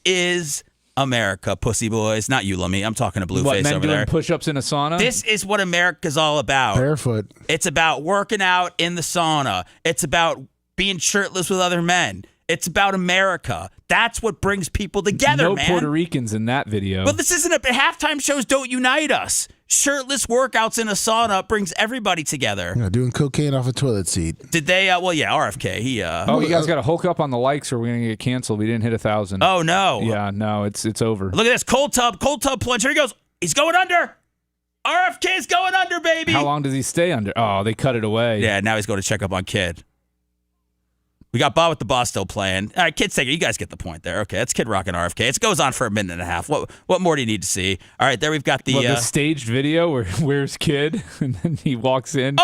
is America, pussy boys. Not you, Lummy. I'm talking to Blueface men over doing there. Push-ups in a sauna. This is what America's all about. Barefoot. It's about working out in the sauna. It's about being shirtless with other men. It's about America. That's what brings people together, man. No Puerto Ricans in that video. But this isn't halftime shows don't unite us. Shirtless workouts in a sauna brings everybody together. Yeah, doing cocaine off a toilet seat. Did they? Well, yeah, RFK. You guys got to hulk up on the likes or we're going to get canceled. We didn't hit 1,000. Oh, no. Yeah, no, it's over. Look at this. Cold tub plunge. Here he goes. He's going under. RFK's going under, baby. How long does he stay under? Oh, they cut it away. Yeah, now he's going to check up on Kid. We got Ba with the Ba still playing. All right, Kid's taking. You guys get the point there. Okay, that's Kid Rock and RFK. It goes on for a minute and a half. What more do you need to see? All right, there we've got the staged video where where's Kid and then he walks in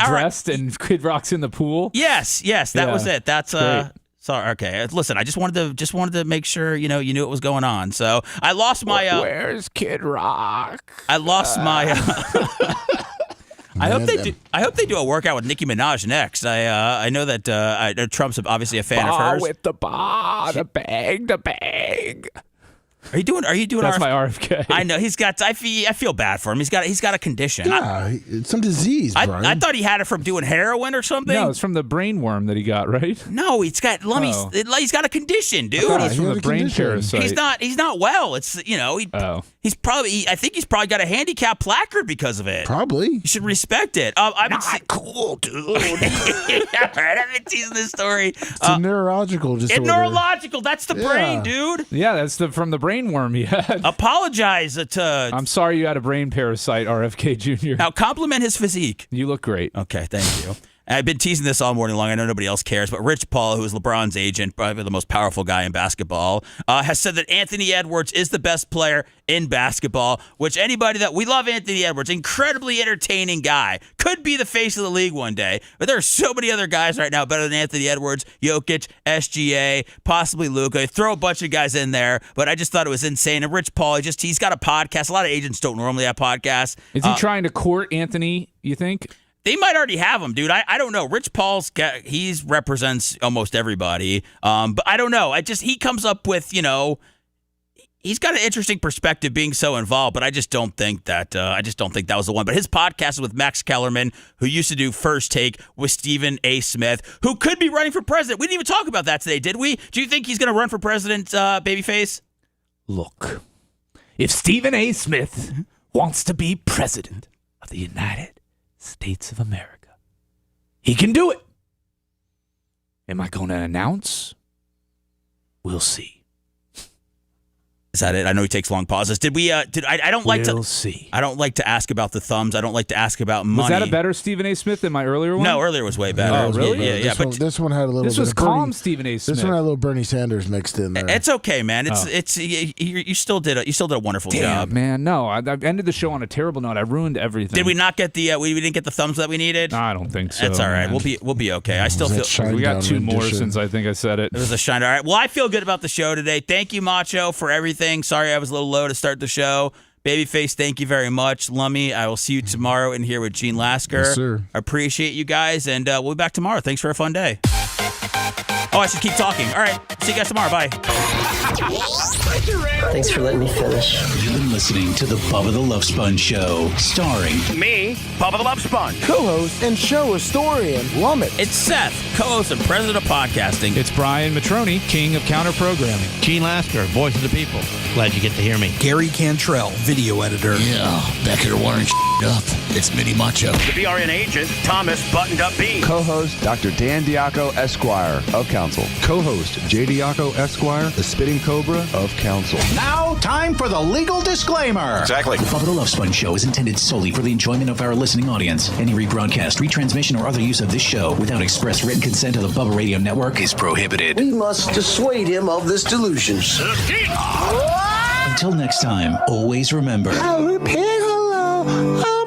dressed and Kid Rock's in the pool. Yes, that was it. That's sorry. Okay, listen, I just wanted to make sure you knew what was going on. So I lost my. Where's Kid Rock? I lost my. I hope they do a workout with Nicki Minaj next. I know that Trump's obviously a fan of hers. With the Ba, the bag. Are you doing? That's my RFK. I know he's got. I feel bad for him. He's got a condition. Yeah, it's some disease. Brian. I thought he had it from doing heroin or something. No, it's from the brain worm that he got. Right? No, he's got. He's got a condition, dude. I thought it was from the brain parasite. He's not well. It's he's probably. I think he's probably got a handicap placard because of it. Probably. You should respect it. Cool, dude. I've been teasing this story. It's a neurological disorder. It's neurological. That's the brain, dude. Yeah, that's from the brain worm he had. Apologize to. I'm sorry you had a brain parasite, RFK Jr. Now compliment his physique. You look great. Okay, thank you. I've been teasing this all morning long. I know nobody else cares, but Rich Paul, who is LeBron's agent, probably the most powerful guy in basketball, has said that Anthony Edwards is the best player in basketball, which we love Anthony Edwards, incredibly entertaining guy, could be the face of the league one day, but there are so many other guys right now better than Anthony Edwards, Jokic, SGA, possibly Luka. Throw a bunch of guys in there, but I just thought it was insane. And Rich Paul, he's got a podcast. A lot of agents don't normally have podcasts. Is he trying to court Anthony, you think? They might already have him, dude. I don't know. Rich Paul's he represents almost everybody. But I don't know. He comes up with, he's got an interesting perspective being so involved, but I just don't think that was the one. But his podcast is with Max Kellerman, who used to do First Take with Stephen A. Smith, who could be running for president. We didn't even talk about that today, did we? Do you think he's going to run for president, Babyface? Look, if Stephen A. Smith wants to be president of the United States of America, he can do it. Am I going to announce? We'll see. Is that it? I know he takes long pauses. I don't like to ask about the thumbs. I don't like to ask about money. Was that a better Stephen A. Smith than my earlier one? No, earlier was way better. Oh, really? Yeah. This one had a little. This bit was of calm, Bernie, Stephen A. Smith. This one had a little Bernie Sanders mixed in there. It's okay, man. You still did a wonderful job, man. No, I ended the show on a terrible note. I ruined everything. Did we not get we didn't get the thumbs that we needed? No, I don't think so. It's all right. Man. We'll be okay. I still feel we got two more since I think I said it. It was a shine. All right. Well, I feel good about the show today. Thank you, Macho, for everything. Sorry I was a little low to start the show. Babyface, thank you very much. Lummy, I will see you tomorrow in here with Gene Lasker. Yes, sir. Appreciate you guys, and we'll be back tomorrow. Thanks for a fun day. Oh, I should keep talking. All right. See you guys tomorrow. Bye. Thanks for letting me finish. You've been listening to the Bubba the Love Sponge Show, starring Me, Bubba the Love Sponge. Co-host and show historian, Lummit. It's Seth, co-host and president of podcasting. It's Brian Matroni, king of counter-programming. Gene Lasker, voice of the people. Glad you get to hear me. Gary Cantrell, video editor. Yeah, back here wiring up. It's Mini Macho. The BRN agent, Thomas Buttoned Up B. Co-host, Dr. Dan Diaco, Esquire, of Council. Co-host, J. Diaco, Esquire, the Spitting Cobra of Council. Now, time for the legal disclaimer. Exactly. The Bubba the Love Sponge Show is intended solely for the enjoyment of our listening audience. Any rebroadcast, retransmission, or other use of this show without express written consent of the Bubba Radio Network is prohibited. We must dissuade him of this delusion. Until next time, always remember. I'll repeat hello.